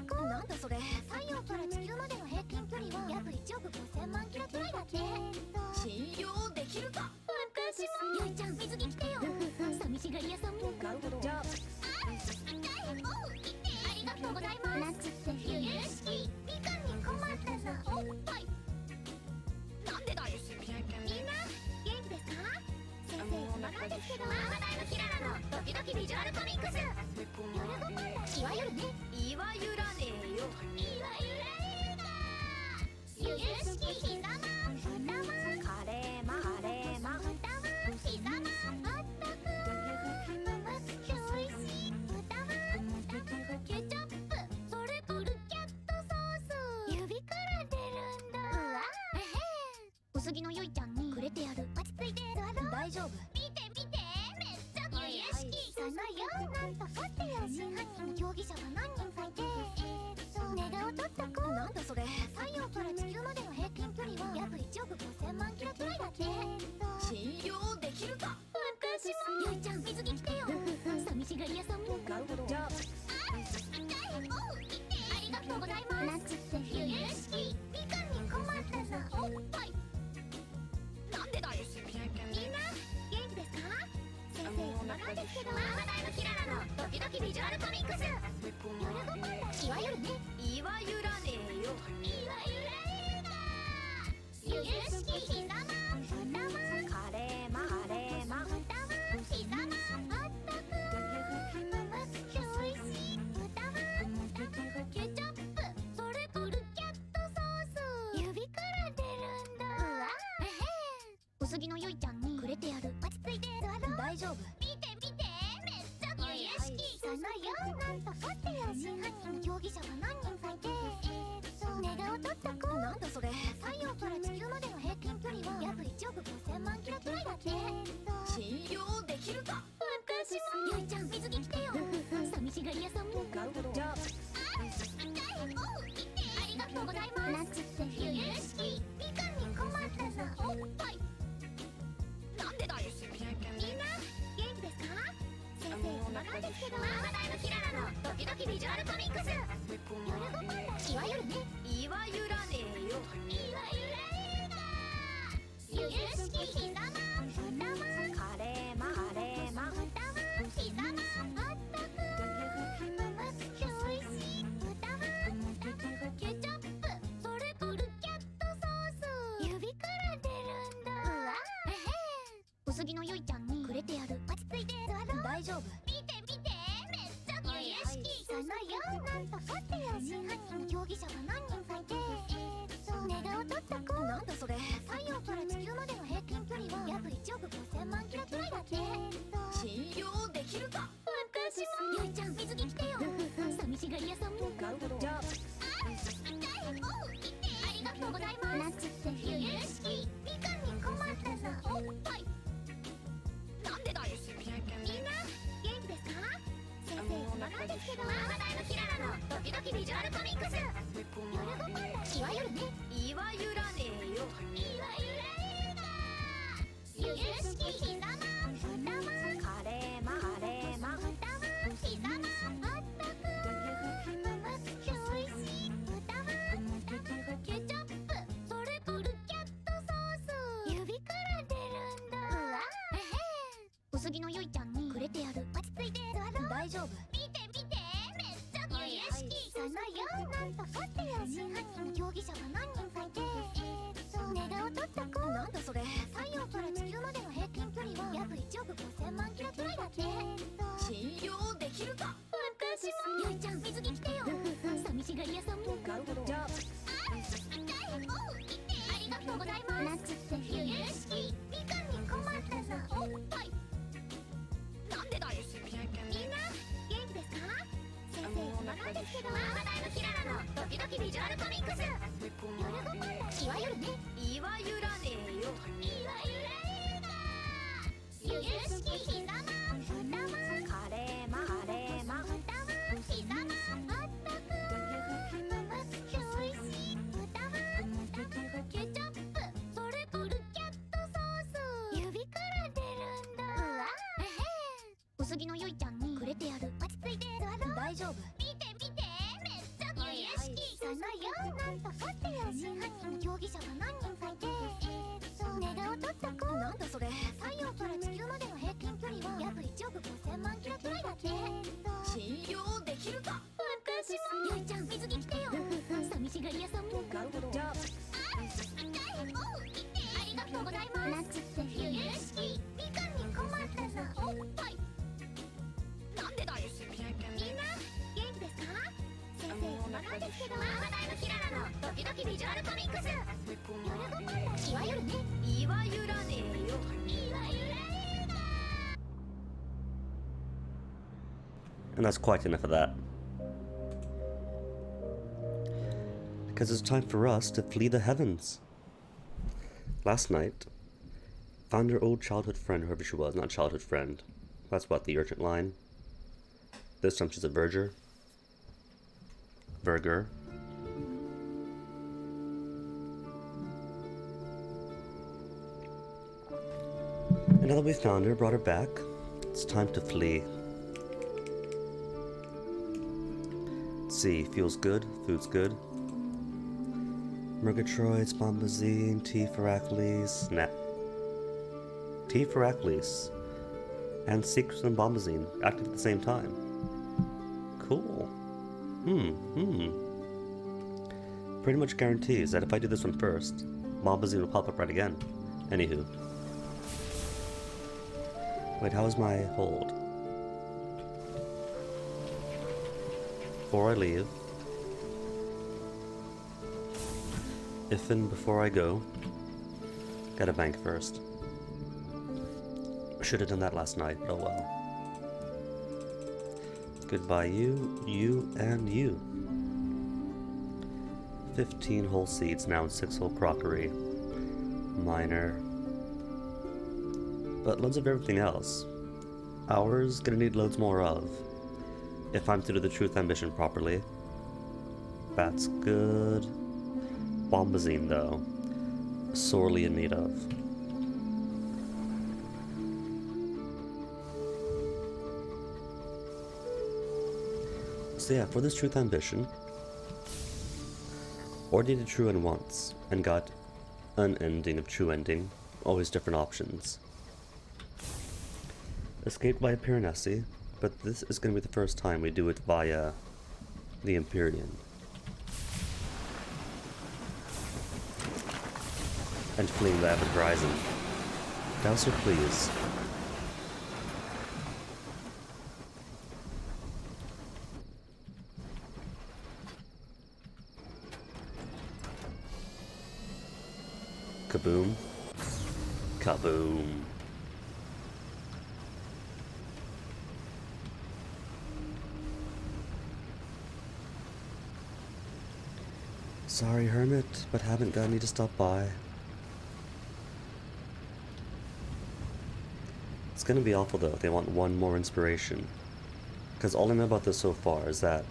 く。なんだそれ。太陽から地球までの平均距離は約1億5000万キロくらいだって。信用できるか。私も。ゆいちゃん水着着てよ。寂しがり屋さんも。なるほど。じゃあ痛い。おう、痛い。ありがとうございます。夏ってゆゆしきみかんに困ったさ。おっぱい。なんでだい。みんな元気ですか。先生暇なんですけど。ママ大のキララのドキドキビジュアルコミックス。夜ご飯だ。いわゆるね。いわゆらねえよ。いわゆら映画。ゆゆしきひざまふたまカレーマカレーマふたまひざまあったく甘くておいしいふたまケチャップそれとルキャットソース指から出るんだ。うわえへん薄着のゆいちゃんにくれてやる。落ち着いて座ろう。大丈夫。見て見てめっちゃゆゆしきそのようなんとかってよ。真犯人の容疑者が何人かいて寝顔取った子。なんだそれ。太陽から地球までの平均距離は約1億5000万キロくらいだって。信用できるか。私も。ゆいちゃん水着着てよ。寂しがり屋さんも。なるほど。じゃあ痛い。おう、痛い。ありがとうございます。夏ってゆゆしきみかんに困ったさ。おっぱい。なんでだい。みんな元気ですか。先生暇なんですけど。ママ大のキララのドキドキビジュアルコミックス。夜ご飯だ。いわゆるね。いわゆらねえよ。いわゆら映画。ゆゆしきひざまふたまカレーマカレーマふたまひざまあったく甘くておいしいふたまケチャップそれとルキャットソース指から出るんだ。うわえへん薄着のゆいちゃんにくれてやる。落ち着いて座ろう。大丈夫。見て見てめっちゃゆゆしきそのようなんとかってよ。真犯人の容疑者が何人かいて寝顔取った子。なんだそれ。太陽から地球までの平均距離は約1億5000万キロくらいだって。信用できるか。私も。ゆいちゃん水着着てよ。寂しがり屋さんも。なるほど。じゃあ痛い。おう、痛い。ありがとうございます。夏ってゆゆしきみかんに困ったさ。おっぱい。なんでだい。みんな元気ですか。先生暇なんですけど。ママ大のキララのドキドキビジュアルコミックス。夜ご飯だ。いわゆるね。いわゆらねえよ。いわゆら映画。ゆゆしきひざまふたまカレーマカレーマふたまひざまあったく甘くておいしいふたまケチャップそれとルキャットソース指から出るんだ。うわえへん薄着のゆいちゃんにくれてやる。落ち着いて座ろう。大丈夫。見て見てめっちゃゆゆしきそのようなんとかってよ。真犯人の容疑者が何人かいて寝顔取った子。なんだそれ。太陽から地球までの平均距離は約1億5000万キロくらいだって。信用できるか。私も。ゆいちゃん水着着てよ。寂しがり屋さんも。なるほど。じゃあ痛い。おう、痛い。ありがとうございます。夏ってゆゆしきみかんに困ったさ。おっぱい。なんでだい。みんな元気ですか。先生暇なんですけど。ママ大のキララのドキドキビジュアルコミックス。夜ご飯だ。いわゆるね。いわゆらねえよ。いわゆら映画。ゆゆしきひざまふたまカレーマカレーマふたまひざまあったく甘くておいしいふたまケチャップそれとルキャットソース指から出るんだ。うわえへん薄着のゆいちゃんにくれてやる。落ち着いて座ろう。大丈夫。見て見てめっちゃゆゆしきそのようなんとかってよ。真犯人の容疑者が何人かいて寝顔取った子。なんだそれ。太陽から地球までの平均距離は約1億5000万キロくらいだって。信用できるか。私も。ゆいちゃん水着着てよ。寂しがり屋さんも。なるほど。じゃあ痛い。おう、痛い。ありがとうございます。夏ってゆゆしきみかんに困ったさ。おっぱい。なんでだい。みんな元気ですか。先生暇なんですけど。ママ大のキララのドキドキビジュアルコミックス。夜ご飯だ。いわゆるね。いわゆらねえよ。いわゆら映画。ゆゆしきひざまふたまカレーマカレーマふたまひざまあったく甘くておいしいふたまケチャップそれとルキャットソース指から出るんだ。うわえへん薄着のゆいちゃんにくれてやる。落ち着いて座ろう。大丈夫。見て見てめっちゃ競技者が何人かいて、ネガを取っとこう。なんだそれ。太陽から地球までの平均距離は約1億5000万キロくらいだって。信用できるか。私も。ゆいちゃん水着着てよ。寂しがり屋さんも。なるほど。じゃあありがとうございます。なんつってゆゆしきみかんに困ったの。おっぱい。なんでだよ。みんな元気ですか？先生暇なんですけど。ママ大のキララのドキドキビジュアルコミックス。夜ご飯だ。いわゆるね。いわゆらねえよ。いわゆる。And that's quite enough of that. Because it's time for us to flee the heavens. Last night, found her old childhood friend, whoever she was, not childhood friend. That's what, the urgent line. This time she's a verger. Verger. And now that we found her, brought her back, it's time to flee. See, feels good, food's good. Murgatroyds, Bombazine, T. Feracles, T. Feracles, and Secrets and Bombazine active at the same time. Cool. Pretty much guarantees that if I do this one first, Bombazine will pop up right again. Anywho. Wait, how is my hold? Before I leave, if and before I go, gotta bank first. Should have done that last night, oh well. Goodbye you, you, and you. 15 whole seeds now in 6 whole crockery. Minor. But loads of everything else. Hours, gonna need loads more of. If I'm to do the truth ambition properly. That's good. Bombazine, though. Sorely in need of. So yeah, for this truth ambition, already did true end once, and got an ending of true ending. Always different options. Escaped by Piranesi, but this is going to be the first time we do it via the Empyrean. And fleeing the Avid Horizon. Dowser, please. Kaboom. Kaboom. Sorry, Hermit, but haven't got any to stop by. It's gonna be awful though if they want one more inspiration. Because all I know about this so far is that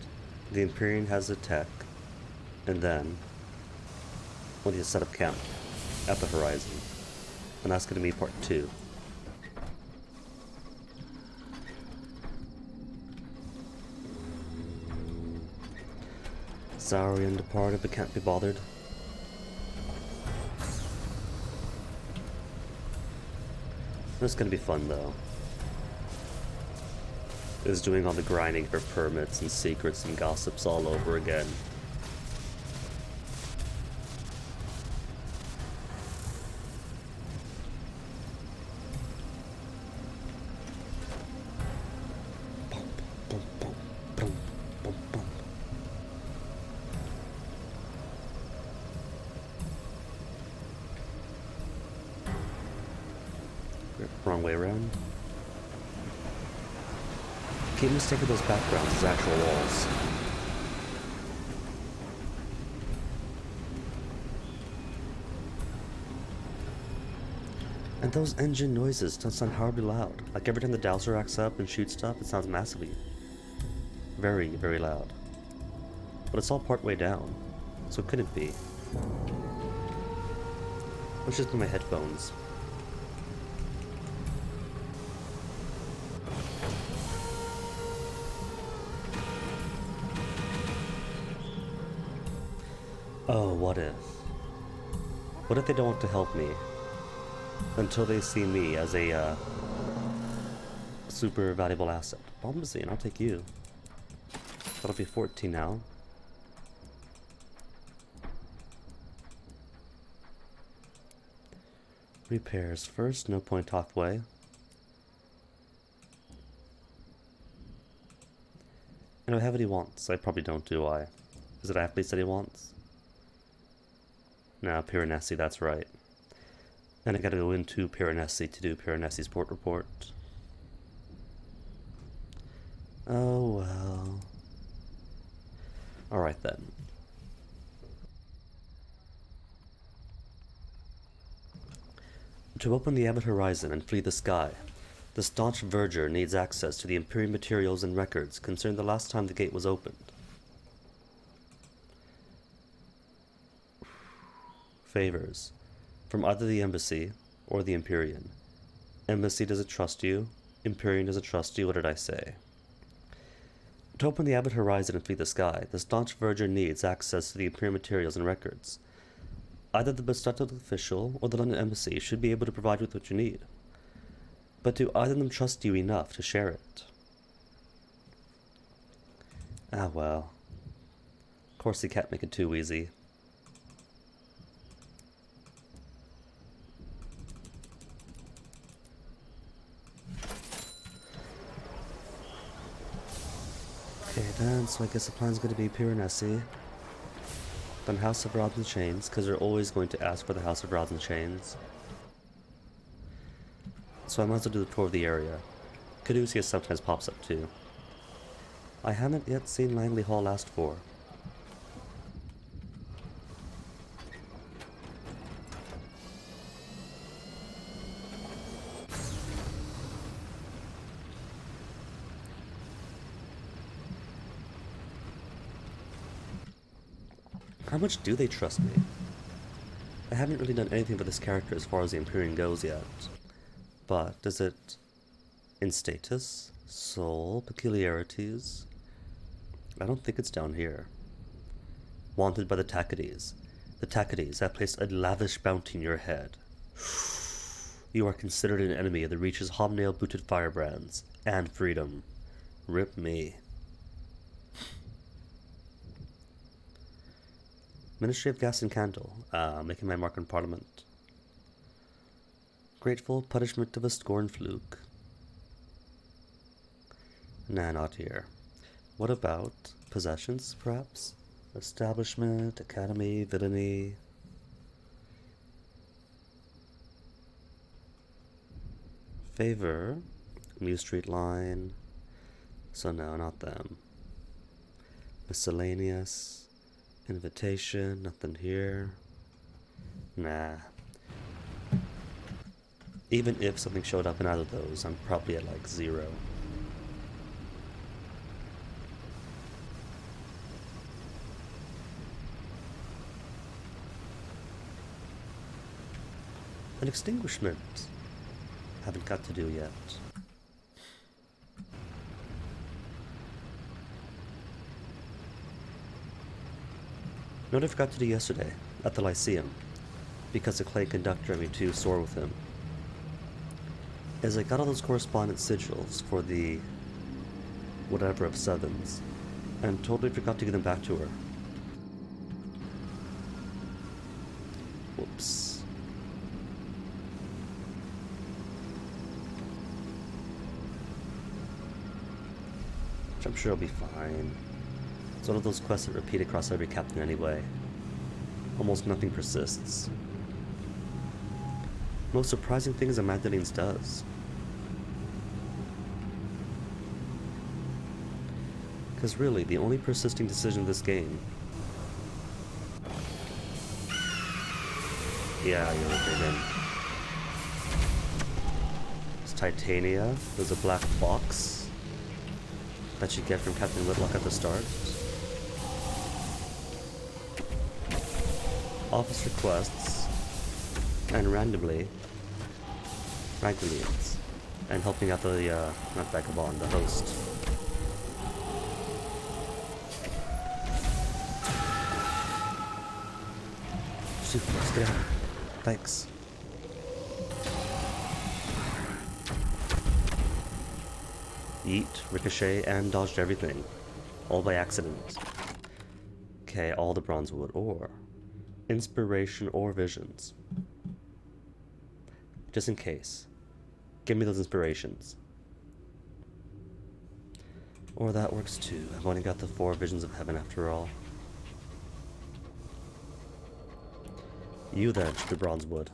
the Empyrean has the tech, and then we'll need to set up camp at the horizon. And that's gonna be part 2. Saurian departed but can't be bothered. This is gonna be fun though. Is doing all the grinding for permits and secrets and gossips all over again. Wrong way around. Keep mistaking those backgrounds as actual walls. And those engine noises don't sound horribly loud. Like every time the Dowser acts up and shoots stuff, it sounds massively. Very, very loud. But it's all part way down, so it couldn't be. Let's just do my headphones. Oh, what if? What if they don't want to help me? Until they see me as a super valuable asset. Bombazine, I'll take you. That'll be 14 now. Repairs first, no point halfway. And do I have what he wants? I probably don't, do I? Is it athletes that he wants? No, Piranesi, that's right. And I gotta go into Piranesi to do Piranesi's port report. Oh well. Alright then. To open the Abbot Horizon and flee the sky, the staunch verger needs access to the Imperium materials and records concerning the last time the gate was opened. Favors. From either the Embassy or the Empyrean. Embassy doesn't trust you. Empyrean doesn't trust you. What did I say? To open the Abbot Horizon and flee the sky, the staunch verger needs access to the Imperium materials and records. Either the Bestutted official or the London Embassy should be able to provide you with what you need. But do either of them trust you enough to share it? Ah well. Of course he can't make it too easy. Okay then, so I guess the plan's going to be Piranesi. Then House of Rods and Chains, because they're always going to ask for the House of Rods and Chains. So I might as well do the tour of the area. Caduceus sometimes pops up too. I haven't yet seen Langley Hall asked for. How much do they trust me? I haven't really done anything for this character as far as the Empyrean goes yet. But is it in status? Soul? Peculiarities? I don't think it's down here. Wanted by the Tacites. The Tacites have placed a lavish bounty in your head. You are considered an enemy of the Reach's hobnail-booted firebrands and freedom. Rip me. Ministry of Gas and Candle, making my mark on Parliament. Grateful punishment of a scorn fluke. Nah, not here. What about possessions, perhaps? Establishment, academy, villainy. Favor, New Street Line. So no, not them. Miscellaneous. Invitation, nothing here. Nah. Even if something showed up in either of those, I'm probably at like 0. An extinguishment. Haven't got to do yet. You know what I forgot to do yesterday, at the Lyceum, because the clay conductor made me too sore with him, is I got all those correspondence sigils for the whatever of Sevens, and totally forgot to give them back to her. Whoops. Which I'm sure will be fine. It's one of those quests that repeat across every captain anyway. Almost nothing persists. Most surprising thing is that Magdalene's does. Because really, the only persisting decision in this game... Yeah, you're okay. It's Titania. There's a black box that you get from Captain Whitlock at the start. Office requests, and randomly, Magdalene's, and helping out the, not Vagabond, the host. Shoot, let's get out. Thanks. Yeet, ricochet, and dodged everything. All by accident. Okay, all the bronzewood ore. Inspiration or visions. Just in case. Give me those inspirations. Or that works too. I've only got the 4 visions of heaven after all. You then, the bronzewood.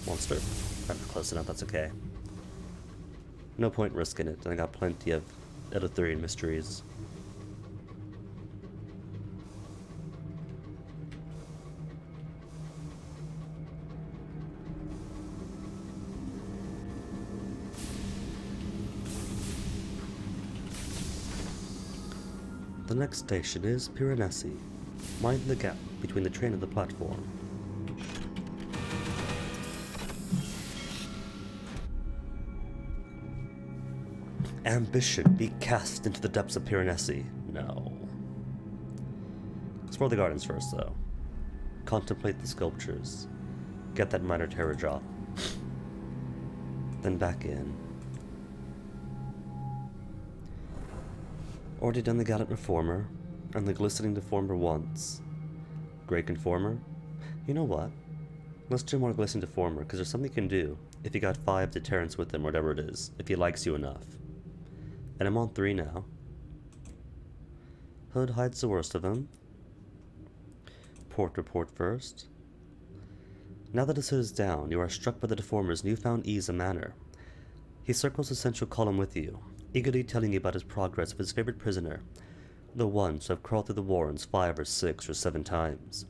Monster. I'm not close enough, that's okay. No point risking it, and I got plenty of Eleutherian mysteries. The next station is Piranesi. Mind the gap between the train and the platform. Ambition be cast into the depths of Piranesi. No. Explore the gardens first, though. Contemplate the sculptures. Get that minor terror drop. Then back in. Already done the Gallant Reformer, and the Glistening Deformer once. Great Conformer? You know what? Let's do more Glistening Deformer, because there's something you can do if you got 5 deterrence with him, or whatever it is, if he likes you enough. And I'm on 3 now. Hood hides the worst of them. Port report first. Now that his hood is down, you are struck by the Deformer's newfound ease of manner. He circles the central column with you, eagerly telling you about his progress of his favorite prisoner, the ones who have crawled through the warrens 5 or 6 or 7 times.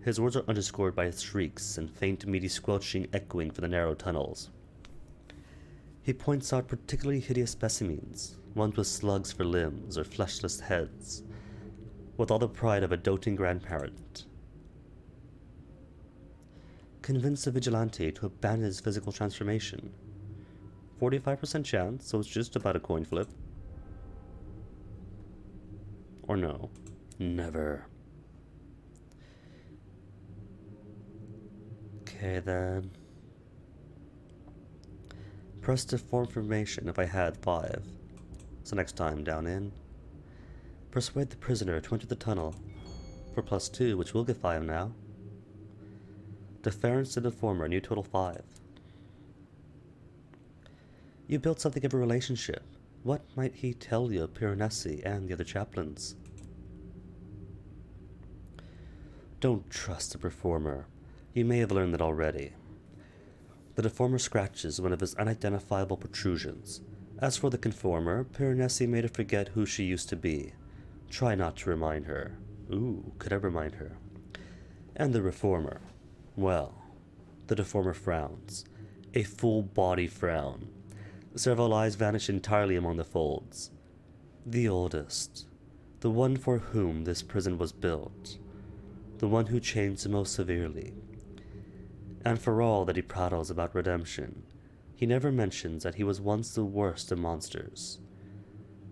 His words are underscored by his shrieks and faint, meaty squelching echoing from the narrow tunnels. He points out particularly hideous specimens, ones with slugs for limbs or fleshless heads, with all the pride of a doting grandparent. Convince the vigilante to abandon his physical transformation. 45% chance, so it's just about a coin flip. Or no. Never. Okay then. Press deform formation if I had 5. So next time, down in. Persuade the prisoner to enter the tunnel. For +2, which will get 5 now. Deference to the Deformer, new total 5. You built something of a relationship. What might he tell you of Piranesi and the other chaplains? Don't trust the Performer. You may have learned that already. The Deformer scratches one of his unidentifiable protrusions. As for the Conformer, Piranesi made her forget who she used to be. Try not to remind her. Ooh, could I remind her? And the Reformer. Well, the Deformer frowns. A full-body frown. Several eyes vanish entirely among the folds. The oldest. The one for whom this prison was built. The one who changed the most severely. And for all that he prattles about redemption, he never mentions that he was once the worst of monsters.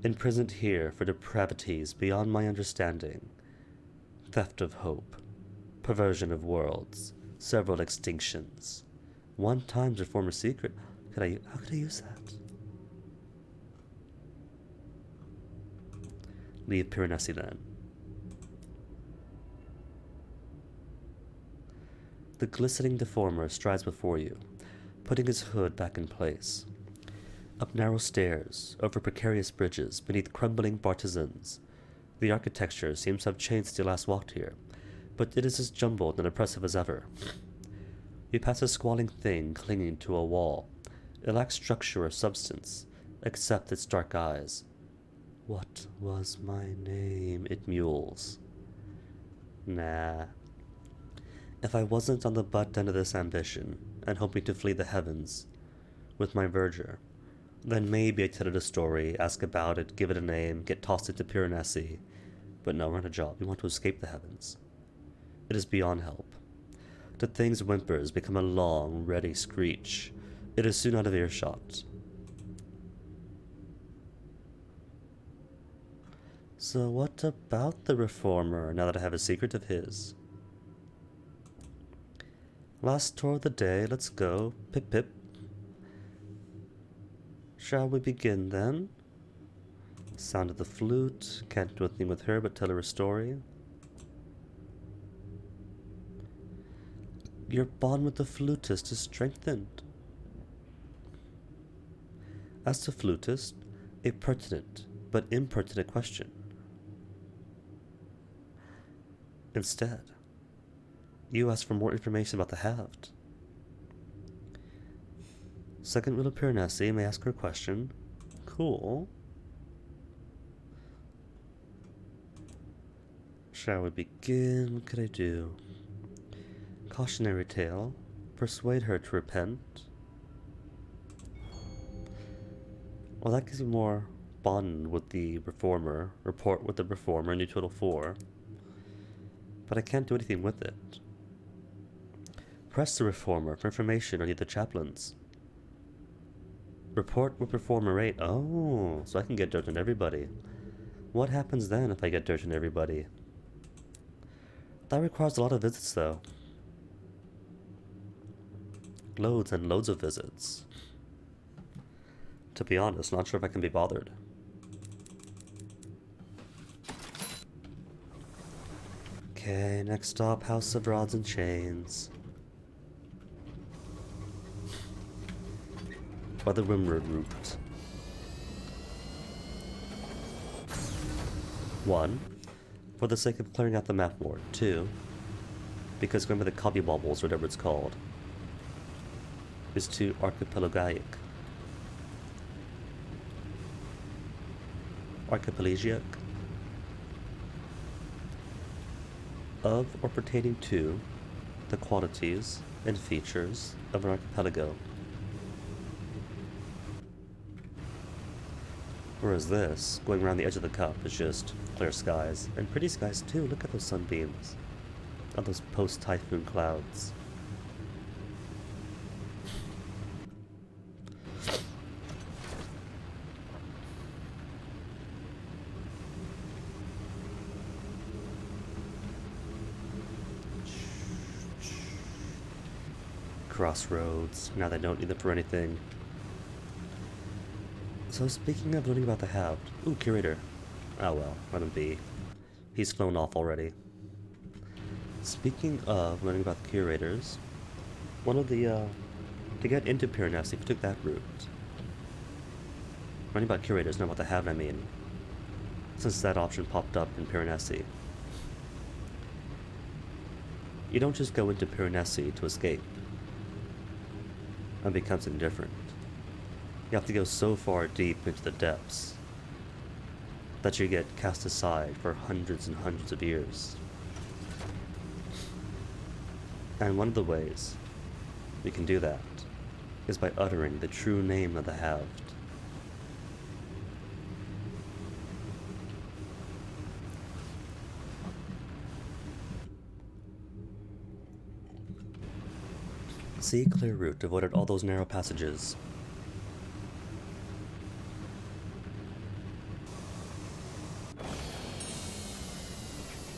Imprisoned here for depravities beyond my understanding. Theft of hope. Perversion of worlds. Several extinctions. One time's Reformer secret. How could I use that? Leave Piranesi then. The glistening Deformer strides before you, putting his hood back in place. Up narrow stairs, over precarious bridges, beneath crumbling bartizans. The architecture seems to have changed since you last walked here, but it is as jumbled and oppressive as ever. You pass a squalling thing clinging to a wall. It lacks structure or substance, except its dark eyes. What was my name? It mules. Nah. If I wasn't on the butt end of this ambition, and hoping to flee the heavens with my verdure, then maybe I'd tell it a story, ask about it, give it a name, get tossed into Piranesi. But no, we're on a job. We want to escape the heavens. It is beyond help. The thing's whimpers become a long, ready screech. It is soon out of earshot. So what about the reformer, now that I have a secret of his? Last tour of the day, let's go. Pip pip. Shall we begin then? Sound of the flute. Can't do a thing with her but tell her a story. Your bond with the flutist is strengthened. Ask the flutist a pertinent but impertinent question. Instead, you ask for more information about the Halved. Second wheel of Piranesi may ask her a question. Cool. Shall we begin? What could I do? Cautionary tale. Persuade her to repent. Well, that gives me more bond with the reformer. Report with the reformer, new total 4. But I can't do anything with it. Press the reformer for information on either chaplains. Report with reformer 8. Oh, so I can get dirt on everybody. What happens then if I get dirt on everybody? That requires a lot of visits though. Loads and loads of visits. To be honest, not sure if I can be bothered. Okay, next stop, House of Rods and Chains. By the Rimroad route. 1. For the sake of clearing out the map more. 2. Because going by the Cobby Bobbles, or whatever it's called, is too archipelagic. Archipelagic? Of or pertaining to the qualities and features of an archipelago. Whereas this, going around the edge of the cup, is just clear skies. And pretty skies too, look at those sunbeams. At those post-typhoon clouds. Crossroads, now they don't need them for anything. So speaking of learning about the Halved, ooh, curator. Oh well, let him be. He's flown off already. Speaking of learning about the curators, one of the, to get into Piranesi, if you took that route, learning about curators, not about the Halved, I mean, since that option popped up in Piranesi. You don't just go into Piranesi to escape and become something different. You have to go so far deep into the depths that you get cast aside for hundreds and hundreds of years. And one of the ways we can do that is by uttering the true name of the Halved. See clear route, avoided all those narrow passages.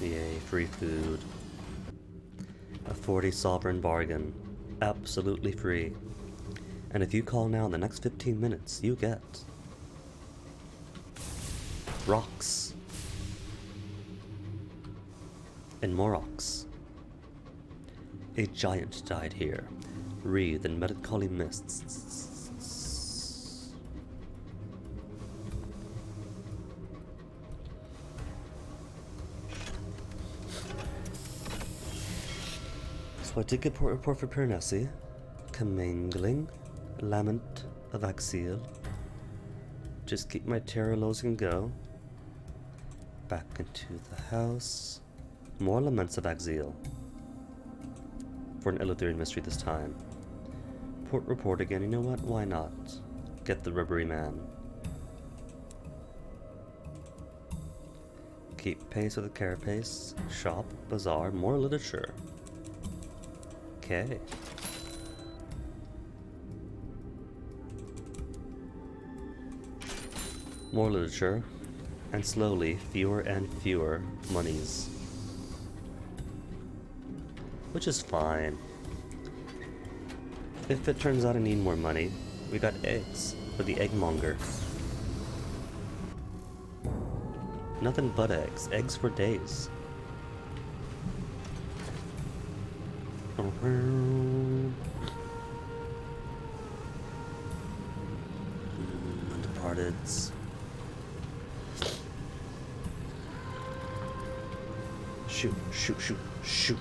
Yay, free food. A 40 sovereign bargain. Absolutely free. And if you call now in the next 15 minutes, you get rocks. And more rocks. A giant died here, wreathed in melancholy mists. So I did get a report for Piranesi. Commingling, lament of Axil. Just keep my terror lows and go. Back into the house. More laments of Axil. For an Eleutherian mystery this time. Port report again, you know what? Why not? Get the rubbery man. Keep pace with the carapace. Shop, bazaar, more literature. Okay. More literature. And slowly, fewer and fewer monies. Which is fine. If it turns out I need more money, we got eggs for the eggmonger. Nothing but eggs. Eggs for days. Undeparteds. Shoot, shoot, shoot, shoot.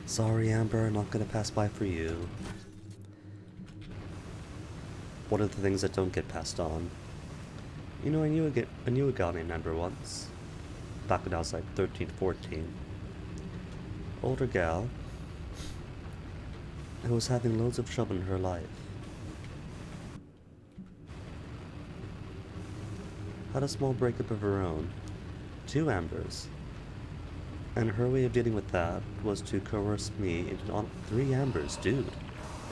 Sorry, Amber, not gonna pass by for you. What are the things that don't get passed on? You know, I knew a gal named Amber once. Back when I was like 13, 14. Older gal who was having loads of trouble in her life. Had a small breakup of her own. 2 Ambers. And her way of dealing with that was to coerce me into 3 Ambers, dude.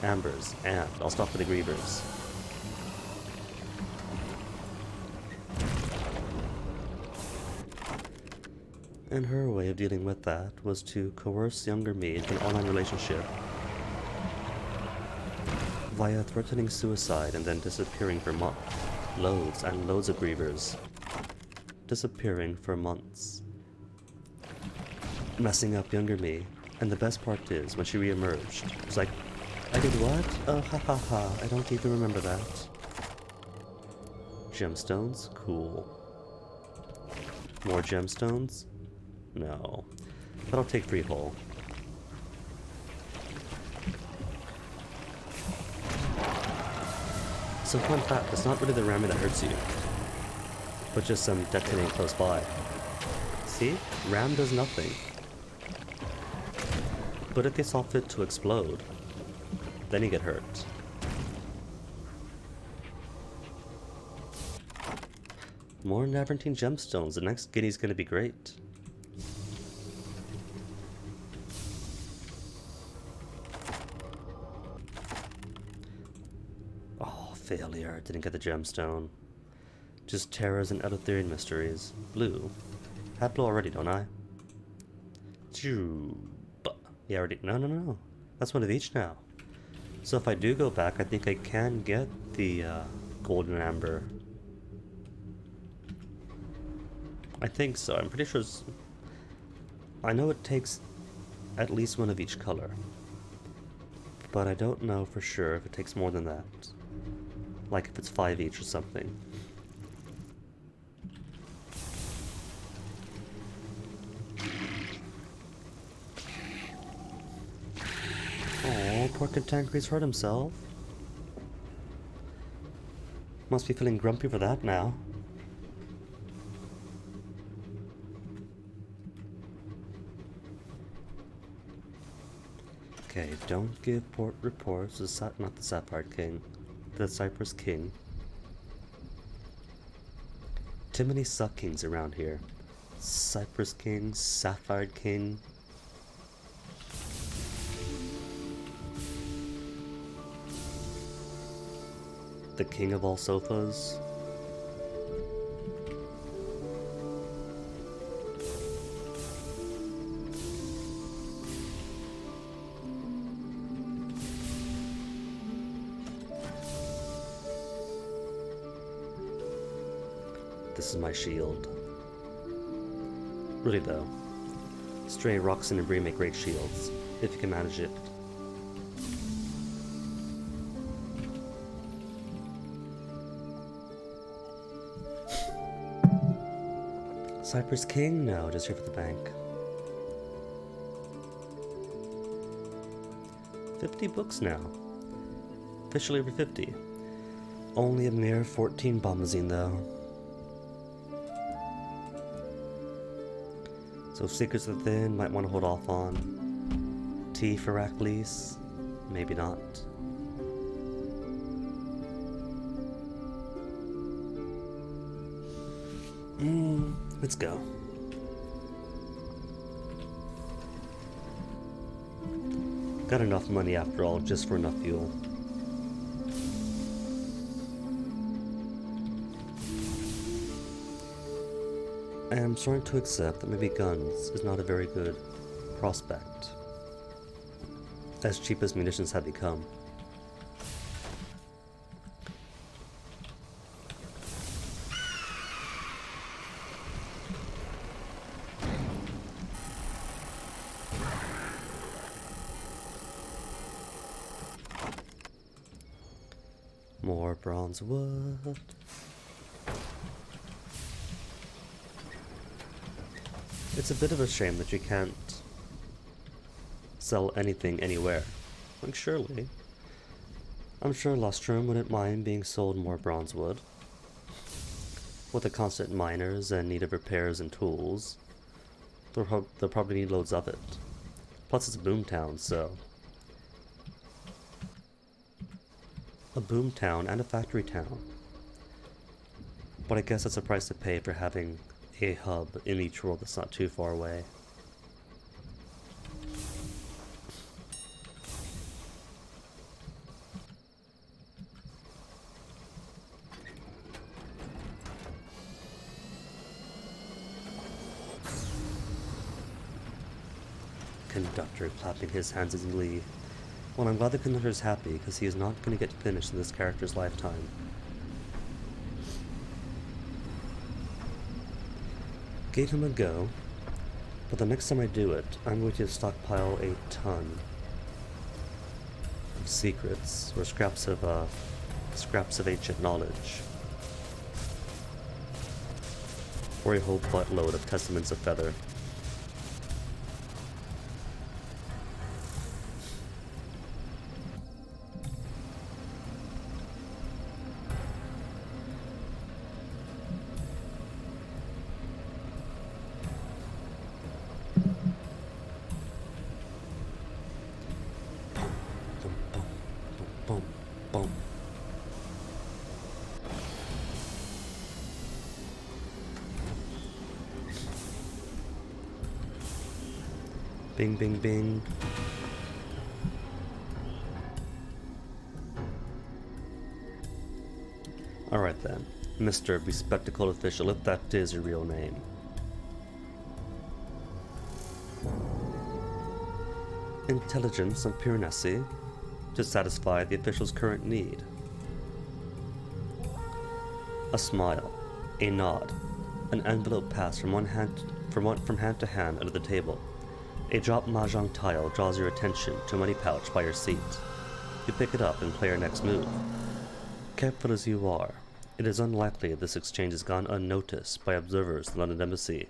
Ambers, and I'll stop with the Grievers. And her way of dealing with that was to coerce younger me into an online relationship via threatening suicide and then disappearing for months. Loads and loads of Grievers. Disappearing for months. Messing up younger me. And the best part is, when she re-emerged, it's like, I did what? Oh, ha ha ha, I don't even remember that. Gemstones? Cool. More gemstones? No. That'll take 3 whole. So fun fact, it's not really the ramming that hurts you, but just some detonating close by. See? Ram does nothing. But if they saw fit to explode, then you get hurt. More Navartine gemstones, the next guinea's gonna be great. Failure, didn't get the gemstone. Just terrors and Eleutherian mysteries. Blue. Have blue already, don't I? Yeah, already. No. That's one of each now. So if I do go back, I think I can get the golden amber. I think so. I'm pretty sure I know it takes at least one of each color. But I don't know for sure if it takes more than that. Like if it's 5 each or something. Oh, poor Cantankere's hurt himself. Must be feeling grumpy for that now. Okay, don't give port reports, not the Sapphire King. The Cypress King. Too many suck kings around here. Cypress King, Sapphire King. The king of all sofas. This is my shield. Really though. Stray, Roxanne, and Bree make great shields, if you can manage it. Cypress King? No, just here for the bank. 50 books now. Officially over 50. Only a mere 14 bombazine though. So Secrets Within, might want to hold off on. T for Raklease, maybe not. Let's go. Got enough money after all, just for enough fuel. I am starting to accept that maybe guns is not a very good prospect, as cheap as munitions have become. More bronze wood. It's a bit of a shame that you can't sell anything anywhere. Like, surely. I'm sure Lustrum wouldn't mind being sold more bronze wood. With the constant miners and need of repairs and tools, they'll probably need loads of it. Plus it's a boomtown, so... a boomtown and a factory town. But I guess that's a price to pay for having a hub in each world that's not too far away. Conductor clapping his hands in glee. Well, I'm glad the conductor's happy, because he is not going to get finished in this character's lifetime. Gave him a go, but the next time I do it, I'm going to stockpile a ton of secrets, or scraps of ancient knowledge, or a whole buttload of testaments of feather. Boom, boom. Bing, bing, bing. Alright then, Mr. Bespectacled Official, if that is your real name. Intelligence and Piranesi to satisfy the official's current need. A smile, a nod, an envelope passed from hand to hand under the table. A drop mahjong tile draws your attention to a money pouch by your seat. You pick it up and play your next move. Careful as you are, it is unlikely this exchange has gone unnoticed by observers at the London Embassy.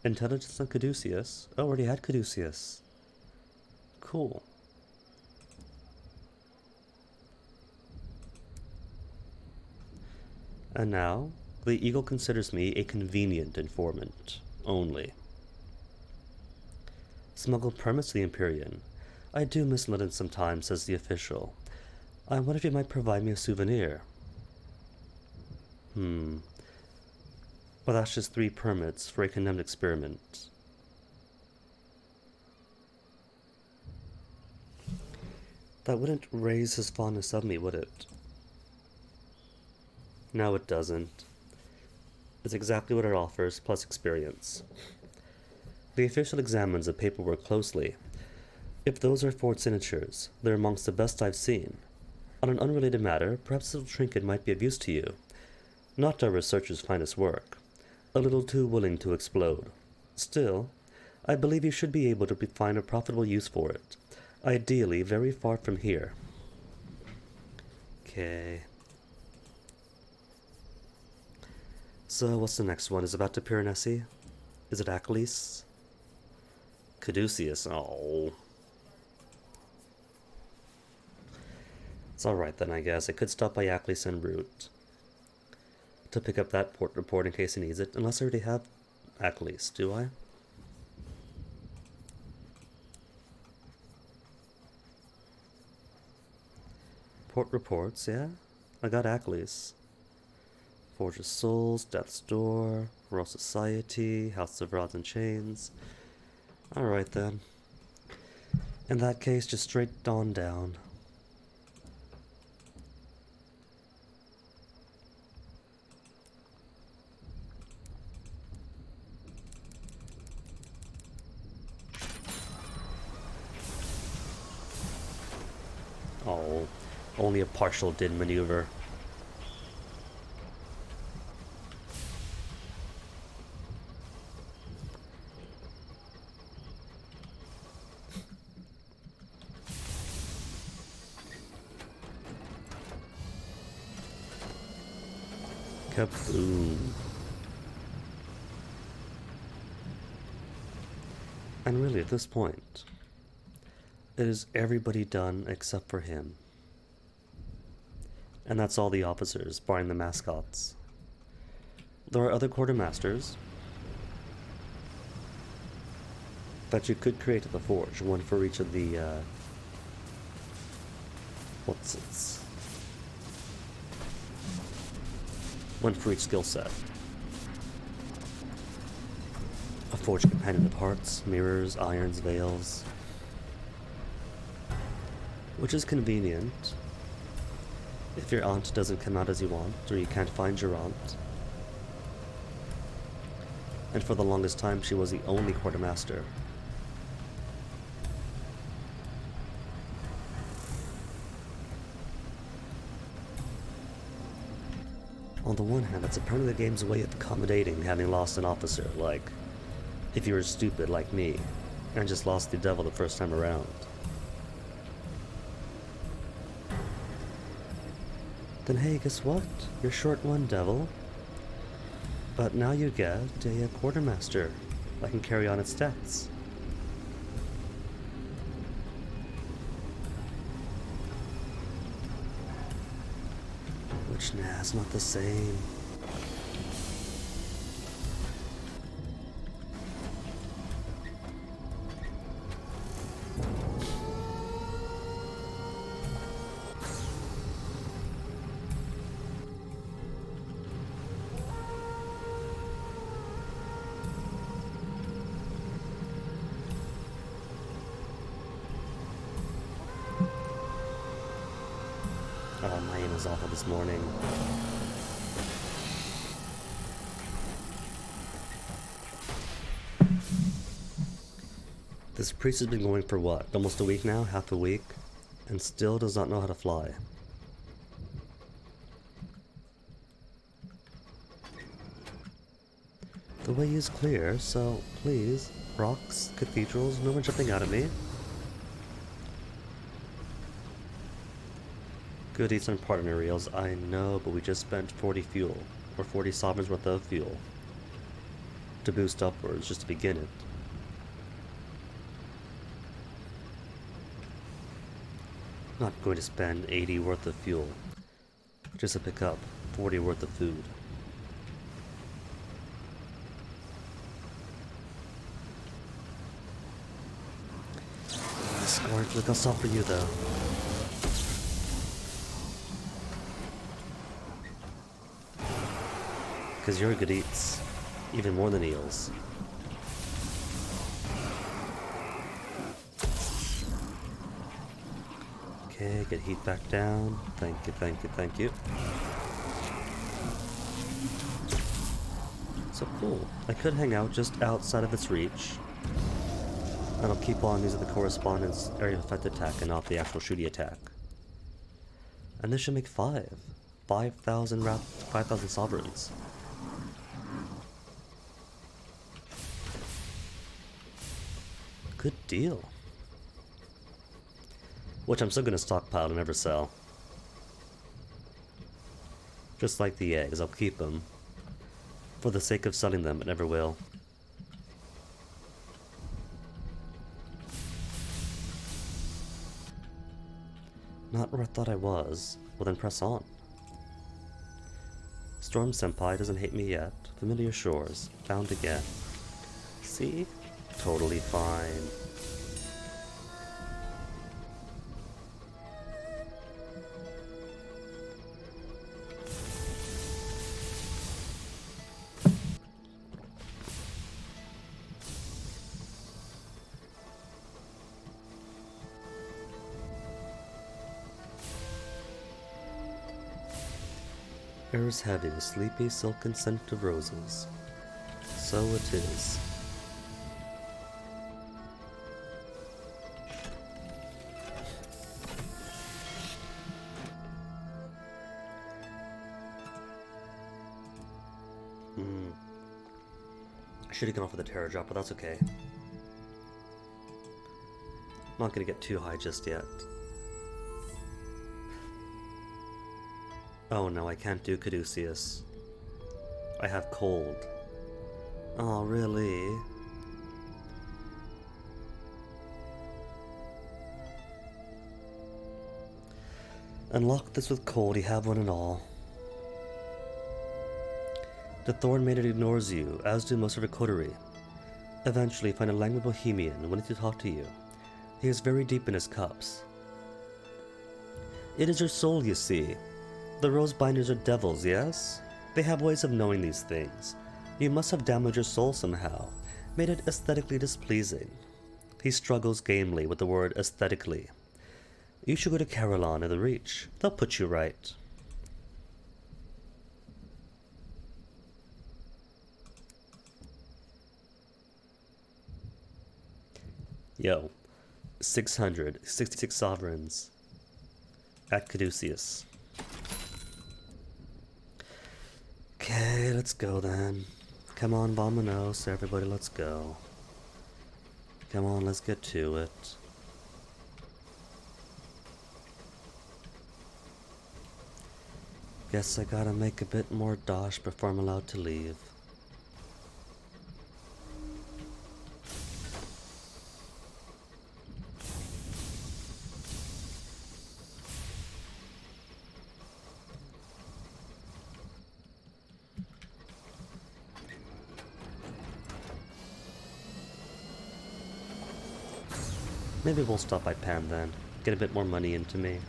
Intelligence on Caduceus? Oh, already had Caduceus. Cool. And now, the Eagle considers me a convenient informant, only. Smuggle permits to the Empyrean. I do miss London sometimes, says the official. I wonder if you might provide me a souvenir. Well, that's just 3 permits for a condemned experiment. That wouldn't raise his fondness of me, would it? No, it doesn't. It's exactly what it offers, plus experience. The official examines the paperwork closely. If those are forged signatures, they're amongst the best I've seen. On an unrelated matter, perhaps a little trinket might be of use to you. Not our researcher's finest work. A little too willing to explode. Still, I believe you should be able to find a profitable use for it. Ideally, very far from here. Okay. So, what's the next one? Is it about to Piranesi? Is it Achilles? Caduceus? Oh. It's alright then, I guess. I could stop by Achilles en route to pick up that port report in case he needs it, unless I already have Achilles, do I? Port reports, yeah? I got Achilles. Forge of Souls, Death's Door, Royal Society, House of Rods and Chains. Alright then. In that case, just straight on down. Oh, only a partial did maneuver. Kaboom. And really, at this point, it is everybody done except for him. And that's all the officers, barring the mascots. There are other quartermasters that you could create at the forge, one for each of the, one for each skill set. A forge companion of hearts, mirrors, irons, veils. Which is convenient if your aunt doesn't come out as you want, or you can't find your aunt. And for the longest time, she was the only quartermaster. On the one hand, it's apparently the game's way of accommodating having lost an officer, like, if you were stupid like me, and just lost the devil the first time around. Then hey, guess what? You're short one, devil. But now you get a quartermaster that can carry on its stats. Which, nah, it's not the same. Oh, my aim was awful this morning. This priest has been going for what? Almost a week now? Half a week? And still does not know how to fly. The way is clear, so please, rocks, cathedrals, no one jumping out at me. Good Eastern partner reels, I know, but we just spent 40 fuel, or 40 sovereigns worth of fuel, to boost upwards, just to begin it. Not going to spend 80 worth of fuel, just to pick up 40 worth of food. Scorch, look, I'll stop for you though. Because you're good eats, even more than eels. Okay, get heat back down. Thank you, thank you, thank you. So cool. I could hang out just outside of its reach. And I'll keep on using the correspondence area of effect attack and not the actual shooty attack. And this should make 5,000 sovereigns. Good deal. Which I'm still gonna stockpile and never sell. Just like the eggs, I'll keep them. For the sake of selling them, but never will. Not where I thought I was. Well then press on. Storm Senpai doesn't hate me yet. Familiar shores. Found again. See? Totally fine. Air is heavy with sleepy silken scent of roses. So it is. I should have gone off with a Terror Drop, but that's okay. I'm not gonna get too high just yet. Oh no, I can't do Caduceus. I have cold. Oh, really? Unlock this with cold, you have one and all. The Thorn Maiden ignores you, as do most of her coterie. Eventually, find a languid bohemian wanting to talk to you. He is very deep in his cups. It is your soul, you see. The rose binders are devils, yes? They have ways of knowing these things. You must have damaged your soul somehow, made it aesthetically displeasing. He struggles gamely with the word aesthetically. You should go to Carillon in the Reach. They'll put you right. Yo, 666 sovereigns at Caduceus. Okay, let's go then. Come on, Vamonos, everybody, let's go. Come on, let's get to it. Guess I gotta make a bit more dosh before I'm allowed to leave. Maybe we'll stop by Pan then. Get a bit more money into me.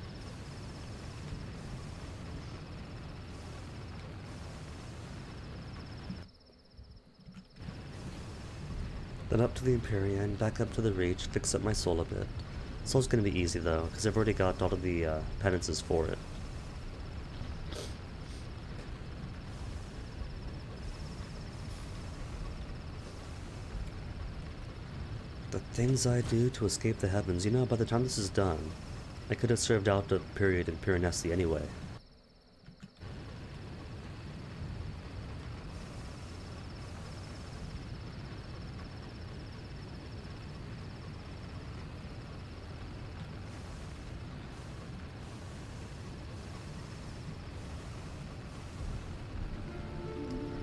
Then up to the Empyrean, back up to the Reach, fix up my soul a bit. Soul's gonna be easy though, because I've already got all of the penances for it. The things I do to escape the heavens, you know, by the time this is done, I could have served out a period in Piranesi anyway.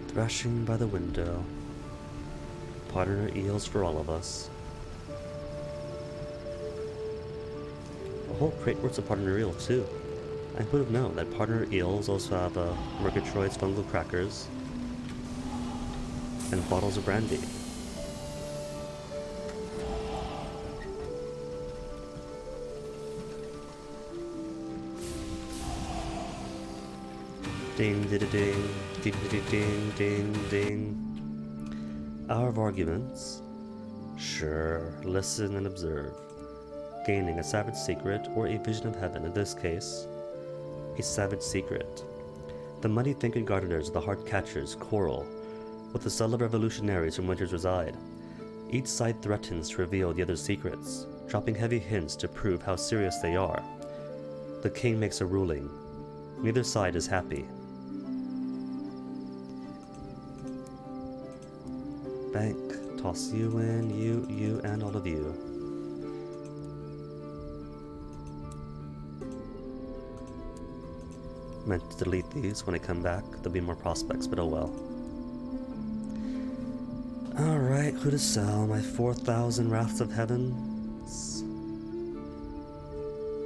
Thrashing by the window. Partner eels for all of us. A whole crate worth of partner eel too. I would have known that partner eels also have Murgatroyd's fungal crackers and bottles of brandy. Ding ding ding ding ding ding ding ding. Hour of arguments. Sure, listen and observe. Gaining a savage secret or a vision of heaven, in this case, a savage secret. The money thinking gardeners of the heart catchers quarrel with the subtle revolutionaries from Winters reside. Each side threatens to reveal the other's secrets, dropping heavy hints to prove how serious they are. The king makes a ruling. Neither side is happy. Bank, toss you in, you, and all of you. Meant to delete these when I come back. There'll be more prospects, but oh well. Alright, who to sell? My 4,000 Wraths of Heavens?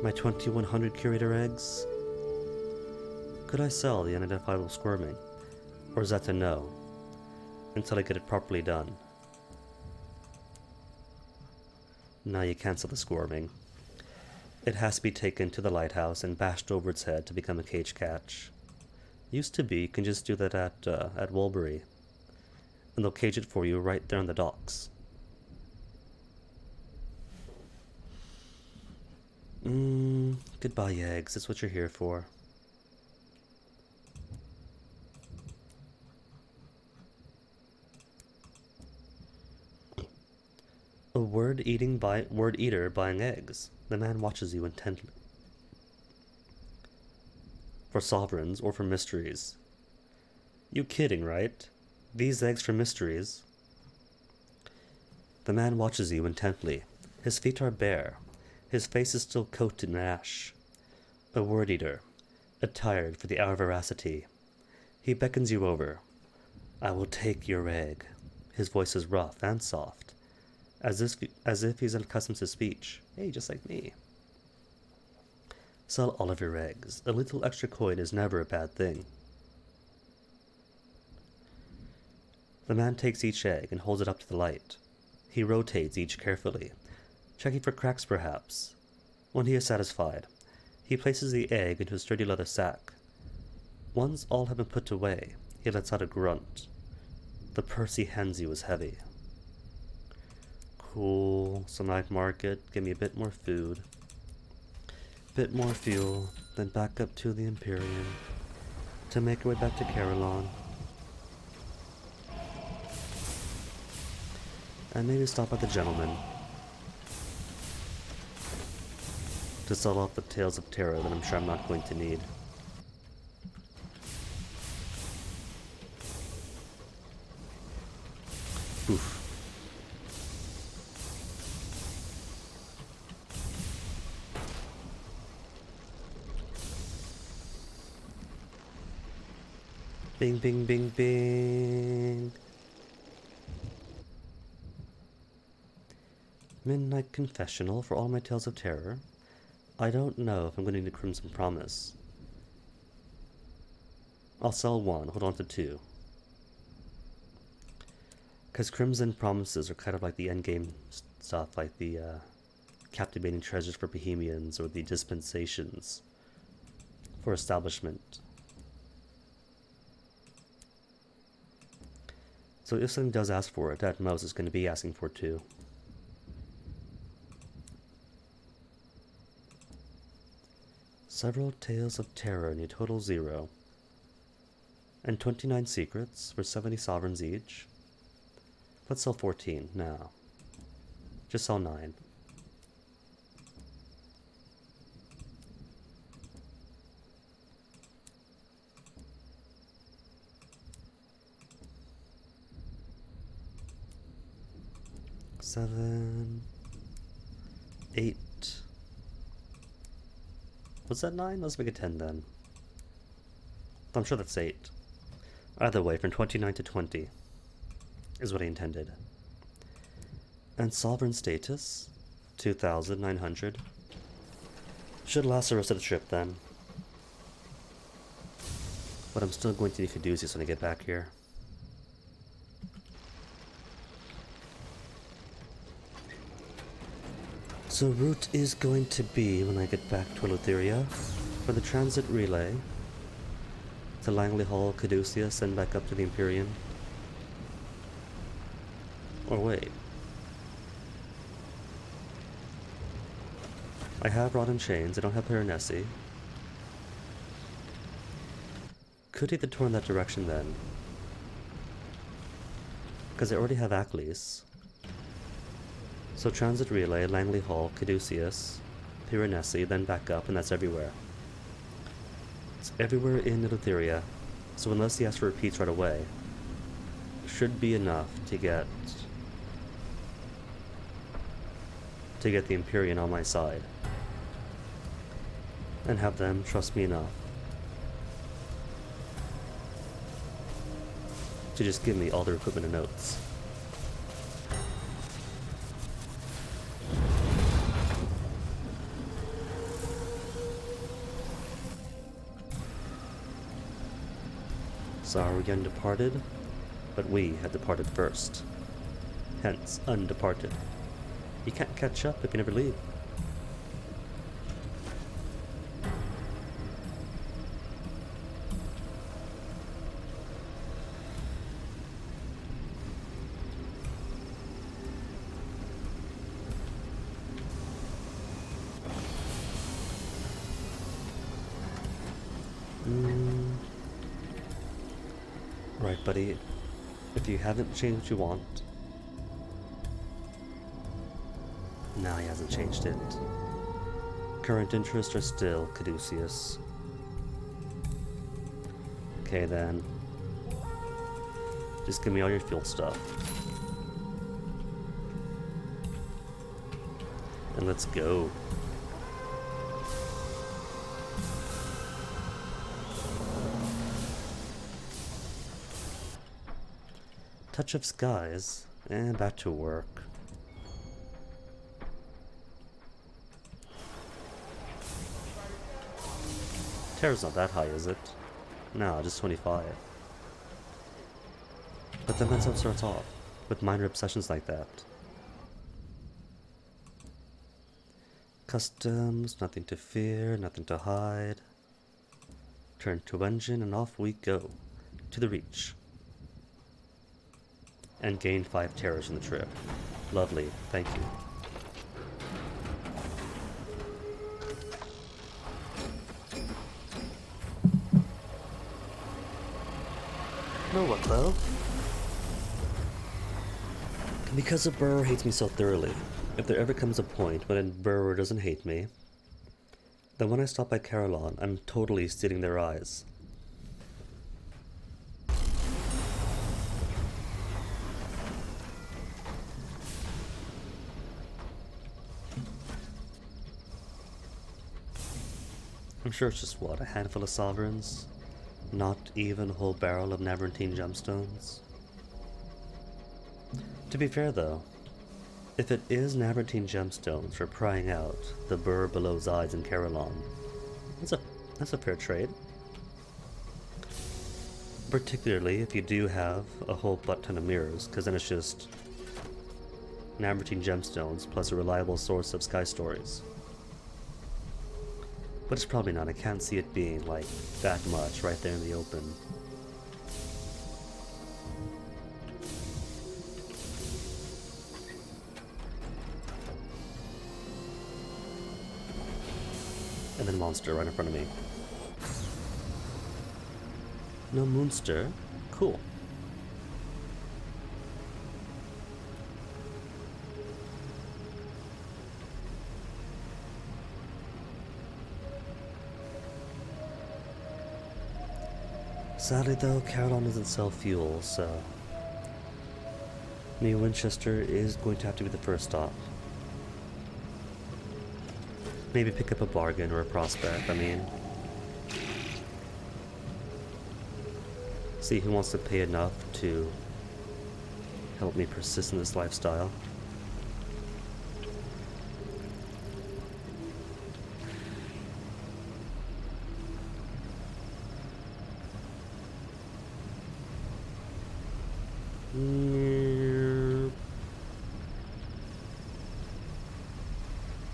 My 2,100 Curator Eggs? Could I sell the unidentifiable squirming? Or is that a no? Until I get it properly done. No, you can't sell the squirming. It has to be taken to the lighthouse and bashed over its head to become a cage catch. Used to be, you can just do that at Woolbury. And they'll cage it for you right there on the docks. Goodbye, eggs. That's what you're here for. word eater buying eggs. The man watches you intently. For sovereigns or for mysteries? You kidding, right? These eggs for mysteries? The man watches you intently. His feet are bare. His face is still coated in ash. A word eater, attired for the hour of veracity. He beckons you over. I will take your egg. His voice is rough and soft, as if he's unaccustomed to speech. Hey, just like me. Sell all of your eggs. A little extra coin is never a bad thing. The man takes each egg and holds it up to the light. He rotates each carefully, checking for cracks perhaps. When he is satisfied, he places the egg into a sturdy leather sack. Once all have been put away, he lets out a grunt. The purse he hands you is heavy. Cool, some night market, give me a bit more food. Bit more fuel, then back up to the Empyrean, to make our way back to Carillon. And maybe stop at the Gentleman, to sell off the Tales of Terror that I'm sure I'm not going to need. Oof. Bing, bing, bing, bing. Midnight confessional for all my tales of terror. I don't know if I'm going to need a Crimson Promise. I'll sell one, hold on to two. Because Crimson Promises are kind of like the endgame stuff, like the captivating treasures for Bohemians or the dispensations for establishment. So if something does ask for it, at most it's going to be asking for two. Several tales of terror and a total 0. And 29 secrets for 70 sovereigns each. Let's sell 14 now. Just sell 9. Seven, 8. Was that 9? Let's make it 10 then. I'm sure that's 8. Either way, from 29 to 20 is what I intended. And sovereign status, 2,900. Should last the rest of the trip then. But I'm still going to need Caduceus when I get back here. So route is going to be, when I get back to Eleutheria, for the transit relay to Langley Hall, Caduceus, and back up to the Empyrean. Or wait. I have Rod and Chains, I don't have Piranesi. Could take the tour in that direction then. Because I already have Aklis. So transit relay, Langley Hall, Caduceus, Piranesi, then back up, and that's everywhere. It's everywhere in Eleutheria, so unless he asks for repeats right away, should be enough to get the Empyrean on my side. And have them trust me enough to just give me all their equipment and notes. Sorry, undeparted, but we had departed first. Hence, undeparted. You can't catch up if you never leave. Right, buddy. If you haven't changed what you want, No, he hasn't changed it. Current interests are still Caduceus. Okay then. Just give me all your field stuff. And let's go. Touch of skies, and back to work. Terror's not that high, is it? No, just 25. But then that's how it starts off, with minor obsessions like that. Customs, nothing to fear, nothing to hide. Turn to engine and off we go. To the Reach. And gain 5 terrors in the trip. Lovely, thank you. Know what though? Because a Burrower hates me so thoroughly, if there ever comes a point when a Burrower doesn't hate me, then when I stop by Carillon, I'm totally stealing their eyes. I'm sure it's just, what, a handful of sovereigns? Not even a whole barrel of Navarrete gemstones? To be fair though, if it is Navarrete gemstones for prying out the burr below's eyes in Carillon, that's a fair trade. Particularly if you do have a whole butt ton of mirrors, because then it's just Navarrete gemstones plus a reliable source of sky stories. But it's probably not. I can't see it being like that much right there in the open. And then monster right in front of me. No Moonster? Cool. Sadly though, Carillon doesn't sell fuel, so New Winchester is going to have to be the first stop. Maybe pick up a bargain or a prospect, I mean. See who wants to pay enough to help me persist in this lifestyle.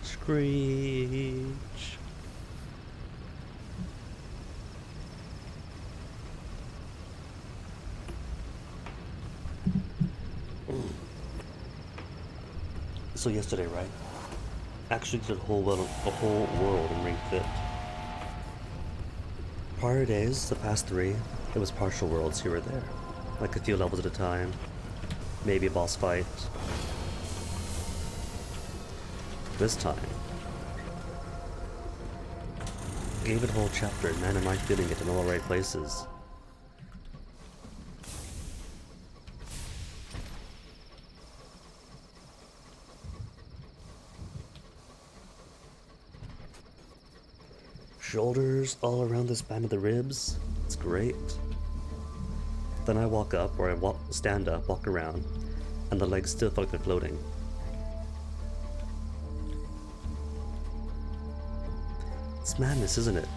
Screech. So yesterday, right? Actually did a whole world in Ring Fit. Prior days, the past 3, it was partial worlds here or there. Like a few levels at a time. Maybe a boss fight. This time, gave it a whole chapter, and man am I feeling it in all the right places. Shoulders all around the span of the ribs. It's great. Then I walk up, or I stand up, walk around, and the legs still feel like they're floating. It's madness, isn't it?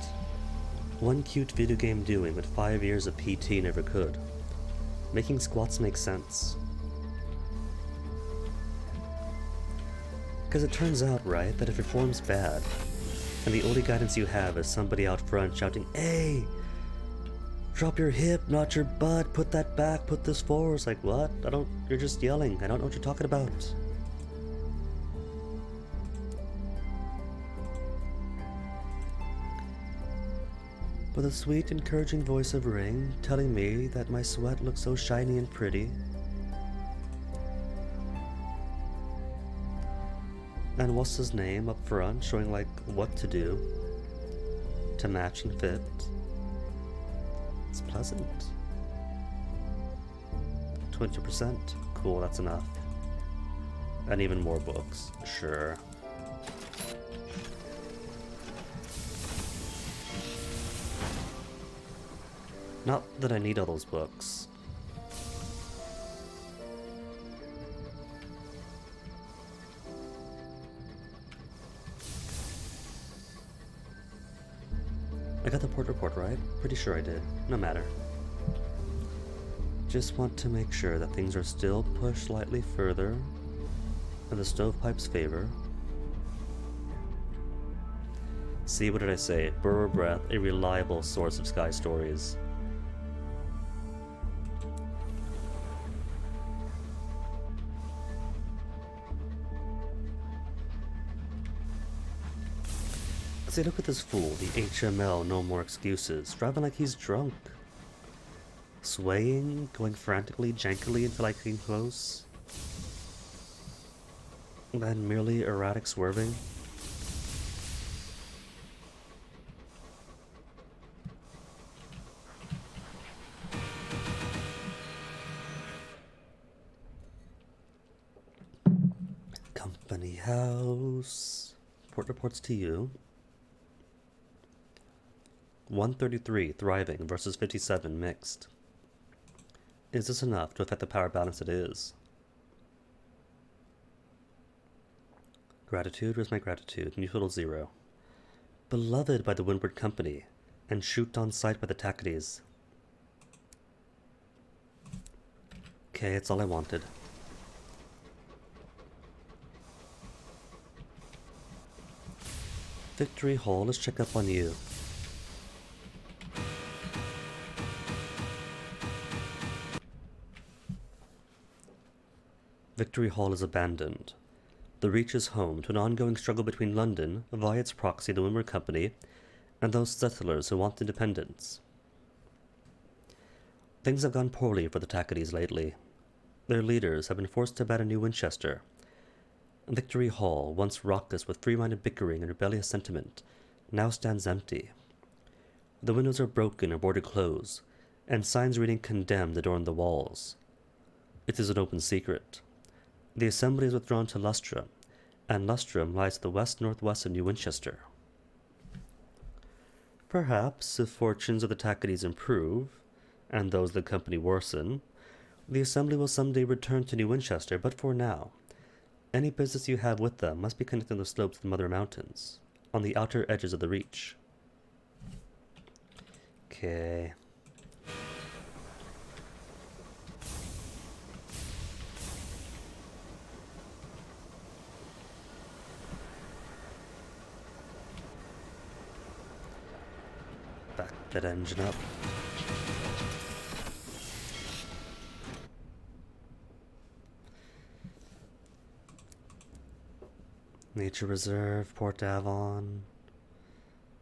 One cute video game doing what 5 years of PT never could. Making squats make sense. Because it turns out, right, that if your form's bad, and the only guidance you have is somebody out front shouting, "Hey! Drop your hip, not your butt, put that back, put this forward." It's like, what? You're just yelling. I don't know what you're talking about. But the sweet, encouraging voice of Ring telling me that my sweat looks so shiny and pretty. And what's his name up front, showing like what to do to match and fit. It's pleasant. 20%. Cool, that's enough. And even more books. Sure. Not that I need all those books. I got the port report right? Pretty sure I did. No matter. Just want to make sure that things are still pushed slightly further in the stovepipe's favor. See, what did I say? Burrow Breath, a reliable source of sky stories. See, look at this fool, the HML No More Excuses, driving like he's drunk. Swaying, going frantically, jankily until I came close. Then merely erratic swerving. Company house. Port reports to you. 133 thriving versus 57 mixed. Is this enough to affect the power balance? It is. Gratitude, where's my gratitude? New total 0. Beloved by the Windward Company, and shoot on sight by the Tackities. Okay, it's all I wanted. Victory Hall, let's check up on you. Victory Hall is abandoned. The Reach is home to an ongoing struggle between London, via its proxy the Windward Company, and those settlers who want independence. Things have gone poorly for the Tackities lately. Their leaders have been forced to abandon New Winchester. Victory Hall, once raucous with free-minded bickering and rebellious sentiment, now stands empty. The windows are broken or boarded close, and signs reading "Condemned" adorn the walls. It is an open secret. The assembly is withdrawn to Lustrum, and Lustrum lies to the west-northwest of New Winchester. Perhaps, if fortunes of the Tackities improve, and those of the company worsen, the assembly will someday return to New Winchester, but for now, any business you have with them must be connected to the slopes of the Mother Mountains, on the outer edges of the Reach. Okay. Back that engine up. Nature Reserve, Port Avon.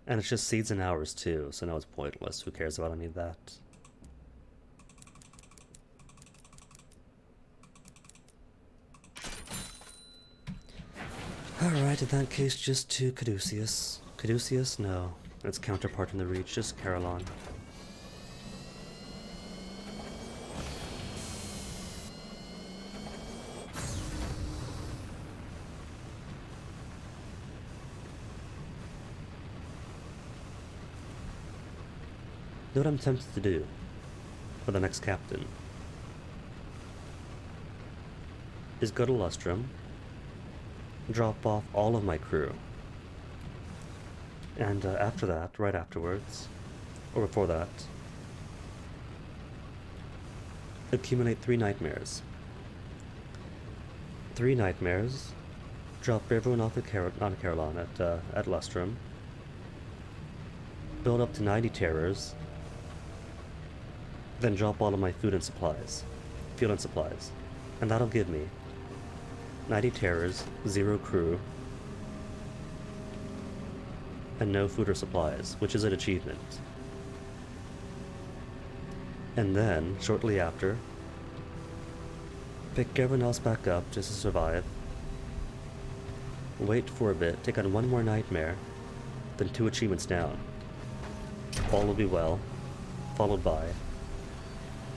And it's just seeds and hours too, so no, it's pointless. Who cares about any of that? Alright, in that case, just to Caduceus. Caduceus? No. Its counterpart in the Reach, just Carillon. Know what I'm tempted to do for the next captain is go to Lustrum, drop off all of my crew, and after that, right afterwards, or before that, accumulate 3 nightmares. 3 nightmares, drop everyone off at Carillon at Lustrum, build up to 90 terrors, then drop all of my fuel and supplies, and that'll give me 90 terrors, 0 crew, and no food or supplies, which is an achievement. And then, shortly after, pick everyone else back up just to survive, Wait for a bit, take on one more nightmare, then 2 achievements down. All will be well, followed by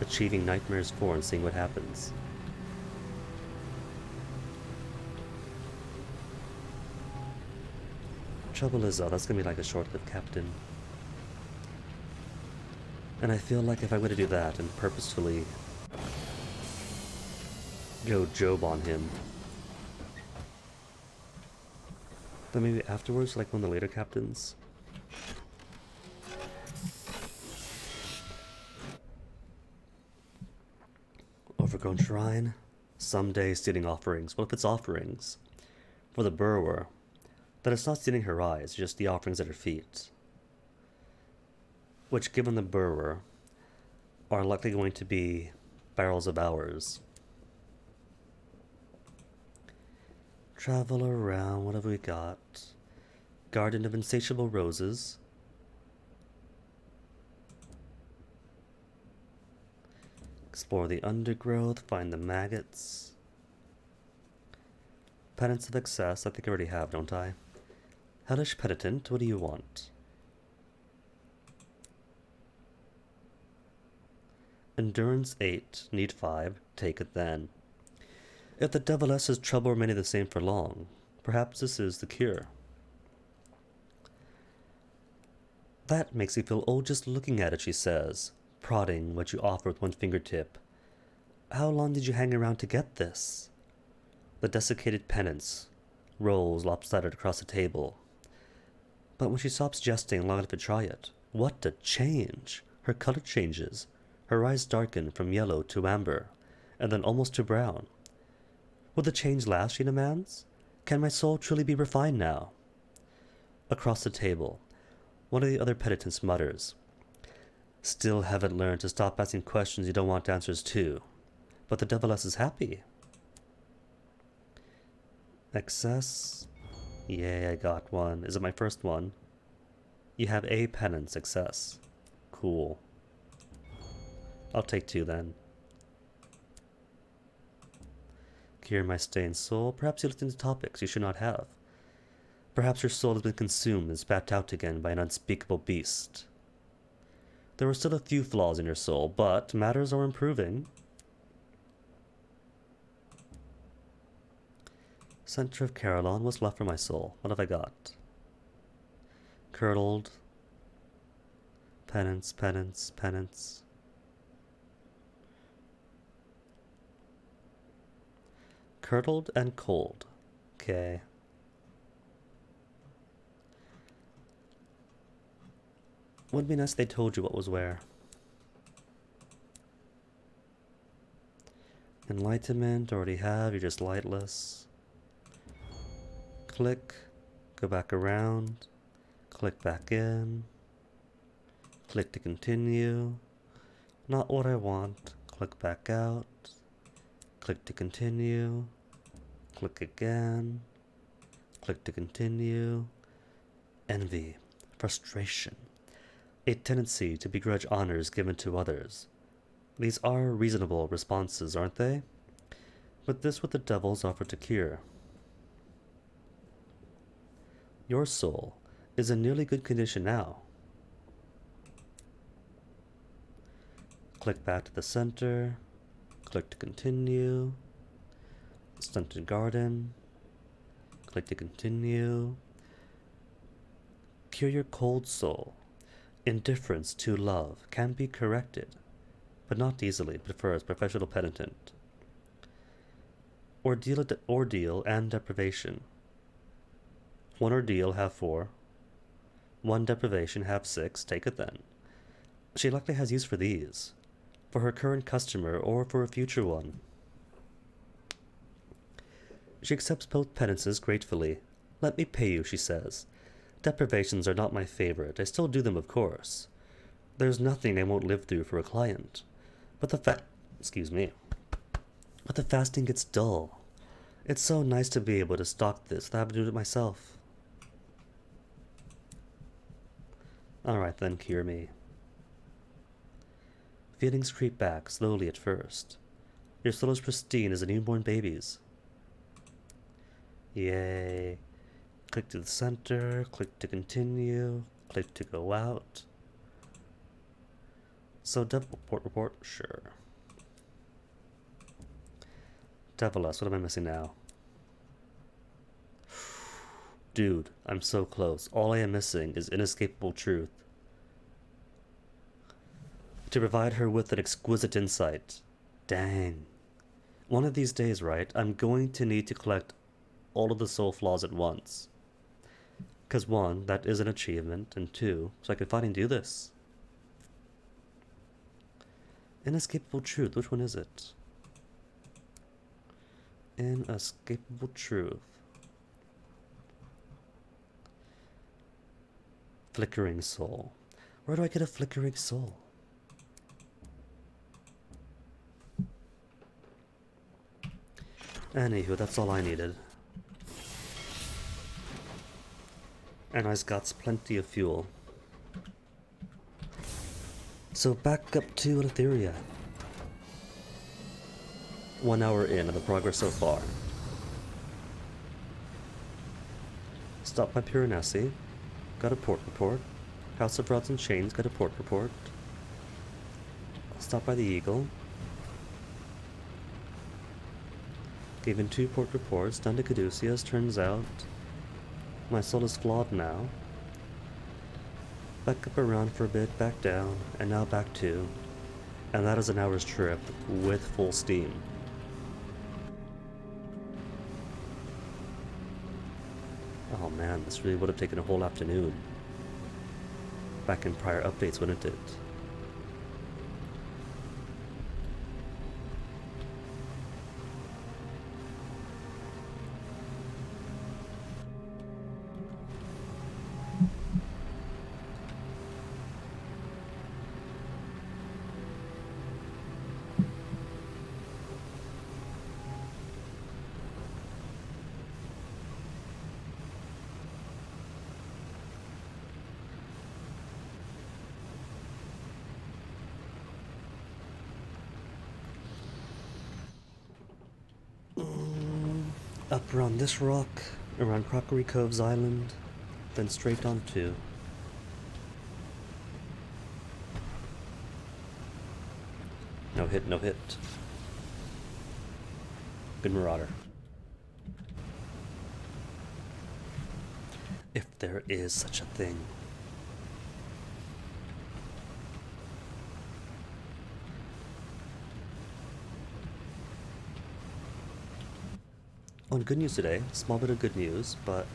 achieving Nightmares 4 and seeing what happens. Trouble is, that's gonna be like a short-lived captain. And I feel like if I were to do that and purposefully go Job on him, then maybe afterwards, like one of the later captains. Overgrown shrine. Someday stealing offerings. Well, if it's offerings for the Burrower, then it's not stealing her eyes, just the offerings at her feet. Which, given the Burrower, are likely going to be barrels of hours. Travel around, what have we got? Garden of Insatiable Roses. Explore the undergrowth, find the maggots. Penance of Excess, I think I already have, don't I? Hellish Penitent, what do you want? Endurance 8, need 5, take it then. If the Deviless's trouble remaining the same for long, perhaps this is the cure. That makes me feel old just looking at it, she says, prodding what you offer with one fingertip. How long did you hang around to get this? The desiccated penance rolls lopsided across the table. But when she stops jesting long enough to try it, what a change! Her color changes. Her eyes darken from yellow to amber, and then almost to brown. Will the change last, she demands? Can my soul truly be refined now? Across the table, one of the other penitents mutters, Still haven't learned to stop asking questions you don't want answers to. But the Deviless is happy. Excess? Yay, I got one. Is it my first one? You have a penance, excess. Cool. I'll take 2 then. Cure my stained soul. Perhaps you looked into topics you should not have. Perhaps your soul has been consumed and spat out again by an unspeakable beast. There were still a few flaws in your soul, but matters are improving. Center of Carillon, what's left for my soul? What have I got? Curdled. Penance, penance, penance. Curdled and cold. Okay. Would be nice if they told you what was where. Enlightenment, already have, you're just lightless. Click, go back around, click back in, click to continue. Not what I want, click back out, click to continue, click again, click to continue. Envy, frustration. A tendency to begrudge honors given to others. These are reasonable responses, aren't they? But this what the devils offer to cure. Your soul is in nearly good condition now. Click back to the center, click to continue, stunted garden, click to continue. Cure your cold soul. Indifference to love can be corrected, but not easily, prefers professional penitent. Ordeal and deprivation. 1 ordeal, have 4. 1 deprivation, have 6. Take it then. She likely has use for these, for her current customer or for a future one. She accepts both penances gratefully. Let me pay you, she says. Deprivations are not my favorite. I still do them, of course. There's nothing I won't live through for a client. But the fasting gets dull. It's so nice to be able to stock this without having to do it myself. Alright then, cure me. Feelings creep back, slowly at first. Your soul is pristine as a newborn baby's. Yay. Click to the center, click to continue, click to go out. So devil report, sure. Devilus, what am I missing now? Dude, I'm so close. All I am missing is inescapable truth. To provide her with an exquisite insight. Dang. One of these days, right, I'm going to need to collect all of the soul flaws at once. Because one, that is an achievement, and two, so I can finally do this. Inescapable truth, which one is it? Inescapable truth. Flickering soul. Where do I get a flickering soul? Anywho, that's all I needed. And I've got plenty of fuel. So back up to Etheria. 1 hour in of the progress so far. Stop by Piranesi. Got a port report. House of Rods and Chains. Got a port report. Stop by the Eagle. Given 2 port reports. Done to Caduceus. Turns out my soul is flawed now. Back up around for a bit, back down, and now back 2. And that is an hour's trip with full steam. Oh man, this really would have taken a whole afternoon. Back in prior updates, wouldn't it? Up around this rock, around Crockery Cove's island, then straight on to. No hit, no hit. Good Marauder. If there is such a thing. On good news today, small bit of good news, but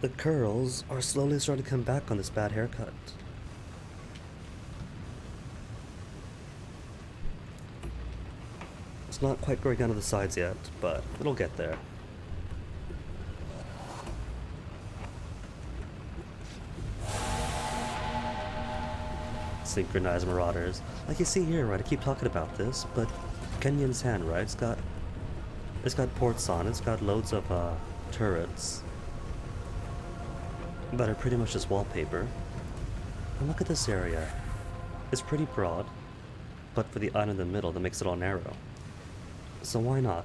the curls are slowly starting to come back on this bad haircut. It's not quite growing down to the sides yet, but it'll get there. Synchronized Marauders. Like you see here, right, I keep talking about this, but Kenyon's Hand, right, it's got ports on, it's got loads of turrets that are pretty much just wallpaper. And look at this area. It's pretty broad, but for the island in the middle that makes it all narrow. So why not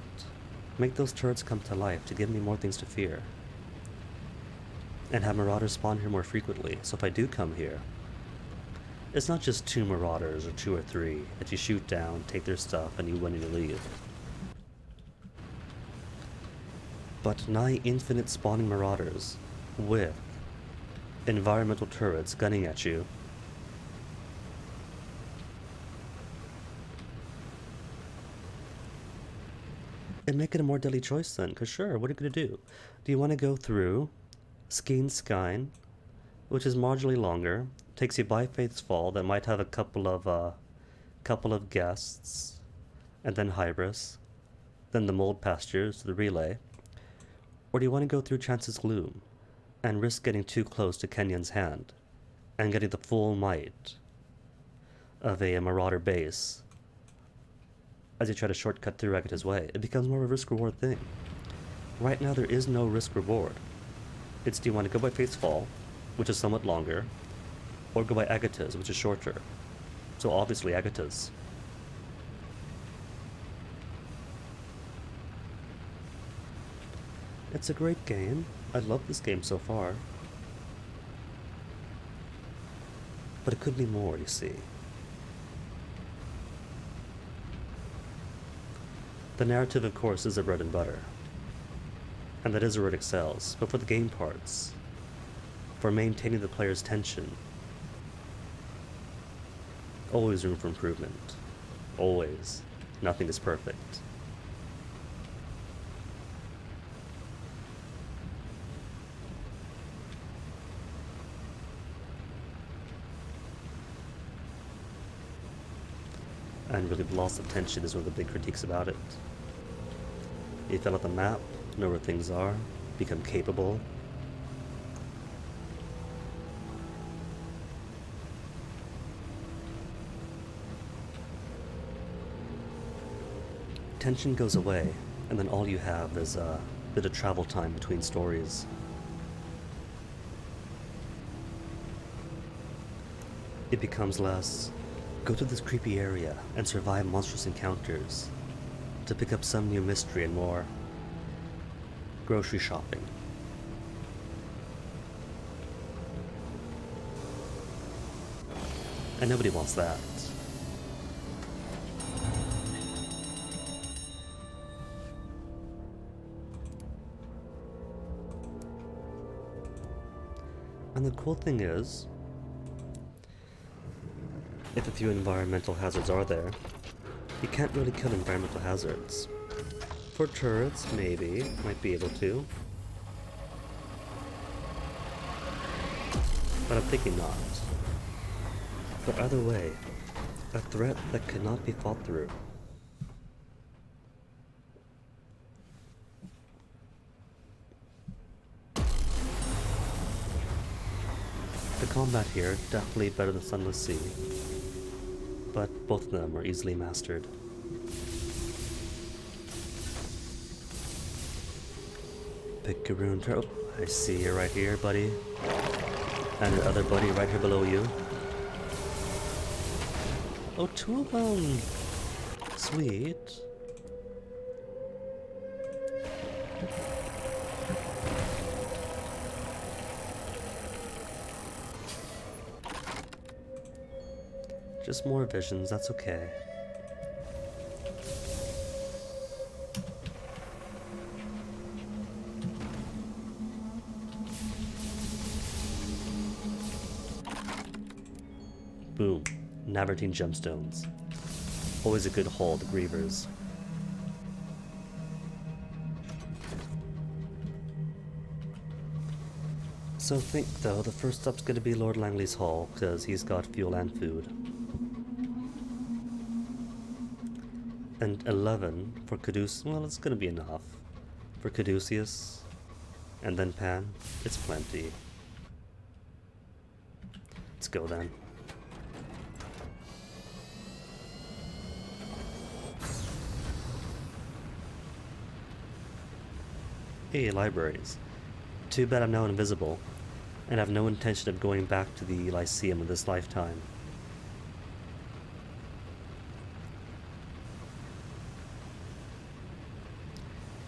make those turrets come to life to give me more things to fear? And have marauders spawn here more frequently, so if I do come here, it's not just 2 marauders or 2 or 3 that you shoot down, take their stuff, and you win and you leave. But nigh infinite spawning marauders with environmental turrets gunning at you. And make it a more deadly choice then, because sure, what are you going to do? Do you want to go through Skeen Skine, which is marginally longer, takes you by Faith's Fall, that might have a couple of guests, and then Hybris, then the Mold Pastures, the Relay? Or do you want to go through Chance's Gloom and risk getting too close to Kenyon's Hand and getting the full might of a marauder base as you try to shortcut through Agatha's Way? It becomes more of a risk-reward thing. Right now there is no risk-reward. It's, do you want to go by Faith's Fall, which is somewhat longer, or go by Agatha's, which is shorter? So obviously Agatha's. It's a great game. I love this game so far. But it could be more, you see. The narrative, of course, is a bread and butter. And that is where it excels. But for the game parts, for maintaining the player's tension, always room for improvement. Always. Nothing is perfect. And really the loss of tension is one of the big critiques about it. You fill out the map, know where things are, become capable. Tension goes away, and then all you have is a bit of travel time between stories. It becomes less, go to this creepy area and survive monstrous encounters, to pick up some new mystery, and more grocery shopping. And nobody wants that. And the cool thing is, if a few environmental hazards are there, you can't really kill environmental hazards. For turrets, maybe, might be able to. But I'm thinking not. But either way, a threat that cannot be fought through. The combat here, definitely better than Sunless Sea, but both of them are easily mastered. Picaroon turtle. I see you right here, buddy. And your other buddy right here below you. Oh, two of them! Sweet. Just more visions, that's okay. Boom. Navartine gemstones. Always a good haul, the Grievers. So think though, the first stop's gonna be Lord Langley's Hall, because he's got fuel and food. And 11 for Caduceus, well, it's gonna be enough. For Caduceus, and then Pan, it's plenty. Let's go then. Hey, libraries. Too bad I'm now invisible, and have no intention of going back to the Lyceum in this lifetime.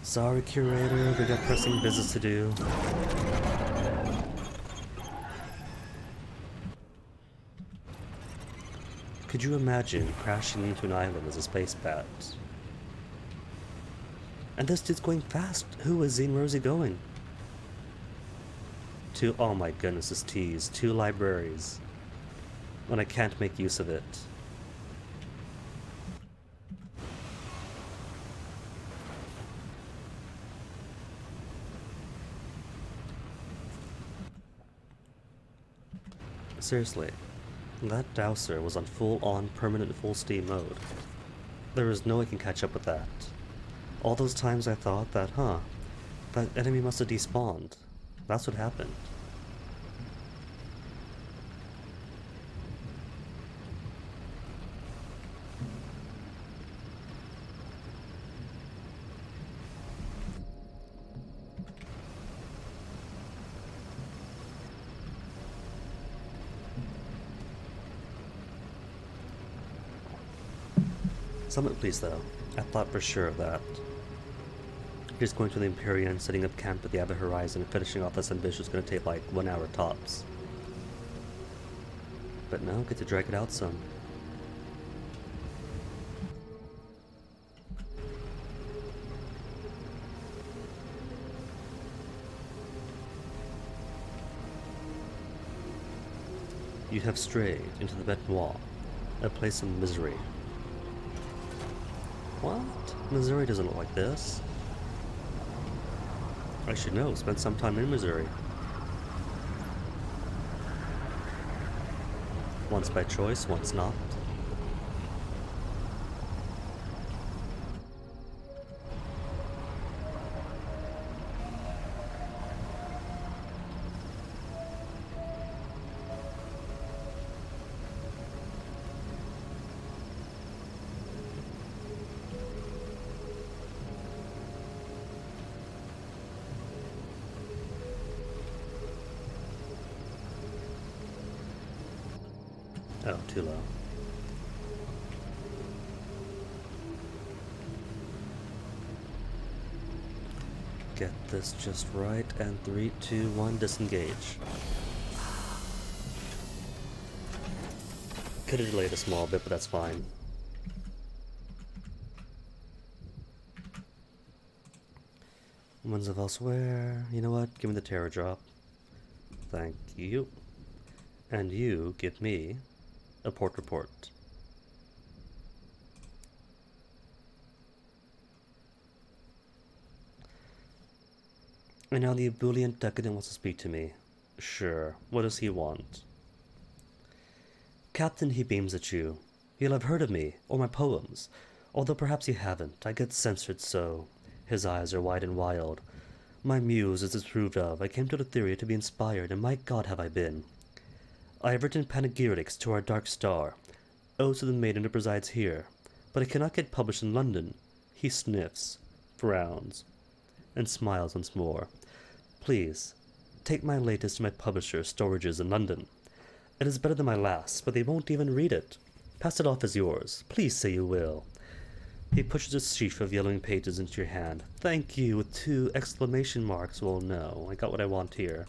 Sorry, Curator, we got pressing business to do. Could you imagine crashing into an island as a space bat? And this dude's going fast. Who is he and where is he going? Oh my goodness, this tease. 2 libraries. When I can't make use of it. Seriously, that Dowser was on full-on permanent full steam mode. There is no way I can catch up with that. All those times I thought that, that enemy must have despawned. That's what happened. Summit, please, though. I thought for sure that Just going to the Empyrean, setting up camp at the other horizon, and finishing off this ambition is going to take like 1 hour tops. But no, get to drag it out some. You have strayed into the Bête Noire, a place of misery. What? Missouri doesn't look like this. I should know, spent some time in Missouri. Once by choice, once not. Oh, too low. Get this just right, and 3, 2, 1, disengage. Could have delayed a small bit, but that's fine. Winds of Elsewhere. You know what? Give me the Terror Drop. Thank you. And you give me a port report. And now the ebullient decadent wants to speak to me. Sure, what does he want? Captain, he beams at you. You'll have heard of me, or my poems. Although perhaps you haven't, I get censored so. His eyes are wide and wild. My muse is disapproved of. I came to the theory to be inspired, and my God have I been. I have written panegyrics to our dark star, odes to the maiden who presides here, but I cannot get published in London. He sniffs, frowns, and smiles once more. Please, take my latest to my publisher's storages in London. It is better than my last, but they won't even read it. Pass it off as yours. Please say you will. He pushes a sheaf of yellowing pages into your hand. Thank you, with 2 exclamation marks. Well, no, I got what I want here.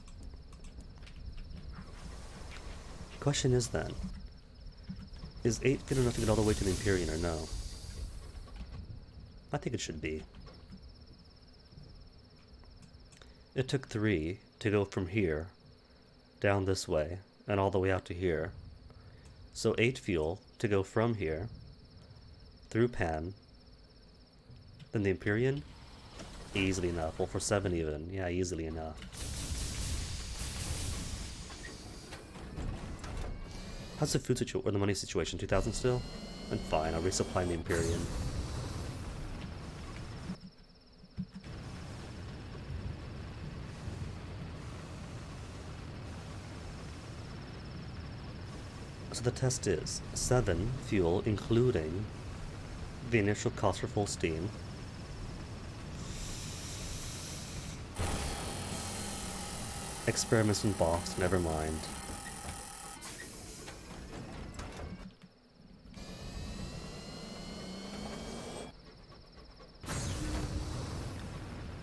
Question is then, is 8 good enough to get all the way to the Empyrean or no? I think it should be. It took 3 to go from here, down this way, and all the way out to here. So 8 fuel to go from here, through Pan, then the Empyrean? Easily enough. Well, for 7 even. Yeah, easily enough. How's the food situation, or the money situation? 2,000 still? And fine, I'll resupply the Empyrean. So the test is 7 fuel, including the initial cost for full steam. Experiments in box, never mind.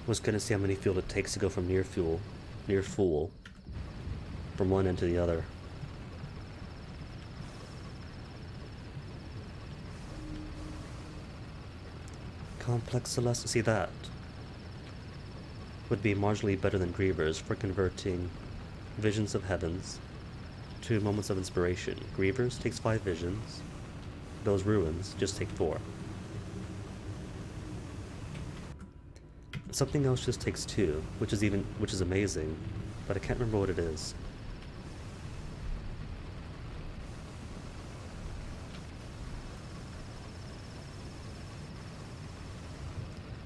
Was gonna see how many fuel it takes to go from near full, from one end to the other. Complex Celeste, see that would be marginally better than Grievers for converting visions of heavens to moments of inspiration. Grievers takes 5 visions, those ruins just take 4. Something else just takes 2, which is amazing, but I can't remember what it is.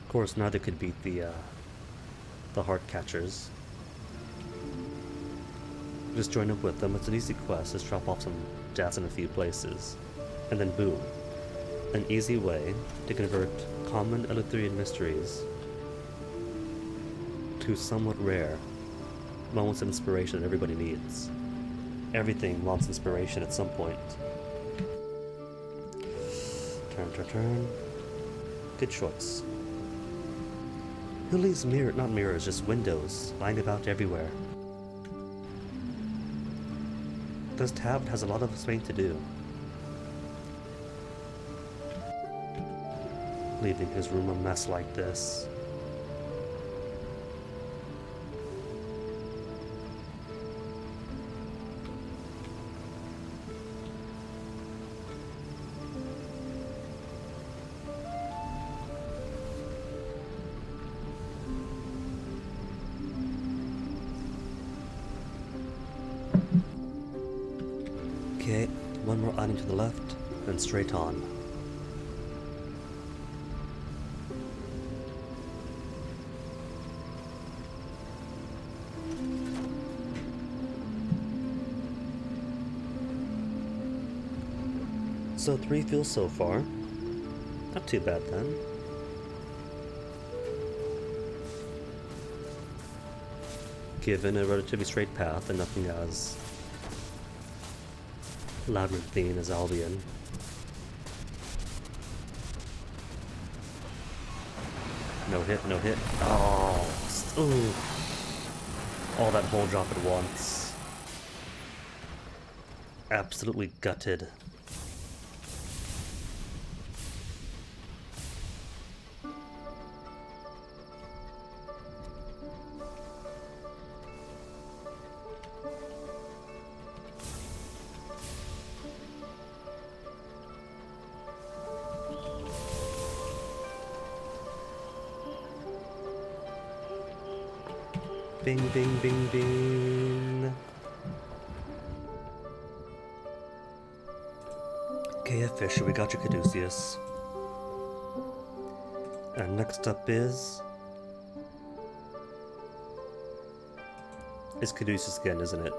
Of course, neither could beat the Heart Catchers. Just join up with them. It's an easy quest. Just drop off some jazz in a few places, and then boom, an easy way to convert common Eleutherian mysteries to somewhat rare moments of inspiration that everybody needs. Everything wants inspiration at some point. Turn. Good choice. Who leaves not mirrors, just windows, lying about everywhere? This tab has a lot of explaining to do. Leaving his room a mess like this. Okay, one more item to the left, then straight on. So 3 feels so far. Not too bad then. Given a relatively straight path and nothing as labyrinthine as Albion. No hit, no hit. Oh, ooh. All that whole drop at once. Absolutely gutted. Bing, bing, bing, bing. Okay, Fisher, we got your Caduceus. And next up is Caduceus again, isn't it?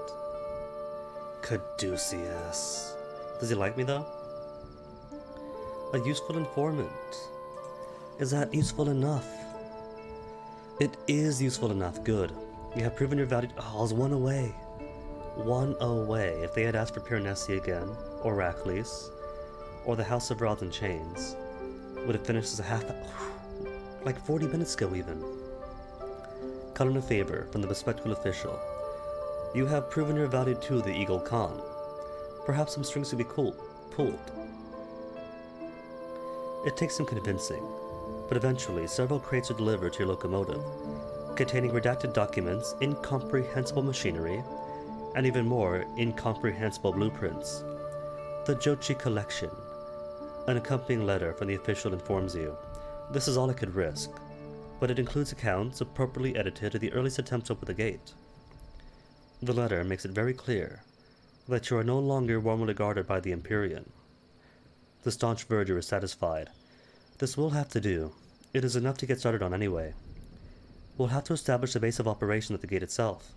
Caduceus. Does he like me though? A useful informant. Is that useful enough? It is useful enough, good. You have proven your value. Oh, I was 1 away. 1 away. If they had asked for Piranesi again, or Racles, or the House of Rods and Chains, would have finished as a half. Like 40 minutes ago, even. Cut in a favor from the bespectacled official. You have proven your value to the Eagle Khan. Perhaps some strings could be pulled. It takes some convincing, but eventually several crates are delivered to your locomotive, containing redacted documents, incomprehensible machinery, and even more incomprehensible blueprints. The Jochi collection. An accompanying letter from the official informs you, this is all I could risk, but it includes accounts appropriately edited to the earliest attempts to open the gate. The letter makes it very clear that you are no longer warmly regarded by the Empyrean. The staunch verger is satisfied. This will have to do. It is enough to get started on anyway. We'll have to establish a base of operation at the gate itself.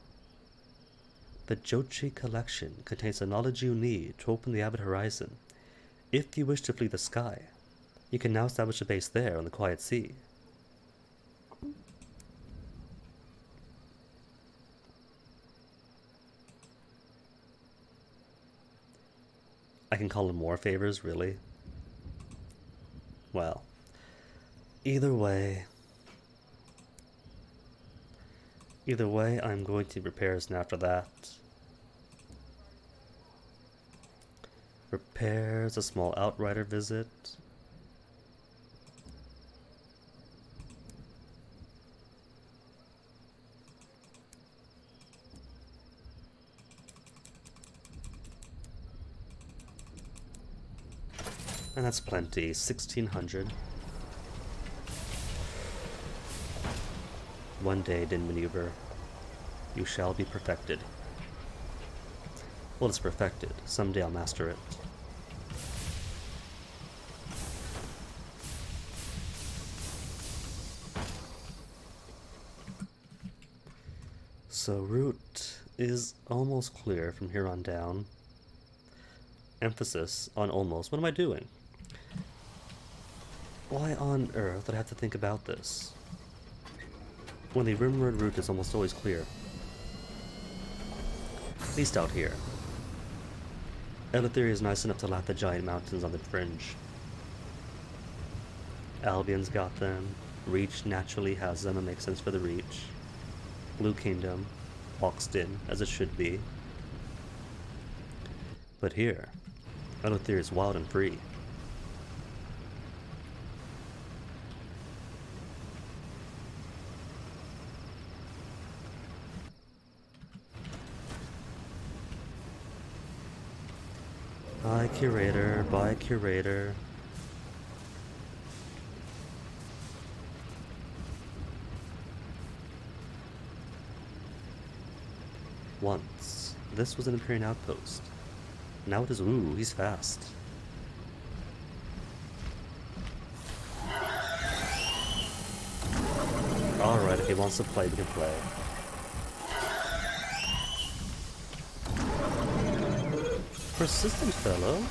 The Jochi collection contains the knowledge you need to open the Avid Horizon. If you wish to flee the sky, you can now establish a base there on the quiet sea. I can call them more favors, really? Well, either way, I'm going to repairs now after that. Repairs, a small outrider visit. And that's plenty, 1600. One day, Din Maneuver, you shall be perfected. Well, it's perfected. Someday I'll master it. So route is almost clear from here on down. Emphasis on almost. What am I doing? Why on earth did I have to think about this? When the rumored route is almost always clear. At least out here. Eleutheria is nice enough to lap the giant mountains on the fringe. Albion's got them. Reach naturally has them and makes sense for the Reach. Blue Kingdom, boxed in, as it should be. But here, Eleutheria is wild and free. Bye, Curator. Bye, Curator. Once, this was an Empyrean outpost. Now it is, ooh, he's fast. Alright, if he wants to play, we can play. Persistent fellow?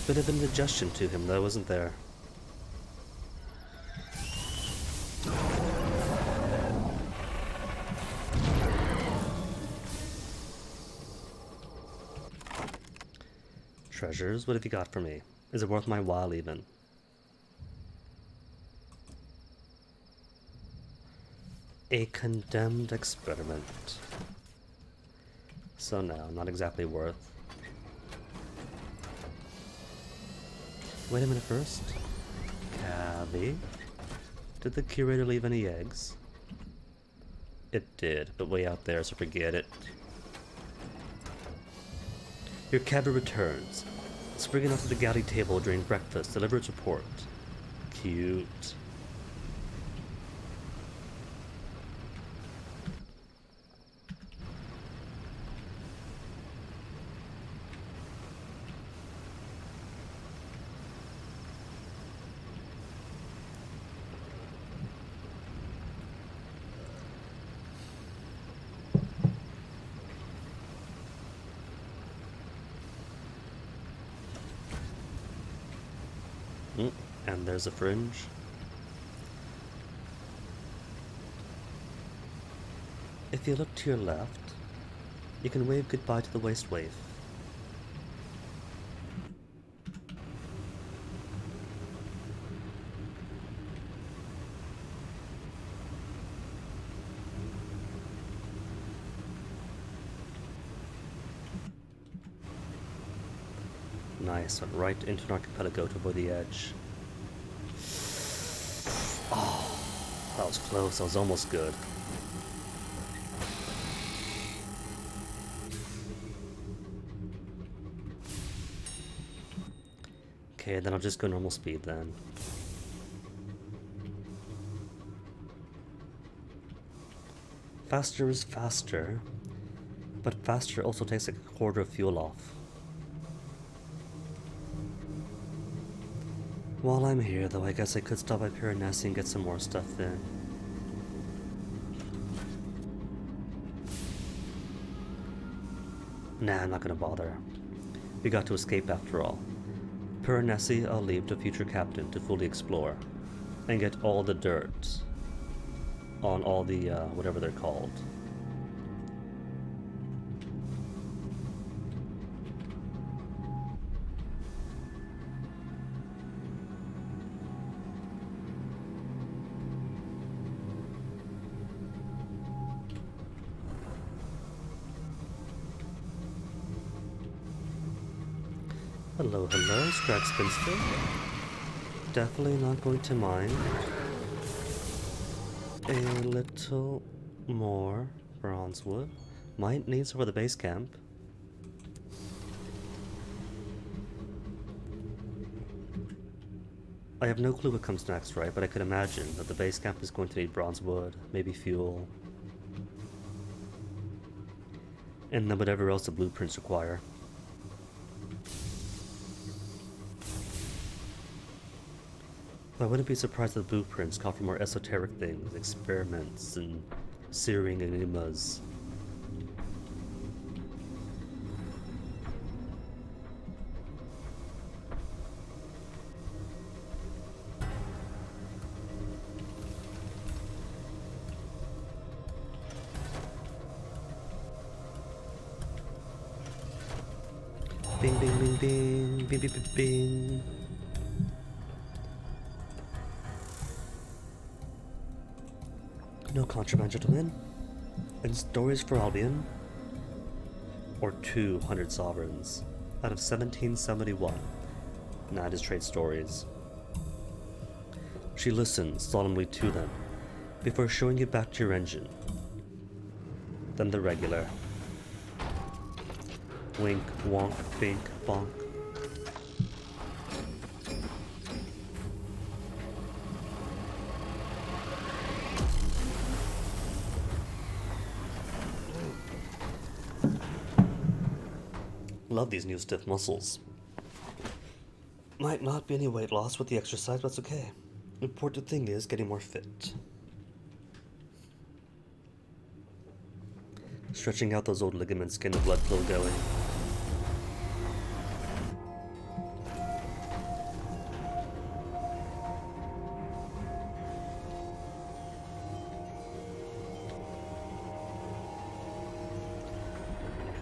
Bit of indigestion to him though, wasn't there? Treasures? What have you got for me? Is it worth my while even? A condemned experiment. So no, not exactly worth. Wait a minute first. Cabby? Did the curator leave any eggs? It did, but way out there, so forget it. Your cabby returns. Springing onto the galley table during breakfast, deliver its report. Cute. And there's a fringe. If you look to your left, you can wave goodbye to the waste wave. Nice, went right into an archipelago to avoid the edge. Oh, that was close, that was almost good. Okay, then I'll just go normal speed then. Faster is faster, but faster also takes like a quarter of fuel off. While I'm here, though, I guess I could stop by Piranesi and get some more stuff in. Nah, I'm not gonna bother. We got to escape after all. Piranesi I'll leave to future captain to fully explore, and get all the dirt on all the, whatever they're called. Hello, hello, Scrag Spinster. Definitely not going to mind a little more bronze wood. Might need some for the base camp. I have no clue what comes next, right? But I could imagine that the base camp is going to need bronze wood, maybe fuel, and then whatever else the blueprints require. I wouldn't be surprised if the blueprints call for more esoteric things, experiments, and searing enigmas. Bing, bing, bing, bing, bing, bing, bing, bing. No contraband, gentlemen. And stories for Albion, or 200 sovereigns out of 1771. Not his trade stories. She listens solemnly to them before showing you back to your engine. Then the regular. Wink, wonk, bink, bonk. Love these new stiff muscles. Might not be any weight loss with the exercise, but that's okay. Important thing is getting more fit. Stretching out those old ligaments, getting the blood flow going.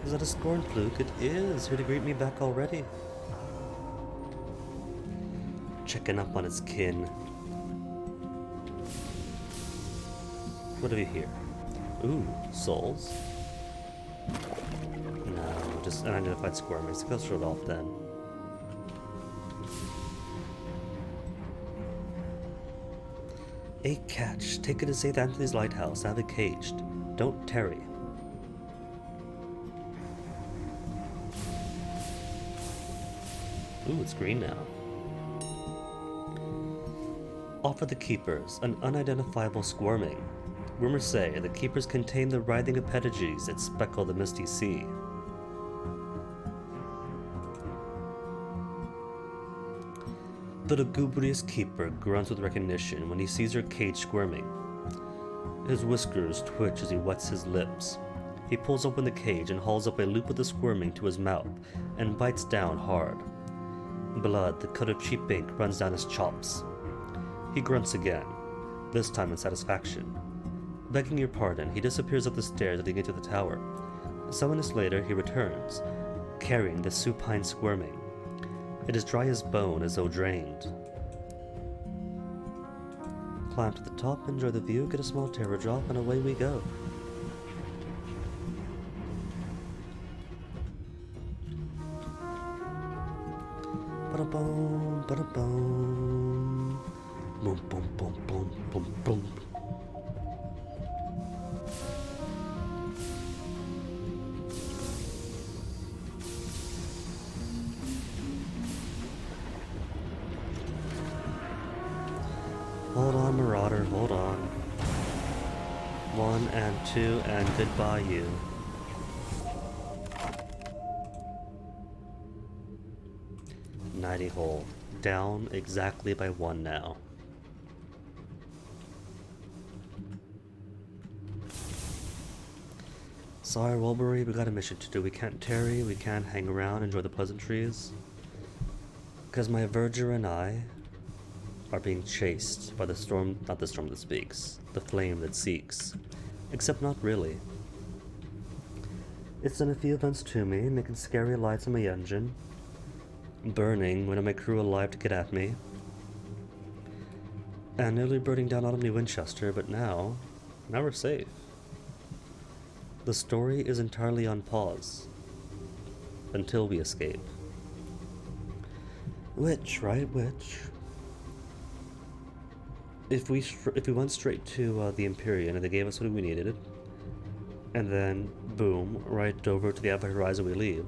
Is that a scorn fluke? It is. Here to greet me back already. Checking up on his kin. What do we hear? Ooh, souls. No, just unidentified squirmers. Let's show it off then. A catch. Take it to St. Anthony's Lighthouse. Have it caged. Don't tarry. Ooh, it's green now. Offer the keepers an unidentifiable squirming. Rumors say the keepers contain the writhing appendages that speckle the misty sea. The lugubrious keeper grunts with recognition when he sees her cage squirming. His whiskers twitch as he wets his lips. He pulls open the cage and hauls up a loop of the squirming to his mouth and bites down hard. Blood, the cut of cheap ink, runs down his chops. He grunts again, this time in satisfaction. Begging your pardon, he disappears up the stairs leading into the tower. Some minutes later, he returns, carrying the supine squirming. It is dry as bone, as though drained. Climb to the top, enjoy the view, get a small terror drop, and away we go. Ba-da-boom, ba-da-boom. Boom, boom, boom, boom, boom, boom. Hold on, Marauder, hold on. 1 and 2 and goodbye you. Nighty hole. Down exactly by 1 now. Sorry, Wolbury, we got a mission to do. We can't tarry, we can't hang around, enjoy the pleasantries. Because my verger and I are being chased by the storm, not the storm that speaks, the flame that seeks. Except not really. It's done a few events to me, making scary lights on my engine, burning one of my crew alive to get at me, and nearly burning down Autumn Winchester, but now we're safe. The story is entirely on pause, until we escape. Which, right, which? If we went straight to the Empyrean and they gave us what we needed, and then boom, right over to the Alpha Horizon we leave,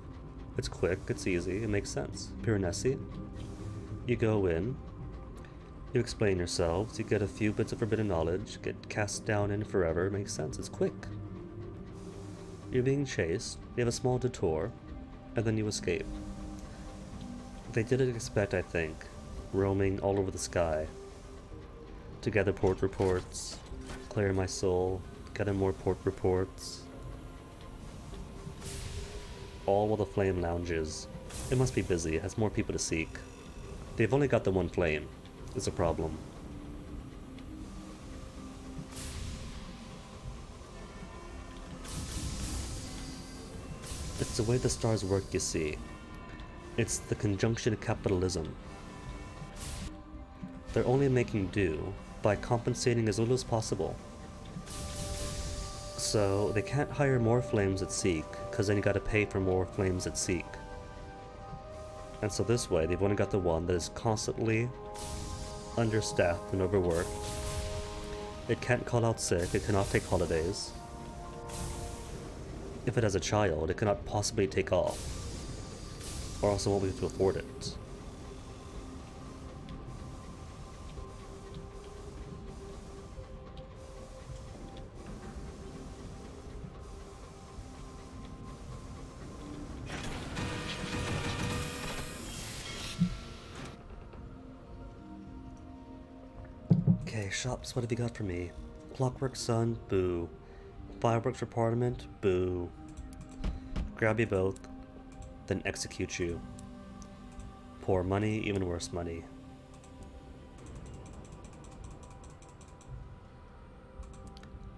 it's quick, it's easy, it makes sense. Piranesi, you go in, you explain yourselves, you get a few bits of forbidden knowledge, get cast down in forever, it makes sense, it's quick. You're being chased, you have a small detour, and then you escape. They didn't expect, I think, roaming all over the sky to gather port reports, clear my soul, gather more port reports. All while the flame lounges. It must be busy, it has more people to seek. They've only got the one flame. It's a problem. It's the way the stars work, you see. It's the conjunction of capitalism. They're only making do by compensating as little as possible. So they can't hire more flames at Seek, because then you gotta pay for more flames at Seek. And so this way, they've only got the one that is constantly understaffed and overworked. It can't call out sick, it cannot take holidays. If it has a child, it cannot possibly take off, or else it won't be able to afford it. Okay, shops, what have you got for me? Clockwork Sun, boo. Fireworks for Parliament, boo. Grab you both, then execute you. Poor money, even worse money.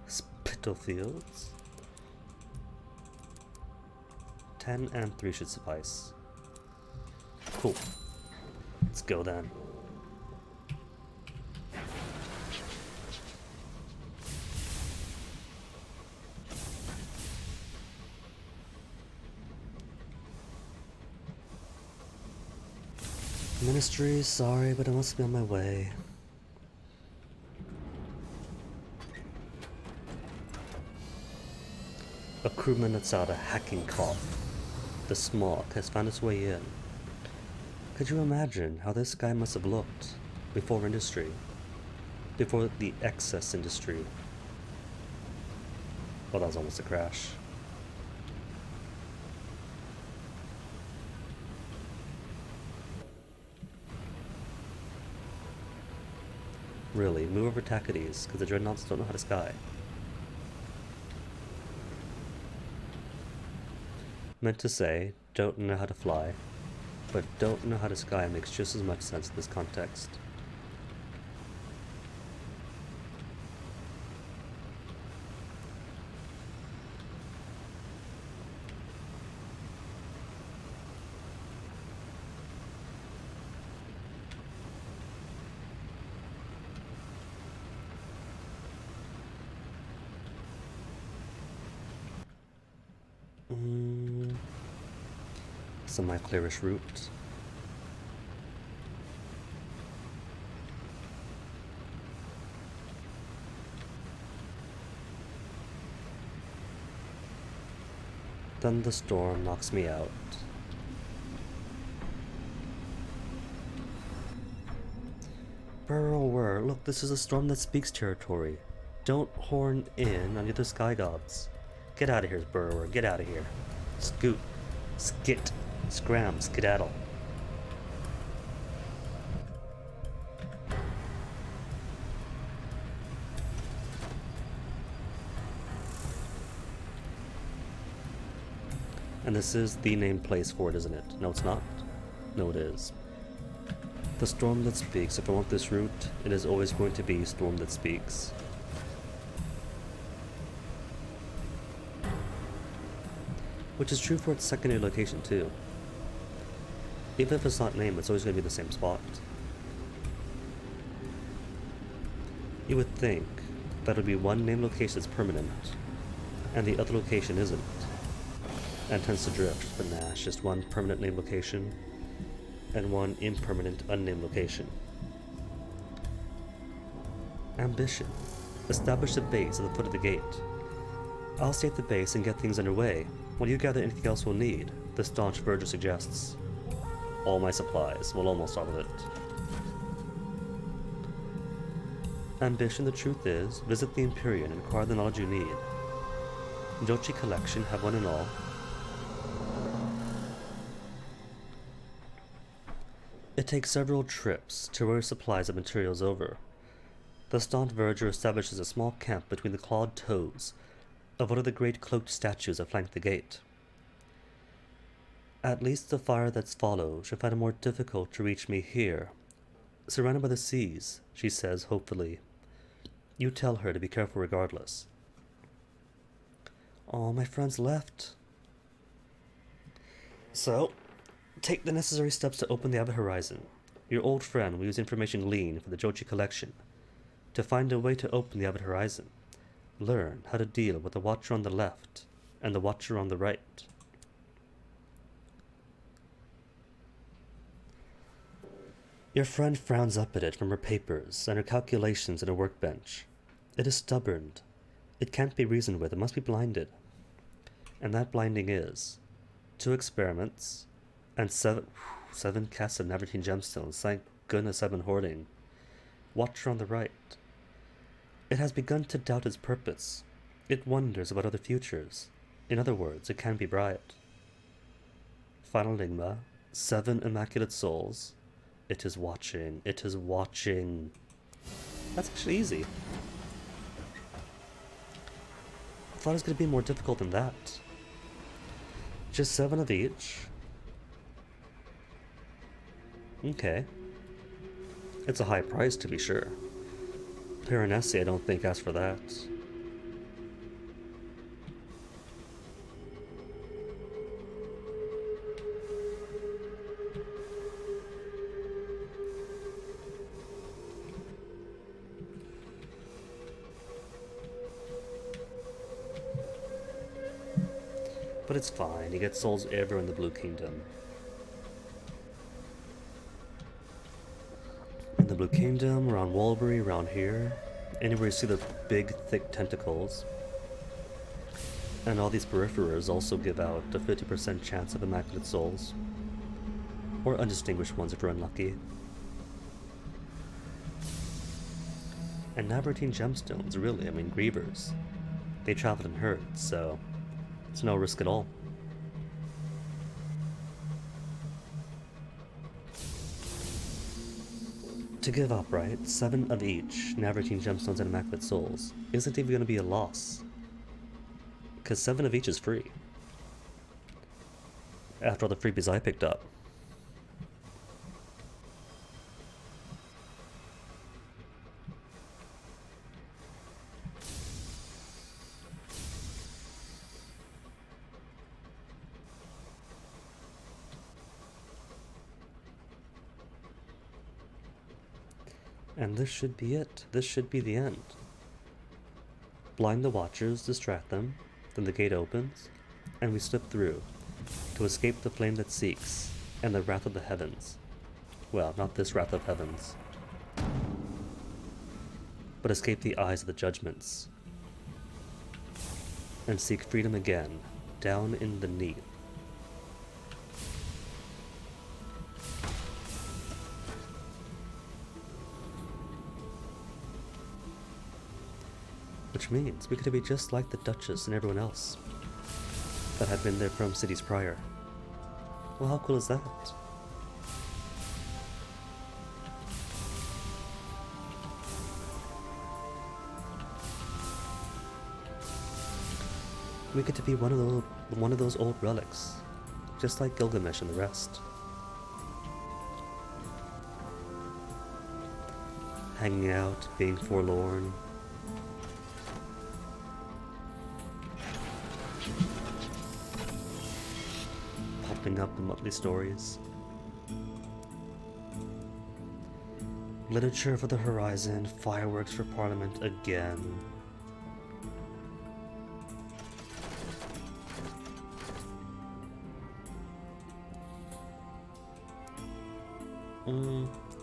Spitalfields? 10 and 3 should suffice. Cool. Let's go then. Ministry, sorry, but I must be on my way. A crewman lets out a hacking cough. The smog has found its way in. Could you imagine how this guy must have looked before industry? Before the excess industry? Well, that was almost a crash. Really, move over Tacites, because the Dreadnoughts don't know how to sky. Meant to say, don't know how to fly, but don't know how to sky makes just as much sense in this context. Semi-clearish route. Then the storm knocks me out. Burrower, look, this is a Storm That Speaks territory. Don't horn in on the other sky gods. Get out of here, Burrower, get out of here. Scoot. Skit. Scram. Skedaddle. And this is the named place for it, isn't it? No, it's not. No, it is. The Storm That Speaks. If I want this route, it is always going to be Storm That Speaks. Which is true for its secondary location too. Even if it's not named, it's always going to be the same spot. You would think that would be one named location that's permanent, and the other location isn't, and tends to drift, but nah, it's just one permanent named location, and one impermanent unnamed location. Ambition. Establish a base at the foot of the gate. I'll stay at the base and get things underway, while you gather anything else we'll need, the staunch verger suggests. All my supplies, well, almost all of it. Ambition, the truth is, visit the Empyrean and acquire the knowledge you need. Jochi collection, have one and all. It takes several trips to where supplies of materials over. The staunch verger establishes a small camp between the clawed toes of one of the great cloaked statues that flank the gate. At least the fire that's followed should find it more difficult to reach me here. Surrounded by the seas, she says hopefully. You tell her to be careful regardless. All my friends left. So, Take the necessary steps to open the Abbot Horizon. Your old friend will use information gleaned from the Jochi collection to find a way to open the Abbot Horizon. Learn how to deal with the Watcher on the left and the Watcher on the right. Your friend frowns up at it from her papers and her calculations in a workbench. It is stubborn. It can't be reasoned with. It must be blinded. And that blinding is 2 experiments and 7 casts of Navartine gemstones. Thank goodness I've been hoarding. Watcher on the right. It has begun to doubt its purpose. It wonders about other futures. In other words, it can be bright. Final enigma. 7 immaculate souls. It is watching. It is watching. That's actually easy. I thought it was going to be more difficult than that. Just 7 of each. Okay. It's a high price, to be sure. Piranesi, I don't think, asked for that. But it's fine, you get souls everywhere in the Blue Kingdom. In the Blue Kingdom, around Walbury, around here, anywhere you see the big, thick tentacles. And all these peripherals also give out a 50% chance of immaculate souls. Or undistinguished ones if you're unlucky. And Navartine gemstones, really, I mean grievers. They travel in herds, so it's no risk at all. To give up, right? 7 of each, Navartine gemstones and immaculate souls, isn't even going to be a loss. Because 7 of each is free. After all the freebies I picked up. And this should be it. This should be the end. Blind the Watchers, distract them, then the gate opens, and we slip through to escape the flame that seeks and the wrath of the heavens. Well, not this wrath of heavens, but escape the eyes of the judgments and seek freedom again down in the Neath. Which means we could be just like the Duchess and everyone else that had been there from cities prior. Well, how cool is that? We get to be one of those old relics, just like Gilgamesh and the rest. Hanging out, being forlorn. Popping up in monthly stories. Literature for the horizon, fireworks for Parliament again.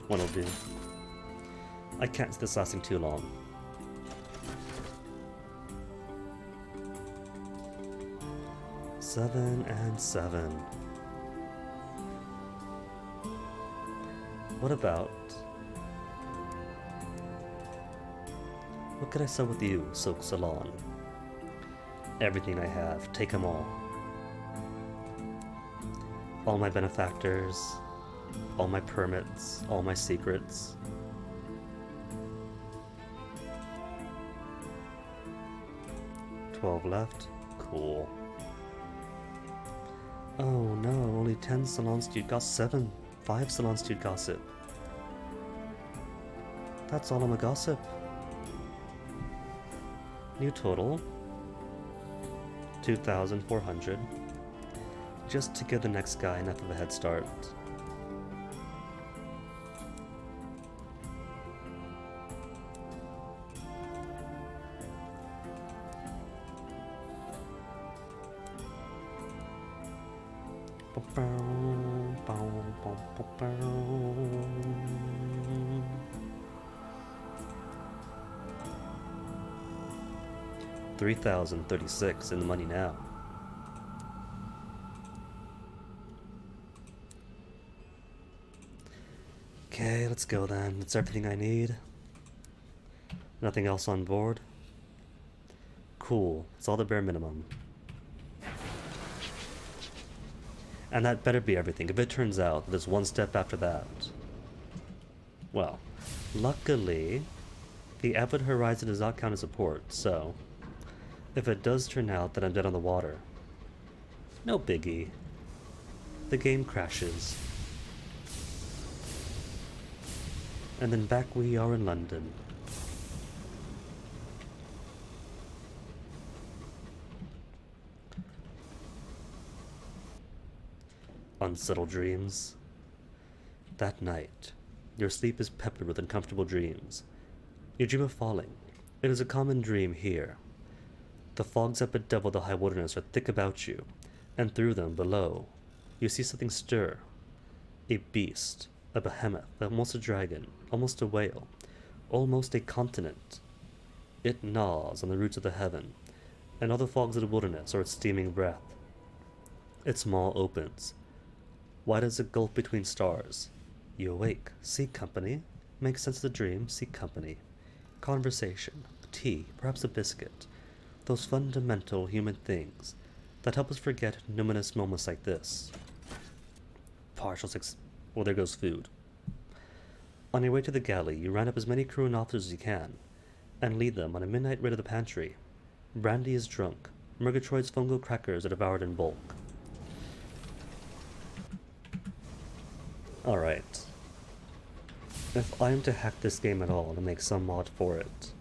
One'll do. I can't see this lasting too long. Seven and 7. What about... What could I sell with you, Silk Salon? Everything I have, take them all. All my benefactors, all my permits, all my secrets. $12 left. Cool. Oh no, only 10 salons to gossip. 5 salons to gossip. That's all I'm a gossip. New total 2,400. just to give the next guy enough of a head start. $3,036 in the money now. Okay, let's go then. That's everything I need. Nothing else on board. Cool. It's all the bare minimum. And that better be everything. If it turns out that there's one step after that, well, luckily, the Avid Horizon does not count as a port, so if it does turn out that I'm dead on the water, no biggie. The game crashes. And then back we are in London. Unsettled dreams. That night, your sleep is peppered with uncomfortable dreams. You dream of falling. It is a common dream here. The fogs that bedevil the high wilderness are thick about you, and through them, below, you see something stir. A beast, a behemoth, almost a dragon, almost a whale, almost a continent. It gnaws on the roots of the heaven, and all the fogs of the wilderness are its steaming breath. Its maw opens. Wide as a gulf between stars. You awake, seek company, make sense of the dream, seek company. Conversation, tea, perhaps a biscuit. Those fundamental human things that help us forget numinous moments like this. Well, there goes food. On your way to the galley, you round up as many crew and officers as you can, and lead them on a midnight raid of the pantry. Brandy is drunk. Murgatroyd's fungal crackers are devoured in bulk. Alright. If I'm to hack this game at all to make some mod for it,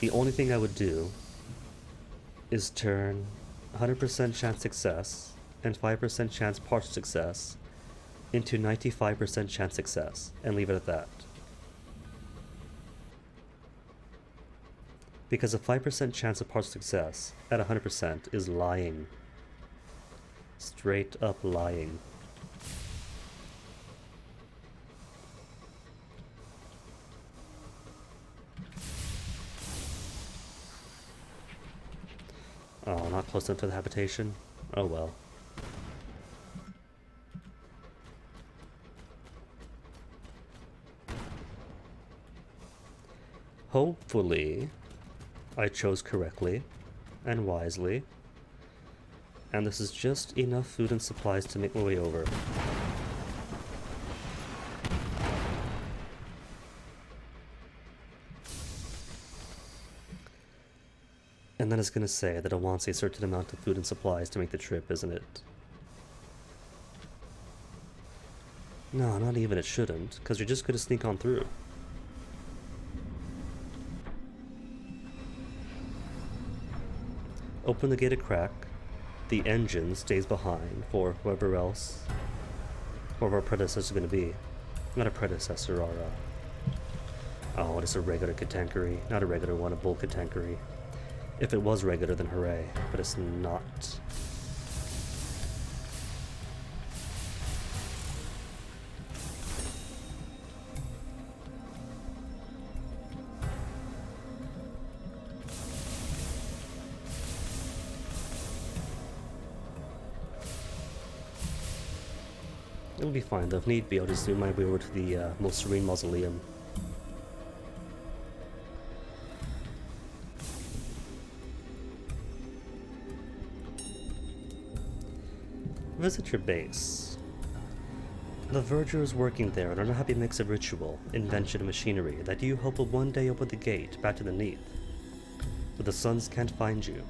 the only thing I would do is turn 100% chance success and 5% chance partial success into 95% chance success and leave it at that. Because a 5% chance of partial success at 100% is lying. Straight up lying. Oh, not close enough to the habitation? Oh well. Hopefully, I chose correctly and wisely, and this is just enough food and supplies to make my way over. And then it's going to say that it wants a certain amount of food and supplies to make the trip, isn't it? No, not even. It shouldn't, because you're just going to sneak on through. Open the gate a crack. The engine stays behind for whoever else, whoever our predecessor is going to be. Not a predecessor, or oh, it's a regular Katankery. Not a regular one, a bull Katankery. If it was regular, then hooray, but it's not. It'll be fine though. If need be, I'll just zoom my way over to the most serene mausoleum. Visit your base. The Verger is working there on an unhappy mix of ritual, invention, and machinery that you hope will one day open the gate back to the Neath. But the Suns can't find you.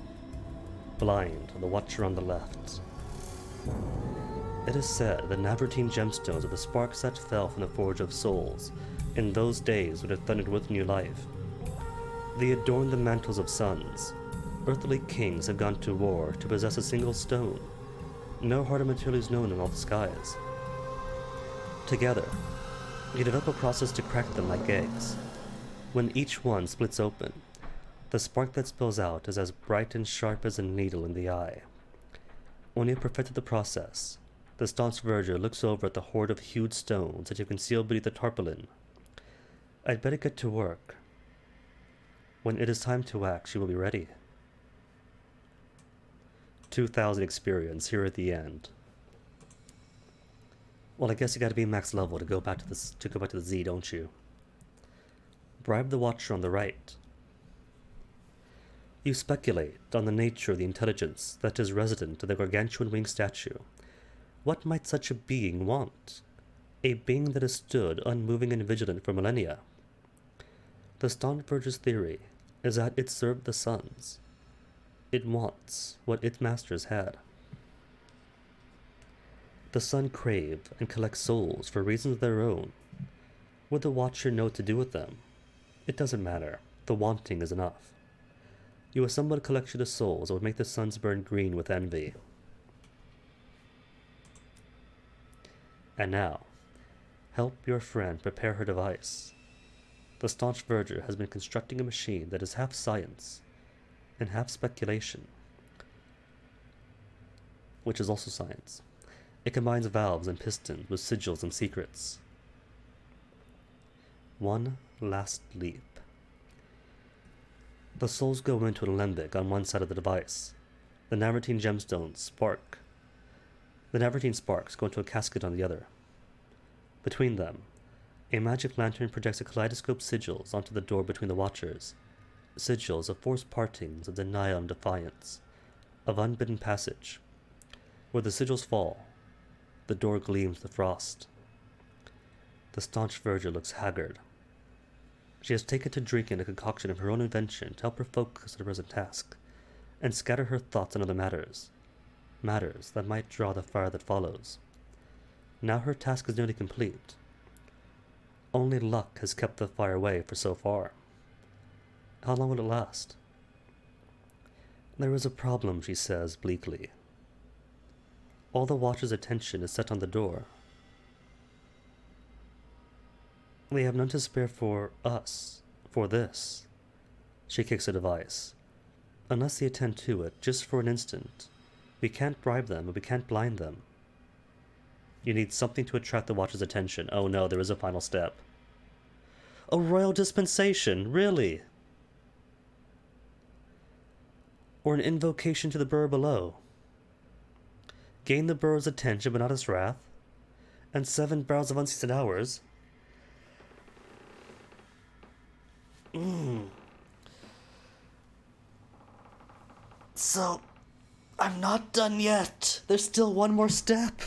Blind, the Watcher on the left. It is said the Navartine gemstones are the sparks that fell from the Forge of Souls in those days when it thundered with new life. They adorn the mantles of suns, earthly kings have gone to war to possess a single stone. No harder material is known in all the skies. Together, you develop a process to crack them like eggs. When each one splits open, the spark that spills out is as bright and sharp as a needle in the eye. When you have perfected the process, the staunch verger looks over at the hoard of huge stones that you conceal beneath the tarpaulin. I'd better get to work. When it is time to act, she will be ready. 2,000 experience here at the end. Well, I guess you gotta be max level to go back to the Z, don't you? Bribe the watcher on the right. You speculate on the nature of the intelligence that is resident in the gargantuan winged statue. What might such a being want? A being that has stood unmoving and vigilant for millennia. The staunch verger's theory is that it served the suns. It wants what its masters had. The sun crave and collects souls for reasons of their own. Would the watcher know what to do with them? It doesn't matter. The wanting is enough. You assemble a collection of souls that would make the suns burn green with envy. And now, help your friend prepare her device. The staunch verger has been constructing a machine that is half science and half speculation, which is also science. It combines valves and pistons with sigils and secrets. One last leap. The souls go into an alembic on one side of the device. The Navartine gemstones spark. The Navartine sparks go into a casket on the other. Between them, a magic lantern projects a kaleidoscope sigils onto the door between the watchers. Sigils of forced partings of denial and defiance, of unbidden passage. Where the sigils fall, the door gleams with frost. The staunch verger looks haggard. She has taken to drinking a concoction of her own invention to help her focus on the present task, and scatter her thoughts on other matters that might draw the fire that follows. Now her task is nearly complete. Only luck has kept the fire away for so far. How long will it last? There is a problem, she says bleakly. All the watchers' attention is set on the door. They have none to spare for us, for this. She kicks a device. Unless they attend to it, just for an instant, we can't bribe them, and we can't blind them. You need something to attract the watcher's attention. Oh no, there is a final step. A royal dispensation, really? Or an invocation to the burr below. Gain the burr's attention, but not his wrath. And 7 barrels of unseasoned hours. So, I'm not done yet. There's still one more step.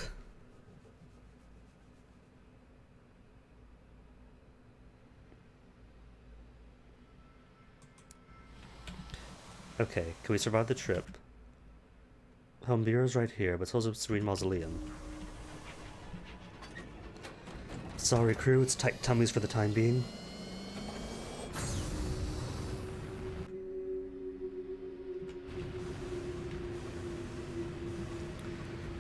Okay, can we survive the trip? Helmvira's right here, but so's a Serene Mausoleum. Sorry crew, it's tight tummies for the time being.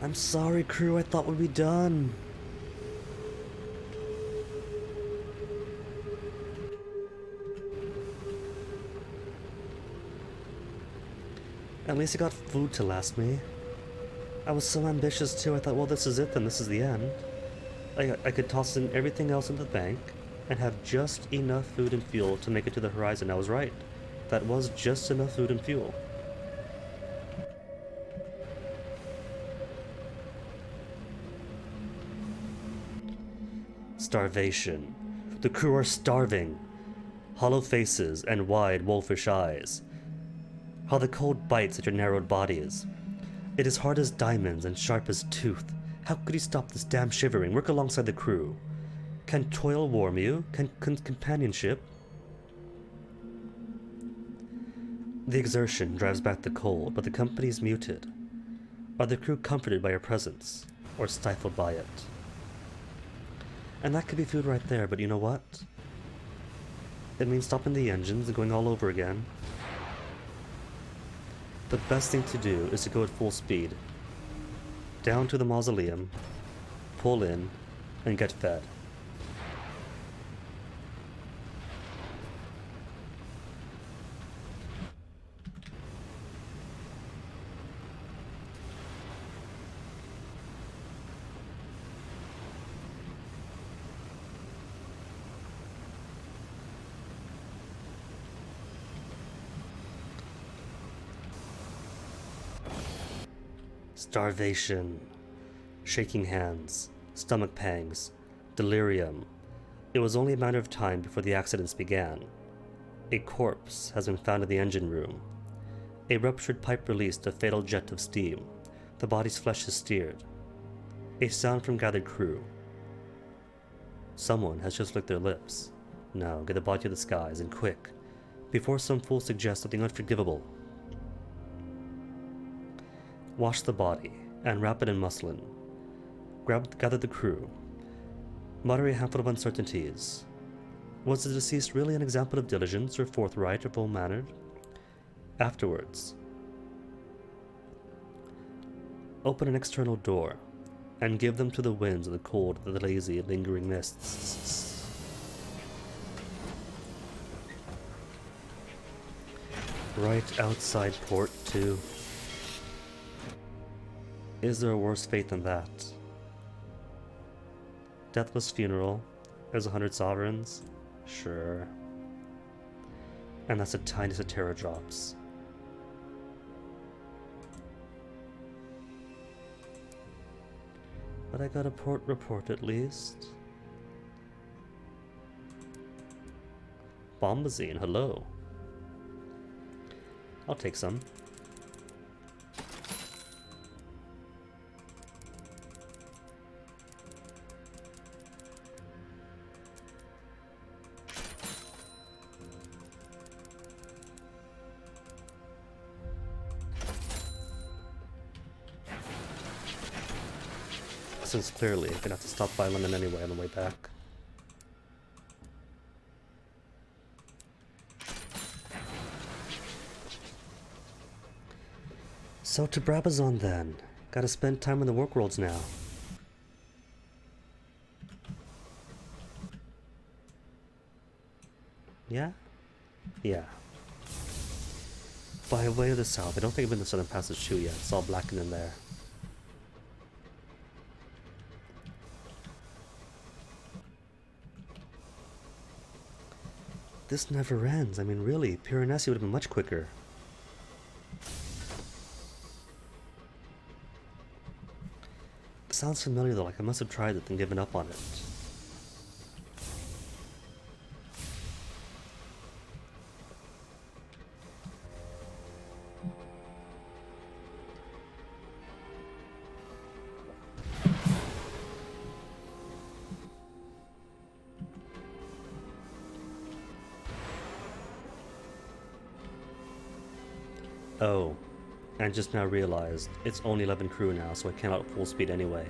I'm sorry crew, I thought we'd be done. At least I got food to last me. I was so ambitious too, I thought, well, this is it then, this is the end. I could toss in everything else into the bank and have just enough food and fuel to make it to the horizon. I was right. That was just enough food and fuel. Starvation. The crew are starving. Hollow faces and wide wolfish eyes. How the cold bites at your narrowed bodies. It is hard as diamonds and sharp as tooth. How could you stop this damn shivering? Work alongside the crew. Can toil warm you? Can companionship? The exertion drives back the cold, but the company is muted. Are the crew comforted by your presence, or stifled by it? And that could be food right there, but you know what? It means stopping the engines and going all over again. the best thing to do is to go at full speed. Down to the mausoleum, pull in, and get fed. Starvation, shaking hands, stomach pangs, delirium. It was only a matter of time before the accidents began. A corpse has been found in the engine room. A ruptured pipe released a fatal jet of steam. The body's flesh is steered. A sound from gathered crew. Someone has just licked their lips. Now get the body to the skies, and quick, before some fool suggests something unforgivable. Wash the body, and wrap it in muslin. Gather the crew. Mutter a handful of uncertainties. Was the deceased really an example of diligence, or forthright, or full-mannered? Afterwards, open an external door, and give them to the winds of the cold of the lazy, lingering mists. Right outside port, too. Is there a worse fate than that? Deathless funeral. There's 100 sovereigns? Sure. And that's the tiniest of terror drops. But I got a port report at least. Bombazine, hello. I'll take some. Since clearly I'm gonna have to stop by London anyway on the way back. So to Brabazon then. Gotta spend time in the work worlds now. Yeah? Yeah. By way of the south. I don't think I've been to Southern Passage 2 yet. It's all blackened in there. This never ends. I mean, really, Piranesi would have been much quicker. It sounds familiar though, like I must have tried it and given up on it. Oh, and just now realized it's only 11 crew now, so I cannot at full speed anyway.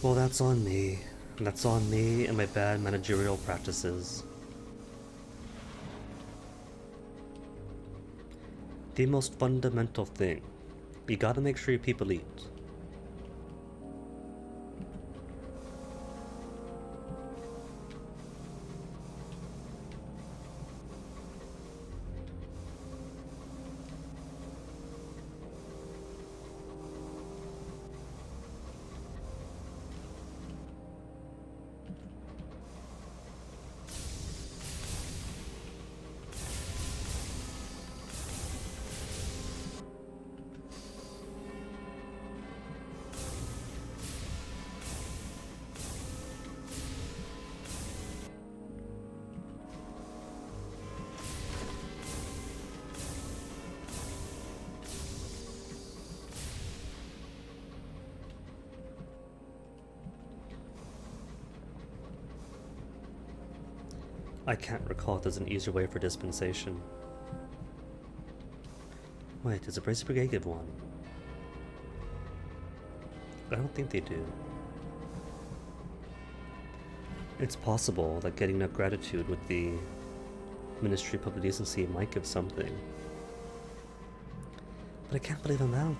Well, that's on me. That's on me and my bad managerial practices. The most fundamental thing. You gotta make sure your people eat. I can't recall if there's an easier way for dispensation. Wait, does the Bracer Brigade give one? I don't think they do. It's possible that getting enough gratitude with the Ministry of Public Decency might give something. But I can't believe I'm out.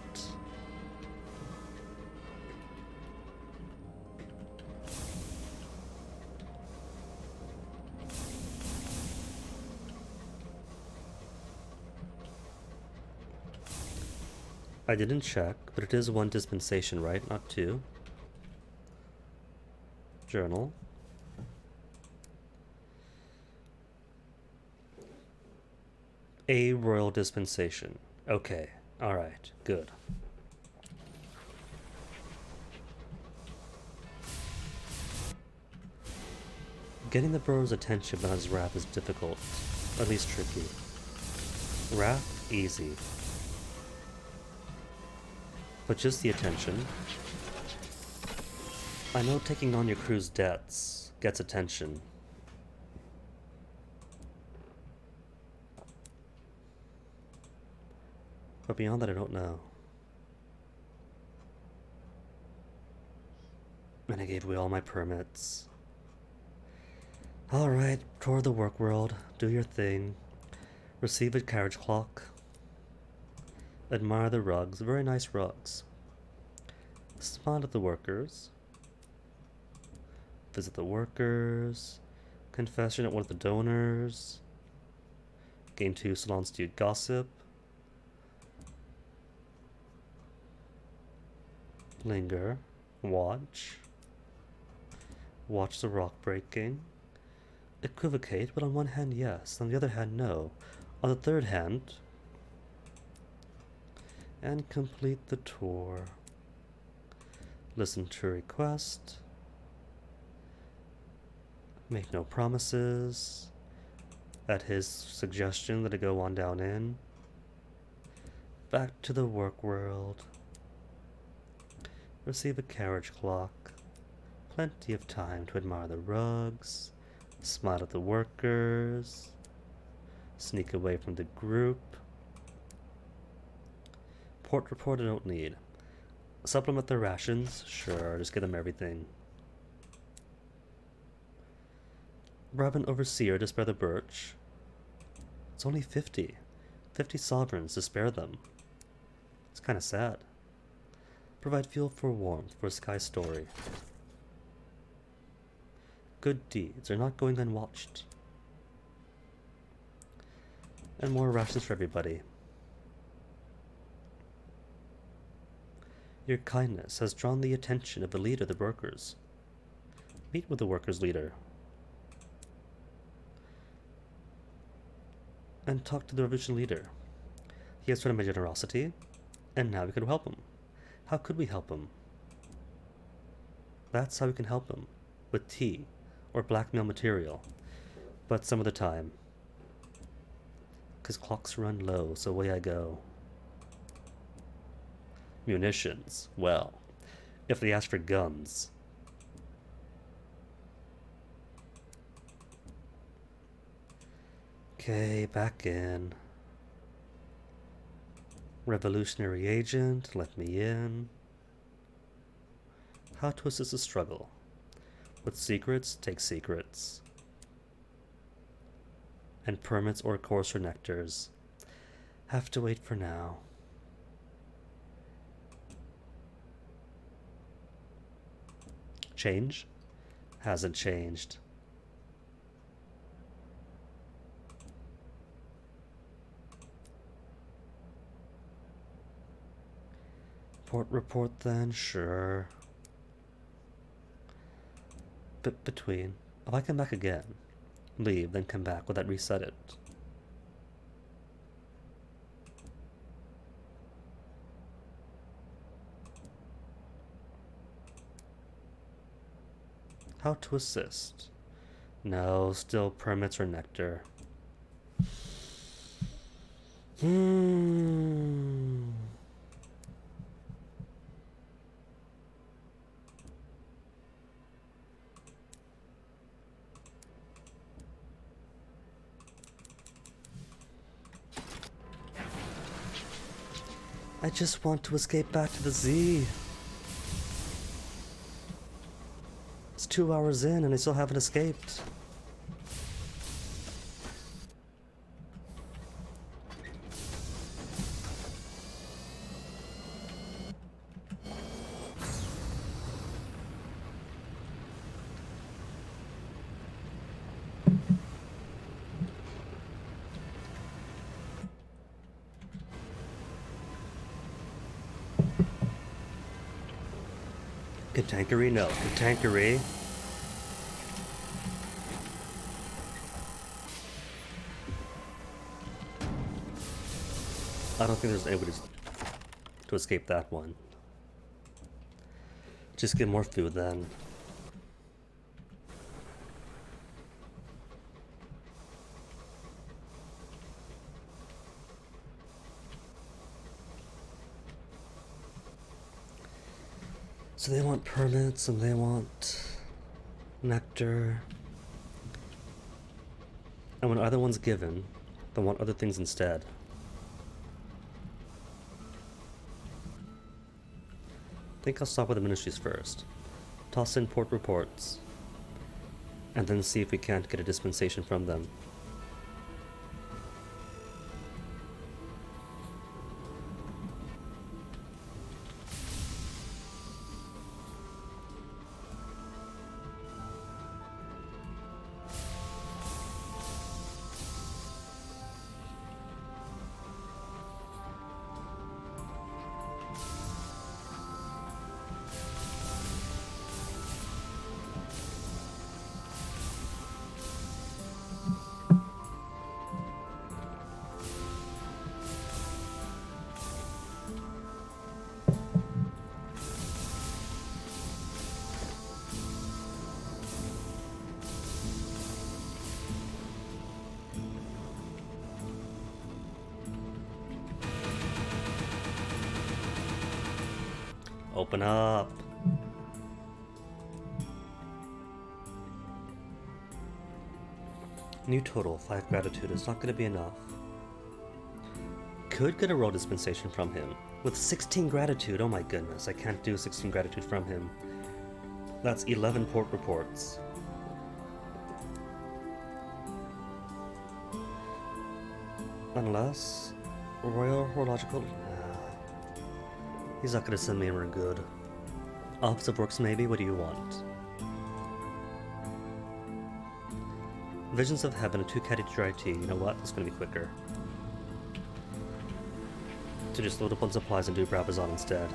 I didn't check, but it is 1 dispensation, right? Not 2. Journal. A royal dispensation. Okay. Alright. Good. Getting the Burrow's attention behind his wrath is difficult. At least tricky. Wrath, easy. But just the attention. I know taking on your crew's debts gets attention. But beyond that, I don't know. And I gave away all my permits. Alright, tour the work world, do your thing. Receive a carriage clock. Admire the rugs, very nice rugs. Smile at the workers. Visit the workers. Confession at one of the donors. Gain 2 salon stewed gossip. Linger. Watch. Watch the rock breaking. Equivocate, but on one hand, yes. On the other hand, no. On the third hand, and complete the tour. Listen to request. Make no promises. At his suggestion that I go on down in. Back to the work world. Receive a carriage clock. Plenty of time to admire the rugs. Smile at the workers. Sneak away from the group. Port report I don't need. Supplement their rations? Sure, just give them everything. Bribe an overseer to spare the birch. It's only 50. 50 sovereigns to spare them. It's kinda sad. Provide fuel for warmth for a sky story. Good deeds are not going unwatched. And more rations for everybody. Your kindness has drawn the attention of the leader of the workers. Meet with the workers' leader. And talk to the revolution leader. He has shown my generosity, and now we can help him. How could we help him? That's how we can help him. With tea, or blackmail material. But some of the time. 'Cause clocks run low, so away I go. Munitions. Well, if they ask for guns. Okay, back in. Revolutionary agent, let me in. How to assist a struggle. With secrets, take secrets. And permits or coarser nectars. Have to wait for now. Change? Hasn't changed. Port report then, sure. But between. If I come back again, leave, then come back, will that reset it? How to assist? No, still permits or nectar. I just want to escape back to the Z. It's 2 hours in and I still haven't escaped. Katankery? No. Katankery. I don't think there's anybody to escape that one. Just get more food then. So they want permits and they want nectar. And when either one's given, they want other things instead. I think I'll stop with the ministries first. Toss in port reports. And then see if we can't get a dispensation from them. Open up. New total, 5 gratitude. It's not going to be enough. Could get a royal dispensation from him. With 16 gratitude, oh my goodness, I can't do 16 gratitude from him. That's 11 port reports. Unless royal horological. He's not gonna send me anywhere good. Office of Works maybe? What do you want? Visions of Heaven, a 2 caddy dry tea. You know what? It's gonna be quicker. To just load up on supplies and do Brabazon instead.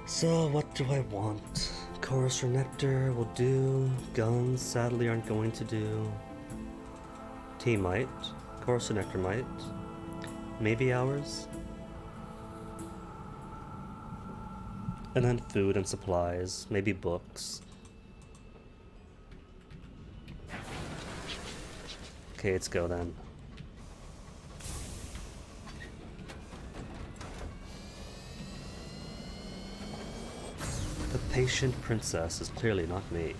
So, what do I want? Chorus or Nectar will do. Guns sadly aren't going to do. Tea might. Chorus or Nectar might. Maybe hours. And then food and supplies. Maybe books. Okay, let's go then. The patient princess is clearly not me.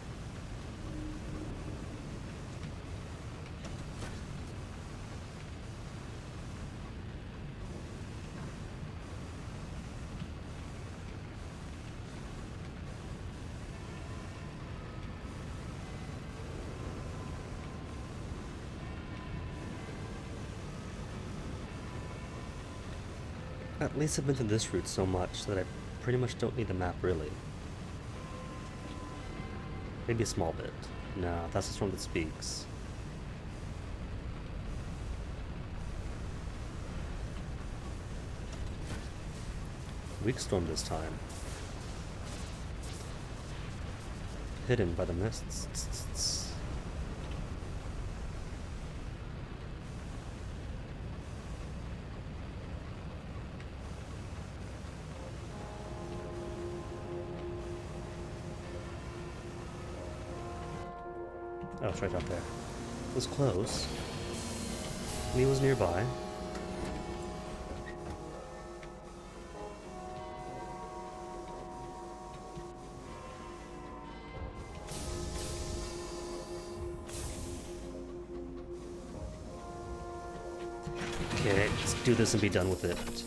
At least I've been to this route so much that I pretty much don't need the map really. Maybe a small bit. No, that's the storm that speaks. Weak storm this time. Hidden by the mists. Oh, it's right up there. It was close. He was nearby. Okay, let's do this and be done with it.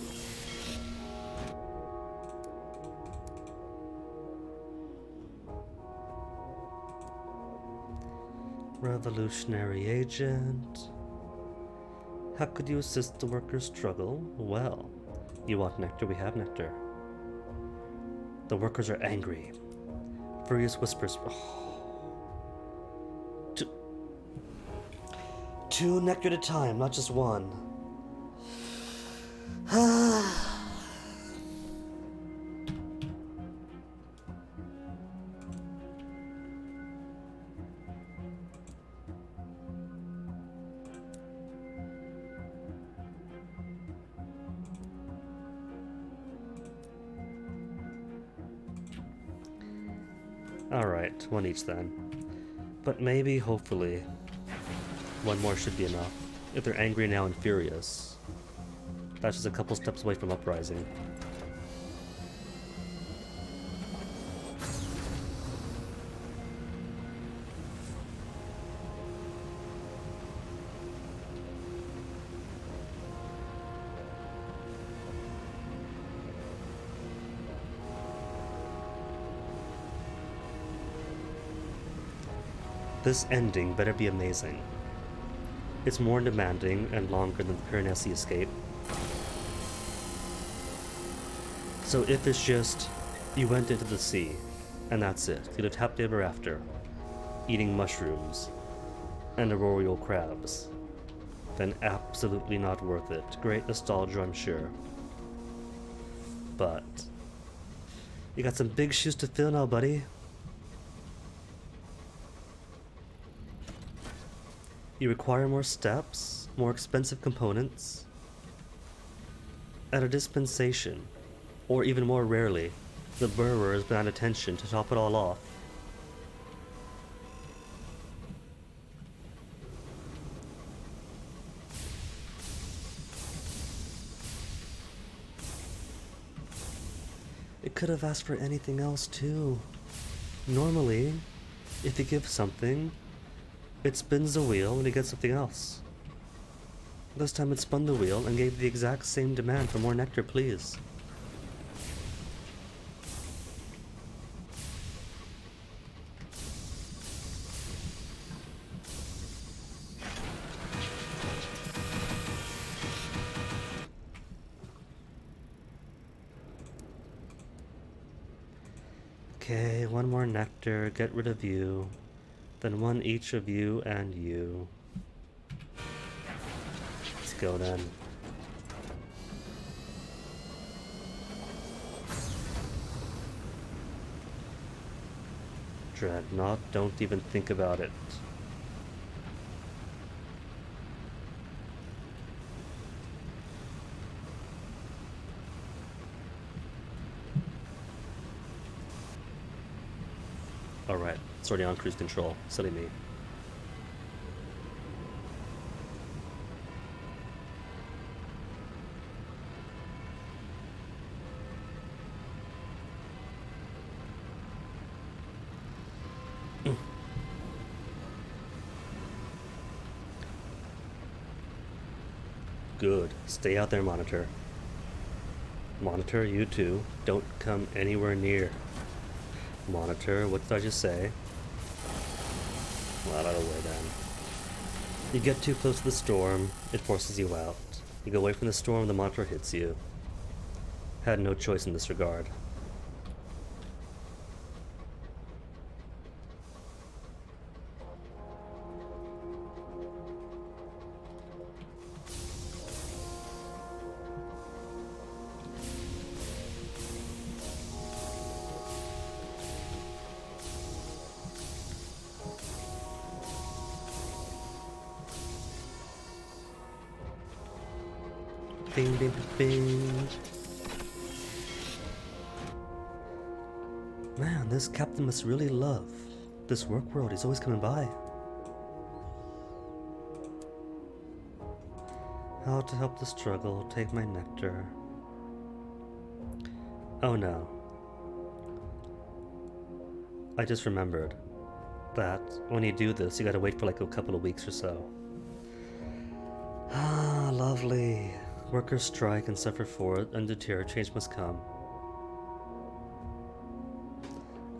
Revolutionary agent. How could you assist the workers' struggle? Well, you want nectar, we have nectar. The workers are angry. Furious whispers. Two nectar at a time, not just one. Alright, one each then. But maybe, hopefully, one more should be enough. If they're angry now and furious, that's just a couple steps away from uprising. This ending better be amazing. It's more demanding and longer than the Piranesi escape. So if it's just, you went into the sea, and that's it, you lived happily ever after, eating mushrooms and arboreal crabs, then absolutely not worth it. Great nostalgia, I'm sure. But you got some big shoes to fill now, buddy. You require more steps, more expensive components, and a dispensation, or even more rarely, the Burrowers demand attention to top it all off. It could have asked for anything else too. Normally, if you give something, it spins the wheel and you get something else. This time it spun the wheel and gave the exact same demand for more nectar, please. Okay, one more nectar, get rid of you. Then one each of you and you. Let's go then. Dreadnought, don't even think about it. Alright, it's already on cruise control. Silly me. Good. Stay out there, Monitor. Monitor, you too. Don't come anywhere near. Monitor, what did I just say? Well, out of the way then. You get too close to the storm, it forces you out. You go away from the storm, the monitor hits you. Had no choice in this regard. Bing, bing, bing. Man, this captain must really love this work world. He's always coming by. How to help the struggle, take my nectar. Oh no. I just remembered that when you do this, you gotta wait for like a couple of weeks or so. Ah, lovely. Workers strike and suffer for it, undeterred, change must come.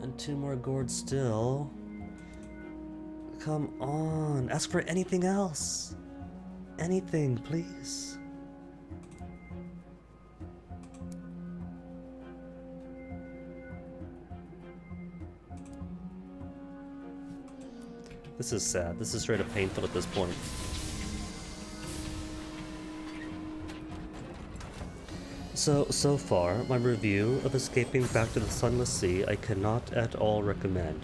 And 2 more gourds still. Come on, ask for anything else. Anything, please. This is sad. This is straight up painful at this point. So far, my review of Escaping Back to the Sunless Sea I cannot at all recommend.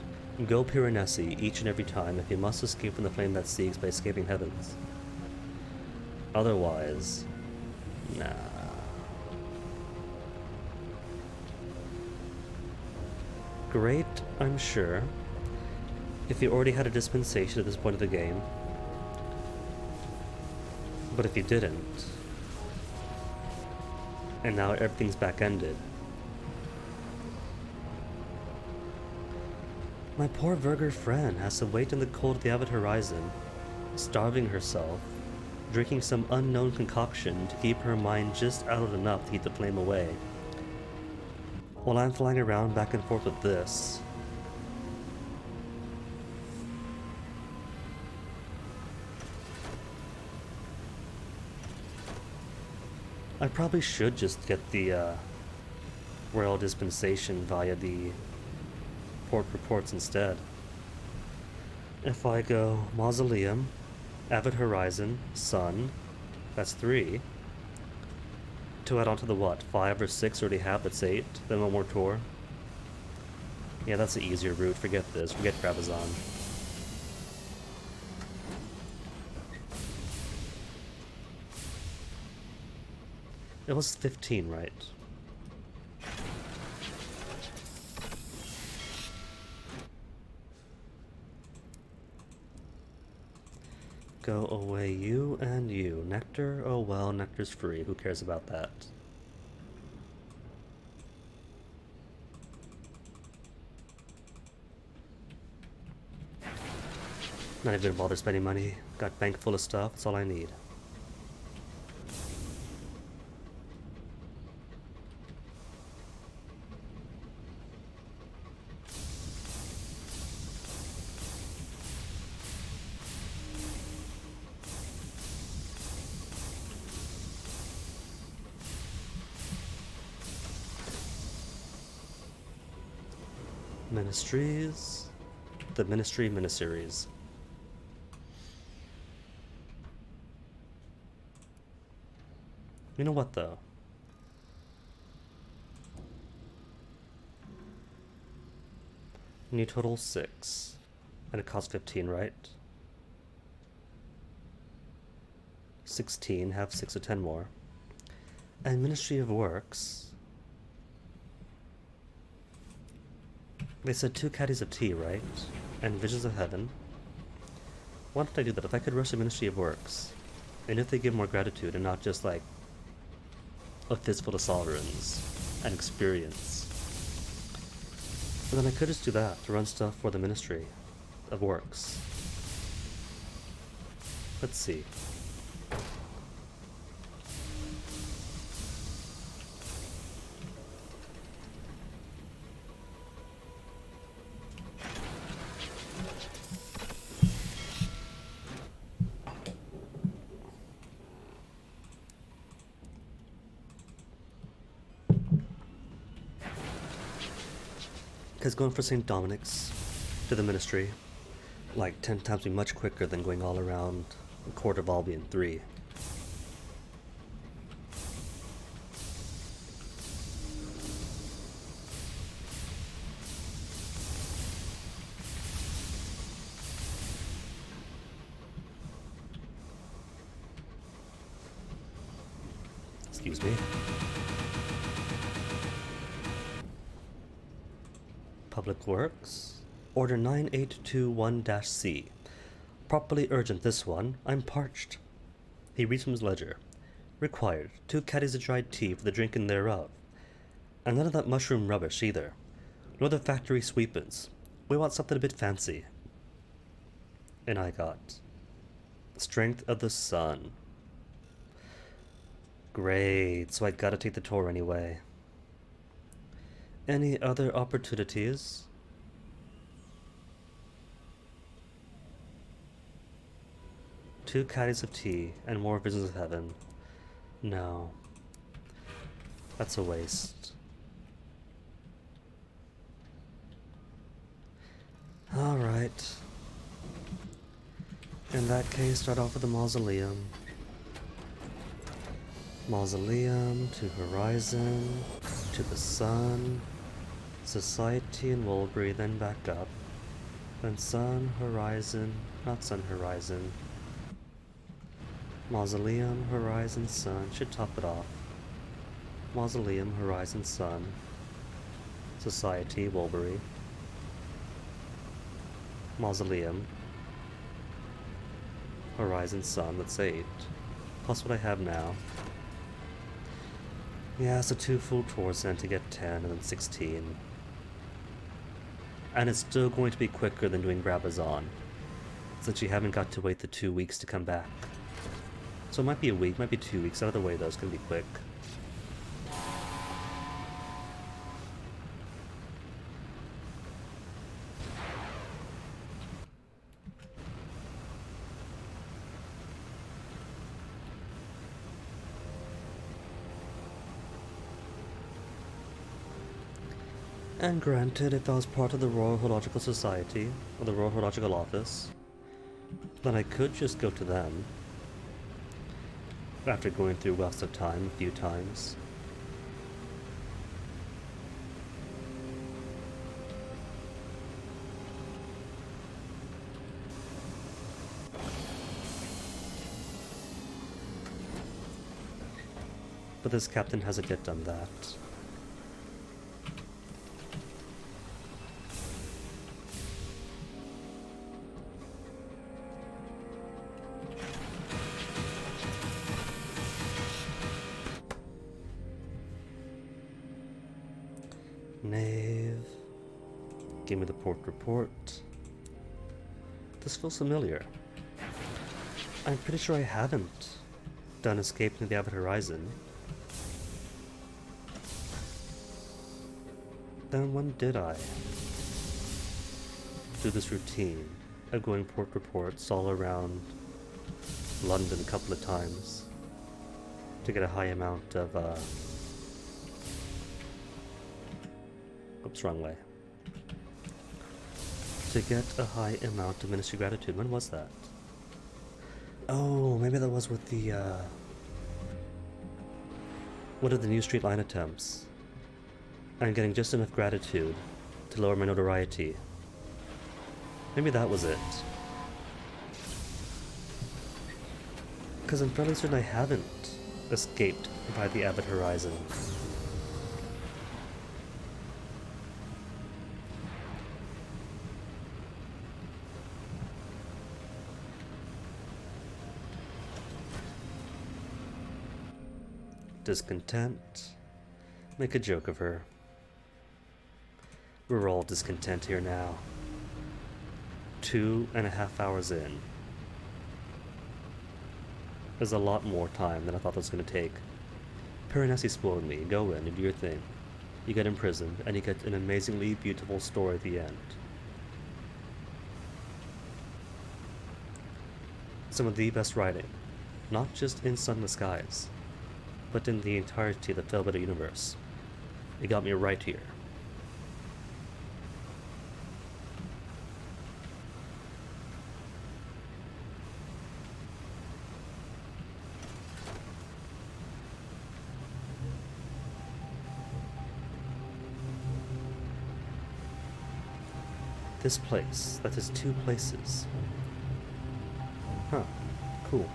Go Piranesi each and every time if you must escape from the flame that seeks by escaping heavens. Otherwise, nah. Great, I'm sure, if you already had a dispensation at this point of the game. But if you didn't, and now everything's back-ended. My poor Virger friend has to wait in the cold of the avid horizon, starving herself, drinking some unknown concoction to keep her mind just out enough to keep the flame away. While I'm flying around back and forth with this. I probably should just get the royal dispensation via the port reports instead. If I go Mausoleum, Avid Horizon, Sun, that's 3. To add on to the what, 5 or 6 already have, that's 8, then one more tour. Yeah, that's the easier route, forget this, forget Brabazon. It was 15, right? Go away, you and you. Nectar? Oh well, nectar's free. Who cares about that? Not even gonna bother spending money. Got bank full of stuff, that's all I need. Ministries, the Ministry miniseries. You know what though? New total 6, and it costs 15, right? 16, have 6 or 10 more. And Ministry of Works. They said 2 caddies of tea, right? And Visions of Heaven. Why don't I do that? If I could rush the Ministry of Works, and if they give more gratitude and not just like a fistful of sovereigns and experience, and then I could just do that to run stuff for the Ministry of Works. Let's see. Because going for St. Dominic's to the Ministry, like 10 times be much quicker than going all around the Court of Albion 3. Excuse me. Public Works. Order 9821-C. Properly urgent this one. I'm parched. He reads from his ledger. Required 2 caddies of dried tea for the drinking thereof. And none of that mushroom rubbish either. Nor the factory sweepings. We want something a bit fancy. And I got Strength of the Sun. Great, so I gotta take the tour anyway. Any other opportunities? 2 caddies of tea and more visions of heaven. No. That's a waste. Alright. In that case, start off with the mausoleum. Mausoleum to Horizon, to the Sun, Society and Wolbury, then back up. Then Sun, Horizon, not Sun, Horizon. Mausoleum, Horizon, Sun, should top it off. Mausoleum, Horizon, Sun, Society, Wolbury. Mausoleum, Horizon, Sun, that's 8. Plus what I have now. Yeah, so 2 full tours then to get 10 and then 16. And it's still going to be quicker than doing Brabazon, since you haven't got to wait the 2 weeks to come back. So it might be a week, might be 2 weeks, either way though, it's gonna be quick. And granted, if I was part of the Royal Horological Society, or the Royal Horological Office, then I could just go to them, after going through West of Time a few times. But this captain hasn't yet done that. Knave. Give me the port report. This feels familiar. I'm pretty sure I haven't done Escape into the Avid Horizon. Then when did I do this routine of going port reports all around London a couple of times to get a high amount of oops, wrong way. To get a high amount of Ministry Gratitude. When was that? Oh, maybe that was with the, what are the New Street Line attempts? I'm getting just enough gratitude to lower my notoriety. Maybe that was it. Because I'm fairly certain I haven't escaped by the Avid Horizon. Discontent. Make a joke of her. We're all discontent here now. 2.5 hours in. There's a lot more time than I thought it was going to take. Piranesi spoiled me. Go in and do your thing. You get imprisoned, and you get an amazingly beautiful story at the end. Some of the best writing, not just in Sunless Skies, but in the entirety of the Felbeta universe. It got me right here. This place, that is 2 places. Huh, cool.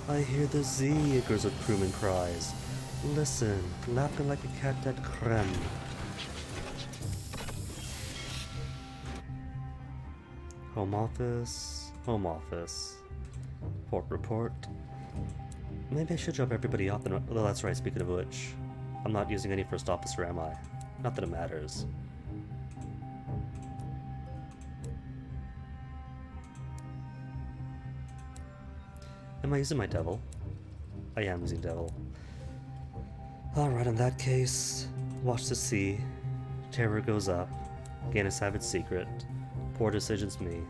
I hear the Z, echoes of crewman cries. Listen, laughing like a cat at creme. Home office, home office. Port report. Maybe I should drop everybody off. Well, that's right, speaking of which. I'm not using any first officer, am I? Not that it matters. Am I using my devil? I am using devil. Alright, in that case, watch the sea. Terror goes up. Gain a savage secret. Poor decisions me.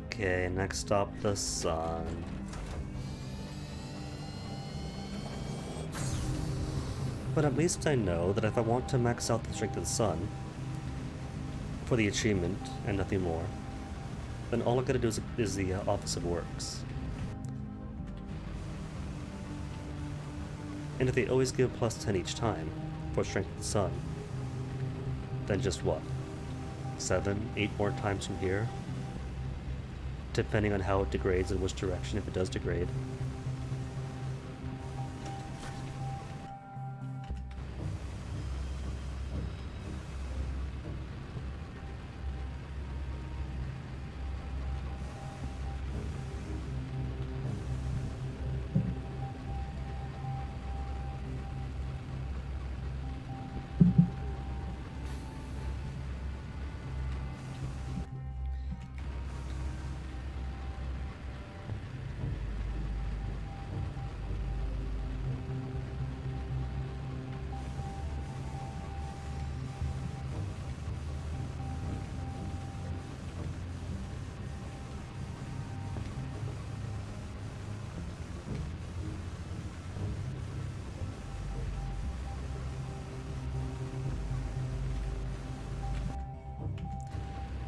Okay, next stop, the sun. But at least I know that if I want to max out the strength of the sun for the achievement and nothing more, then all I gotta do is the opposite works. And if they always give plus 10 each time for strength of the sun, then just what? 7, 8 more times from here? Depending on how it degrades and which direction, if it does degrade.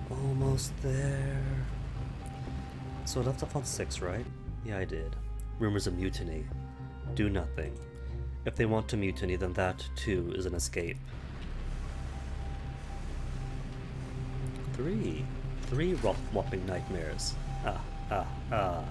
Almost there. So I left off on 6, right? Yeah, I did. Rumors of mutiny. Do nothing. If they want to mutiny, then that, too, is an escape. 3. 3 whopping nightmares. Ah.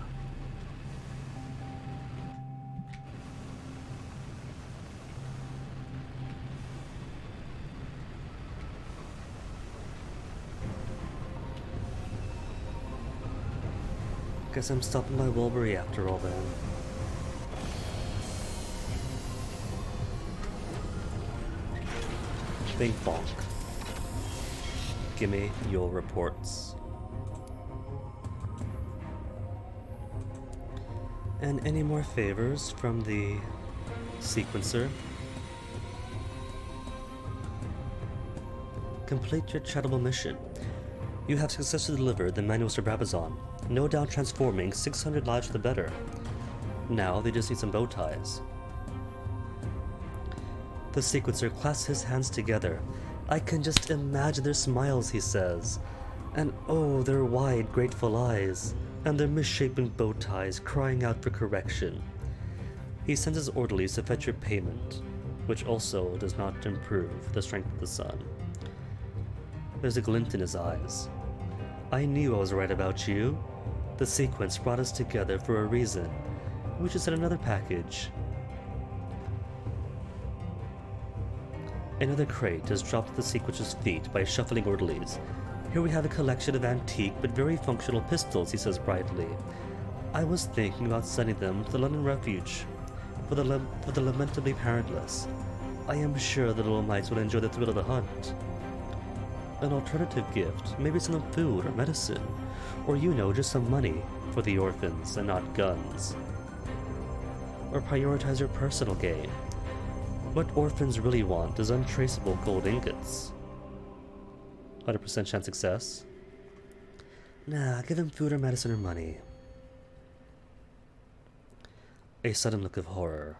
Guess I'm stopping by Wilbury after all then. Bing bonk. Gimme your reports. And any more favors from the sequencer? Complete your chattable mission. You have successfully delivered the manuals to Brabazon, no doubt transforming 600 lives for the better. Now they just need some bow ties. The sequencer clasps his hands together. I can just imagine their smiles, he says. And oh, their wide, grateful eyes, and their misshapen bow ties crying out for correction. He sends his orderlies to fetch your payment, which also does not improve the strength of the sun. There's a glint in his eyes. I knew I was right about you. The sequence brought us together for a reason. We should send another package. Another crate is dropped at the sequencer's feet by shuffling orderlies. Here we have a collection of antique but very functional pistols, he says brightly. I was thinking about sending them to the London Refuge for the lamentably parentless. I am sure the little mites will enjoy the thrill of the hunt. An alternative gift, maybe some food or medicine, or just some money for the orphans and not guns. Or prioritize your personal gain. What orphans really want is untraceable gold ingots. 100% chance success? Nah, give him food or medicine or money. A sudden look of horror.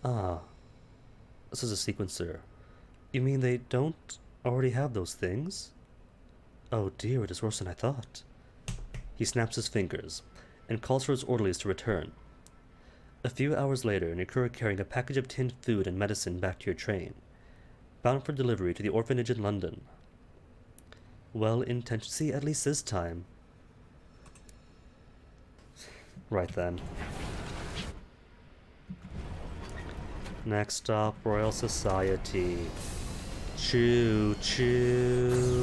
Ah, this is a sequencer. You mean they don't already have those things? Oh dear, it is worse than I thought. He snaps his fingers and calls for his orderlies to return. A few hours later, Nikura carrying a package of tinned food and medicine back to your train, bound for delivery to the orphanage in London. Well-intentioned, see, at least this time. Right then. Next stop, Royal Society. Choo choo.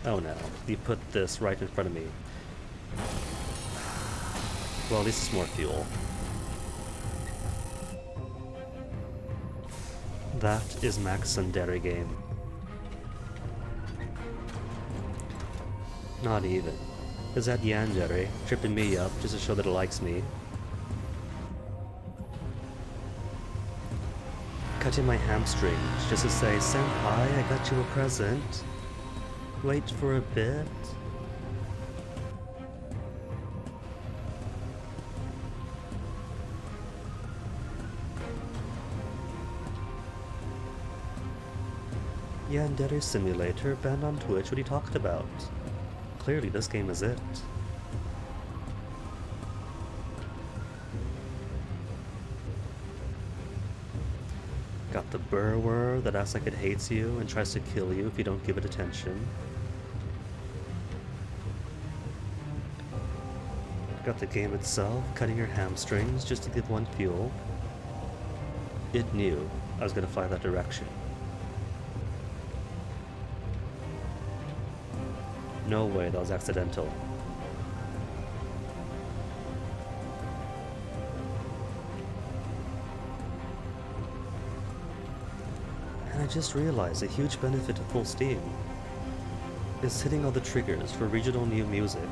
Oh no, you put this right in front of me. Well, at least it's more fuel. That is Max Sundari game. Not even. Is that Yandere tripping me up just to show that it likes me? Cutting my hamstrings just to say, Senpai, I got you a present. Wait for a bit. Yandere Simulator banned on Twitch. What are you talking about? Clearly this game is it. Got the Burrower that acts like it hates you and tries to kill you if you don't give it attention. Got the game itself cutting your hamstrings just to get one fuel. It knew I was gonna fly that direction. No way that was accidental. And I just realized a huge benefit of full steam is hitting all the triggers for regional new music,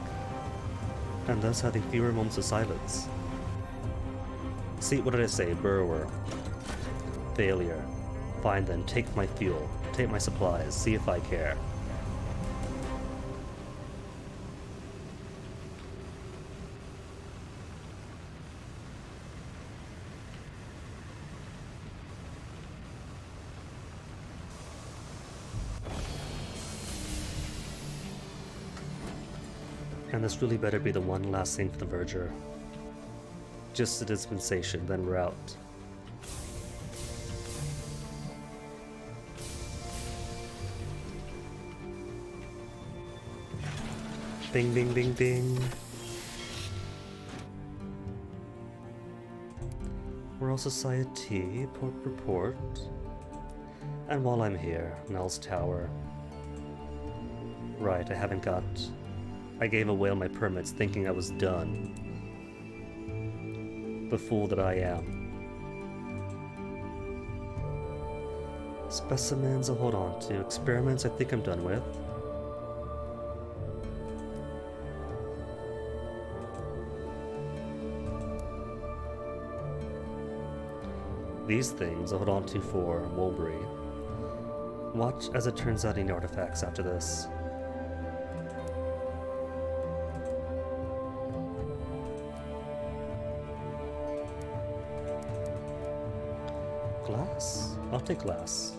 and thus having fewer moments of silence. See, what did I say? Burrower. Failure. Fine then, take my fuel, take my supplies, see if I care. And this really better be the one last thing for the Verger. Just a dispensation, then we're out. Bing, bing, bing, bing. Royal Society, Port Report. And while I'm here, Nell's Tower. Right, I gave away all my permits thinking I was done. The fool that I am. Specimens I'll hold on to. Experiments I think I'm done with. These things I'll hold on to for Mulberry. Watch as it turns out any artifacts after this. Glass? I'll take glass.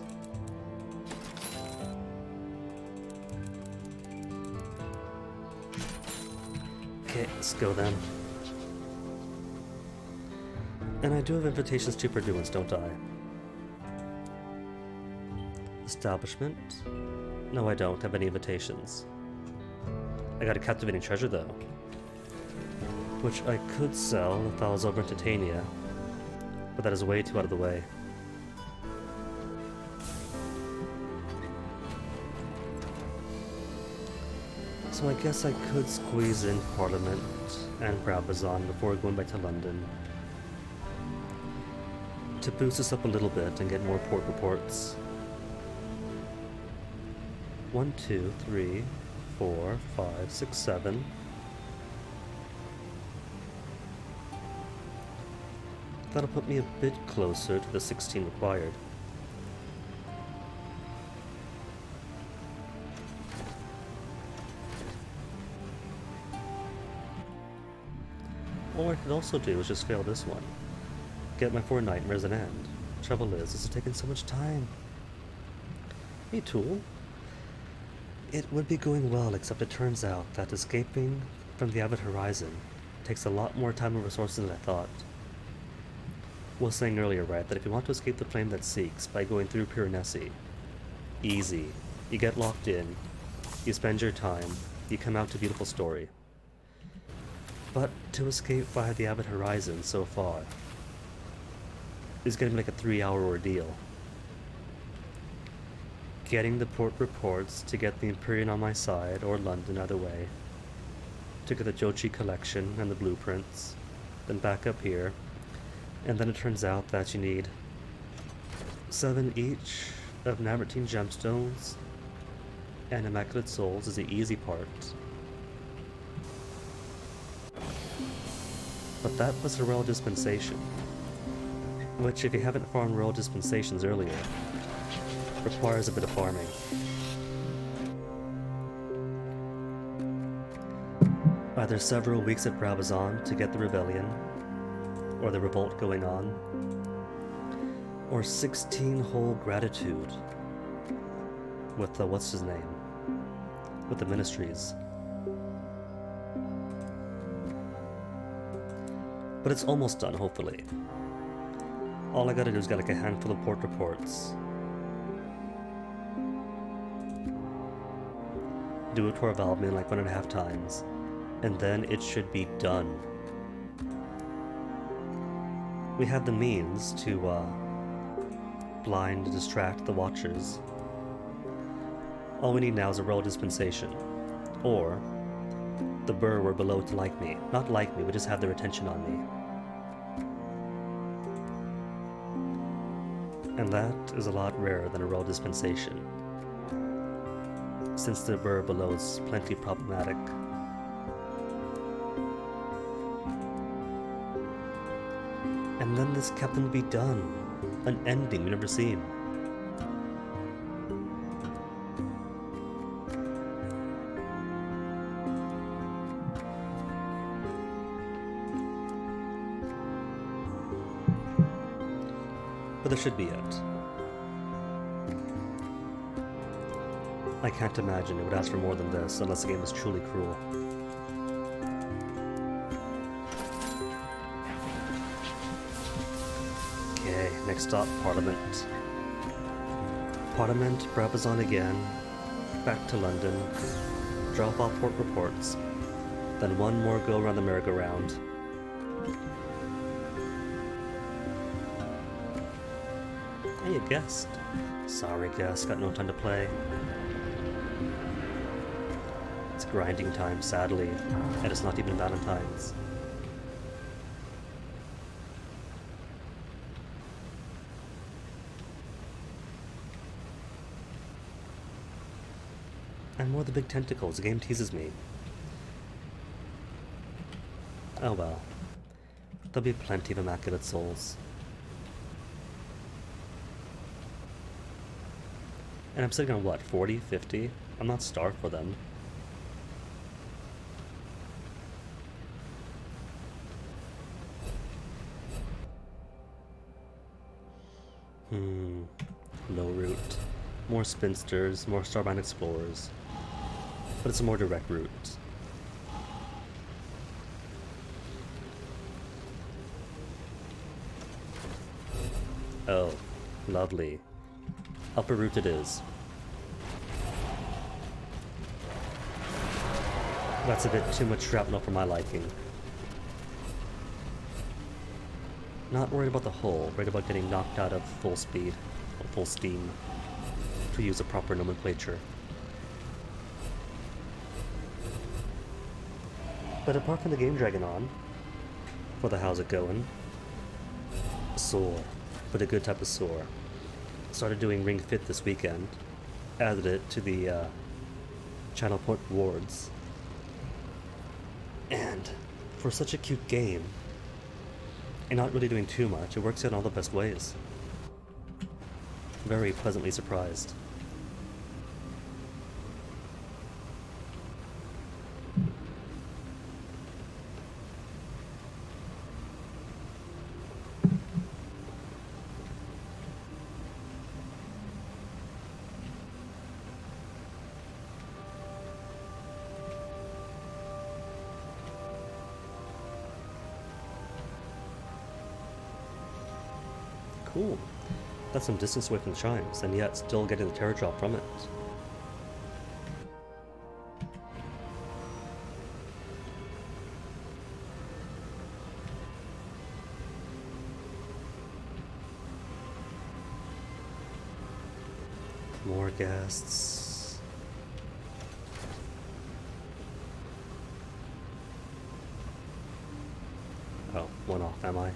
Okay, let's go then. And I do have invitations to Purduance, don't I? Establishment? No, I don't have any invitations. I got a captivating treasure though, which I could sell if I was over in Titania, but that is way too out of the way. So I guess I could squeeze in Parliament and Brabazon before going back to London to boost us up a little bit and get more port reports. 1, 2, 3, 4, 5, 6, 7. That'll put me a bit closer to the 16 required. All I could also do is just fail this one. Get my 4 nightmares and end. Trouble is, this is taking so much time. Hey, Tool. It would be going well, except it turns out that escaping from the Avid Horizon takes a lot more time and resources than I thought. Was saying earlier, right, that if you want to escape the flame that seeks by going through Piranesi, easy. You get locked in, you spend your time, you come out to a beautiful story. But to escape via the Avid Horizon so far is going to be like a 3-hour ordeal. Getting the port reports to get the Empyrean on my side, or London, either way. To get the Jochi collection and the blueprints. Then back up here. And then it turns out that you need 7 each of Namertine gemstones and Immaculate Souls is the easy part. But that was a Royal Dispensation, which, if you haven't farmed Royal Dispensations earlier, requires a bit of farming. Either several weeks at Brabazon to get the rebellion, or the revolt going on, or 16 whole gratitude with the, what's his name? With the ministries. But it's almost done, hopefully. All I gotta do is get like a handful of port reports. Do a tour of Albion like 1.5 times. And then it should be done. We have the means to blind, distract the Watchers. All we need now is a Royal Dispensation. Or the Burr were below to like me. Not like me, but just have their attention on me. And that is a lot rarer than a Royal Dispensation, since the Burr below is plenty problematic. And then this Captain would be done. An ending we've never seen. But there should be it. I can't imagine it would ask for more than this unless the game is truly cruel. Okay, next stop, Parliament. Parliament, Brabazon again, back to London, drop off port reports, then one more go around the merry-go-round. Hey, a guest. Sorry, guest, got no time to play. It's grinding time, sadly, and it's not even Valentine's. And more of the big tentacles, the game teases me. Oh well. There'll be plenty of Immaculate Souls. And I'm sitting on what, 40, 50? I'm not starved for them. No route. More spinsters, more Starbound Explorers. But it's a more direct route. Oh, lovely. Upper route it is. That's a bit too much shrapnel for my liking. Not worried about the hull, worried about getting knocked out of full speed, or full steam, to use a proper nomenclature. But apart from the Game Dragon on, for the how's it going, sore, but a good type of sore. Started doing Ring Fit this weekend, added it to the channel port rewards, and for such a cute game, and not really doing too much, it works out in all the best ways. Very pleasantly surprised. Cool. That's some distance away from the chimes, and yet still getting the terror drop from it. More guests. Oh, one off, am I?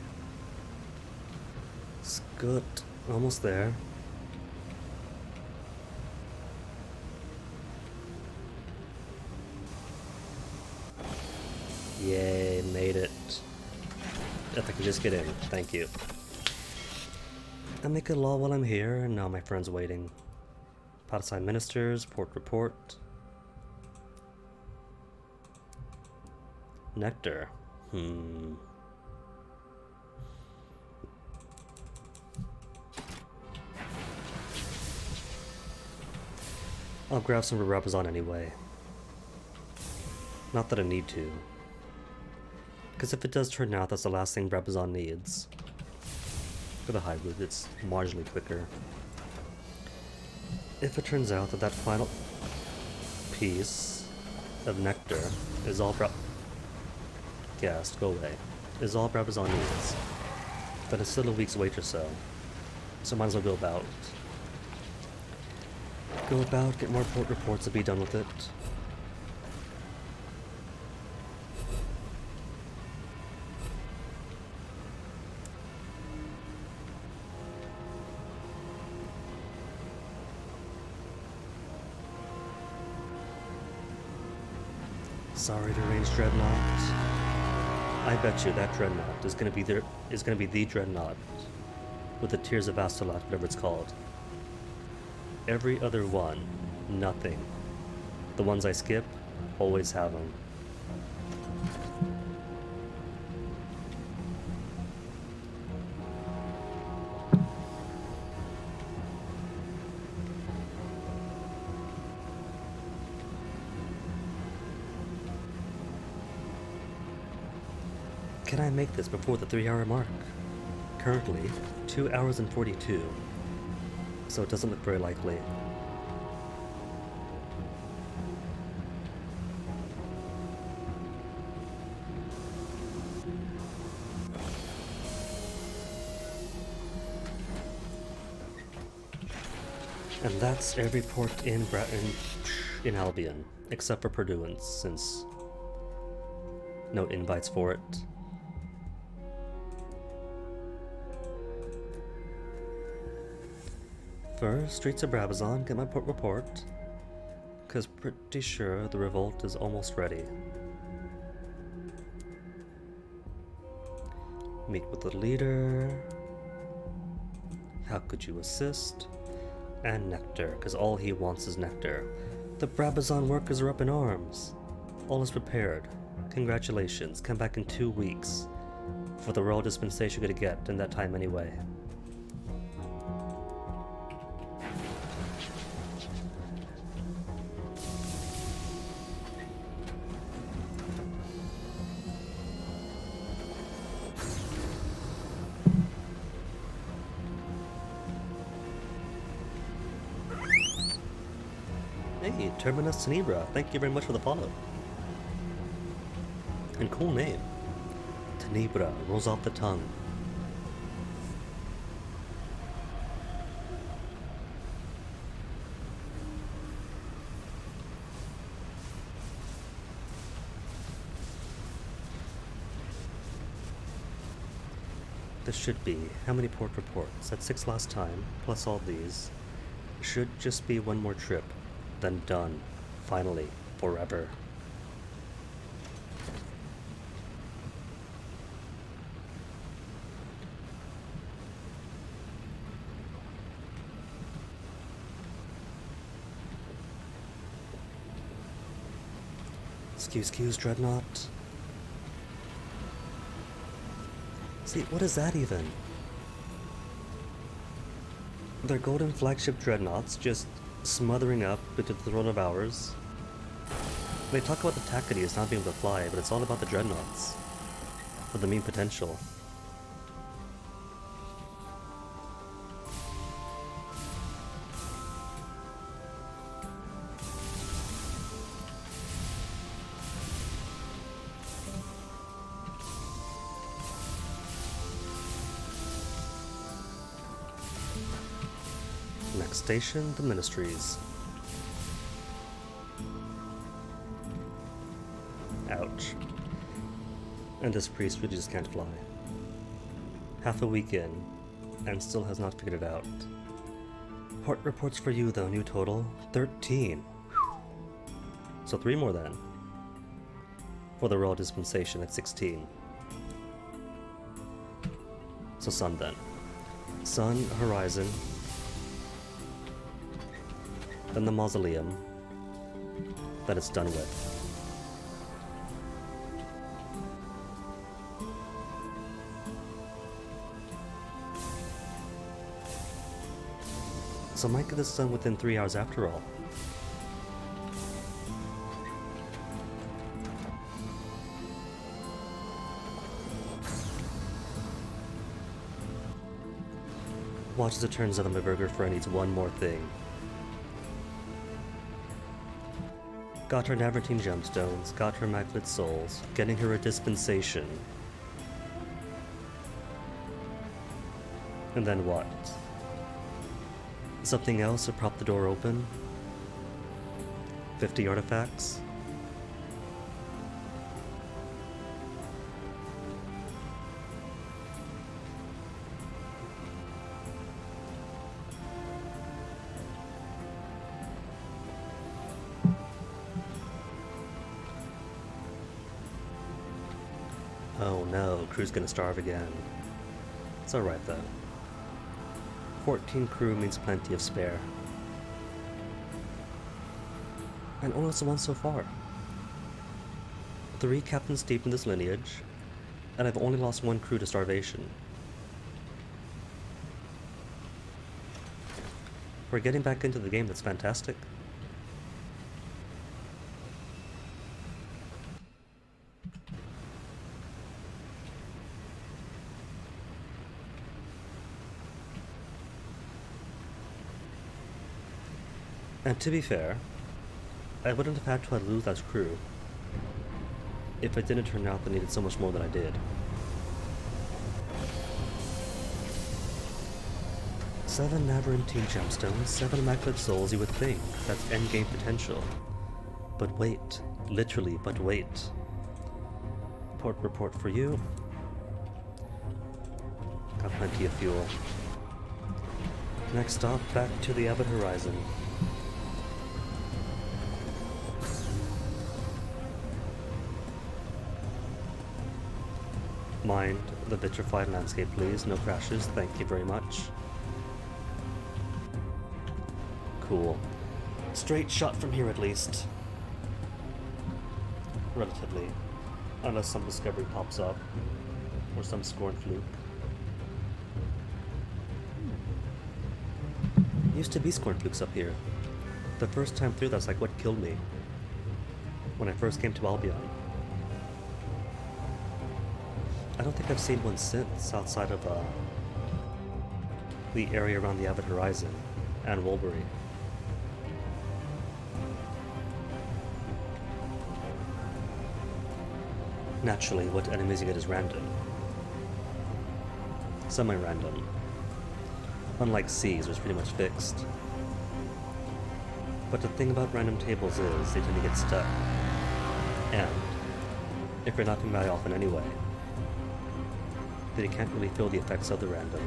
Scoot. Almost there. Yay, made it. If I could just get in, thank you. I make a law while I'm here, and now my friend's waiting. Patisine ministers, port report. Nectar. I'll grab some for Brabazon anyway. Not that I need to. Because if it does turn out that's the last thing Brabazon needs. For the hybrid, it's marginally quicker. If it turns out that that final piece of nectar is all Ghast, go away. Is all Brabazon needs. Then it's still a week's wait or so. So might as well go about. Go about, get more port reports, and be done with it. Sorry to range Dreadnought. I bet you that Dreadnought is gonna be the Dreadnought with the Tears of Astolat, whatever it's called. Every other one, nothing. The ones I skip, always have them. Can I make this before the 3-hour mark? Currently, 2 hours and 42. So it doesn't look very likely. And that's every port in Albion, except for Perduance, since no invites for it. First, Streets of Brabazon, get my port report, because pretty sure the revolt is almost ready. Meet with the leader. How could you assist? And Nectar, because all he wants is Nectar. The Brabazon workers are up in arms. All is prepared. Congratulations, come back in 2 weeks. For the royal dispensation you're gonna get in that time anyway. Hey, Terminus Tenebra, thank you very much for the follow. And cool name. Tenebra rolls off the tongue. This should be, how many port reports? At 6 last time, plus all these. Should just be one more trip. Then done. Finally. Forever. Excuse, Dreadnought. See, what is that even? They're golden flagship Dreadnoughts just smothering up into the throne of ours. They talk about the Tacadius not being able to fly, but it's all about the Dreadnoughts. For the mean potential. Next station, the Ministries. Ouch. And this priest really just can't fly. Half a week in, and still has not figured it out. Port reports for you though, new total 13. So 3 more then. For the Royal Dispensation at 16. So Sun then. Sun, Horizon. Then the Mausoleum. Then it's done with. So might get this done within 3 hours after all. Watch as it turns out that my burger friend needs one more thing. Got her Navartine gemstones, got her Immaculate Souls, getting her a dispensation. And then what? Something else to prop the door open? 50 artifacts? Oh no, crew's gonna starve again. It's alright though. 14 crew means plenty of spare. And almost one so far. 3 captains deep in this lineage, and I've only lost 1 crew to starvation. We're getting back into the game, that's fantastic. And to be fair, I wouldn't have had to lose that crew if it didn't turn out that I needed so much more than I did. 7 Navartine gemstones, 7 Immaculate Souls, you would think. That's endgame potential. But wait. Literally, but wait. Port report for you. Got plenty of fuel. Next stop, back to the Avid Horizon. Mind the vitrified landscape, please. No crashes. Thank you very much. Cool. Straight shot from here, at least. Relatively. Unless some discovery pops up. Or some scorn fluke. Used to be scorn flukes up here. The first time through, that's like what killed me. When I first came to Albion. I don't think I've seen one since, outside of the area around the Avid Horizon and Wolbury. Naturally, what enemies you get is random. Semi-random. Unlike C's, which is pretty much fixed. But the thing about random tables is, they tend to get stuck. And, if you're not coming by often anyway, then you can't really feel the effects of the random.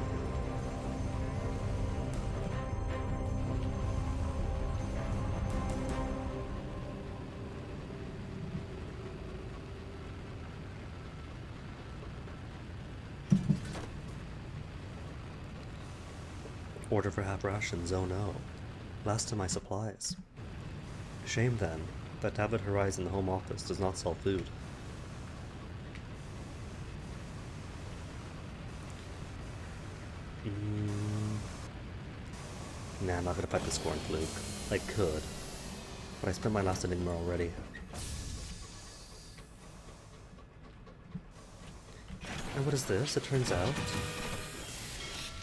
Order for half rations, oh no. Last of my supplies. Shame then, that Avid Horizon, the home office, does not sell food. Nah, I'm not gonna fight the Scorn Fluke. I could, but I spent my last Enigma already. And what is this? It turns out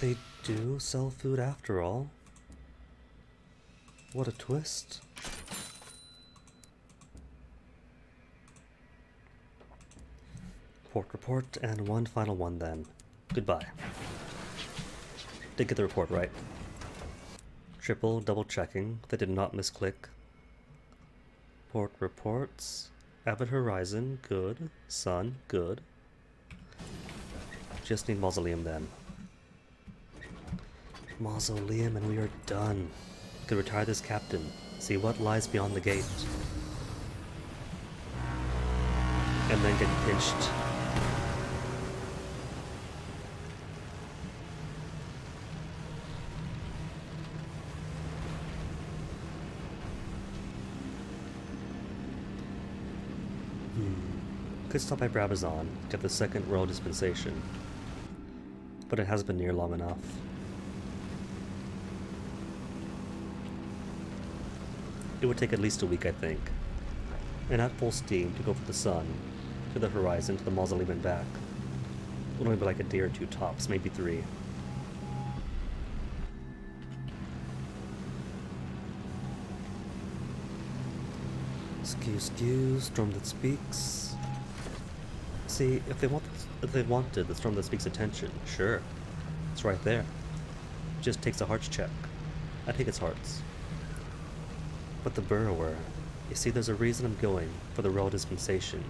they do sell food after all. What a twist. Port report, and one final one then. Goodbye. Did get the report right. Triple double checking. They did not misclick. Port reports. Avid Horizon, good. Sun, good. Just need Mausoleum then. Mausoleum, and we are done. Could retire this captain. See what lies beyond the gate. And then get pinched. Could stop by Brabazon, get the second royal dispensation. But it has been near long enough. It would take at least a week, I think. And at full steam to go from the sun, to the horizon, to the mausoleum and back. It would only be like a day or two tops, maybe 3. Skew, storm that speaks. See, if they wanted the storm that speaks attention, sure. It's right there. It just takes a hearts check. I take its hearts. But the burrower, you see, there's a reason I'm going for the royal dispensation.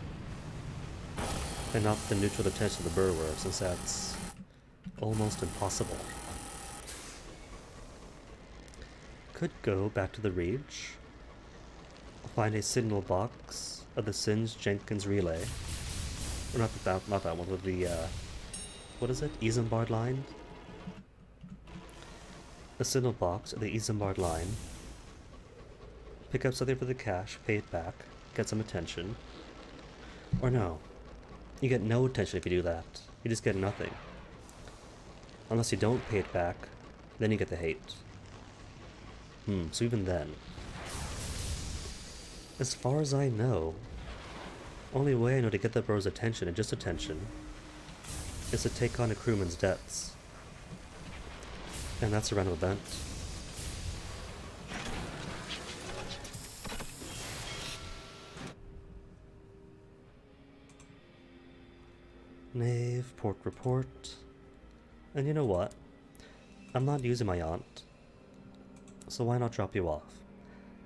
And not the neutral attention of the burrower, since that's almost impossible. Could go back to the Reach. Find a signal box of the Singe-Jenkins relay. Or not that one, with the, what is it? Isambard line? A signal box of the Isambard line. Pick up something for the cash, pay it back, get some attention. Or no. You get no attention if you do that. You just get nothing. Unless you don't pay it back, then you get the hate. So even then. As far as I know, only way I know to get the bro's attention, and just attention, is to take on a crewman's debts. And that's a random event. Knave, port report. And you know what? I'm not using my aunt, so why not drop you off?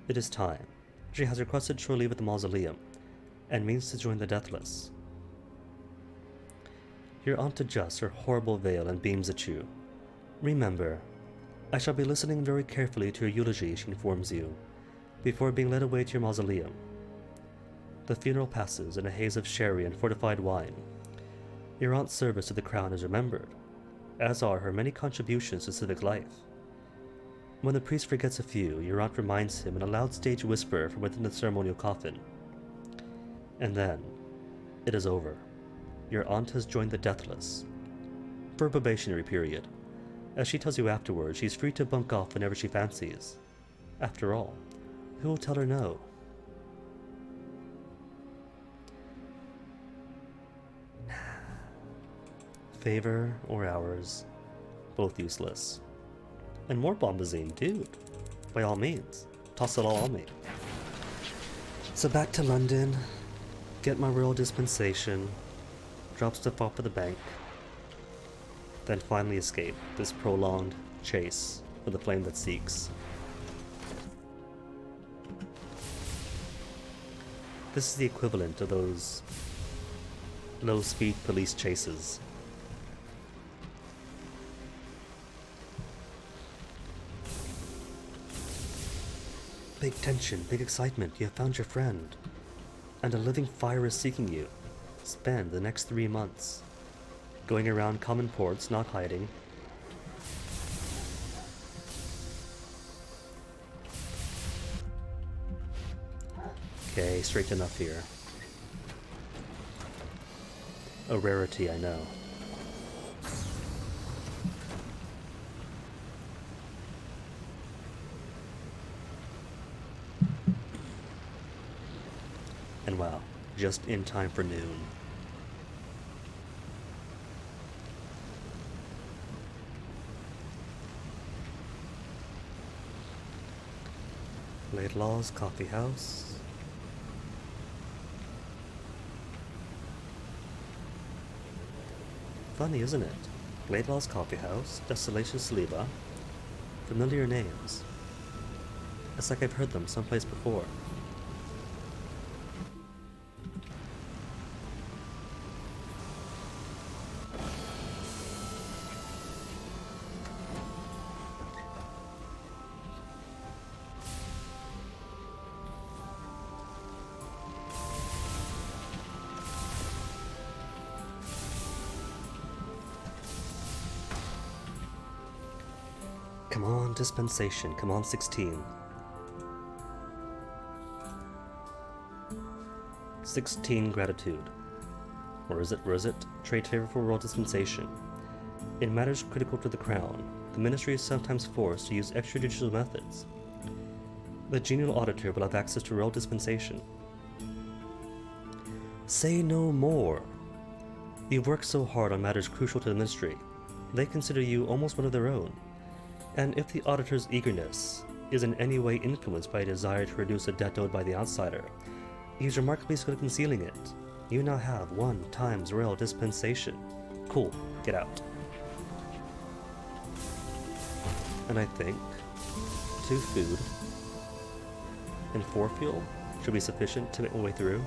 It is time. She has requested shore leave at the mausoleum, and means to join the Deathless. Your aunt adjusts her horrible veil and beams at you. Remember, I shall be listening very carefully to your eulogy, she informs you, before being led away to your mausoleum. The funeral passes in a haze of sherry and fortified wine. Your aunt's service to the crown is remembered, as are her many contributions to civic life. When the priest forgets a few, your aunt reminds him in a loud stage whisper from within the ceremonial coffin. And then, it is over. Your aunt has joined the Deathless. For a probationary period. As she tells you afterwards, she's free to bunk off whenever she fancies. After all, who will tell her no? Favor or ours, both useless. And more bombazine, dude. By all means, toss it all on me. So back to London, get my royal dispensation, drop stuff off at the bank, then finally escape this prolonged chase with the flame that seeks. This is the equivalent of those low-speed police chases. Big tension, big excitement, you have found your friend. And a living fire is seeking you. Spend the next 3 months going around common ports, not hiding. Okay, straight enough here. A rarity, I know. And wow, just in time for noon. Laidlaw's Coffee House. Funny, isn't it? Laidlaw's Coffee House, Desolation Saliba. Familiar names. It's like I've heard them someplace before. on, dispensation. Come on, 16. 16, gratitude. Where is it? Trade favor for royal dispensation. In matters critical to the crown, the ministry is sometimes forced to use extrajudicial methods. The genial auditor will have access to royal dispensation. Say no more. You work so hard on matters crucial to the ministry. They consider you almost one of their own. And if the auditor's eagerness is in any way influenced by a desire to reduce a debt owed by the outsider, he is remarkably skilled at concealing it. You now have 1 times royal dispensation. Cool, get out. And I think 2 food and 4 fuel should be sufficient to make my way through.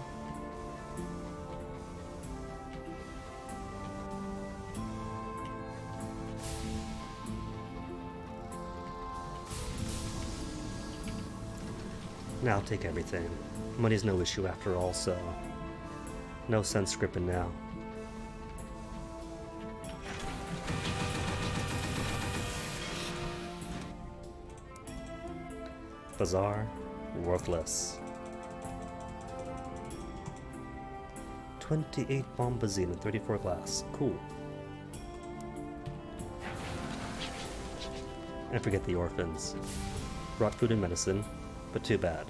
Now I'll take everything. Money's no issue after all, so no sense scripting now. Bazaar, worthless. 28 bombazine and 34 glass. Cool. And forget the orphans. Brought food and medicine, but too bad.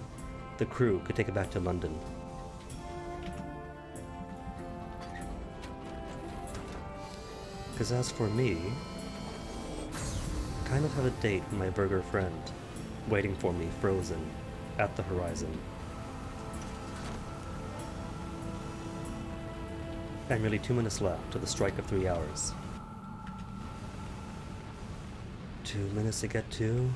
The crew could take it back to London. Because as for me, I kind of have a date with my burger friend, waiting for me, frozen, at the horizon. And nearly 2 minutes left to the strike of 3 hours. 2 minutes to get to.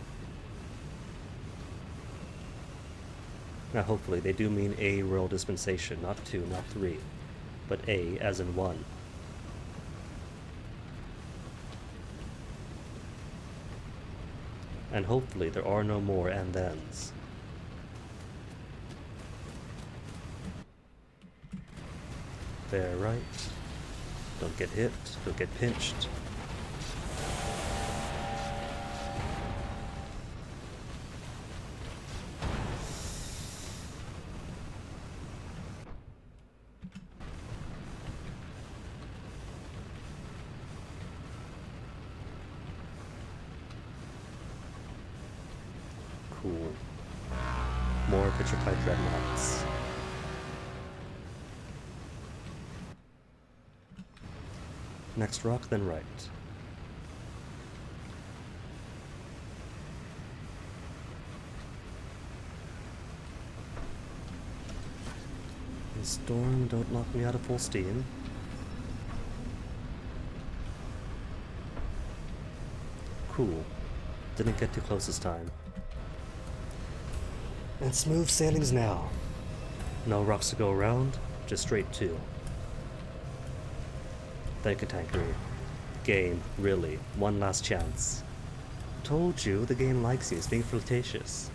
Now hopefully they do mean a royal dispensation, not 2, not 3, but A as in 1. And hopefully there are no more and thens. There, right? Don't get hit, don't get pinched. Cool. More petrified dreadnoughts. Next rock, then right. And storm, don't knock me out of full steam. Cool. Didn't get too close this time. And smooth sailings now. No rocks to go around, just straight to. Thank you, Tankery. Game, really, one last chance. Told you the game likes you, it's being flirtatious.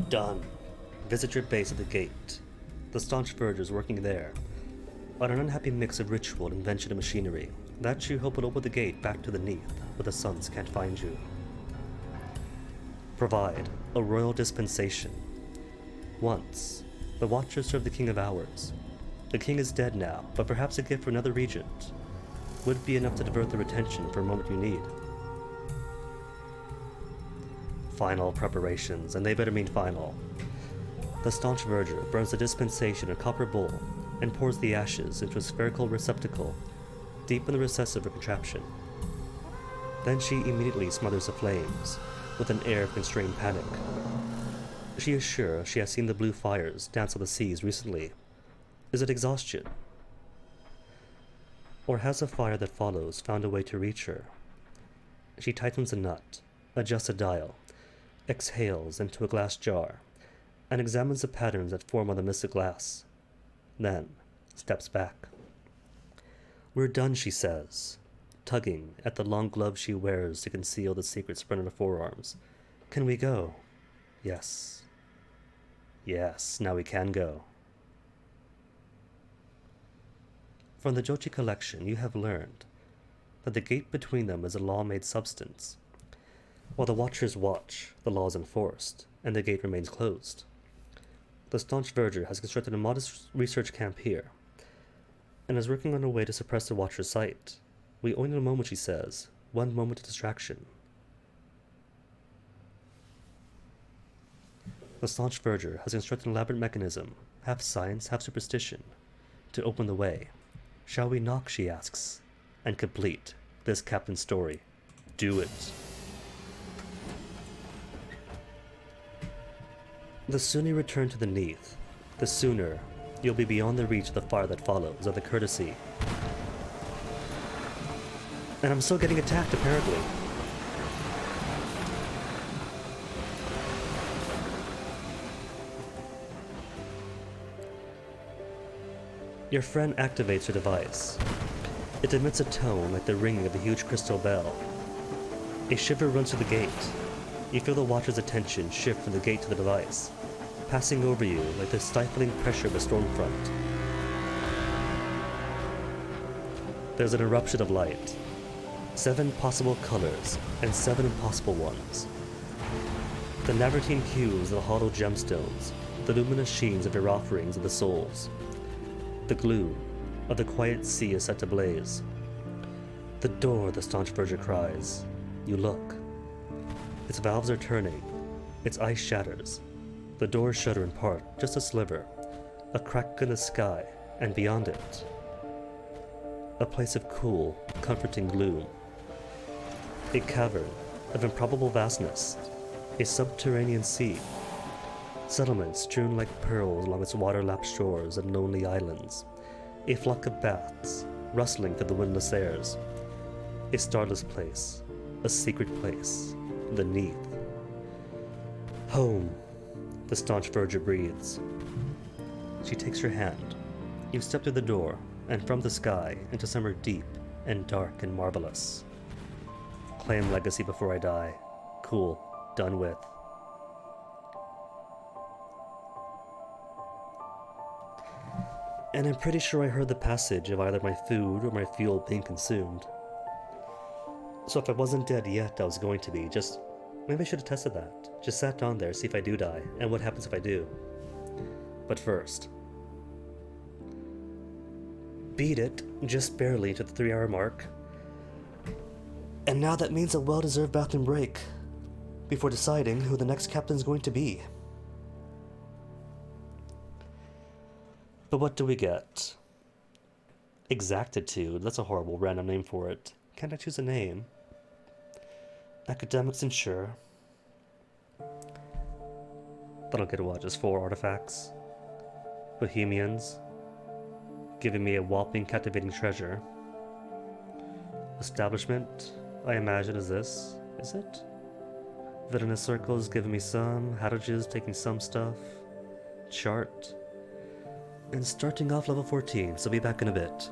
Done. Visit your base at the gate. The staunch vergers working there on an unhappy mix of ritual, invention, and machinery that you hope will open the gate back to the Neath, where the Suns can't find you. Provide a royal dispensation. Once, the Watchers served the King of Hours. The King is dead now, but perhaps a gift for another regent would be enough to divert their attention for a moment you need. Final preparations, and they better mean final. The staunch verger burns the dispensation in a copper bowl and pours the ashes into a spherical receptacle deep in the recess of her contraption. Then she immediately smothers the flames with an air of constrained panic. She is sure she has seen the blue fires dance on the seas recently. Is it exhaustion? Or has the fire that follows found a way to reach her? She tightens a nut, adjusts a dial, exhales into a glass jar, and examines the patterns that form on the mystic glass. Then steps back. We're done, she says. tugging at the long glove she wears to conceal the secret spread on her forearms. Can we go? Yes. Yes, now we can go. From the Jochi collection, you have learned that the gate between them is a law-made substance. While the Watchers watch, the law is enforced, and the gate remains closed. The staunch Verger has constructed a modest research camp here, and is working on a way to suppress the Watcher's sight. We only need a moment, she says. One moment of distraction. The staunch Verger has constructed an elaborate mechanism, half science, half superstition, to open the way. Shall we knock, she asks, and complete this captain's story? Do it. The sooner you return to the Neath, the sooner you'll be beyond the reach of the fire that follows, of the courtesy. And I'm still getting attacked, apparently. Your friend activates her device. It emits a tone like the ringing of a huge crystal bell. A shiver runs through the gate. You feel the Watcher's attention shift from the gate to the device, passing over you like the stifling pressure of a storm front. There's an eruption of light. 7 possible colors, and 7 impossible ones. The Navartine hues of the hollow gemstones, the luminous sheens of your offerings of the souls. The gloom of the quiet sea is set ablaze. The door, the staunch Verger cries. You look. Its valves are turning. Its ice shatters. The doors shudder in part, just a sliver. A crack in the sky, and beyond it, a place of cool, comforting gloom. A cavern of improbable vastness. A subterranean sea. Settlements strewn like pearls along its water-lapped shores and lonely islands. A flock of bats rustling through the windless airs. A starless place. A secret place. The Neath. Home, the staunch Verger breathes. She takes your hand. You step through the door, and from the sky into somewhere deep and dark and marvelous. Claim legacy before I die. Cool. Done with. And I'm pretty sure I heard the passage of either my food or my fuel being consumed. So if I wasn't dead yet, I was going to be. Just, maybe I should have tested that. Just sat down there, see if I do die, and what happens if I do. But first, beat it, just barely, to the 3-hour mark. And now that means a well-deserved bathroom break, before deciding who the next captain's going to be. But what do we get? Exactitude, that's a horrible random name for it. Can't I choose a name? Academics ensure. That'll get what, just 4 artifacts? Bohemians, giving me a whopping captivating treasure. Establishment, I imagine, is this, is it? Villainous circles giving me some, Haddages taking some stuff. Chart. And starting off level 14, so be back in a bit.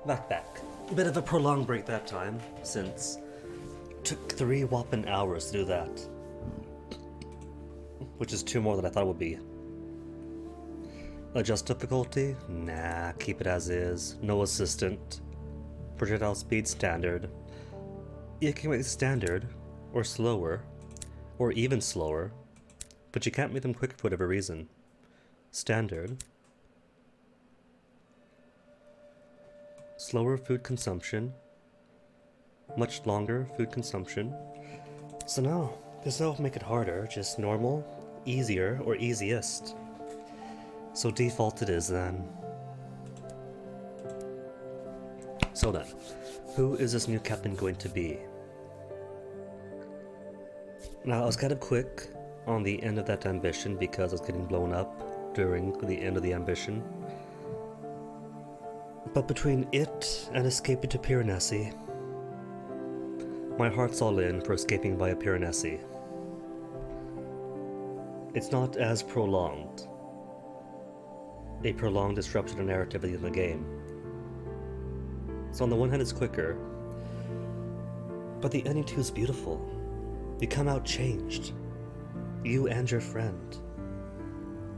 Back. Bit of a prolonged break that time, since it took 3 whopping hours to do that. Which is 2 more than I thought it would be. Adjust difficulty? Nah, keep it as is. No assistant. Projectile speed standard. You can make it standard, or slower, or even slower, but you can't make them quicker for whatever reason. Standard. Slower food consumption. Much longer food consumption. So no, there's no make it harder, just normal, easier, or easiest. So default it is then. So then, who is this new captain going to be? Now, I was kind of quick on the end of that ambition because I was getting blown up during the end of the ambition. But between it and escaping to Piranesi, my heart's all in for escaping via Piranesi. It's not as prolonged. A prolonged disruption of narrative in the game. So on the one hand it's quicker, but the ending too is beautiful. You come out changed. You and your friend.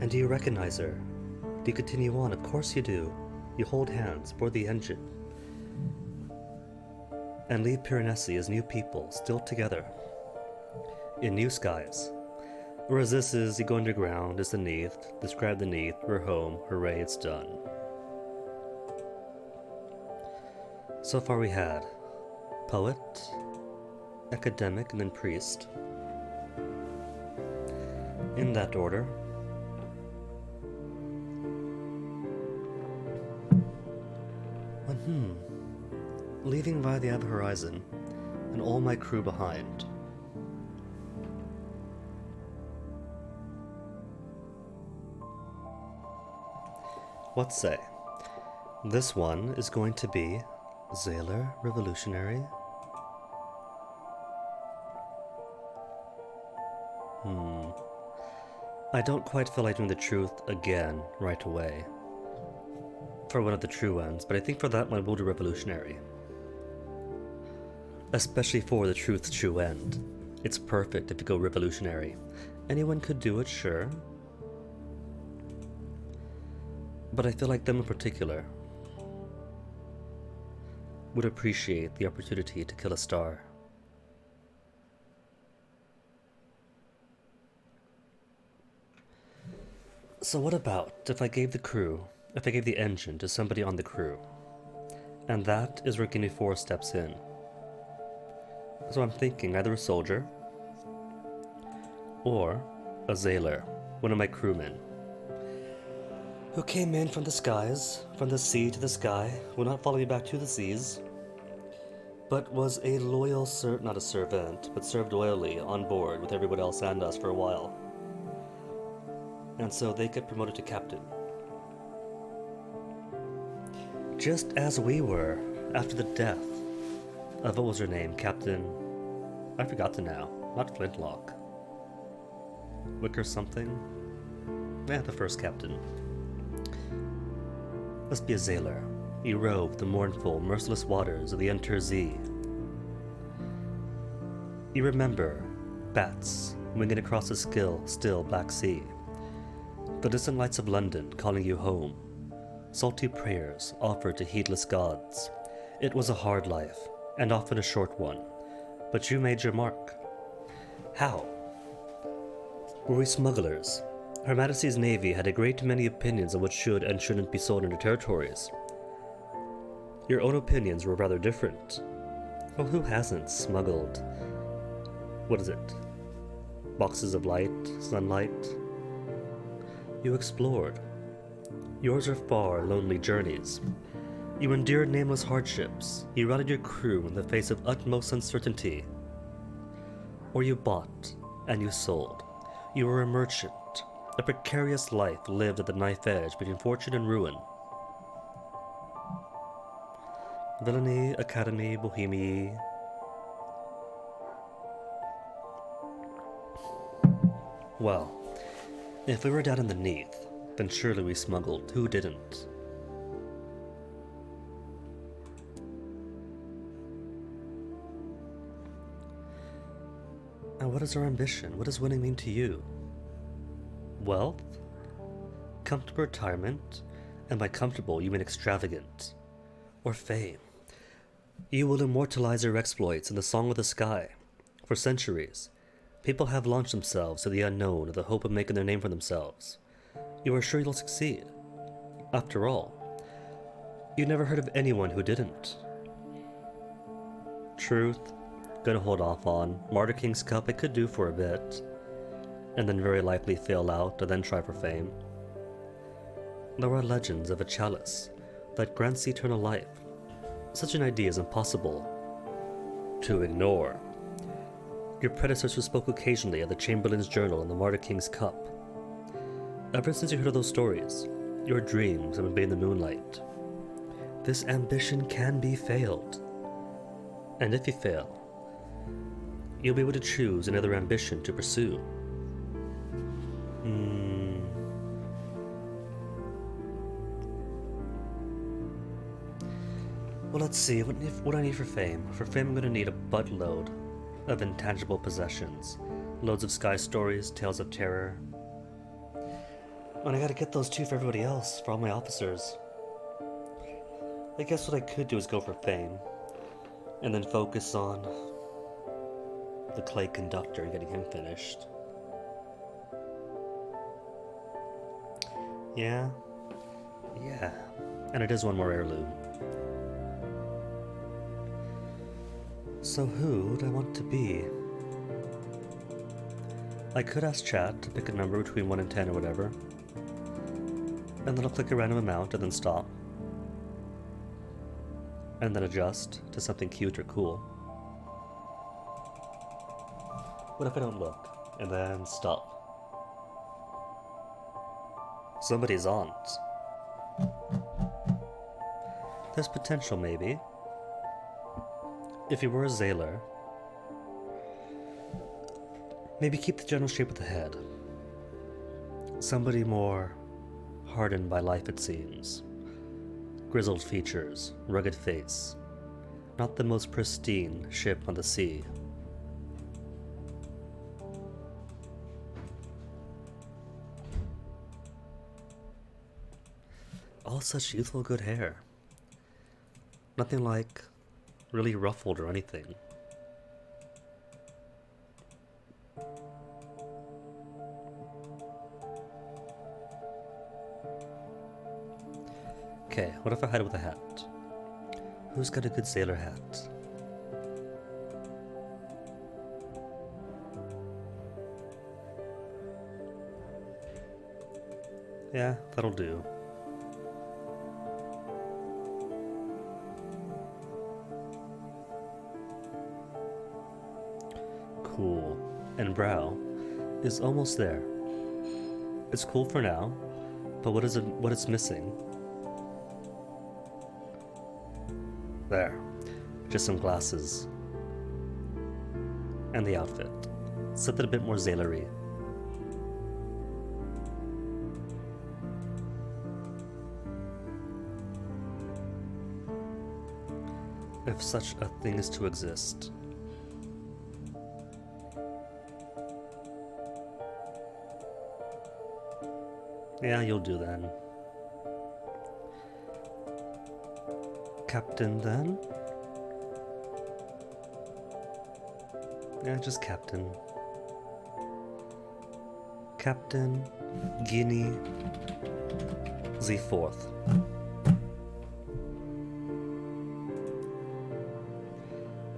And do you recognize her? Do you continue on? Of course you do. You hold hands, board the engine, and leave Piranesi as new people, still together, in new skies. Whereas this is, you go underground, it's the Neath, describe the Neath, we're home, hooray, it's done. So far we had poet, academic, and then priest. In that order. Leaving via the Ebb Horizon, and all my crew behind. What say? This one is going to be Zayler Revolutionary. I don't quite feel like doing the truth again right away. For one of the true ones, but I think for that one we'll do Revolutionary. Especially for the truth's true end. It's perfect if you go Revolutionary. Anyone could do it, sure. But I feel like them in particular would appreciate the opportunity to kill a star. So what about if I gave the engine to somebody on the crew? And that is where Guinea 4 steps in. So I'm thinking either a soldier or a Zayler, one of my crewmen, who came in from the skies, from the sea to the sky, will not follow me back to the seas, but was a loyal not a servant, but served loyally on board with everyone else and us for a while. And so they get promoted to captain. Just as we were after the death of, what was her name, Captain... I forgot the now, not Flintlock. Wicker something? Yeah, the first captain. Let's be a Zayler. You rove the mournful, merciless waters of the Untersee. You remember bats winging across the still Black Sea. The distant lights of London calling you home. Salty prayers offered to heedless gods. It was a hard life, and often a short one, but you made your mark. How? Were we smugglers? Her Majesty's Navy had a great many opinions on what should and shouldn't be sold into territories. Your own opinions were rather different. Well, who hasn't smuggled? What is it? Boxes of light, sunlight? You explored. Yours are far, lonely journeys. You endured nameless hardships. You rallied your crew in the face of utmost uncertainty. Or you bought, and you sold. You were a merchant. A precarious life lived at the knife edge between fortune and ruin. Villainy, Academy, Bohemie. Well, if we were down in the Neath, then surely we smuggled. Who didn't? And what is our ambition? What does winning mean to you? Wealth? Comfortable retirement? And by comfortable, you mean extravagant. Or fame. You will immortalize your exploits in the song of the sky. For centuries, people have launched themselves to the unknown in the hope of making their name for themselves. You are sure you'll succeed. After all, you never heard of anyone who didn't. Truth, gonna hold off on. Martyr King's Cup it could do for a bit, and then very likely fail out to then try for fame. There are legends of a chalice that grants eternal life. Such an idea is impossible to ignore. Your predecessor spoke occasionally of the Chamberlain's Journal and the Martyr King's Cup. Ever since you heard of those stories, your dreams have been bathed in the moonlight. This ambition can be failed. And if you fail, you'll be able to choose another ambition to pursue. Well, let's see, what do I need for fame? For fame, I'm going to need a buttload of intangible possessions. Loads of sky stories, tales of terror. And I gotta get those too for everybody else, for all my officers. I guess what I could do is go for fame, and then focus on the clay conductor and getting him finished. Yeah. And it is one more heirloom. So who would I want to be? I could ask chat to pick a number between 1 and 10 or whatever, and then I'll click a random amount and then stop, and then adjust to something cute or cool. What if I don't look, and then stop? Somebody's aunt. There's potential, maybe. If you were a Zaylor, maybe keep the general shape of the head. Somebody more hardened by life, it seems. Grizzled features, rugged face. Not the most pristine ship on the sea. All such youthful good hair. Nothing like really ruffled or anything. Okay, what if I had it with a hat? Who's got a good sailor hat? Yeah, that'll do. Cool. And brow is almost there. It's cool for now, but what it's missing? There. Just some glasses. And the outfit. Something a bit more Zaylery. If such a thing is to exist. Yeah, you'll do then. Captain then? Yeah, just Captain. Captain Guinea Z4th.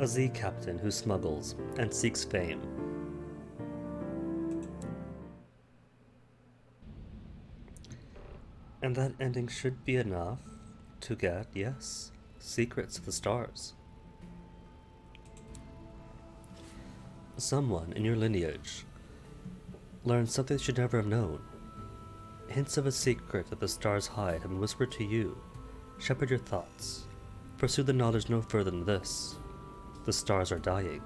A Z captain who smuggles and seeks fame. And that ending should be enough to get, yes, secrets of the stars. Someone in your lineage learned something they should never have known. Hints of a secret that the stars hide have been whispered to you. Shepherd your thoughts. Pursue the knowledge no further than this. The stars are dying.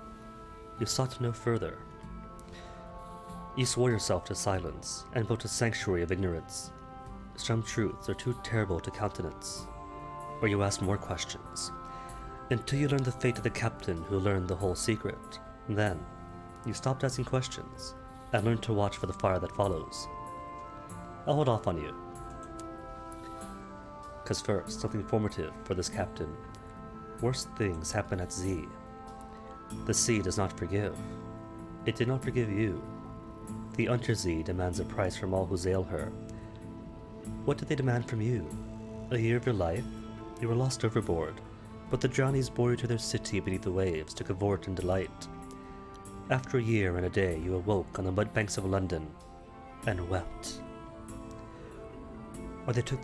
You sought to know further. You swore yourself to silence and built a sanctuary of ignorance. Some truths are too terrible to countenance, or you ask more questions, until you learn the fate of the captain who learned the whole secret. Then, You stopped asking questions and learned to watch for the fire that follows. I'll hold off on you. Cause first, something formative for this captain. Worst things happen at Z. The sea does not forgive. It did not forgive you. The Untersee demands a price from all who sail her. What did they demand from you? A year of your life? You were lost overboard, but the drownies bore you to their city beneath the waves to cavort in delight. After a year and a day, you awoke on the mud banks of London and wept. Or they took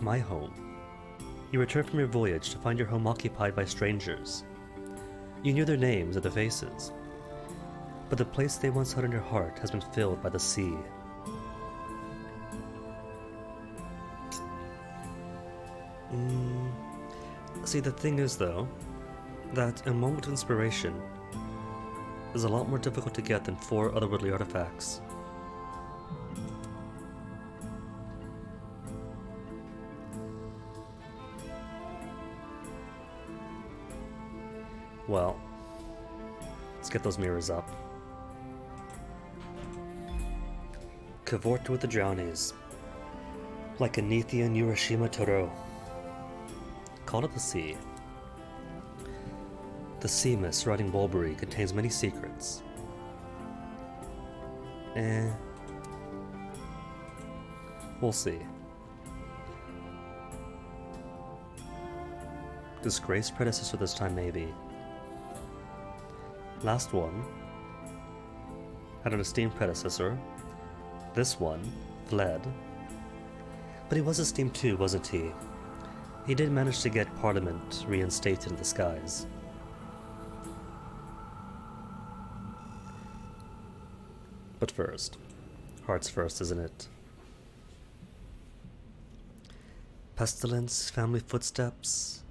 my home. You returned from your voyage to find your home occupied by strangers. You knew their names and their faces, but the place they once held in your heart has been filled by the sea. See, the thing is, though, that a moment of inspiration is a lot more difficult to get than 4 otherworldly artifacts. Well, let's get those mirrors up. Cavort with the drownies, like a Nethian Urashima Toro. Call it the sea. The sea mist surrounding Bulbury contains many secrets. We'll see. Disgraced predecessor this time, maybe. Last one had an esteemed predecessor. This one fled. But he was esteemed too, wasn't he? He did manage to get Parliament reinstated in the skies. But first, hearts first, isn't it? Pestilence, family footsteps.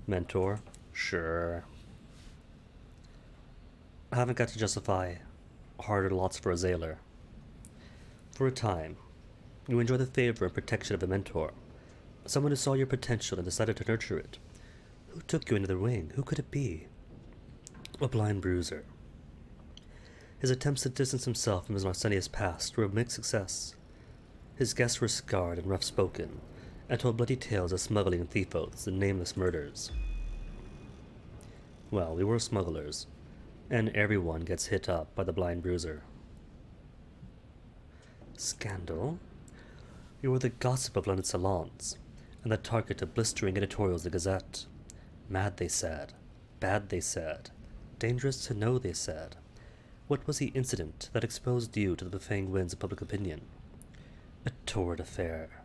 Mentor, sure. I haven't got to justify harder lots for a Zailer. For a time, you enjoy the favor and protection of a mentor, someone who saw your potential and decided to nurture it. Who took you under their wing? Who could it be? A blind bruiser. His attempts to distance himself from his Marsenius past were a mixed success. His guests were scarred and rough-spoken, and told bloody tales of smuggling and thief oaths and nameless murders. Well, we were smugglers, and everyone gets hit up by the blind bruiser. Scandal? You were the gossip of London salons, and the target of blistering editorials of the Gazette. Mad, they said. Bad, they said. Dangerous to know, they said. What was the incident that exposed you to the buffeting winds of public opinion? A torrid affair.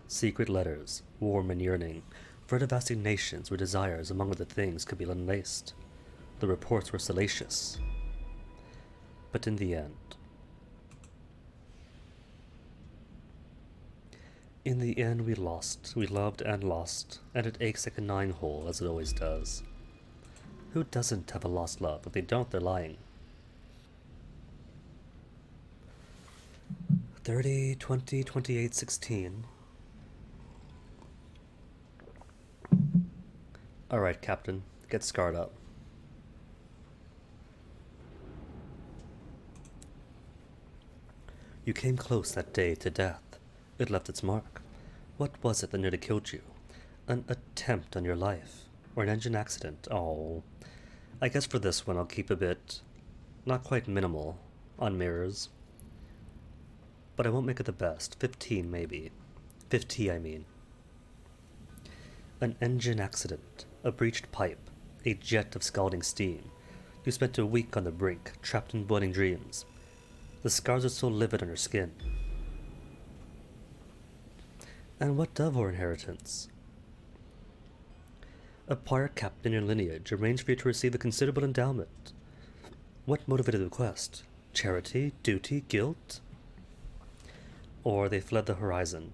Secret letters, warm and yearning, furtive assignations where desires, among other things, could be unlaced. The reports were salacious. But in the end, we lost. We loved and lost, and it aches like a 9-hole, as it always does. Who doesn't have a lost love? If they don't, they're lying. 30, 20, 28, 16. Alright, Captain. Get scarred up. You came close that day to death. It left its mark. What was it that nearly killed you? An attempt on your life? Or an engine accident? Oh. I guess for this one I'll keep a bit, not quite minimal, on mirrors. But I won't make it the best. 15 maybe. 50 I mean. An engine accident. A breached pipe. A jet of scalding steam. You spent a week on the brink, trapped in boiling dreams. The scars are so livid on your skin. And what of our inheritance? A prior captain in your lineage arranged for you to receive a considerable endowment. What motivated the quest? Charity? Duty? Guilt? Or they fled the horizon,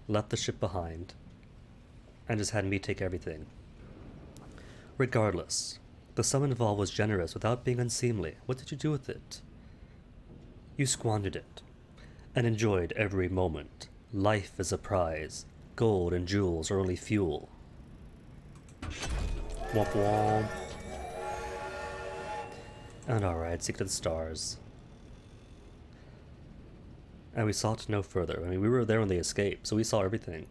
left the ship behind, and just had me take everything. Regardless, the sum involved was generous without being unseemly. What did you do with it? You squandered it, and enjoyed every moment. Life is a prize. Gold and jewels are only fuel. Womp womp. And alright, Secret of the Stars. And we sought no further. I mean, we were there when they escaped, so we saw everything.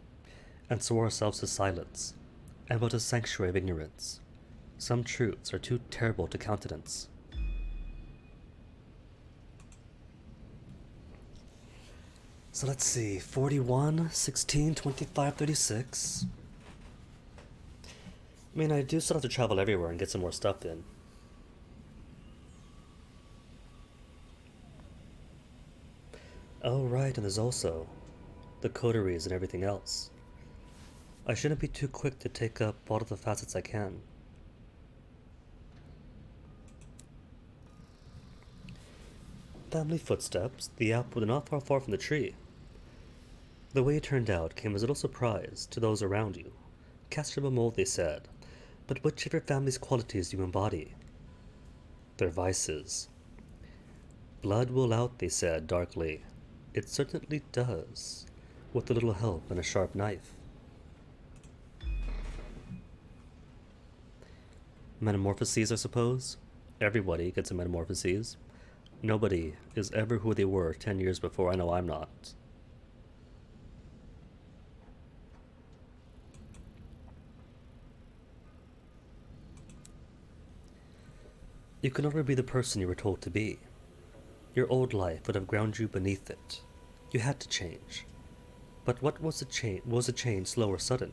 And swore ourselves to silence. And built a sanctuary of ignorance. Some truths are too terrible to countenance. So let's see, 41, 16, 25, 36. I mean, I do still have to travel everywhere and get some more stuff in. Oh, right, and there's also the coteries and everything else. I shouldn't be too quick to take up all of the facets I can. Family footsteps, the apple not far from the tree. The way it turned out came as little surprise to those around you. Cast from a mold, they said, but which of your family's qualities do you embody? Their vices. Blood will out, they said darkly. It certainly does, with a little help and a sharp knife. Metamorphoses, I suppose. Everybody gets a metamorphoses. Nobody is ever who they were 10 years before. I know I'm not. You can never be the person you were told to be. Your old life would have ground you beneath it. You had to change. But what was the change? Was a change slow or sudden?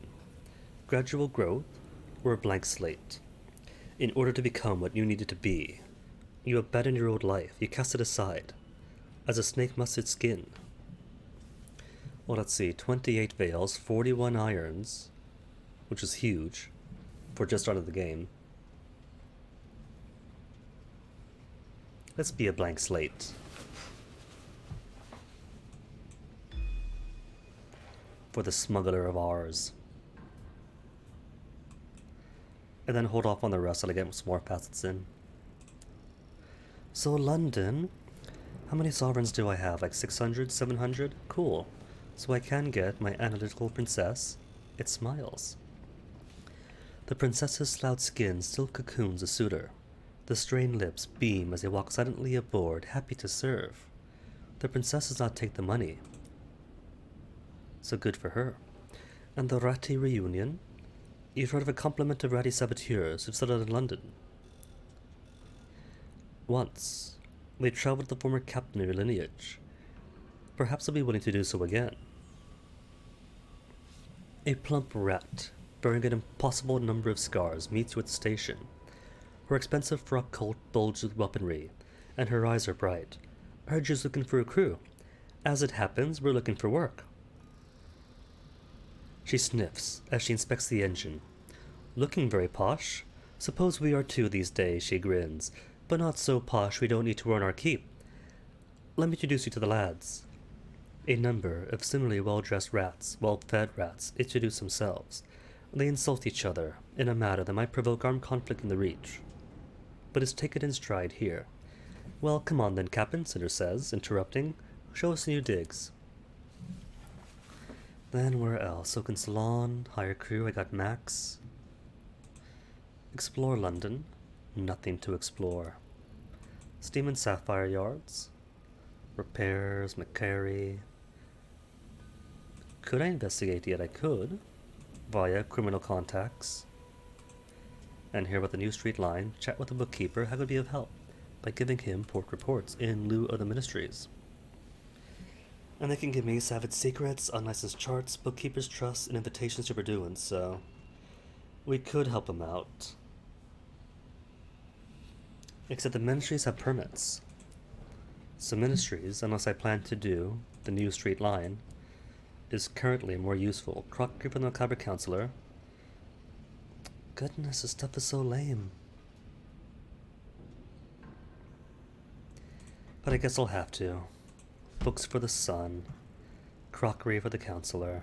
Gradual growth or a blank slate? In order to become what you needed to be, you abandoned your old life. You cast it aside, as a snake must its skin. Well, let's see, 28 veils, 41 irons, which is huge for just out of the game. Let's be a blank slate. For the smuggler of ours. And then hold off on the rest till I get some more facets in. So London, how many sovereigns do I have? Like 600, 700? Cool. So I can get my analytical princess. It smiles. The princess's slouched skin still cocoons a suitor. The strained lips beam as they walk silently aboard, happy to serve. The princess does not take the money. So good for her. And the ratty reunion? You've heard of a complement of ratty saboteurs who've settled in London. Once, they traveled the former captain of your lineage. Perhaps they'll be willing to do so again. A plump rat, bearing an impossible number of scars, meets you at the station. Her expensive frock coat bulges with weaponry, and her eyes are bright. Heard you're looking for a crew. As it happens, we're looking for work. She sniffs as she inspects the engine. Looking very posh. Suppose we are too these days, she grins. But not so posh we don't need to earn our keep. Let me introduce you to the lads. A number of similarly well-dressed rats, well-fed rats, introduce themselves. They insult each other in a manner that might provoke armed conflict in the Reach. But is taken in stride here. Well, come on then, Captain, Cinder says, interrupting. Show us new digs. Then where else? Oaken Salon, hire crew, I got Max. Explore London. Nothing to explore. Steam and Sapphire Yards. Repairs, McCary. Could I investigate yet? I could. Via criminal contacts. And hear about the New Street Line. Chat with the bookkeeper. How could be of help? By giving him port reports in lieu of the ministries. And they can give me savage secrets, unlicensed charts, bookkeeper's trusts, and invitations to Verduin, so we could help him out. Except the ministries have permits. So ministries, unless I plan to do the New Street Line, is currently more useful. Crockery from the Macabre Counselor. Goodness, this stuff is so lame. But I guess I'll have to. Books for the Sun. Crockery for the Counselor.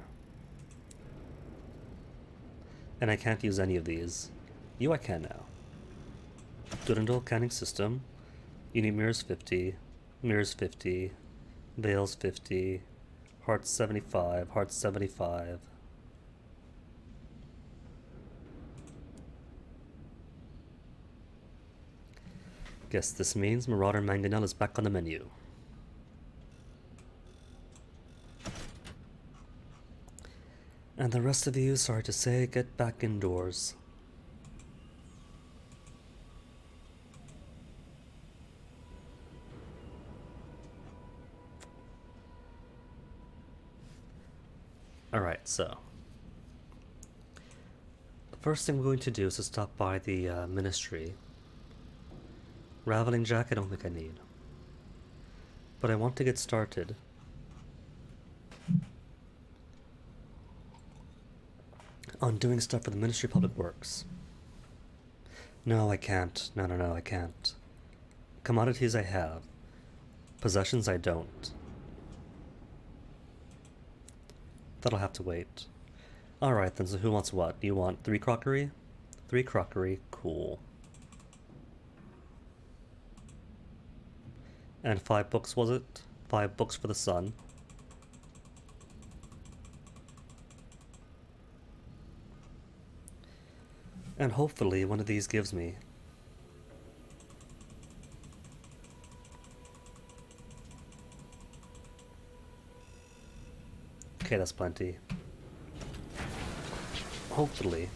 And I can't use any of these. You I can now. Durandal canning system. You need mirrors 50. Mirrors 50. Veils 50. Hearts 75. Hearts 75. Guess this means Marauder Mangonel is back on the menu. And the rest of you, sorry to say, get back indoors. Alright, so the first thing we're going to do is to stop by the ministry. Raveling Jack I don't think I need. But I want to get started on doing stuff for the Ministry of Public Works. No, I can't. No, I can't. Commodities I have. Possessions I don't. That'll have to wait. Alright then, so who wants what? You want 3 crockery? 3 crockery, cool. And 5 books, was it? 5 books for the sun. And hopefully one of these gives me. Okay, that's plenty. Hopefully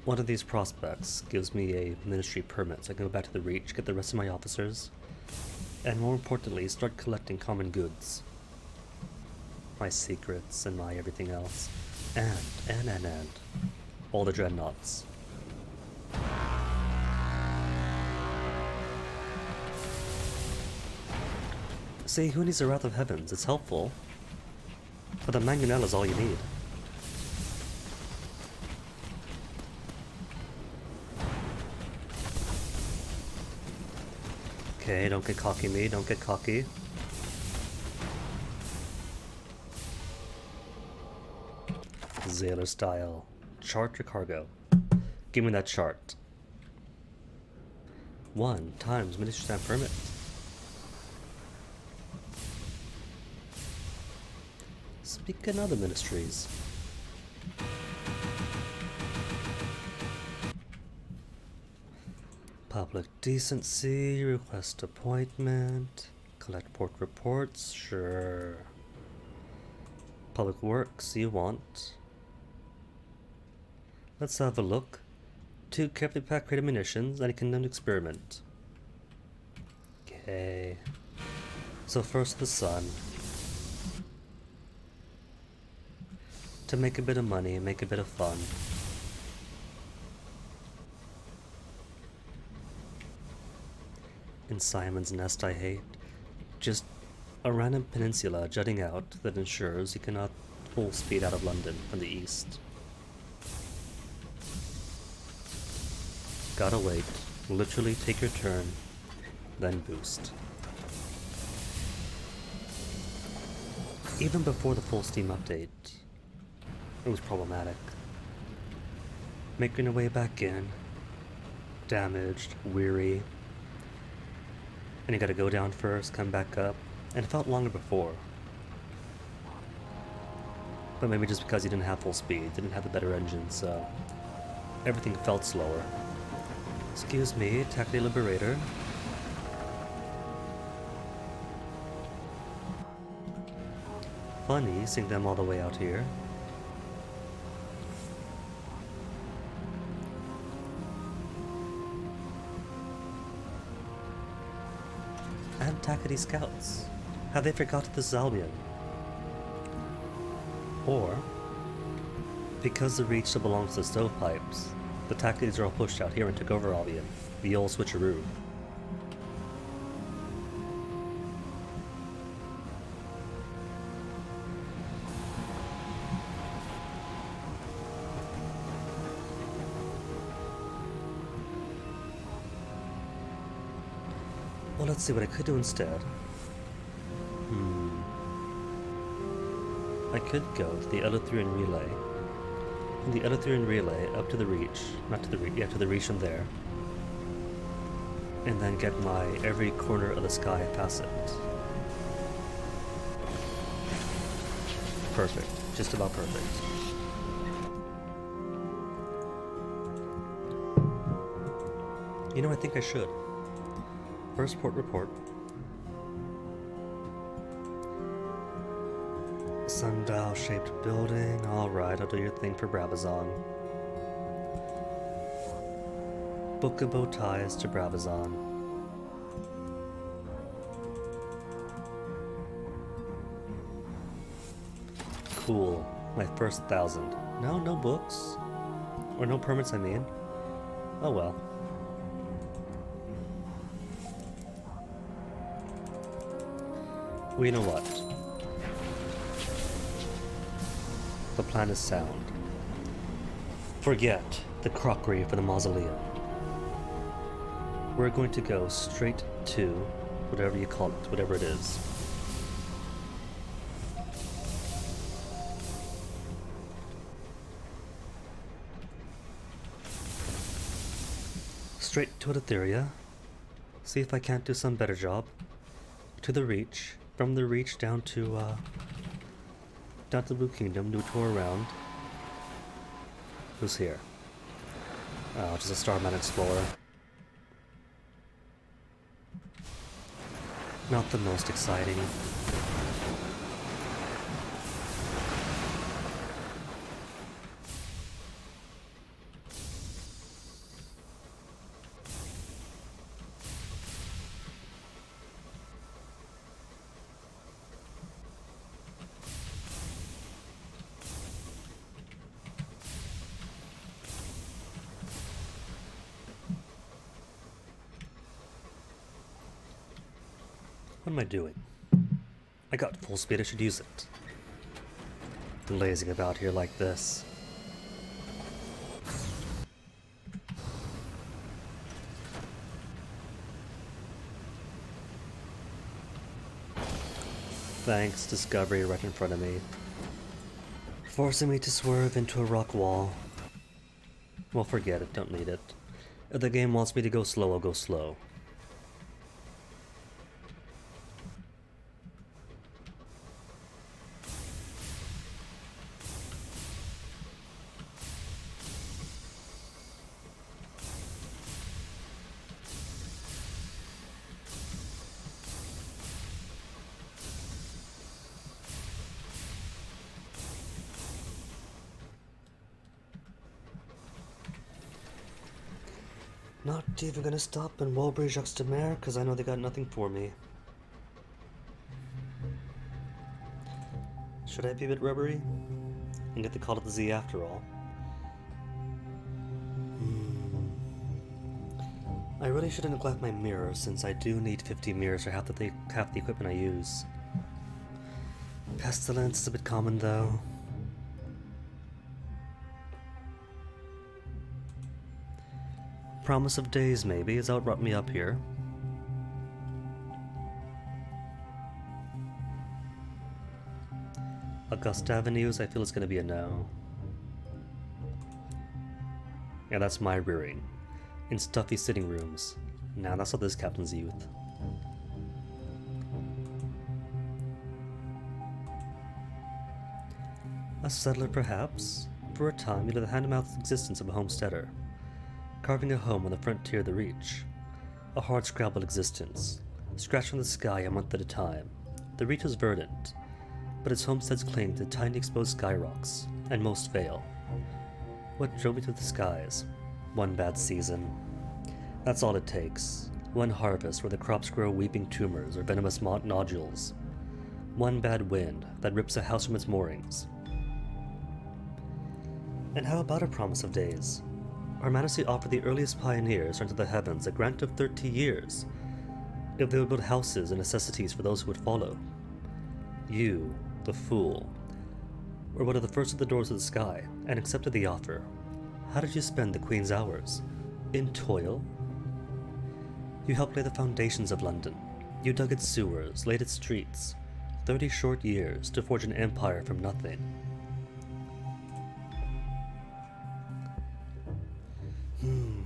one of these prospects gives me a ministry permit so I can go back to the Reach, get the rest of my officers, and more importantly, start collecting common goods. My secrets and my everything else. And all the dreadnoughts. See, who needs the Wrath of Heavens? It's helpful. But the Mangonel is all you need. Okay, don't get cocky me, don't get cocky. Sailor style. Chart or cargo? Give me that chart. 1 times ministry stamp permit. Speaking of the ministries. Public decency, request appointment, collect port reports, sure. Public works, you want. Let's have a look. 2 carefully packed crate of munitions and a condemned experiment. Okay. So first the sun. To make a bit of money and make a bit of fun. In Simon's Nest I hate. Just a random peninsula jutting out that ensures you cannot full speed out of London from the east. Gotta wait. Literally take your turn, then boost. Even before the full Steam update, it was problematic. Making your way back in, damaged, weary, and you gotta go down first, come back up, and it felt longer before. But maybe just because you didn't have full speed, didn't have the better engine, so everything felt slower. Excuse me, Tactical Liberator. Funny seeing them all the way out here. And Tackety Scouts. Have they forgotten this is Albion? Or, because the Reach still belongs to the Stovepipes, the Tactics are all pushed out here and took over Albion. The old switcheroo. Well, let's see what I could do instead. I could go to the Eleutherian Relay. From the Eleutherian Relay up to the Reach. Not to the Reach, yeah, to the Reach from there. And then get my every corner of the sky facet. Perfect. Just about perfect. You know, I think I should. First port report. Sundial-shaped building. Alright, I'll do your thing for Brabazon. Book of bow ties to Brabazon. Cool. My first 1,000. No books. Or no permits, I mean. Oh well. Well, you know what? The plan is sound. Forget the crockery for the mausoleum. We're going to go straight to whatever you call it, whatever it is. Straight to Etheria. See if I can't do some better job. To the Reach. From the Reach down to the Blue Kingdom, do a tour around. Who's here? Oh, just a Starman Explorer. Not the most exciting. What am I doing? I got full speed, I should use it. Lazing about here like this. Thanks, Discovery right in front of me. Forcing me to swerve into a rock wall. Well, forget it, don't need it. If the game wants me to go slow, I'll go slow. Not even gonna stop in Walbury-Jacques-de-Mer because I know they got nothing for me. Should I be a bit rubbery? And get the call to the Z after all. I really shouldn't neglect my mirror since I do need 50 mirrors for half the equipment I use. Pestilence is a bit common though. Promise of Days maybe is what brought me up here. Augusta Avenues I feel is going to be a no. Yeah, that's my rearing. In stuffy sitting rooms. Nah, that's not this Captain's Youth. A settler perhaps? For a time you live the hand-to-mouth existence of a homesteader. Carving a home on the frontier of the Reach. A hard-scrabbled existence, scratched from the sky a month at a time. The Reach is verdant, but its homesteads cling to tiny exposed sky rocks, and most fail. What drove me to the skies? One bad season. That's all it takes. One harvest where the crops grow weeping tumors or venomous nodules. One bad wind that rips a house from its moorings. And how about a promise of days? Our Majesty offered the earliest pioneers unto the heavens a grant of 30 years, if they would build houses and necessities for those who would follow. You, the fool, were one of the first at the doors of the sky, and accepted the offer. How did you spend the Queen's hours? In toil? You helped lay the foundations of London. You dug its sewers, laid its streets. 30 short years to forge an empire from nothing.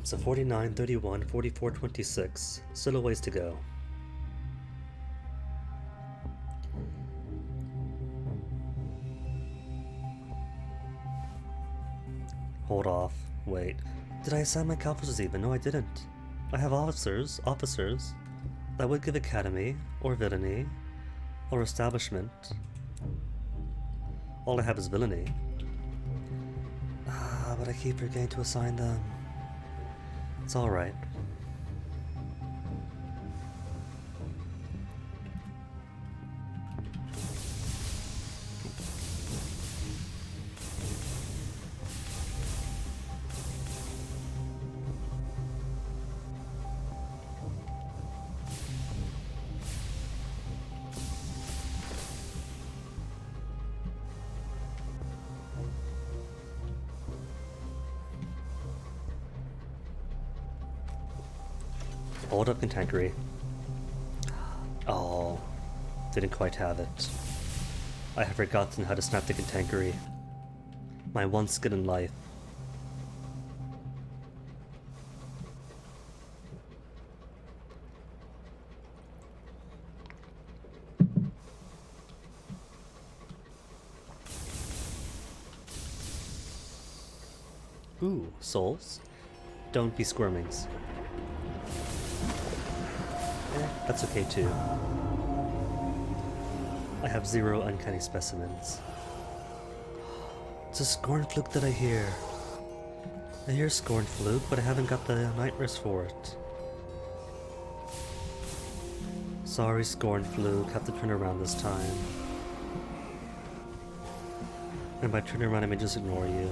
So 49, 31, 44, 26. Still a ways to go. Hold off. Wait. Did I assign my calipers even? No, I didn't. I have officers that would give academy, or villainy, or establishment. All I have is villainy. But I keep forgetting to assign them. It's alright. Hold up, Cantankerous. Oh, didn't quite have it. I have forgotten how to snap the Cantankerous. My one skill in life. Ooh, souls? Don't be squirmings. That's okay too. I have 0 uncanny specimens. It's a Scornfluke that I hear. I hear Scornfluke, but I haven't got the nightmares for it. Sorry, Scornfluke, have to turn around this time. And by turning around, I may just ignore you.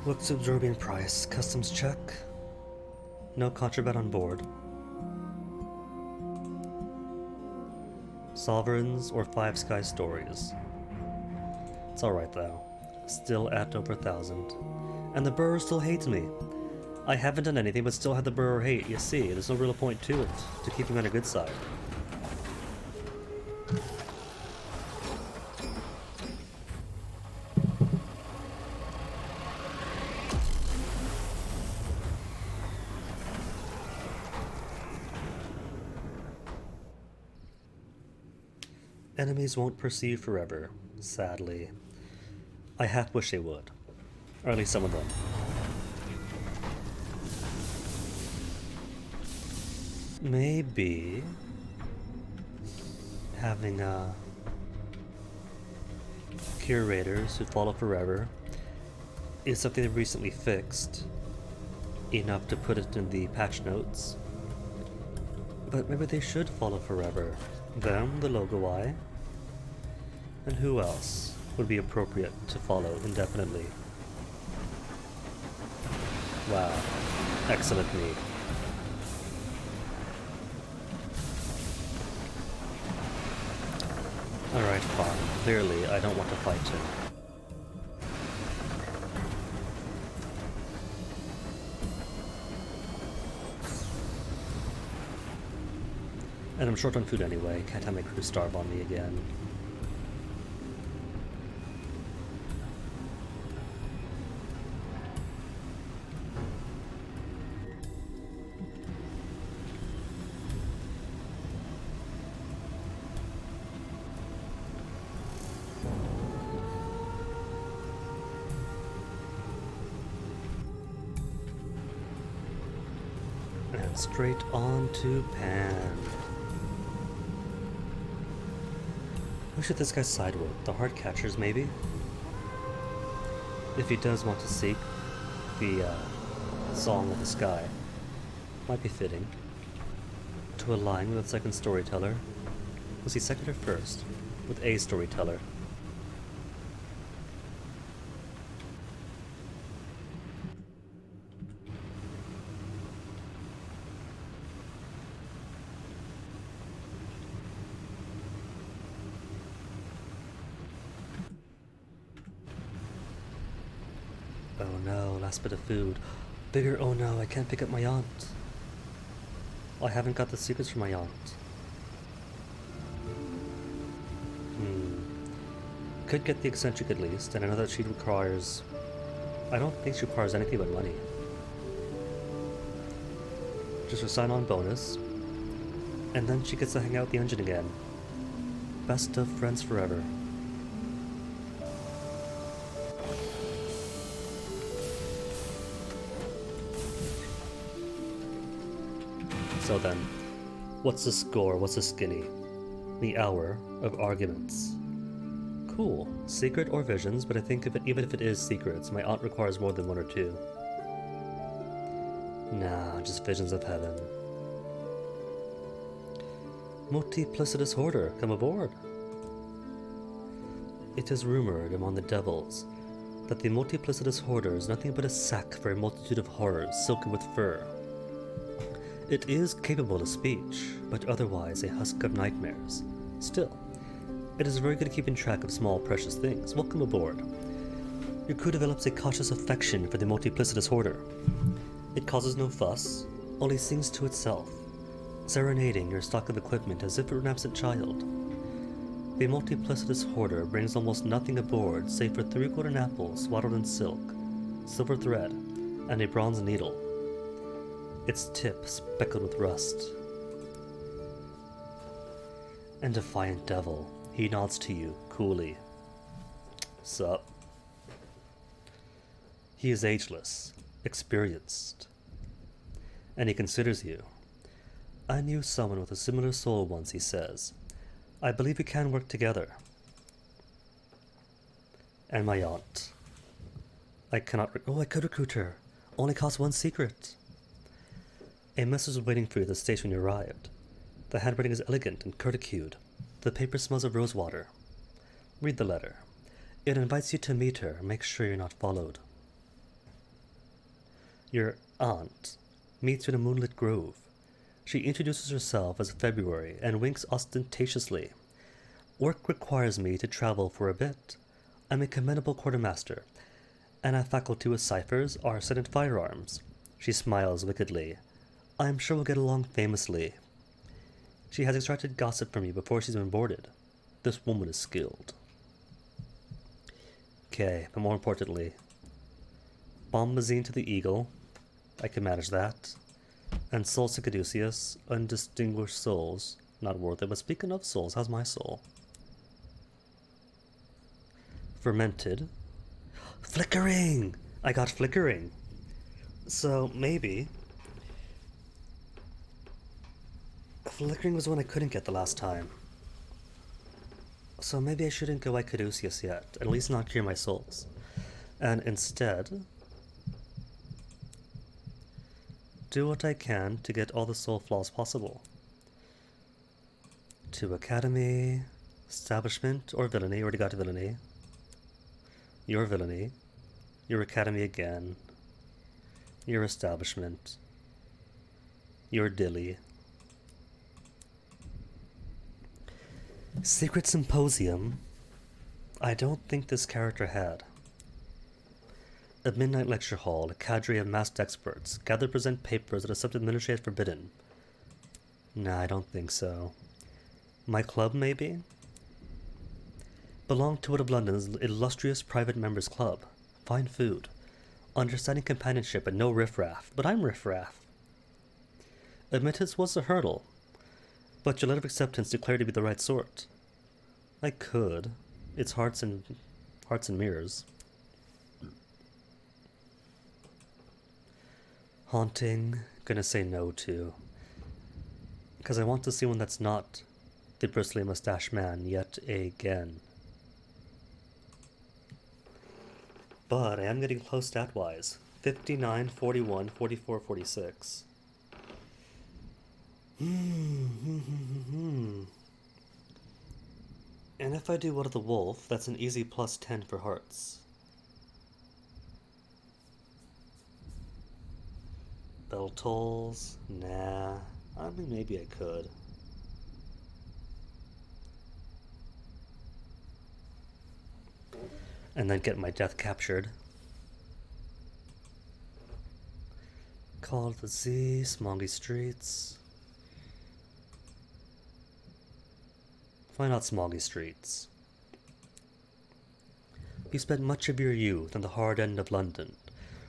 What's absorbing price? Customs check. No contraband on board. Sovereigns or 5 sky stories. It's alright though. Still at over 1,000. And the Burrower still hates me. I haven't done anything but still have the Burrower hate. You see, there's no real point to it, to keep him on a good side. Enemies won't pursue forever, sadly. I half wish they would. Or at least some of them. Maybe having curators who follow forever is something they recently fixed, enough to put it in the patch notes. But maybe they should follow forever. Them, the Logoi, and who else would be appropriate to follow indefinitely? Wow, excellent me. Alright, fine. Clearly, I don't want to fight him. And I'm short on food anyway, can't have my crew starve on me again. And straight on to Pan. Who should this guy side with? The Heart Catchers, maybe? If he does want to seek the Song of the Sky, might be fitting to align with the second storyteller. Was he second or first? With a storyteller. Oh no, last bit of food. Bigger, oh no, I can't pick up my aunt. I haven't got the secrets from my aunt. Could get the eccentric at least, and I know that she requires... I don't think she requires anything but money. Just a sign-on bonus, and then she gets to hang out with the engine again. Best of friends forever. So then, what's the score? What's the skinny? The hour of arguments. Cool. Secret or visions, but I think even if it is secrets, my aunt requires more than one or two. Nah, just visions of heaven. Multiplicitous Hoarder, come aboard. It is rumored among the devils that the multiplicitous hoarder is nothing but a sack for a multitude of horrors silken with fur. It is capable of speech, but otherwise a husk of nightmares. Still, it is very good at keeping track of small precious things. Welcome aboard. Your crew develops a cautious affection for the multiplicitous hoarder. It causes no fuss, only sings to itself, serenading your stock of equipment as if it were an absent child. The multiplicitous hoarder brings almost nothing aboard save for 3 golden apples swaddled in silk, silver thread, and a bronze needle, its tip speckled with rust. And defiant devil, he nods to you coolly. Sup? He is ageless, experienced, and he considers you. I knew someone with a similar soul once, he says. I believe we can work together. And my aunt. I cannot. I could recruit her. Only costs 1 secret. A message was waiting for you at the station when you arrived. The handwriting is elegant and curticued. The paper smells of rosewater. Read the letter. It invites you to meet her. Make sure you're not followed. Your aunt meets you in a moonlit grove. She introduces herself as February and winks ostentatiously. Work requires me to travel for a bit. I'm a commendable quartermaster, and I faculty with ciphers, arson, and firearms. She smiles wickedly. I'm sure we'll get along famously. She has extracted gossip from you before she's been boarded. This woman is skilled. Okay, but more importantly, bombazine to the eagle. I can manage that. And souls to Caduceus, undistinguished souls. Not worth it, but speaking of souls, how's my soul? Fermented. Flickering! I got flickering. So, maybe. Flickering was one I couldn't get the last time. So maybe I shouldn't go like Caduceus yet, at least not cure my souls. And instead, do what I can to get all the soul flaws possible. To Academy, Establishment, or Villainy. Already got to Villainy. Your Villainy. Your Academy again. Your Establishment. Your Dilly. Secret Symposium. I don't think this character had. A midnight lecture hall, a cadre of masked experts, gather to present papers that are subject to ministry as forbidden. Nah, I don't think so. My club, maybe? Belong to one of London's illustrious private members' club. Fine food. Understanding companionship and no riffraff, but I'm riffraff. Admittance was a hurdle, but your letter of acceptance declared to be the right sort. I could. It's hearts and mirrors. Haunting, gonna say no to. Because I want to see one that's not the bristly mustache man yet again. But I am getting close stat-wise. 59, 41, 44, 46. And if I do What of the Wolf, that's an easy plus 10 for hearts. Bell tolls? Nah. I mean, maybe I could. And then get my death captured. Call of the Z, Smongy Streets. Find out Smongy Streets. You spent much of your youth on the hard end of London,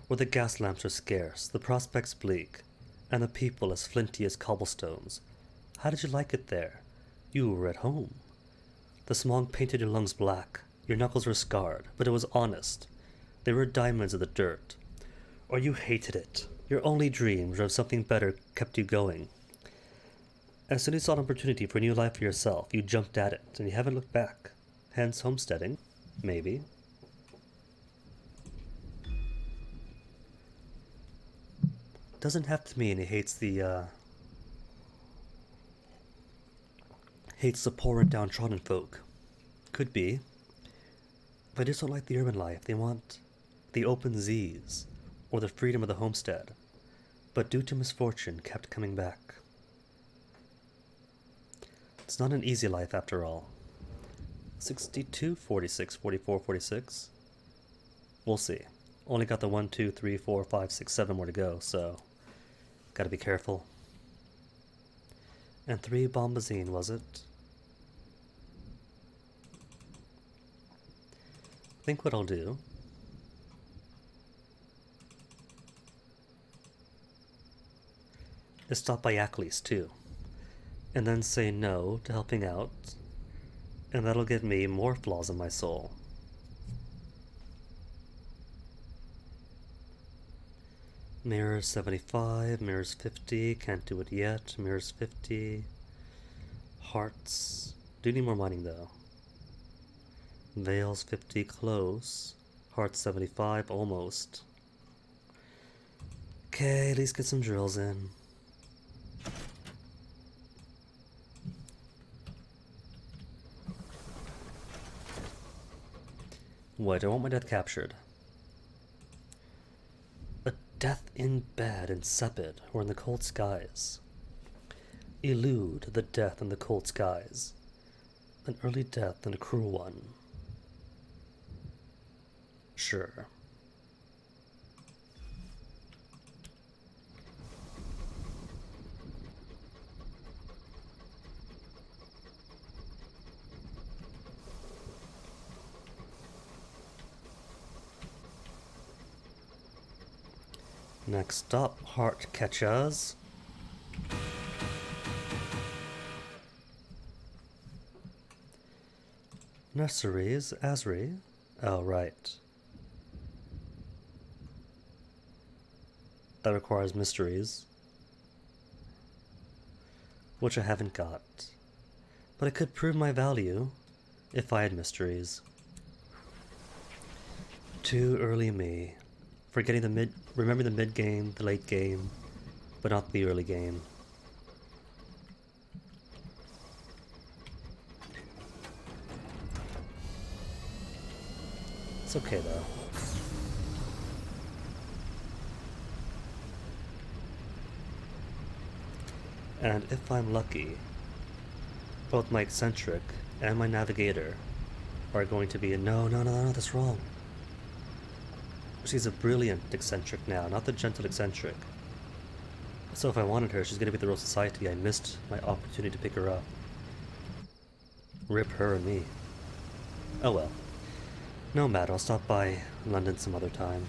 where the gas lamps are scarce, the prospects bleak, and the people as flinty as cobblestones. How did you like it there? You were at home. The smog painted your lungs black. Your knuckles were scarred, but it was honest. They were diamonds of the dirt. Or you hated it. Your only dreams of something better kept you going. As soon as you saw an opportunity for a new life for yourself, you jumped at it, and you haven't looked back. Hence homesteading. Maybe. Doesn't have to mean he hates the poor and downtrodden folk. Could be. They just don't like the urban life. They want the open Z's, or the freedom of the homestead, but due to misfortune kept coming back. It's not an easy life after all. 62, 46, 44, 46. We'll see. Only got the 1, 2, 3, 4, 5, 6, 7 more to go, so gotta be careful. And 3 bombazine, was it? I think what I'll do is stop by Aklis too, and then say no to helping out, and that'll give me more flaws in my soul. Mirrors 75, mirrors 50, can't do it yet, mirrors 50, hearts, do need more mining though. Veils 50, close, hearts 75, almost. Okay, at least get some drills in. What, I want my death captured. A death in bed, insipid, or in the cold skies. Elude the death in the cold skies. An early death and a cruel one. Sure. Next up, heart catchers. Nurseries, Asri. Oh, right. That requires mysteries, which I haven't got. But it could prove my value if I had mysteries. Too early me. Forgetting the mid, remember the mid game, the late game, but not the early game. It's okay though. And if I'm lucky, both my eccentric and my navigator are going to be no, that's wrong. She's a brilliant eccentric now, not the gentle eccentric. So if I wanted her, she's going to be the Royal Society. I missed my opportunity to pick her up. Rip her and me. Oh well. No matter, I'll stop by London some other time.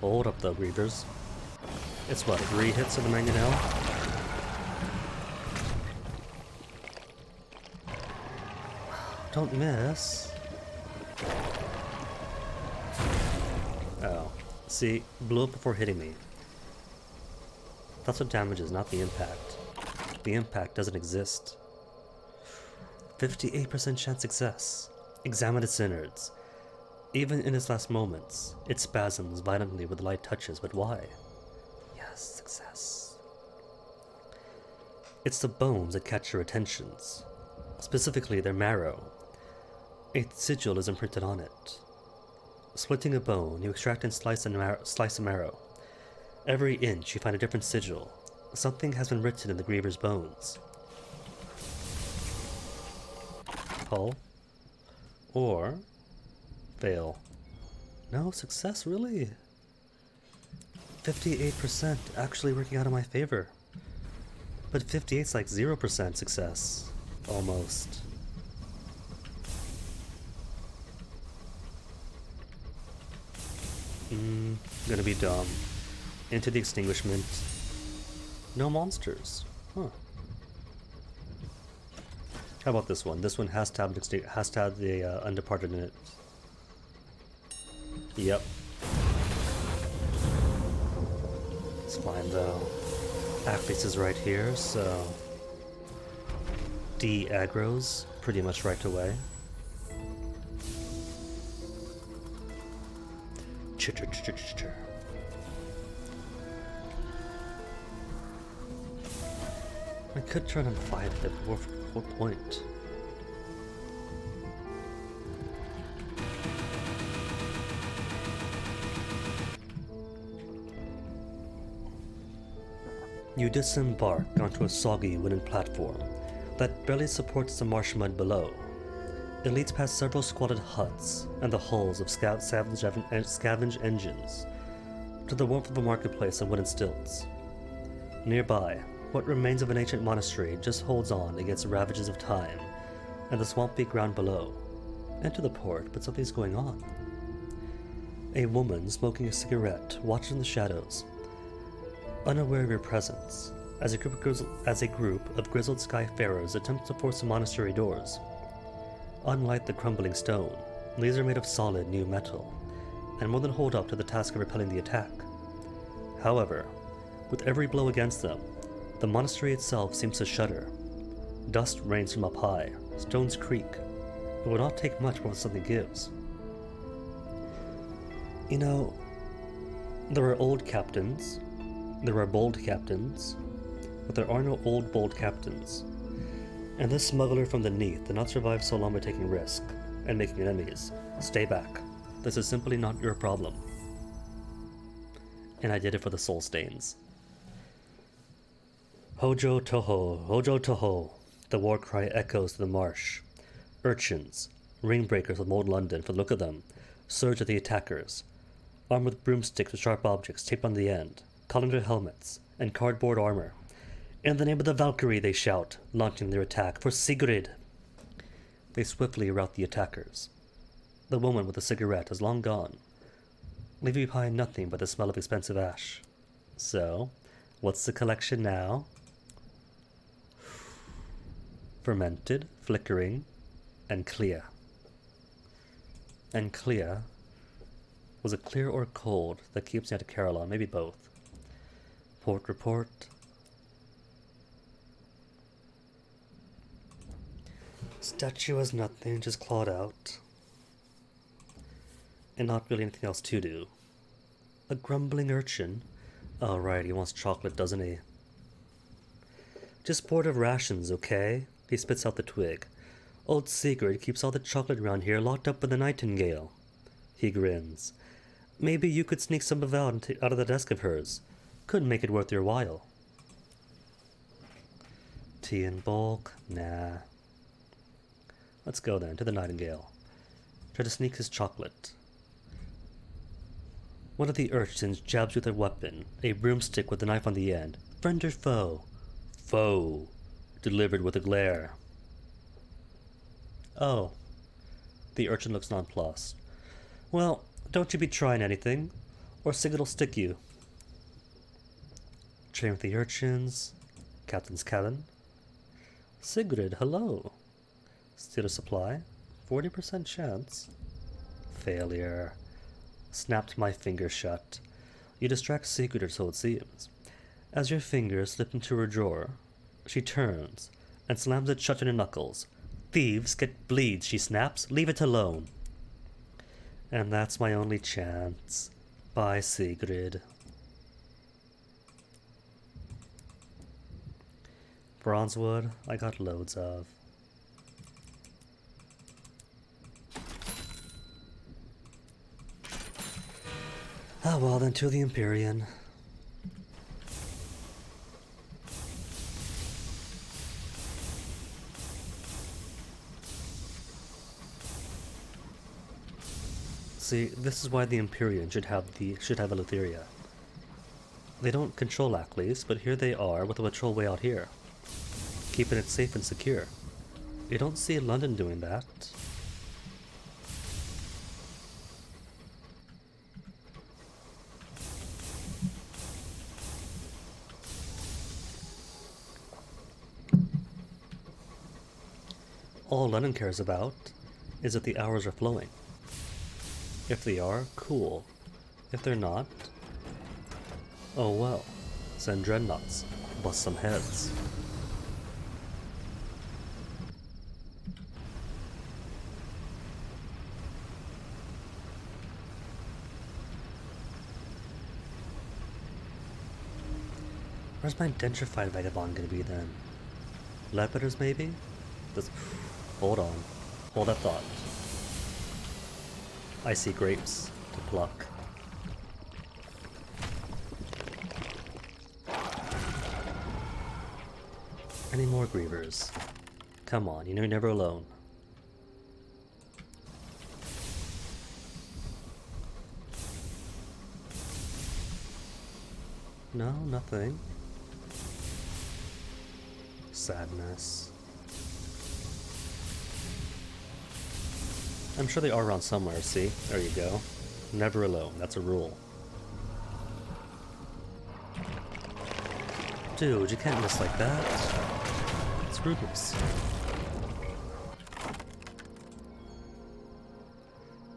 Hold up though, Grievers. It's what, 3 hits of a mangonel? Don't miss. Oh. See, blew up before hitting me. That's what damages, not the impact. The impact doesn't exist. 58% chance success. Examine its innards. Even in its last moments, it spasms violently with light touches, but why? Yes, success. It's the bones that catch your attentions, specifically their marrow. A sigil is imprinted on it. Splitting a bone, you extract and slice a marrow. Every inch you find a different sigil. Something has been written in the Griever's bones. Hull. Or fail. No, success, really? 58% actually working out in my favor. But 58's like 0% success. Almost. Gonna be dumb. Into the extinguishment. No monsters. Huh. How about this one? This one has to have the undeparted in it. Yep. It's fine though. Acklys is right here, so D aggro's pretty much right away. Chitter. I could turn him 5 hit, but what point? You disembark onto a soggy wooden platform that barely supports the marsh mud below. It leads past several squatted huts and the hulls of scavenge engines to the warmth of a marketplace on wooden stilts. Nearby, what remains of an ancient monastery just holds on against the ravages of time and the swampy ground below. Enter the port, but something's going on. A woman smoking a cigarette watches in the shadows, unaware of your presence, as a group of grizzled skyfarers attempt to force the monastery doors. Unlike the crumbling stone, these are made of solid new metal, and more than hold up to the task of repelling the attack. However, with every blow against them, the monastery itself seems to shudder. Dust rains from up high, stones creak. It will not take much before something gives. You know, there are old captains, there are bold captains, but there are no old bold captains. And this smuggler from the Neath did not survive so long by taking risk and making enemies. Stay back. This is simply not your problem. And I did it for the soul stains. Hojo Toho, Hojo Toho, the war cry echoes to the marsh. Urchins, ring breakers of old London, for the look of them, surge at the attackers, armed with broomsticks with sharp objects taped on the end, colander helmets, and cardboard armor. In the name of the Valkyrie, they shout, launching their attack for Sigrid. They swiftly rout the attackers. The woman with the cigarette is long gone, leaving behind nothing but the smell of expensive ash. So, what's the collection now? Fermented, flickering, and clear. And clear. Was it clear or cold that keeps me out of Caroline? Maybe both. Port report. Statue has nothing, just clawed out. And not really anything else to do. A grumbling urchin. Oh right, he wants chocolate, doesn't he? Just bored of rations, okay? He spits out the twig. Old Sigurd keeps all the chocolate around here locked up with the nightingale. He grins. Maybe you could sneak some of it out of the desk of hers. Couldn't make it worth your while. Tea in bulk? Nah. Let's go then, to the nightingale. Try to sneak his chocolate. One of the urchins jabs you with a weapon, a broomstick with a knife on the end. Friend or foe? Foe. Delivered with a glare. Oh. The urchin looks nonplussed. Well, don't you be trying anything, or Sigurd'll stick you. Train with the urchins. Captain's cabin. Sigrid, hello. Steal a supply. 40% chance. Failure. Snapped my finger shut. You distract Sigrid, or so it seems. As your fingers slip into her drawer, she turns and slams it shut in her knuckles. Thieves get bleeds, she snaps. Leave it alone. And that's my only chance. Bye, Sigrid. Bronzewood, I got loads of. Ah well, then to the Empyrean. See, this is why the Empyrean should have Eleutheria. They don't control Acklys, but here they are with a patrol way out here, keeping it safe and secure. You don't see London doing that. All Lennon cares about is that the hours are flowing. If they are, cool. If they're not, oh well. Send dreadnoughts, bust some heads. Where's my dentrified vagabond gonna be then? Lepiders maybe? This... Hold on. Hold that thought. I see grapes to pluck. Any more grievers? Come on, you know you're never alone. No, nothing. Sadness. I'm sure they are around somewhere, see? There you go. Never alone, that's a rule. Dude, you can't miss like that. It's rudeness.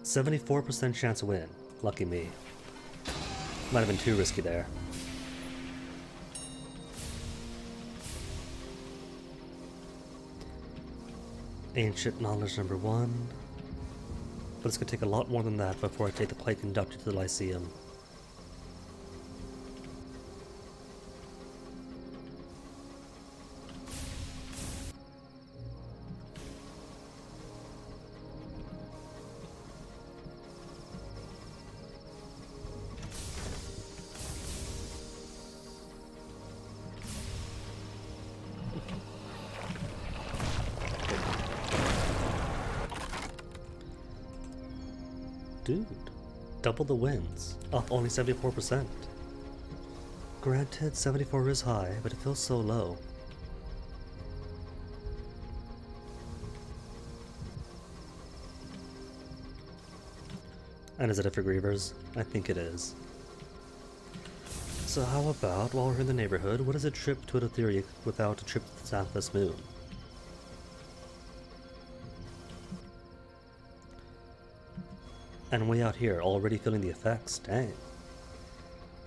74% chance to win. Lucky me. Might have been too risky there. Ancient knowledge number 1. But it's gonna take a lot more than that before I take the clay conductor to the Lyceum. Dude, double the wins, up only 74%. Granted, 74 is high, but it feels so low. And is it for grievers? I think it is. So how about, while we're in the neighborhood, what is a trip to Eleutheria without a trip to the Xanthus Moon? And way out here, already feeling the effects, dang.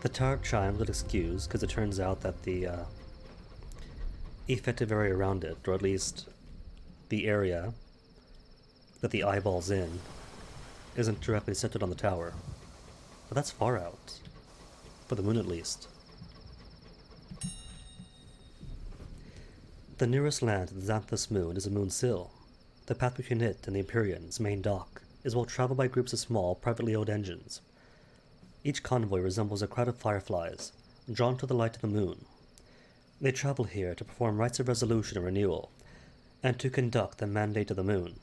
The tower chimes would excuse, because it turns out that the effective area around it, or at least the area that the eyeball's in, isn't directly centered on the tower. But that's far out. For the moon at least. The nearest land to the Xanthus Moon is a moon sill. The path between it and the Empyrean's main dock is well traveled by groups of small, privately owned engines. Each convoy resembles a crowd of fireflies, drawn to the light of the moon. They travel here to perform rites of resolution and renewal, and to conduct the mandate of the moon.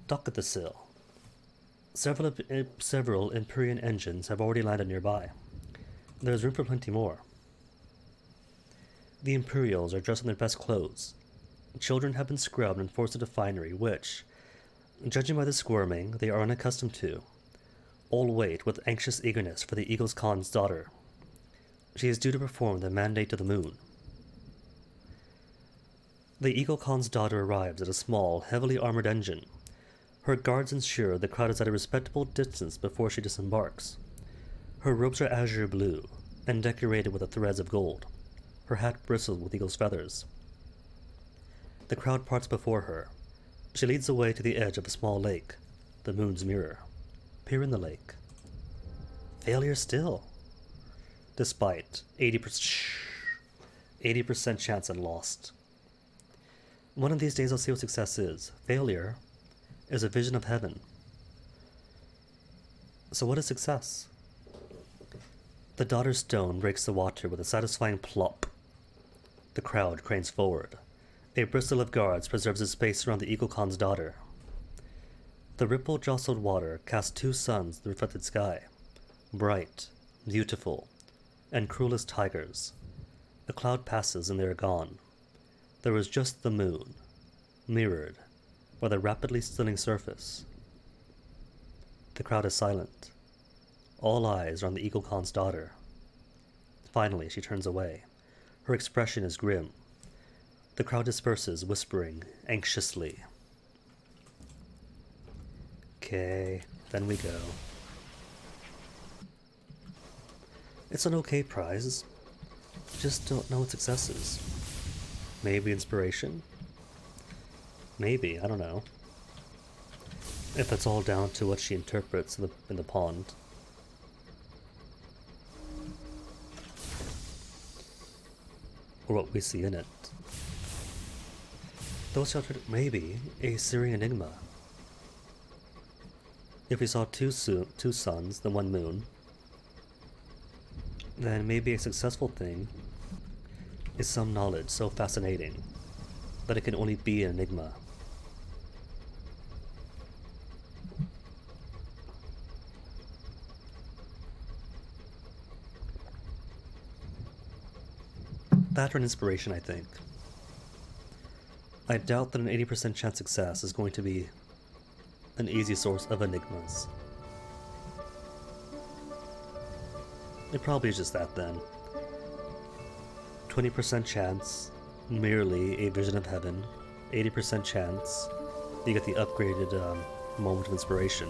Dock at the sill. Several Empyrean engines have already landed nearby. There is room for plenty more. The Imperials are dressed in their best clothes. Children have been scrubbed and forced into finery, which, judging by the squirming, they are unaccustomed to. All wait with anxious eagerness for the Eagles Khan's daughter. She is due to perform the mandate of the moon. The Eagle Khan's daughter arrives at a small, heavily armored engine. Her guards ensure the crowd is at a respectable distance before she disembarks. Her robes are azure blue, and decorated with the threads of gold. Her hat bristles with eagle's feathers. The crowd parts before her. She leads the way to the edge of a small lake, the moon's mirror. Peer in the lake. Failure still. Despite 80% chance and lost. One of these days I'll see what success is. Failure is a vision of heaven. So what is success? The daughter's stone breaks the water with a satisfying plop. The crowd cranes forward. A bristle of guards preserves its space around the Eagle Khan's daughter. The ripple-jostled water casts two suns in the reflected sky. Bright, beautiful, and cruel as tigers. A cloud passes and they are gone. There is just the moon, mirrored by the rapidly stilling surface. The crowd is silent. All eyes are on the Eagle Khan's daughter. Finally, she turns away. Her expression is grim. The crowd disperses, whispering anxiously. Okay, then we go. It's an okay prize. Just don't know its successes. Maybe inspiration? Maybe, I don't know. If it's all down to what she interprets in the pond. Or what we see in it. Those sheltered, maybe a Syrian enigma. If we saw two suns, then one moon, then maybe a successful thing is some knowledge so fascinating that it can only be an enigma. That or an inspiration, I think. I doubt that an 80% chance success is going to be an easy source of enigmas. It probably is just that then. 20% chance, merely a vision of heaven. 80% chance, you get the upgraded moment of inspiration.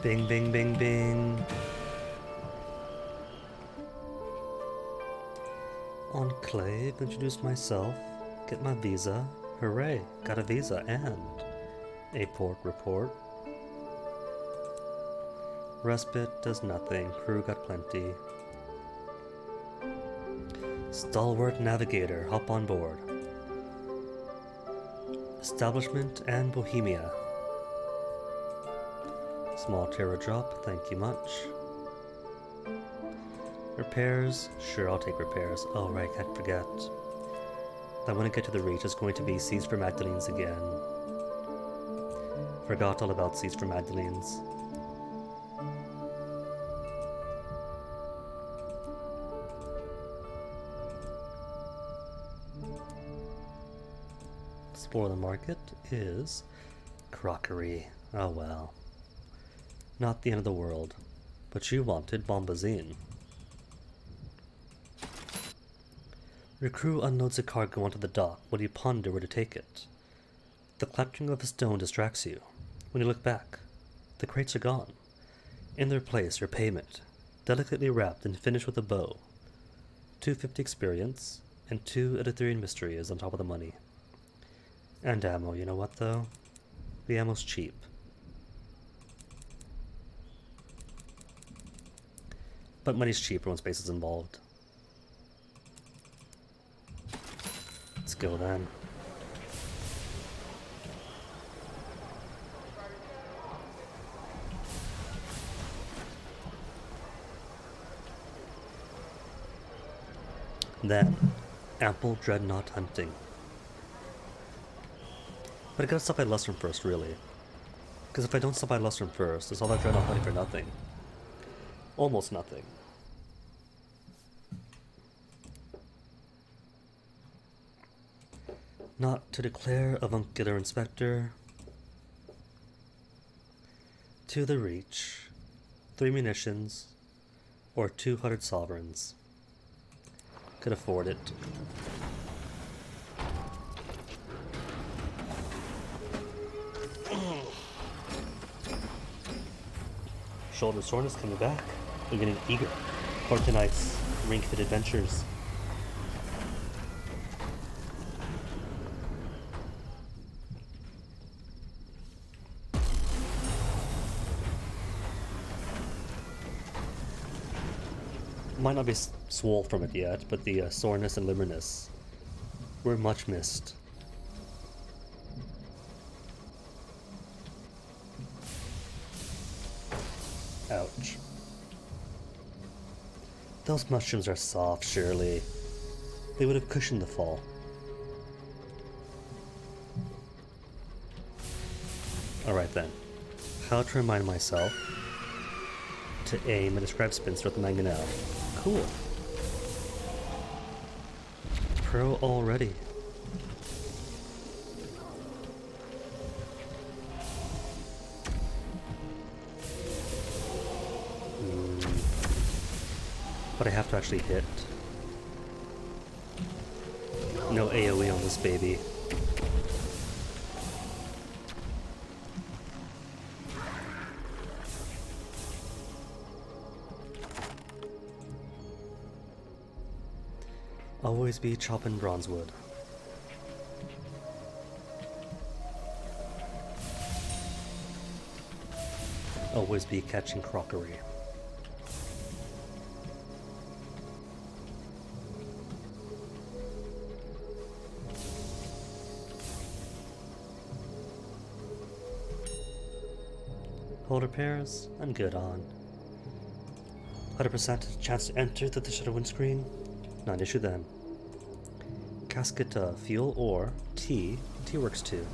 Bing, bing, bing, bing. Enclave, introduce myself, get my visa. Hooray, got a visa and a port report. Respite does nothing, crew got plenty. Stalwart navigator, hop on board. Establishment and Bohemia. Small terror drop, thank you much. Repairs? Sure, I'll take repairs. Oh right, can't forget. I want to get to the reach, it's going to be Seas for Magdalenes again. Forgot all about Seas for Magdalenes. Explore the market is crockery. Oh well. Not the end of the world. But you wanted bombazine. Your crew unloads a cargo onto the dock while you ponder where to take it. The clattering of a stone distracts you. When you look back, the crates are gone. In their place, your payment, delicately wrapped and finished with a bow. 250 experience, and 2 Ethereal mysteries on top of the money. And ammo, you know what though? The ammo's cheap. But money's cheaper when space is involved. Let's go then. Then, ample dreadnought hunting. But I gotta stop by Lustrum first, really. Because if I don't stop by Lustrum first, it's all that dreadnought hunting for nothing. Almost nothing. Not to declare avuncular inspector. To the reach. 3 munitions. Or 200 sovereigns. Could afford it. Shoulder Soreness coming back. We're getting eager for tonight's Ring Fit adventures. Might not be swole from it yet, but the soreness and limberness were much missed. Ouch. Those mushrooms are soft, surely. They would have cushioned the fall. Alright then. How to remind myself to aim and describe Spinster with the mangonel. Cool. pro already. But I have to actually hit. No AoE on this baby. Always be chopping bronzewood. Always be catching crockery. Holder pairs, I'm good on. 100% chance to enter the Shadow windscreen? Not an issue then. Casket fuel or tea. Tea works too.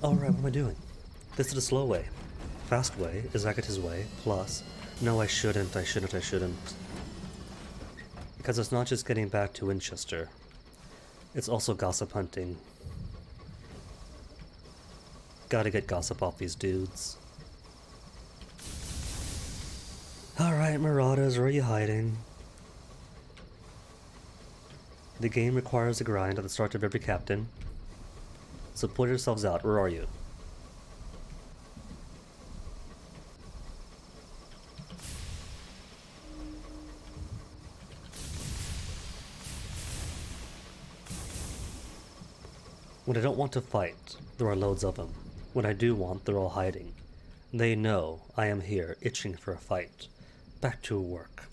Alright, what am I doing? This is the slow way. Fast way is Agata's way, plus, no I shouldn't. Because it's not just getting back to Winchester. It's also gossip hunting. Gotta get gossip off these dudes. Alright, Marauders, where are you hiding? The game requires a grind at the start of every captain. So pull yourselves out, where are you? When I don't want to fight, there are loads of them. When I do want, they're all hiding. They know I am here, itching for a fight. Back to work.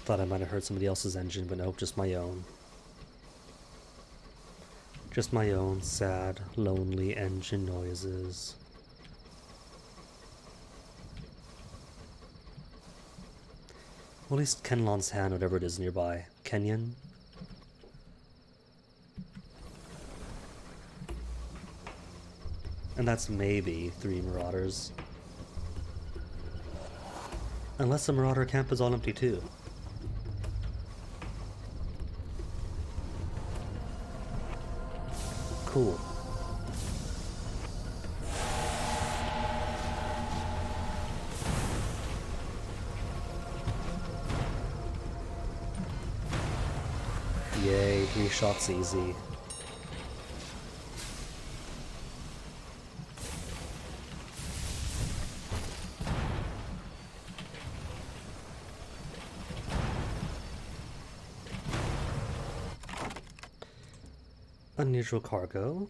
Thought I might have heard somebody else's engine, but nope, just my own. Just my own sad, lonely engine noises. Well, at least Kenlon's hand, whatever it is nearby. Kenyon? And that's maybe 3 Marauders. Unless the Marauder camp is all empty too. Cool. Yay, 3 shots easy. Unusual cargo.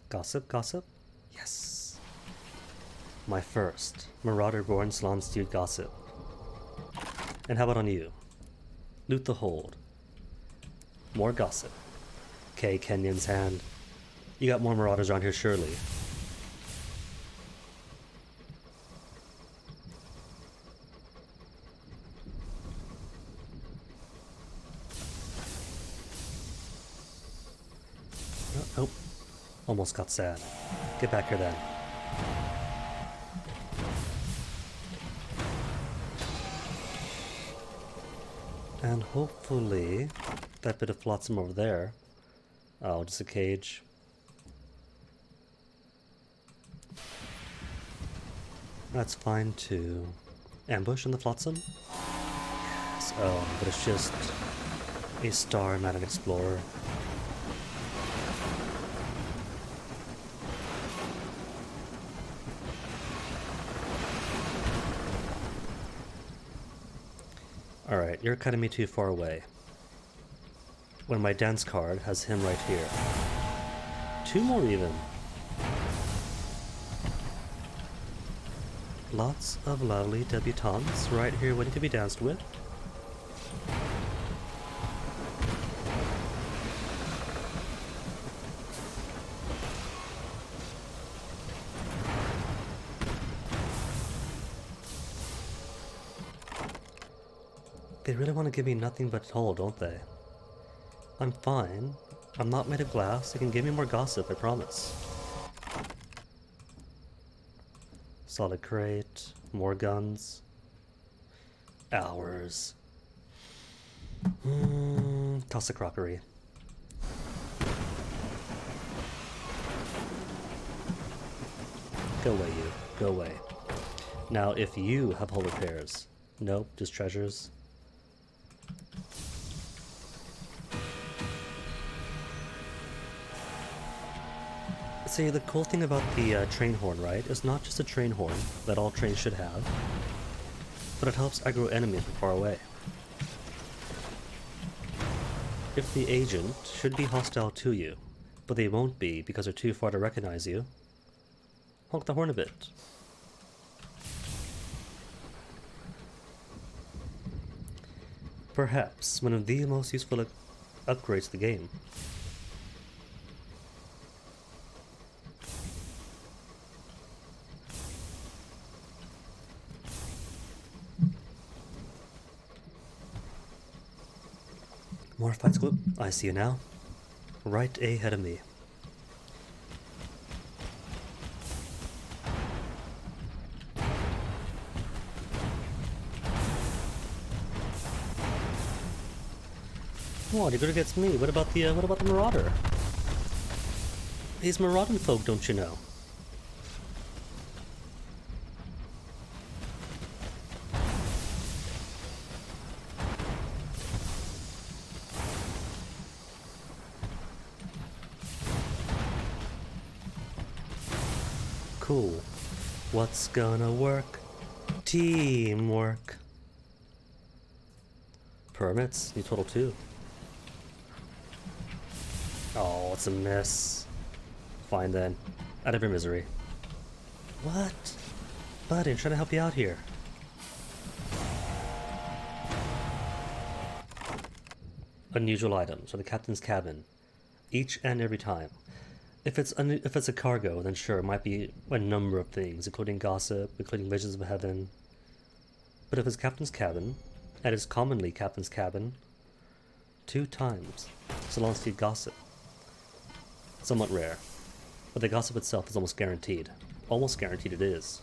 Gossip, gossip? Yes. My first Marauder-born Slonsteed gossip. And how about on you? Loot the hold. More gossip. Okay, Kenyon's hand. You got more Marauders around here, surely. Oh, almost got sad. Get back here then. And hopefully that bit of flotsam over there. Oh, just a cage. That's fine too. Ambush in the flotsam? Yes. Oh, but it's just a star, not an explorer. Alright, you're cutting me too far away. When my dance card has him right here. 2 more even. Lots of lovely debutantes right here waiting to be danced with. they really want to give me nothing but toll, don't they? I'm fine. I'm not made of glass. They can give me more gossip, I promise. Solid crate, more guns. Hours. Toss the crockery. Go away, you. Go away. Now, if you have hull repairs. Nope, just treasures. See, the cool thing about the train horn, right, is not just a train horn that all trains should have, but it helps aggro enemies from far away. If the agent should be hostile to you, but they won't be because they're too far to recognize you, honk the horn a bit. Perhaps one of the most useful upgrades to the game. More fight scoop. I see you now. Right ahead of me. What, you're good against me? What about the Marauder? These marauding folk, don't you know? Cool. What's gonna work? Teamwork. Permits? You total 2. Oh, it's a miss. Fine then. Out of your misery. What? Buddy, I'm trying to help you out here. Unusual items, or the captain's cabin. Each and every time. If it's a cargo, then sure, it might be a number of things, including gossip, including visions of heaven. But if it's captain's cabin, and it's commonly captain's cabin, 2 times, so long as you gossip. Somewhat rare, but the gossip itself is almost guaranteed. Almost guaranteed it is.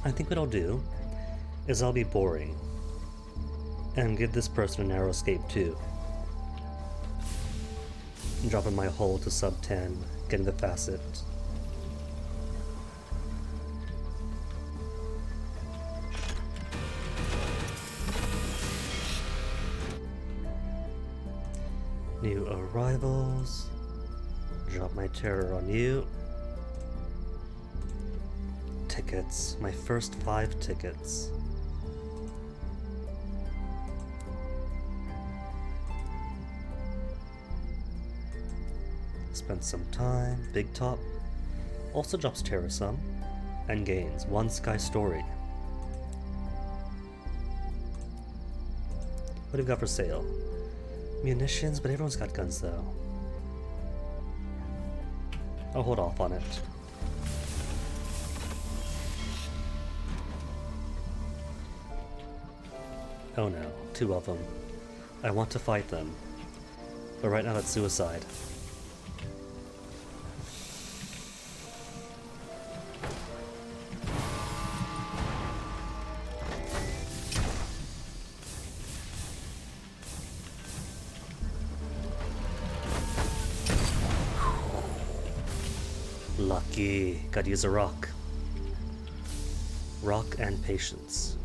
I think what I'll do is I'll be boring and give this person a narrow escape too. Dropping my hull to sub 10, getting the facet. New arrivals. Drop my terror on you. Tickets. My first 5 tickets. Spent some time. Big top. Also drops terror some. And gains 1 sky story. What do we got for sale? Munitions, but everyone's got guns though. I'll hold off on it. Oh no, 2 of them. I want to fight them. But right now that's suicide. Lucky. Gotta use a rock. Rock and patience.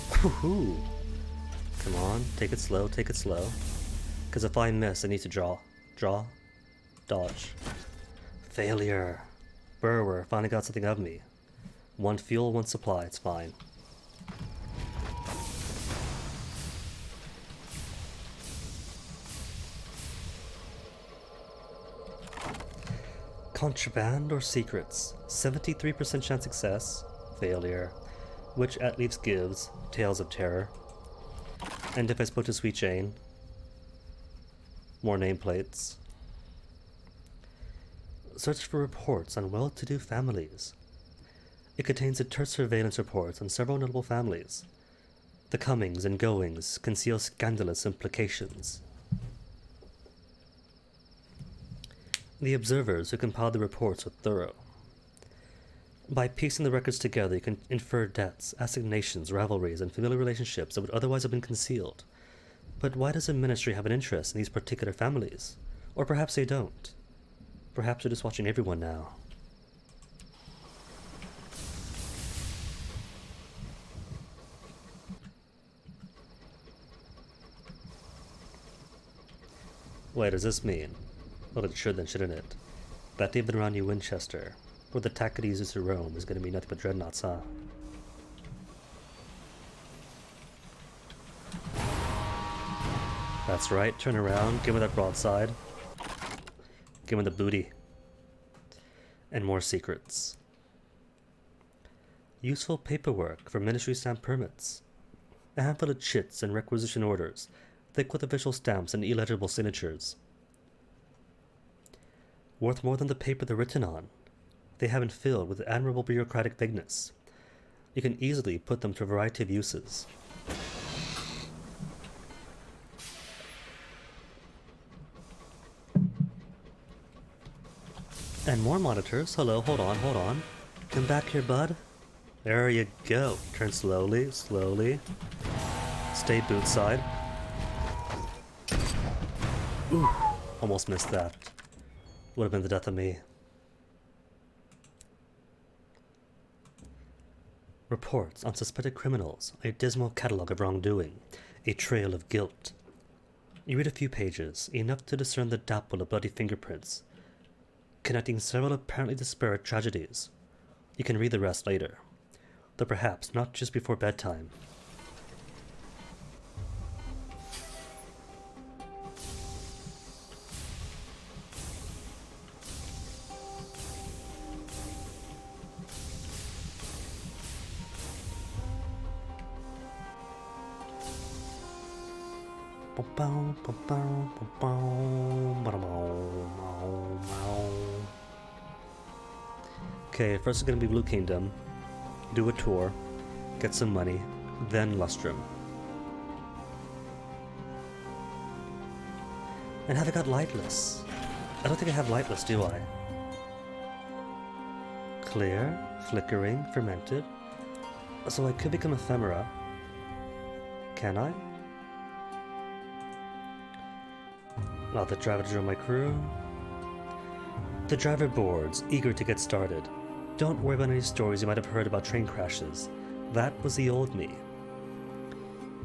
Woohoo! Come on, take it slow, take it slow. Because if I miss, I need to draw. Draw. Dodge. Failure. Burwer finally got something of me. 1 fuel, 1 supply, it's fine. Contraband or secrets? 73% chance success. Failure. Which at least gives tales of terror. And if I spoke to Sweet Jane? More nameplates. Search for reports on well-to-do families. It contains terse surveillance reports on several notable families. The comings and goings conceal scandalous implications. The observers who compiled the reports were thorough. By piecing the records together, you can infer debts, assignations, rivalries, and familial relationships that would otherwise have been concealed. But why does the Ministry have an interest in these particular families? Or perhaps they don't. Perhaps they're just watching everyone now. What does this mean? Well, it should then, shouldn't it? That David Ronnie Winchester, or the Tackett uses to Rome, is going to be nothing but dreadnoughts, huh? That's right, turn around, give me that broadside. Give me the booty. And more secrets. Useful paperwork for ministry stamp permits. A handful of chits and requisition orders, thick with official stamps and illegible signatures. Worth more than the paper they're written on. They have been filled with admirable bureaucratic vagueness. You can easily put them to a variety of uses. And more monitors. Hello, hold on. Come back here, bud. There you go. Turn slowly, slowly. Stay boot side. Ooh, almost missed that. Would have been the death of me. Reports on suspected criminals, a dismal catalogue of wrongdoing, a trail of guilt. You read a few pages, enough to discern the dapple of bloody fingerprints, connecting several apparently disparate tragedies. You can read the rest later, though perhaps not just before bedtime. Okay, first it's gonna be Blue Kingdom. Do a tour, get some money, then Lustrum. And have I got Lightless? I don't think I have Lightless, do I? Clear, flickering, fermented. So I could become Ephemera. Can I? Not the driver to join my crew. The driver boards, eager to get started. Don't worry about any stories you might have heard about train crashes. That was the old me.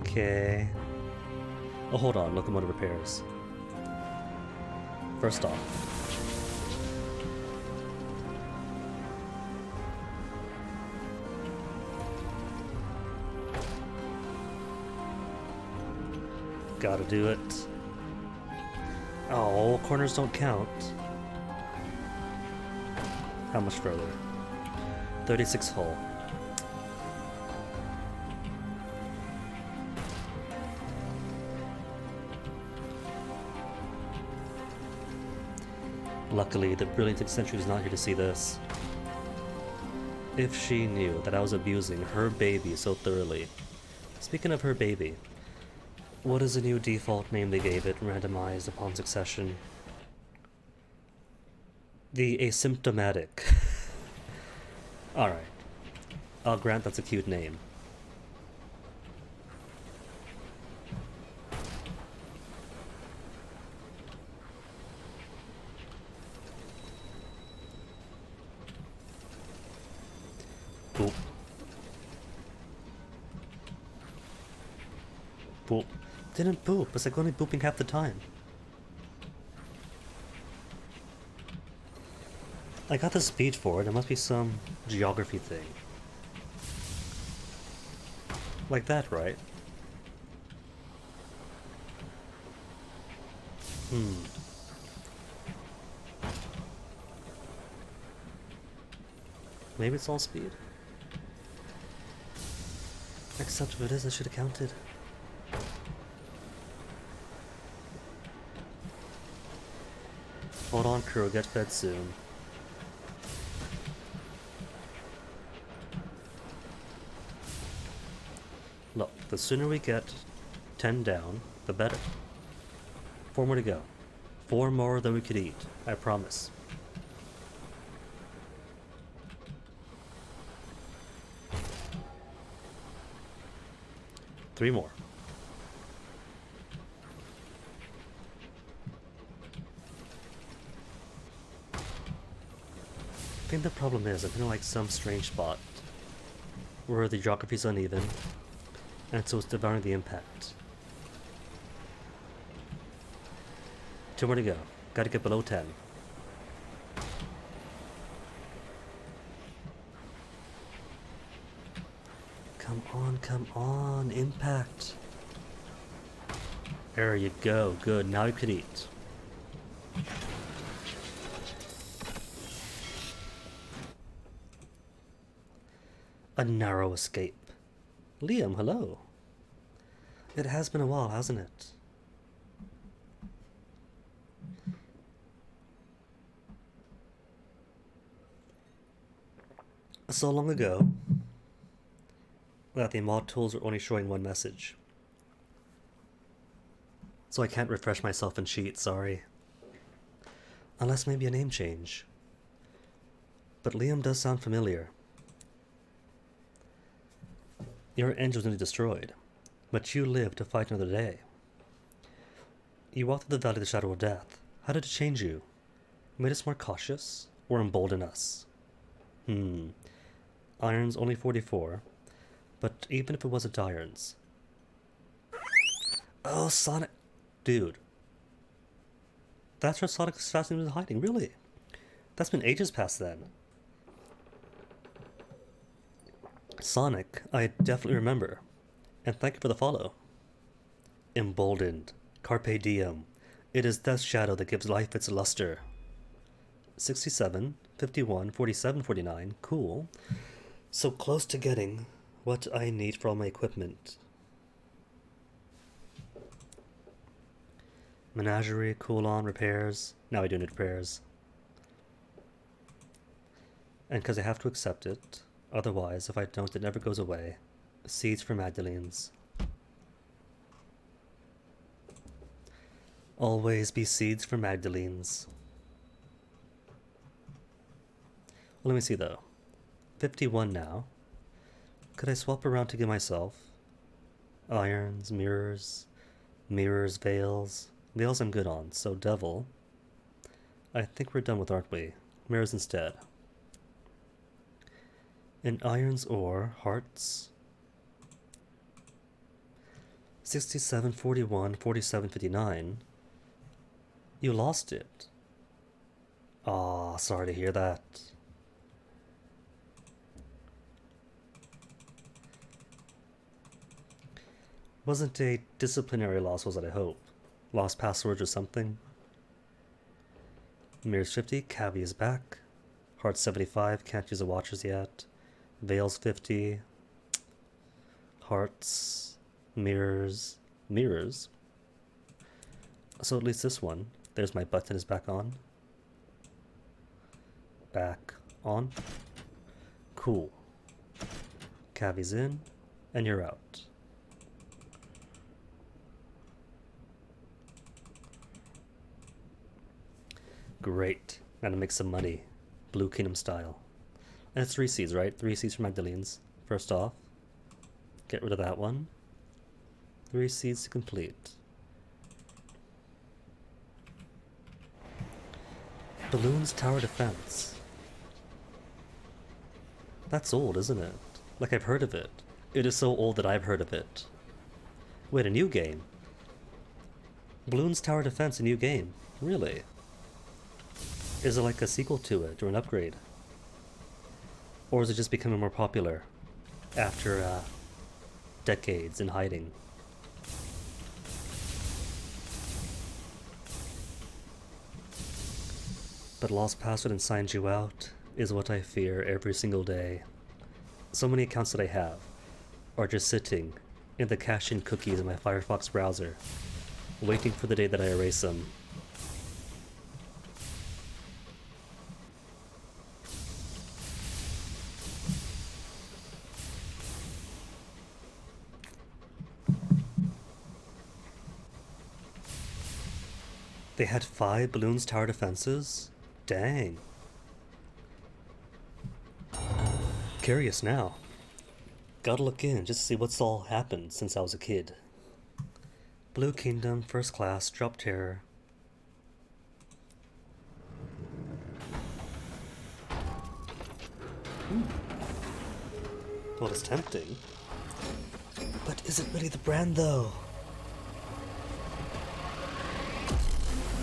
Okay. Oh, hold on, locomotive repairs. First off. Gotta do it. Oh, corners don't count. How much further? 36 hull. Luckily, the brilliant eccentric is not here to see this. If she knew that I was abusing her baby so thoroughly. Speaking of her baby, what is the new default name they gave it, randomized upon succession? The asymptomatic. Alright. I'll grant that's a cute name. Boop. Boop. Didn't boop. It's like only booping half the time. I got the speed for it. There must be some geography thing. Like that, right? Maybe it's all speed? Except if it is, I should have counted. Hold on, crew, get fed soon. Look, the sooner we get 10 down, the better. 4 more to go. 4 more than we could eat, I promise. Three more. I think the problem is I'm in like some strange spot where the geography is uneven, and so it's devouring the impact. 2 more to go. Gotta get below 10. Come on, impact. There you go, good, now you could eat. A narrow escape. Liam, hello. It has been a while, hasn't it? So long ago that the mod tools are only showing one message. So I can't refresh myself in Sheets, sorry. Unless maybe a name change. But Liam does sound familiar. Your engine was nearly destroyed, but you lived to fight another day. You walked through the valley of the shadow of death. How did it change you? Made us more cautious, or embolden us? Iron's only 44, but even if it wasn't irons. Oh, Sonic. Dude. That's where Sonic assassin was hiding, really? That's been ages past then. Sonic, I definitely remember. And thank you for the follow. Emboldened. Carpe diem. It is Death's shadow that gives life its luster. 67, 51, 47, 49. Cool. So close to getting what I need for all my equipment. Menagerie, coolon, repairs. Now I do need repairs. And because I have to accept it. Otherwise, if I don't, it never goes away. Seeds for Magdalene's. Always be seeds for Magdalene's. Well, let me see though. 51 now. Could I swap around to give myself irons, mirrors, veils? Veils I'm good on, so devil. I think we're done with, aren't we? Mirrors instead. In irons or hearts. 67, 41, 47, 59. You lost it. Aw, sorry to hear that. Wasn't a disciplinary loss, was it, I hope? Lost passwords or something? Mirrors 50, Cavi is back. Heart 75, can't use the watchers yet. Veils 50. Hearts. Mirrors. So at least this one. There's my button is back on. Back on. Cool. Cavi's in. And you're out. Great. Now to make some money. Blue Kingdom style. And it's 3 seeds, right? 3 seeds for Magdalene's. First off. Get rid of that one. 3 seeds to complete. Balloons Tower Defense. That's old, isn't it? Like I've heard of it. It is so old that I've heard of it. Wait, a new game? Balloons Tower Defense, a new game? Really? Is it like a sequel to it, or an upgrade? Or is it just becoming more popular after decades in hiding? But lost password and signed you out. is what I fear every single day. So many accounts that I have are just sitting in the cache-in cookies in my Firefox browser, waiting for the day that I erase them. They had 5 balloons tower defenses? Dang. Curious now. Gotta look in just to see what's all happened since I was a kid. Blue Kingdom, First Class, Drop Terror. Well, it's tempting. But is it really the brand though?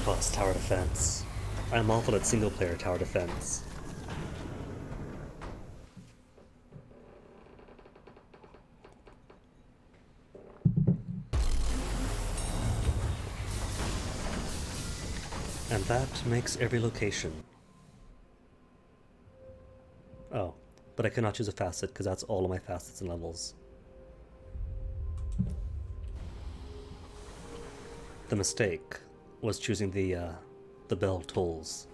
Plus tower defense. I'm awful at single player tower defense. And that makes every location. Oh, but I cannot choose a facet because that's all of my facets and levels. The mistake was choosing the bell tolls,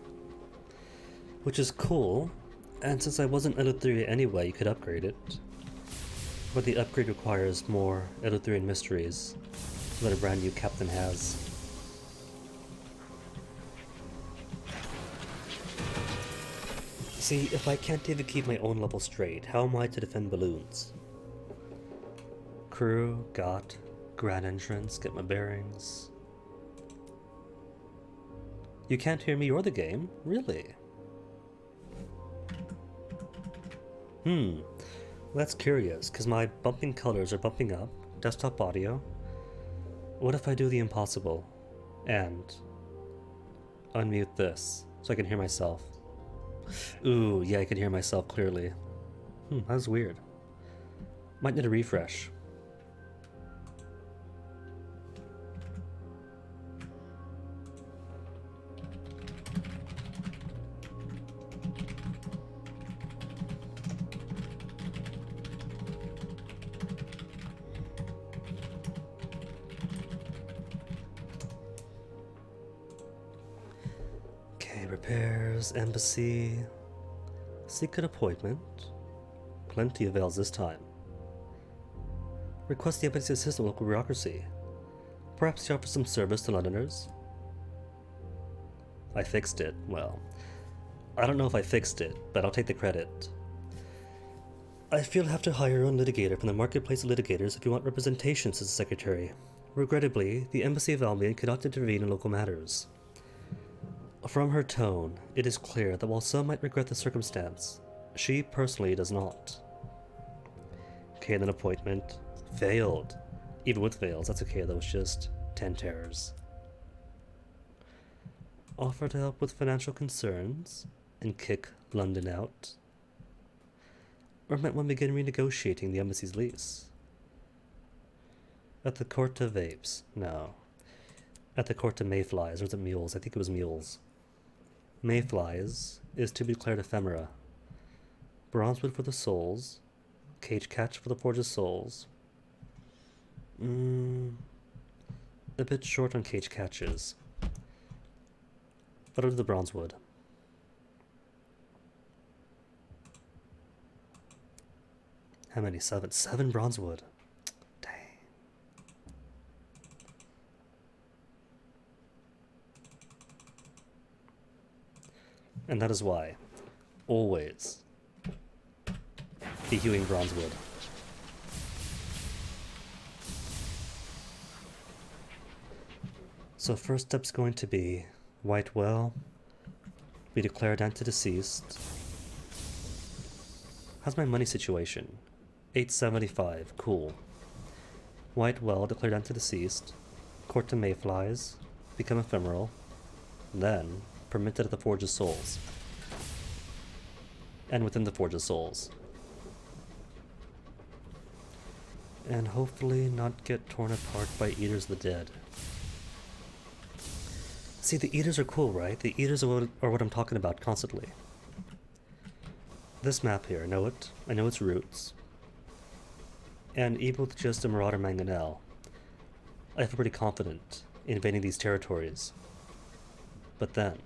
which is cool, and since I wasn't Eleutheria anyway, you could upgrade it. But the upgrade requires more Eleutherian mysteries that a brand new captain has. See, if I can't even keep my own level straight, how am I to defend balloons? Crew, got, grand entrance, get my bearings. You can't hear me or the game? Really? That's curious, because my bumping colors are bumping up, desktop audio. What if I do the impossible and unmute this so I can hear myself? Ooh, yeah, I can hear myself clearly. That's weird. Might need a refresh. Repairs, embassy, secret appointment. Plenty of L's this time. Request the embassy assist local bureaucracy. Perhaps he offers some service to Londoners. I fixed it. Well, I don't know if I fixed it, but I'll take the credit. I feel I have to hire your own litigator from the marketplace of litigators if you want representation, says the secretary. Regrettably, the embassy of Albion cannot intervene in local matters. From her tone, it is clear that while some might regret the circumstance, she personally does not. Okay, then appointment. Failed. Even with fails, that's okay though, it's just 10 terrors. Offer to help with financial concerns and kick London out. Or might one begin renegotiating the embassy's lease? At the court of apes. No. At the court of mayflies, or is it mules? I think it was mules. Mayflies is to be declared ephemera. Bronzewood for the souls. Cage catch for the Forge of Souls. A bit short on cage catches. But I'll do the bronzewood. How many? 7? 7 bronzewood. Dang. And that is why, always, be hewing bronzewood. So first step's going to be White Well, be declared anti-deceased. How's my money situation? 875, cool. White Well, declared anti-deceased. Court to Mayflies, become ephemeral. Then, permitted at the Forge of Souls. And within the Forge of Souls. And hopefully not get torn apart by Eaters of the Dead. See, the Eaters are cool, right? The Eaters are what I'm talking about constantly. This map here, I know it. I know its roots. And even with just a Marauder Mangonel, I feel pretty confident in invading these territories. But then,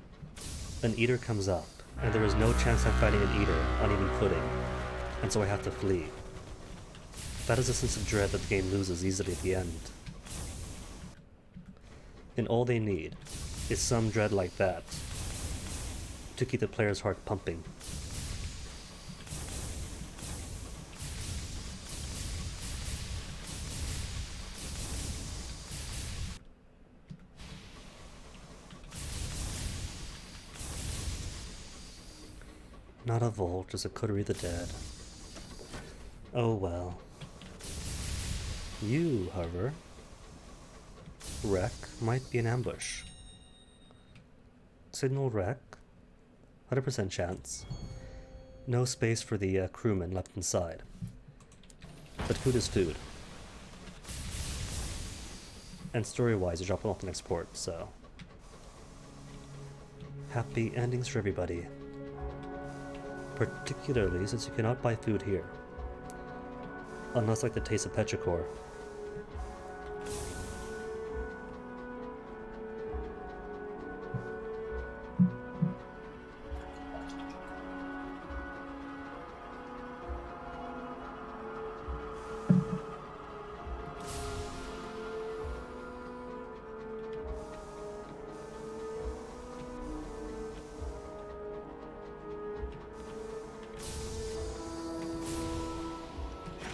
an Eater comes up, and there is no chance I'm fighting an Eater on even footing, and so I have to flee. That is a sense of dread that the game loses easily at the end. And all they need is some dread like that to keep the player's heart pumping. Not a Volt, just a Coterie of the Dead. Oh well. You, however, Wreck might be an ambush. Signal Wreck, 100% chance. No space for the crewman left inside. But food is food. And story-wise, you're dropping off the next port, so... happy endings for everybody. Particularly since you cannot buy food here. Unless like the taste of Petrichor.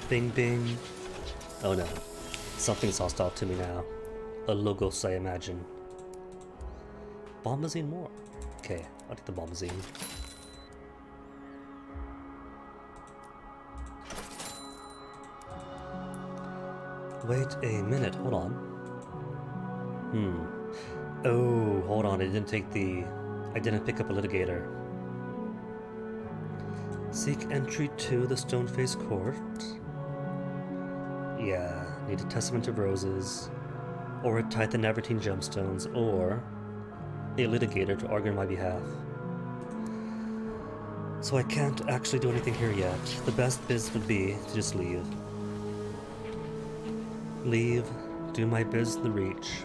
Bing bing. Oh no. Something's hostile to me now. A Logos, I imagine. Bombazine more. Okay, I'll take the Bombazine. Wait a minute, hold on. Oh, hold on, I didn't pick up a litigator. Seek entry to the Stoneface Court. Yeah, need a Testament of Roses, or a Titan Navartine Gemstones, or a litigator to argue on my behalf. So I can't actually do anything here yet. The best biz would be to just leave. Leave, do my biz in the Reach.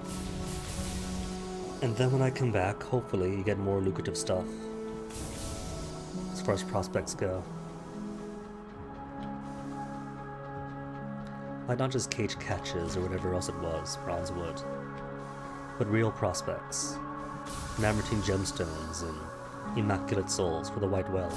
And then when I come back, hopefully you get more lucrative stuff. As far as prospects go. Like not just cage catches or whatever else it was, Bronzewood, but real prospects. Navartine Gemstones and Immaculate Souls for the White Well.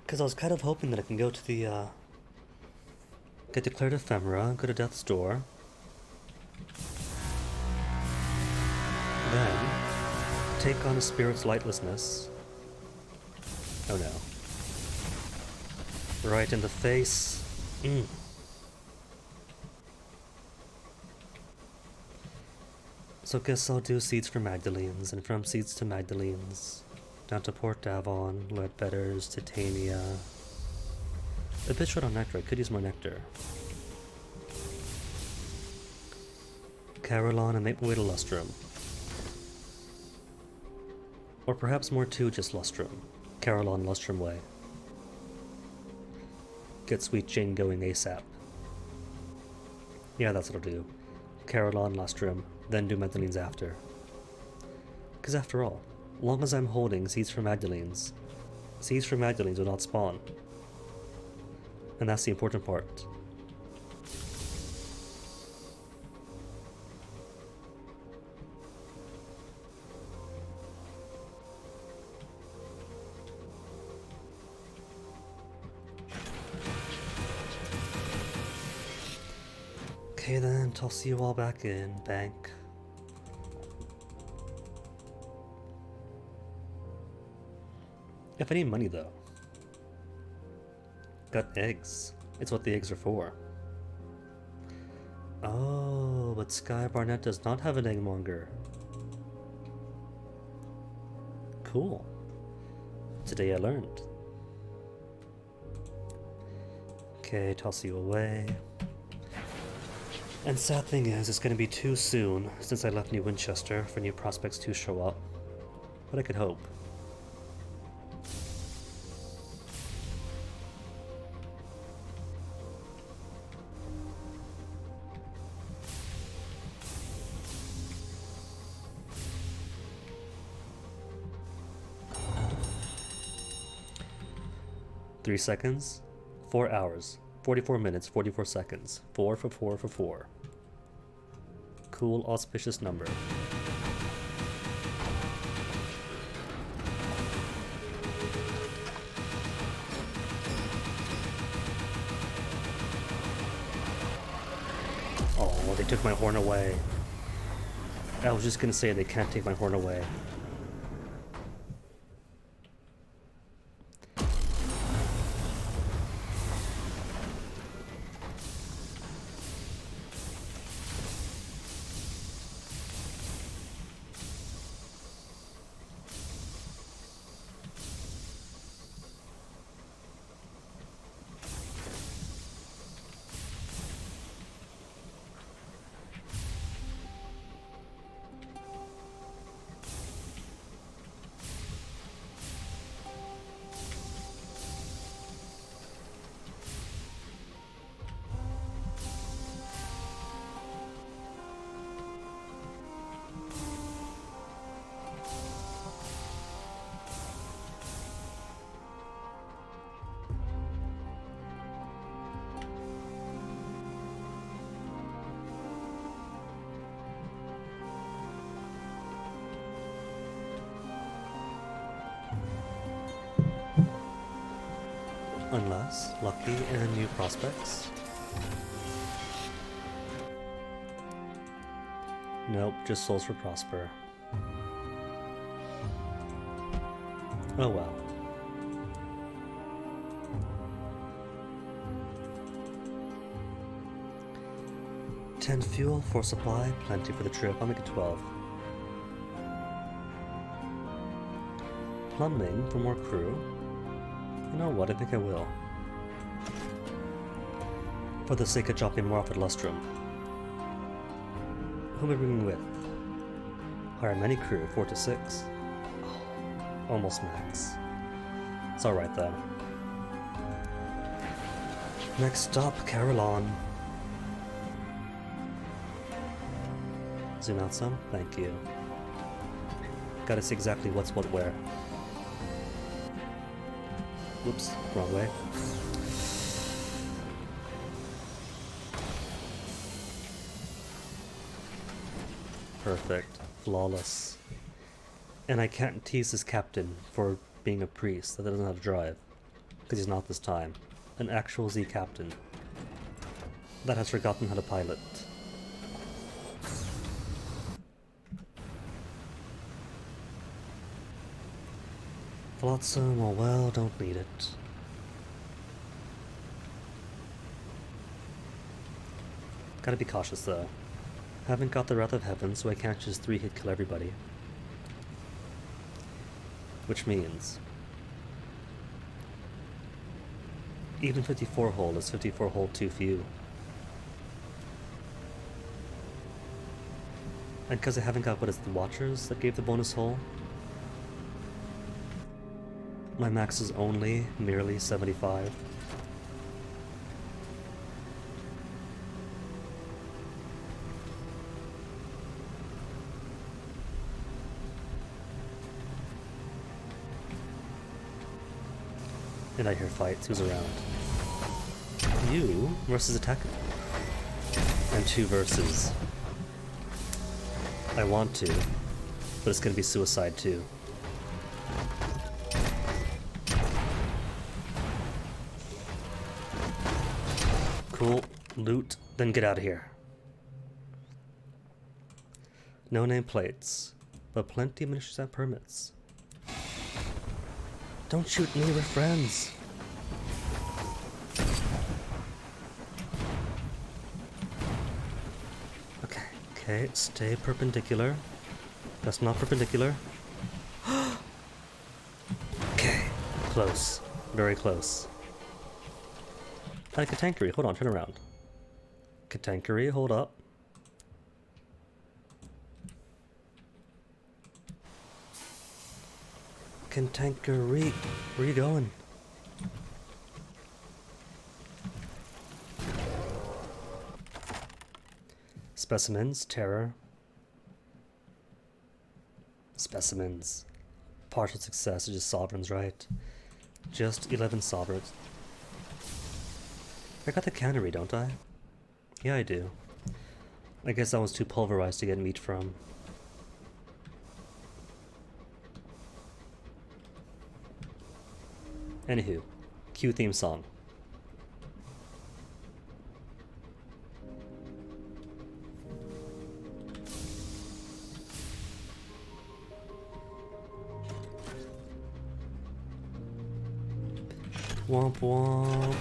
Because I was kind of hoping that I can go to the, get declared Ephemera, go to Death's Door. Then, take on a Spirit's Lightlessness. Oh no. Right in the face. So guess I'll do Seeds for Magdalenes, and from Seeds to Magdalenes, down to Port Davon, Leadbetters, Titania. A bit short on nectar, I could use more nectar. Carillon and make my way to Lustrum. Or perhaps more to just Lustrum. Carillon, Lustrum way. Get Sweet Jane going ASAP. Yeah, that's what I'll do. Carillon, Lustrum, then do Magdalenes after. Because after all, long as I'm holding Seeds for Magdalenes will not spawn. And that's the important part. Okay then, toss you all back in, bank. If I need money though. Got eggs. It's what the eggs are for. Oh, but Sky Barnett does not have an eggmonger. Cool. Today I learned. Okay, toss you away. And sad thing is, it's going to be too soon since I left New Winchester for new prospects to show up. But I could hope. Three seconds, 4 hours, 44 minutes, 44 seconds. 4 for 4 for 4. Cool, auspicious number. Oh, they took my horn away. I was just gonna say they can't take my horn away. Unless lucky and new prospects. Nope, just souls for Prosper. Oh well. $10 fuel for supply, plenty for the trip. I'll make it 12. Plumbing for more crew. You know what, I think I will. For the sake of dropping more off at Lustrum. Who am I bringing with? Hire many crew, 4 to 6. Oh, almost max. It's alright though. Next stop, Carillon. Zoom out some, thank you. Gotta see exactly what's what where. Whoops, wrong way. Perfect. Flawless. And I can't tease this captain for being a priest that doesn't know how to drive. Because he's not this time. An actual Z captain that has forgotten how to pilot. Flotsam, oh well, don't need it. Gotta be cautious though. Haven't got the Wrath of Heaven, so I can't just 3-hit kill everybody. Which means even 54 hull is 54 hull too few. And because I haven't got what is the Watchers that gave the bonus hull, my max is only merely 75. And I hear fights. Who's around? You versus attack. And 2 versus. I want to, but it's gonna be suicide too. Cool. Loot, then get out of here. No nameplates, but plenty of miniatures and permits. Don't shoot me, we're friends. Okay, stay perpendicular. That's not perpendicular. Okay, close. Very close. Katankery, hold on, turn around. Katankery, hold up. Cantankerite. Where you going? Specimens, terror. Specimens. Partial success is just sovereigns, right? Just 11 sovereigns. I got the cannery, don't I? Yeah, I do. I guess that was too pulverized to get meat from. Anywho, cue theme song. Womp womp.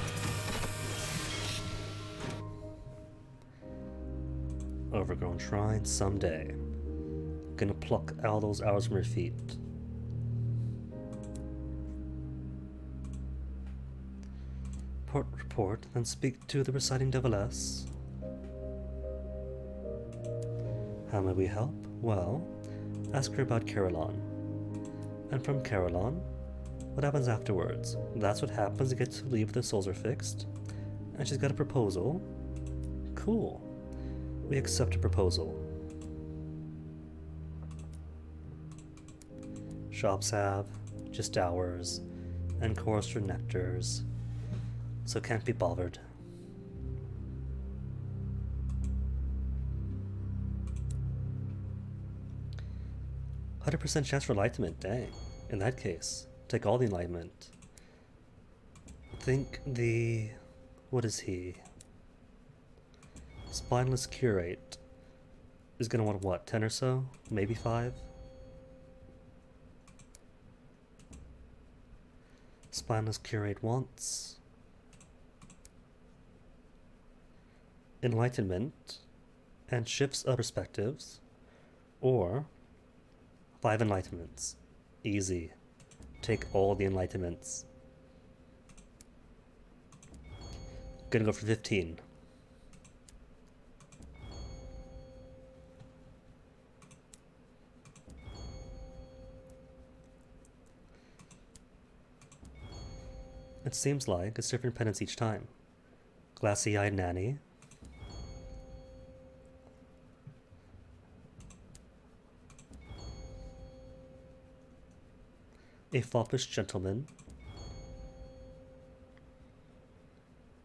Overgrown shrine someday. Gonna pluck all those hours from your feet. Report, then speak to the reciting deviless. How may we help? Well, ask her about Carolon. And from Carolon, what happens afterwards? That's what happens to get to leave the souls are fixed. And she's got a proposal. Cool. We accept a proposal. Shops have just hours and coarser nectars, so can't be bothered. %100% chance for enlightenment, dang. In that case, take all the enlightenment. Think the... what is he? Spineless curate is gonna want what, 10 or so? Maybe 5? Spineless curate wants enlightenment and shifts of perspectives, or 5 enlightenments. Easy. Take all the enlightenments. Gonna go for 15. It seems like it's different penance each time. Glassy-eyed nanny. A foppish gentleman.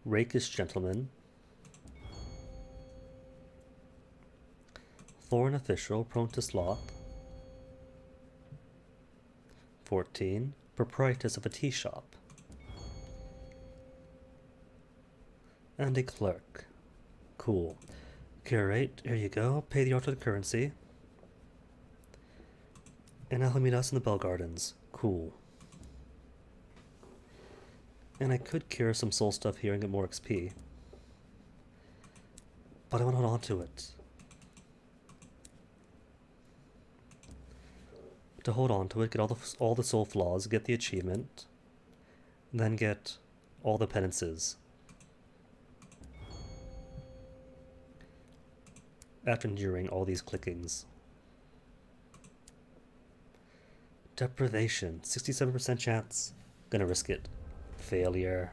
Rakish gentleman. Foreign official prone to sloth. 14. Proprietress of a tea shop. And a clerk. Cool. Curate, here you go. Pay the altered currency. And I'll meet us in the Bell Gardens. Cool. And I could cure some soul stuff here and get more XP. But I want to hold on to it. To hold on to it, get all the soul flaws, get the achievement, then get all the penances. After enduring all these clickings. Deprivation, 67% chance. Gonna risk it. Failure.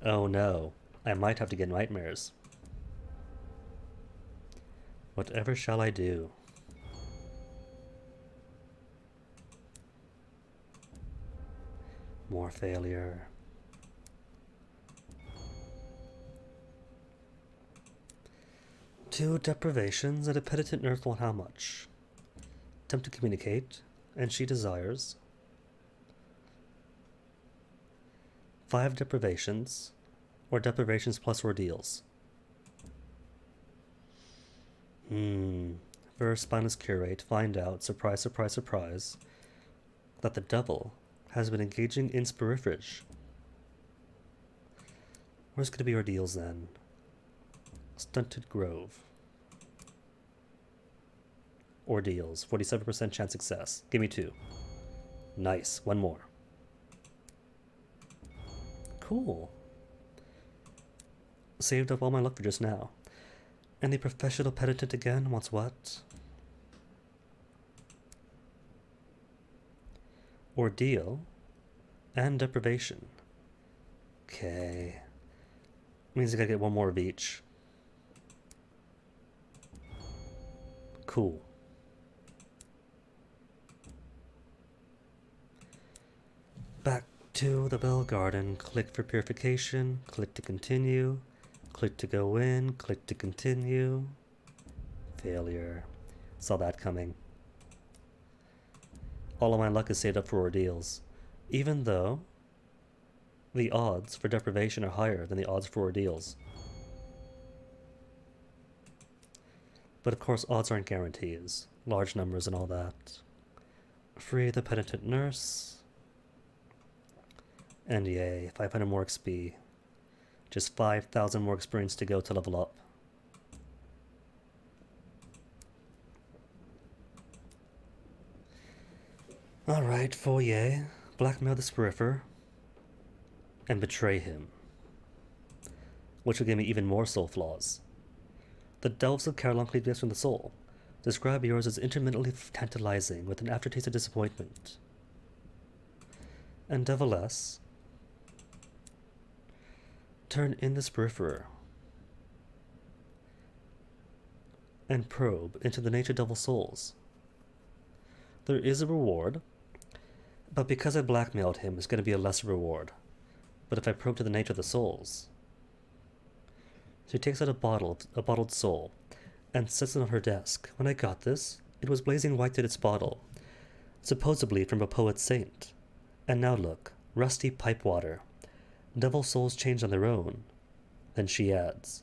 Oh no, I might have to get nightmares. Whatever shall I do? More failure. Two deprivations and a penitent nurse want how much? Attempt to communicate, and she desires 5 deprivations, or deprivations plus ordeals. First, spineless curate, find out, surprise, surprise, surprise, that the devil has been engaging in spirifrage. Where's going to be ordeals then? Stunted Grove. Ordeals, 47% chance success. Give me 2. Nice, 1 more. Cool. Saved up all my luck for just now. And the professional penitent again wants what? Ordeal, and Deprivation. Okay. Means I gotta get one more of each. Cool. Back to the Bell Garden. Click for purification. Click to continue. Click to go in. Click to continue. Failure. Saw that coming. All of my luck is saved up for ordeals, even though the odds for deprivation are higher than the odds for ordeals. But of course, odds aren't guarantees. Large numbers and all that. Free the penitent nurse. And yay, 500 more XP. Just 5,000 more experience to go to level up. Alright, Foyer. Blackmail the Spirifer. And betray him. Which will give me even more soul flaws. The Delves of Caroluncle gifts from the soul. Describe yours as intermittently tantalizing with an aftertaste of disappointment. And Deviless. Turn in the Spirifer. And probe into the nature devil souls. There is a reward, but because I blackmailed him, it's going to be a lesser reward. But if I probe to the nature of the souls. So he takes out a bottled soul, and sets it on her desk. When I got this, it was blazing white in its bottle, supposedly from a poet saint. And now look, rusty pipe water. Devil souls change on their own. Then she adds,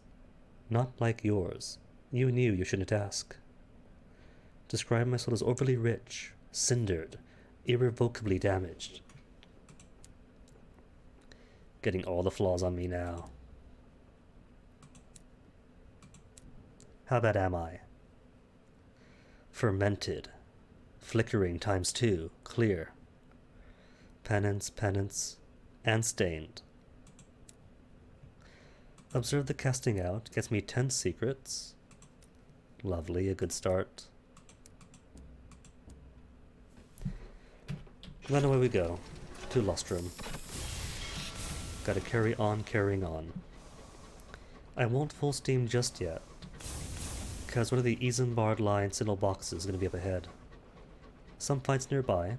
not like yours. You knew you shouldn't ask. Describe my soul as overly rich, cindered, irrevocably damaged. Getting all the flaws on me now. How bad am I? Fermented. Flickering ×2. Clear. Penance, penance, and stained. Observe the casting out. Gets me 10 secrets. Lovely, a good start. Then away we go. To Lustrum. Gotta carry on carrying on. I won't full steam just yet, because one of the Isambard line signal boxes is going to be up ahead. Some fights nearby,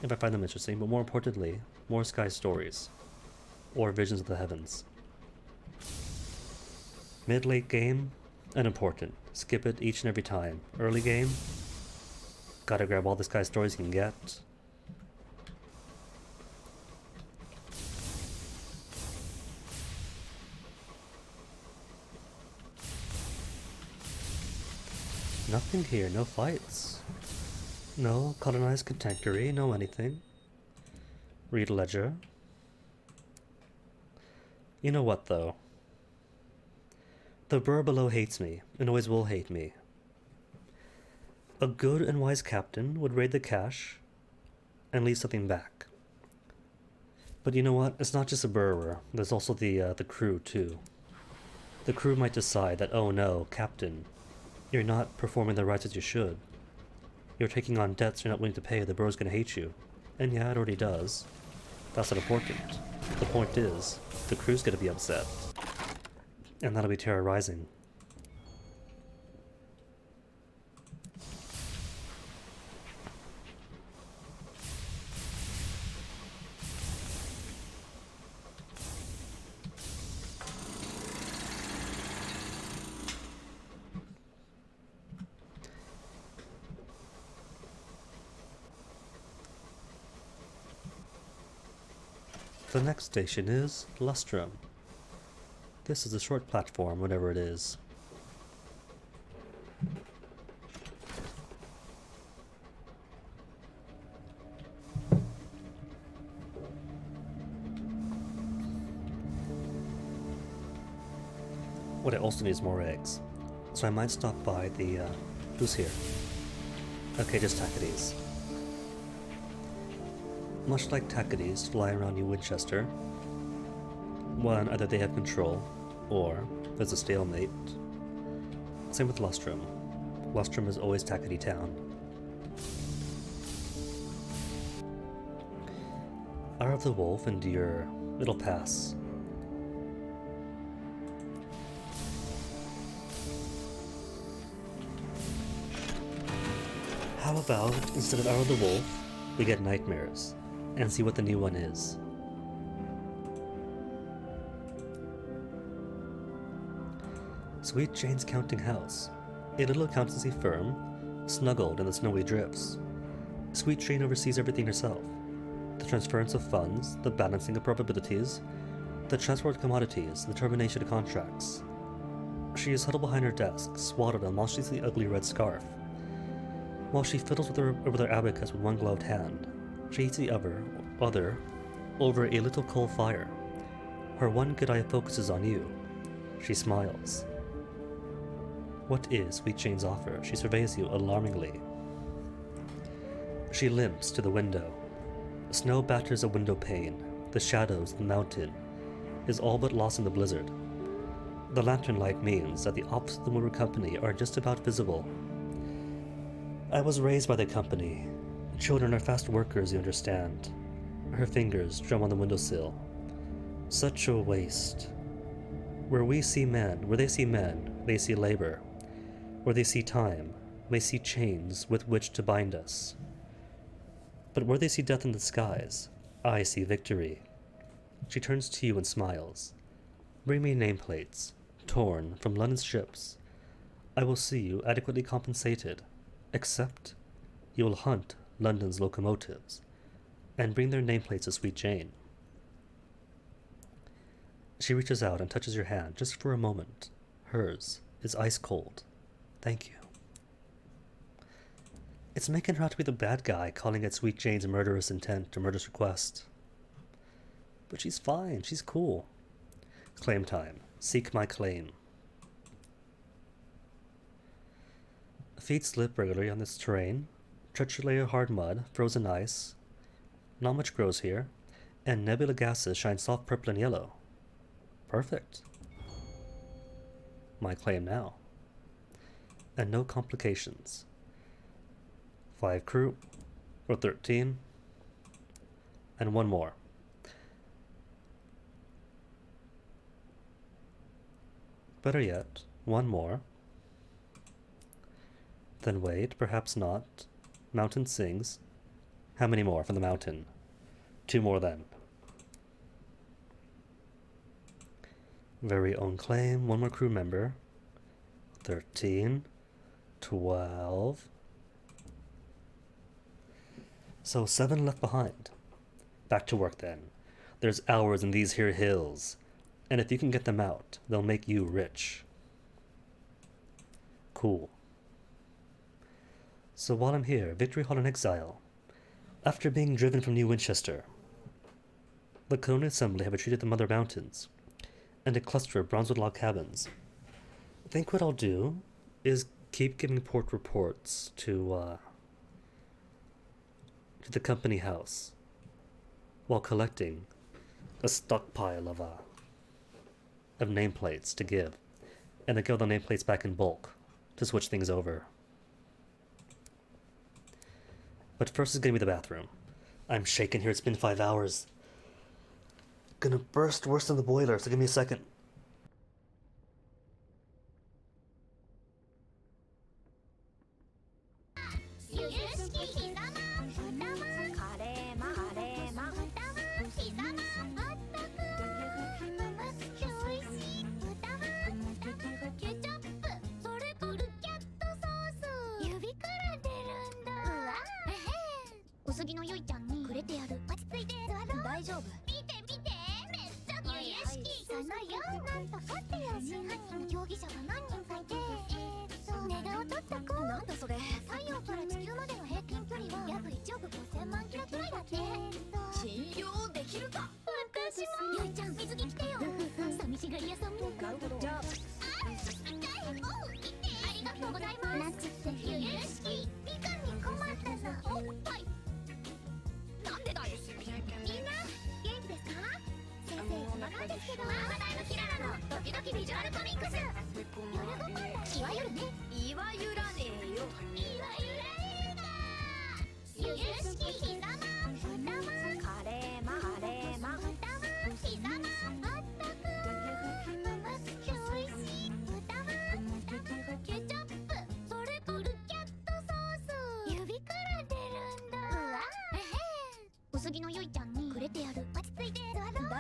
if I find them interesting, but more importantly, more sky stories, or visions of the heavens. Mid-late game, unimportant. Skip it each and every time. Early game, gotta grab all the sky stories you can get. Nothing here, no fights. No colonized contemporary, no anything. Read ledger. You know what, though? The burr below hates me, and always will hate me. A good and wise captain would raid the cache and leave something back. But you know what? It's not just a burrer. There's also the crew, too. The crew might decide that, oh no, captain, you're not performing the rights as you should. You're taking on debts you're not willing to pay, the burrow's gonna hate you. And yeah, it already does. That's not important. The point is, the crew's gonna be upset. And that'll be terrorizing. The next station is Lustrum. This is a short platform, whatever it is. What I also need is more eggs. So I might stop by the, who's here? Okay, just Tacides. Much like Tacides flying around New Winchester, one, either they have control, or there's a stalemate. Same with Lustrum. Lustrum is always Tacity Town. Hour of the Wolf, endure. It'll pass. How about, instead of Hour of the Wolf, we get Nightmares, and see what the new one is. Sweet Jane's Counting House, a little accountancy firm, snuggled in the snowy drifts. Sweet Jane oversees everything herself. The transference of funds, the balancing of probabilities, the transport of commodities, the termination of contracts. She is huddled behind her desk, swaddled in a monstrously ugly red scarf. While she fiddles with her abacus with one gloved hand, she eats the other over a little coal fire. Her one good eye focuses on you. She smiles. What is Sweet Jane's offer? She surveys you alarmingly. She limps to the window. Snow batters a window pane. The shadows of the mountain is all but lost in the blizzard. The lantern light means that the offices of the motor company are just about visible. I was raised by the company. Children are fast workers, you understand. Her fingers drum on the windowsill. Such a waste. Where they see men, they see labor. Where they see time, they see chains with which to bind us. But where they see death in the skies, I see victory. She turns to you and smiles. Bring me nameplates, torn from London's ships. I will see you adequately compensated, except you will hunt London's locomotives and bring their nameplates to Sweet Jane. She reaches out and touches your hand just for a moment. Hers is ice cold. Thank you. It's making her out to be the bad guy, calling it Sweet Jane's murderous intent or murderous request. But she's fine, she's cool. Claim time. Seek my claim. Feet slip regularly on this terrain. Treacherous layer of hard mud, frozen ice. Not much grows here. And nebula gases shine soft purple and yellow. Perfect. My claim now. And no complications. 5 crew, or 13, and 1 more. Better yet, 1 more. Then wait, perhaps not. Mountain sings. How many more from the mountain? 2 more then. Very own claim, 1 more crew member. 13, 12. So 7 left behind. Back to work then. There's hours in these here hills. And if you can get them out, they'll make you rich. Cool. So while I'm here, Victory Hall in exile. After being driven from New Winchester, the Colonial Assembly have retreated to Mother Mountains and a cluster of bronzewood log cabins. I think what I'll do is keep giving port reports to the company house while collecting a stockpile of nameplates to give, and then give the nameplates back in bulk to switch things over. But first is gonna be the bathroom. I'm shaking here, it's been 5 hours. Gonna burst worse than the boiler, so give me a second.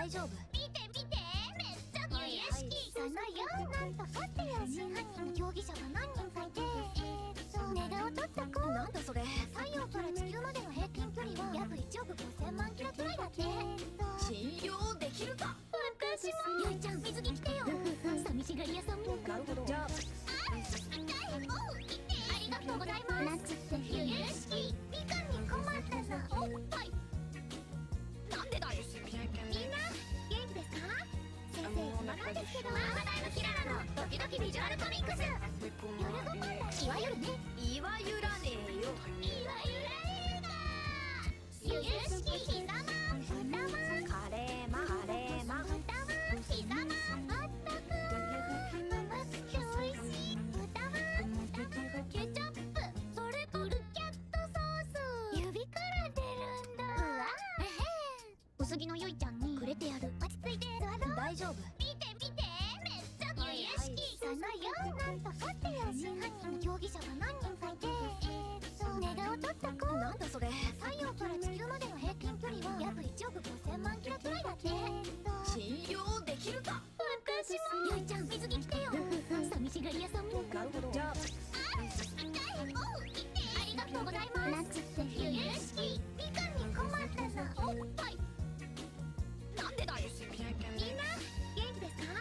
大丈夫。見て見て、めっちゃ由々しき。そのようなんとフォっていう真犯人の容疑者が何人かいて、ネガを取った子。なんだそれ。太陽から地球までの平均距離は約1億5000万キロくらいだって。信用できるか。私も。ゆいちゃん、水着着てよ。寂しがり屋さんも。なるほど。じゃあありがとうございます。なんつって由々しき。みかんに困ったさ。おっぱい。なんでだよ。みんな元気ですか？先生、暇なんですけど。ママ大のキララのドキドキビジュアルコミックス。夜ご飯だ。いわゆるね。いわゆらねえよ。いわゆる映画。由々しきひざま。ふたま。カレーマカレーマ。ふたま。ひざま。あったく。甘くておいしい。ふたま。ケチャップ。それとルキャットソース。指から出るんだ。うわ。薄着のゆいちゃんにくれてやる。落ち着いて座ろう。大丈夫。見て見て、めっちゃ由々しき。そのようなんとフォっていう真犯人の容疑者が何人かいて、ネガを取った子。なんだそれ。太陽から地球までの平均距離は約1億5000万キロくらいだって。信用できるか。私も。ゆいちゃん、水着着てよ。寂しがり屋さんも。なるほど。じゃあありがとうございます。なんつって由々しき。みかんに困ったさ。おっぱい。なんでだよ。みんな元気ですか？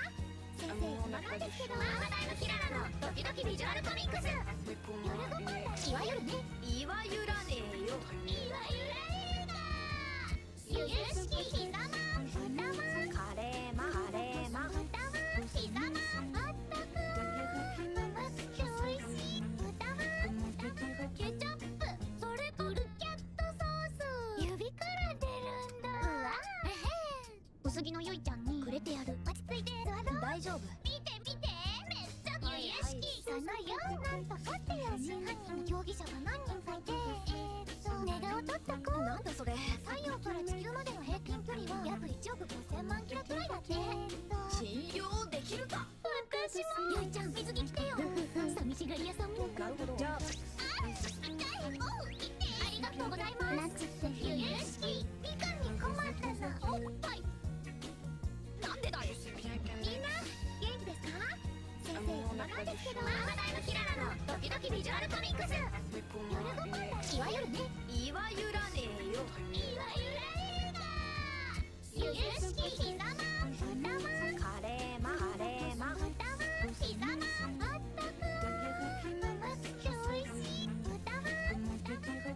先生、暇なんですけど。ママ大のキララのドキドキビジュアルコミックス。夜ご飯だ。いわゆるね。いわゆらねえよ。いわゆる映画。由々しきひざま。ふたま。カレーマカレーマ。ふたま。ひざま。あったく。甘くておいしい。ふたま。ケチャップ。それとルキャットソース。指から出るんだ。うわ。薄着のゆいちゃんにくれてやる。落ち着いて座ろう。大丈夫。見て見て、めっちゃ由々しき。そのようなんとフォっていう真犯人の容疑者が何人かいて、ネガを取った子。なんだそれ。太陽から地球までの平均距離は約1億5000万キロくらいだって。信用できるか。私も。ゆいちゃん、水着着てよ。寂しがり屋さんも。なるほど。じゃあありがとうございます。なんつって由々しき。みかんに困ったさ。おっぱい。なんでだよ。みんな元気ですか？先生、暇なんですけど。ママ大のキララのドキドキビジュアルコミックス。夜ご飯だ。いわゆるね。いわゆらねえよ。いわゆる映画。由々しきひざま。ふたま。カレーマカレーマ。ふたま。ひざま。あったく。甘くておいしい。ふたま。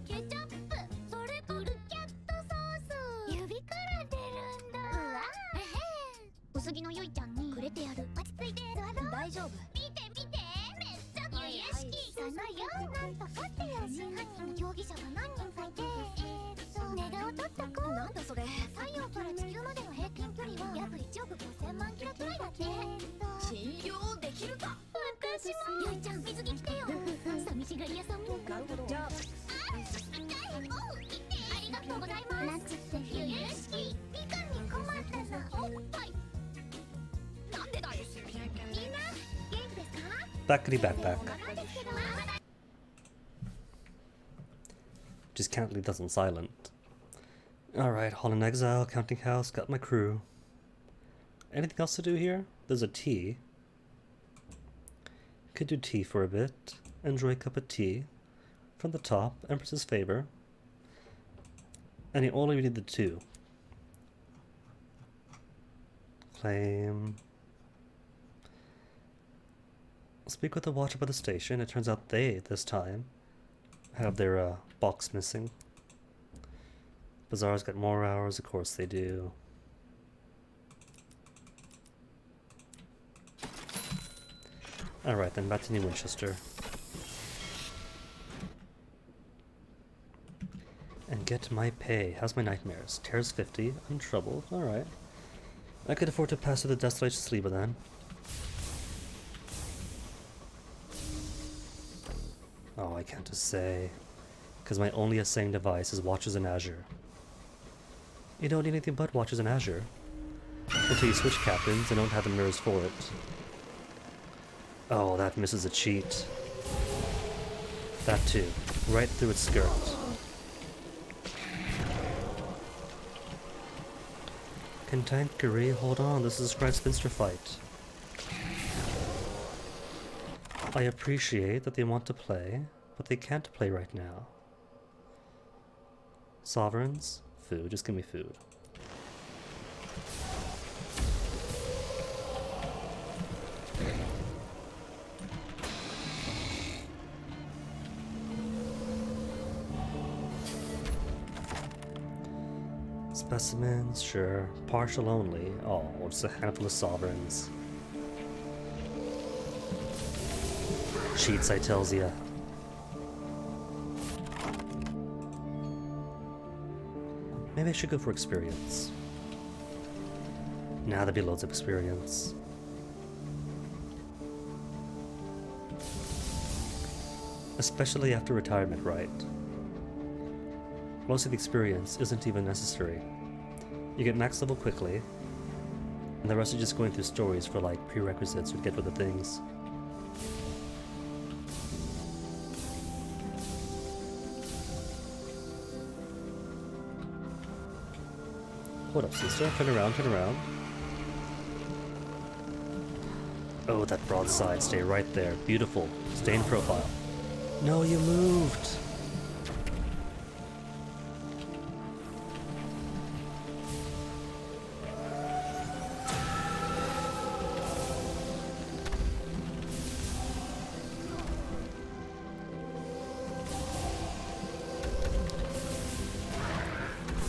ケチャップ。それとルキャットソース。指から出るんだ。うわ。薄着のゆいちゃんにくれてやる。落ち着いて座ろう。大丈夫。見て見て、めっちゃ由々しき。そのようなんとフォっていう真犯人の容疑者が何人かいて、ネガを取った子。なんだそれ。太陽から地球までの平均距離は約1億5000万キロくらいだって。信用できるか。私も。ゆいちゃん、水着着てよ。寂しがり屋さんも。なるほど。じゃあありがとうございます。なんつって由々しき。みかんに困ったさ。おっぱい。なんでだよ。みんな元気ですか？ Backity backpack. 暇なんですけど。ママ大。 Just can't leave this on silent. Alright, Hall in Exile, Counting House, got my crew. Anything else to do here? There's a tea. Could do tea for a bit. Enjoy a cup of tea. From the top, Empress's Favor. And you only need the 2. Claim. Speak with the watcher by the station. It turns out they, this time, have their box missing. Bazaar's got more hours, of course they do. Alright then, back to New Winchester. And get my pay. How's my nightmares? Tears 50, untroubled, alright. I could afford to pass through the desolation sleeper then. Oh, I can't just say. Because my only assaying device is Watchers in Azure. You don't need anything but Watchers in Azure. Until you switch captains and don't have the mirrors for it. Oh, that misses a cheat. That too. Right through its skirt. Cantankerous, hold on, this is a Scribe Spinster fight. I appreciate that they want to play, but they can't play right now. Sovereigns? Food, just give me food. Specimens, sure. Partial only. Oh, just a handful of sovereigns. Cheats, I tells ya. Maybe I should go for experience. Nah, that'd be loads of experience. Especially after retirement, right? Most of the experience isn't even necessary. You get max level quickly, and the rest are just going through stories for like prerequisites to get to the things. Hold up, sister. Turn around, turn around. Oh, that broadside. Stay right there. Beautiful. Stay in profile. No, you moved!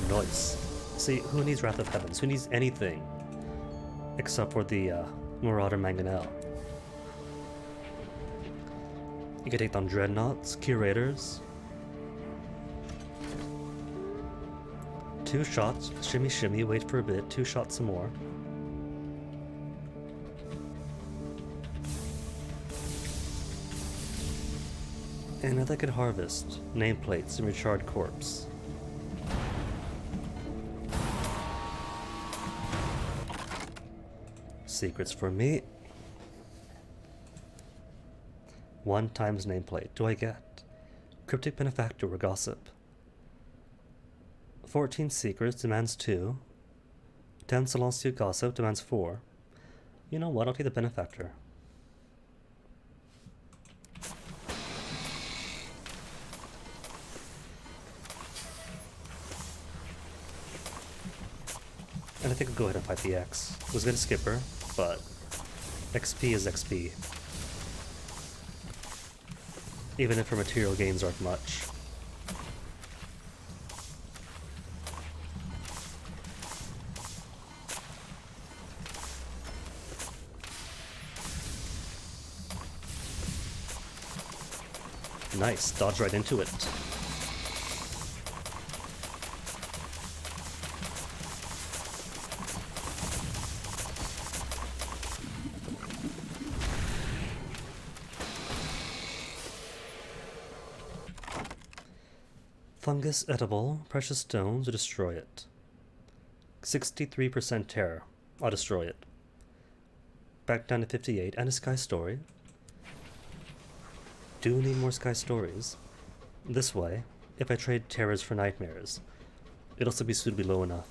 Nice. See, who needs Wrath of Heavens? Who needs anything? Except for the Marauder Mangonel. You can take down Dreadnoughts, Curators. 2 shots, shimmy shimmy, wait for a bit, 2 shots some more. And now they could harvest nameplates and recharred corpse. Secrets for me. 1 times nameplate. Do I get Cryptic Benefactor or Gossip? 14 secrets demands 2. 10 Silencieux Gossip demands 4. You know what? I'll take the Benefactor. And I think I'll go ahead and fight the X. I was gonna skip her, but XP is XP. Even if her material gains aren't much. Nice, dodge right into it. Fungus edible, precious stones to destroy it. 63% terror, I'll destroy it. Back down to 58, and a Sky Story. Do need more Sky Stories. This way, if I trade terrors for nightmares, it'll still be suitably low enough.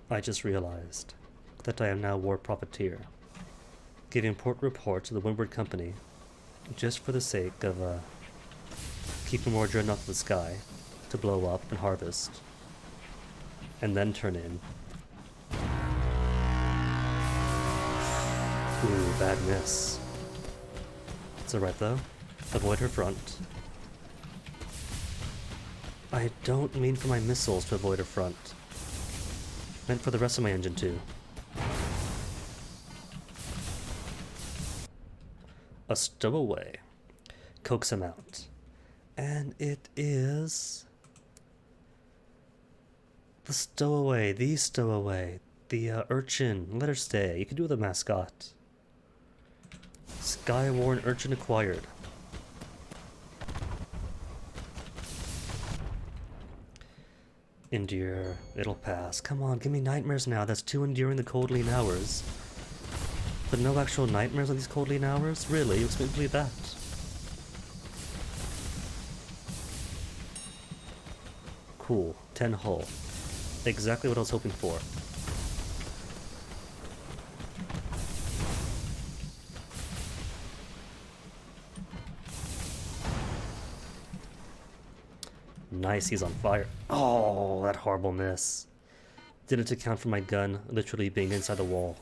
I just realized that I am now War Profiteer, giving port report to the Windward Company just for the sake of keeping more Dreadnought to the sky to blow up and harvest, and then turn in. Ooh, bad miss. It's alright though. Avoid her front. I don't mean for my missiles to avoid her front. Meant for the rest of my engine too. A stowaway. Coax him out. And it is the stowaway, the urchin. Let her stay. You can do the mascot. Skywarn urchin acquired. Endure. It'll pass. Come on, give me nightmares now. That's 2 enduring the cold lean hours. But no actual nightmares on these cold lean hours? Really? You expect me to believe that? Cool. 10 hull. Exactly what I was hoping for. Nice, he's on fire. Oh, that horrible miss. Didn't account for my gun literally being inside the wall.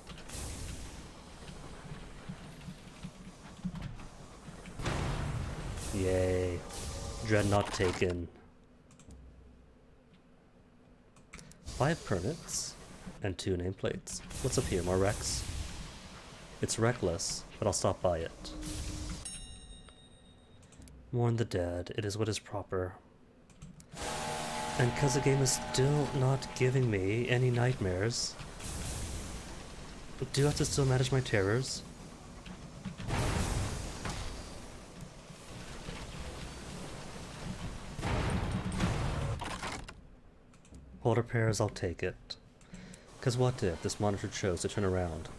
Yay. Dreadnought taken. 5 permits and 2 nameplates. What's up here? More wrecks? It's reckless, but I'll stop by it. Mourn the dead. It is what is proper. And because the game is still not giving me any nightmares, do I have to still manage my terrors? Hold repairs, I'll take it. Because what if this monitor chose to turn around?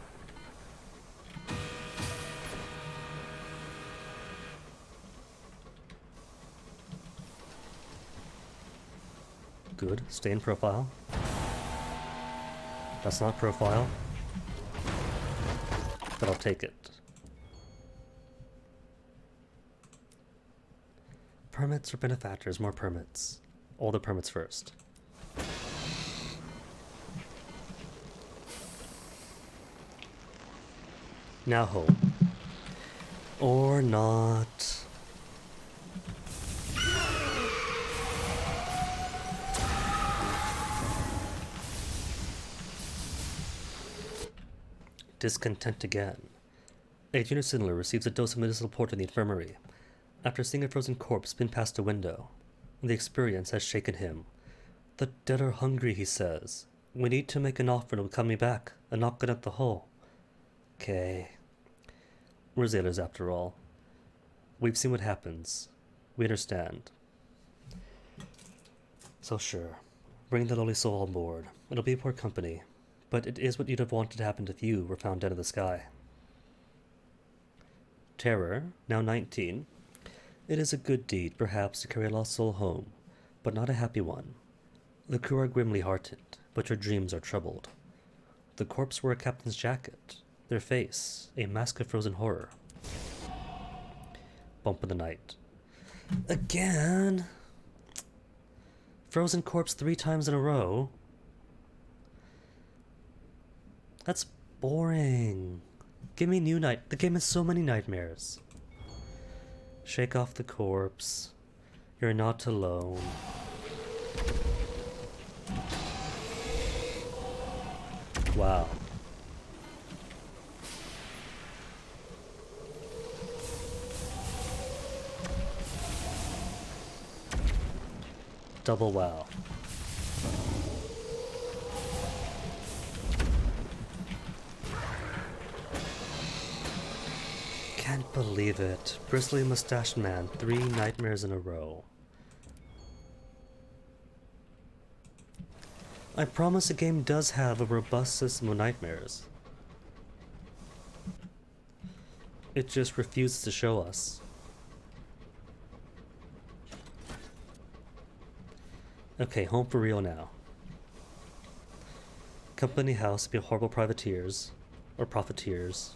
Good. Stay in profile. That's not profile. But I'll take it. Permits or benefactors? More permits. All the permits first. Now home. Or not. Discontent again. A junior Sinler receives a dose of medicinal port in the infirmary. After seeing a frozen corpse spin past a window, the experience has shaken him. The dead are hungry, he says. We need to make an offer to come me back, and not get at the hull. Okay. We're sailors after all. We've seen what happens. We understand. So sure, bring the lowly soul on board. It'll be poor company, but it is what you'd have wanted to happen if you were found dead in the sky. Terror, now 19. It is a good deed, perhaps, to carry a lost soul home, but not a happy one. The crew are grimly hearted, but your dreams are troubled. The corpse wore a captain's jacket, their face a mask of frozen horror. Bump of the night. Again? Frozen corpse 3 times in a row? That's boring. Give me new night. The game has so many nightmares. Shake off the corpse. You're not alone. Wow. Double wow. Can't believe it. Bristly mustached man, 3 nightmares in a row. I promise the game does have a robust system of nightmares. It just refuses to show us. Okay, home for real now. Company house be horrible privateers, or profiteers.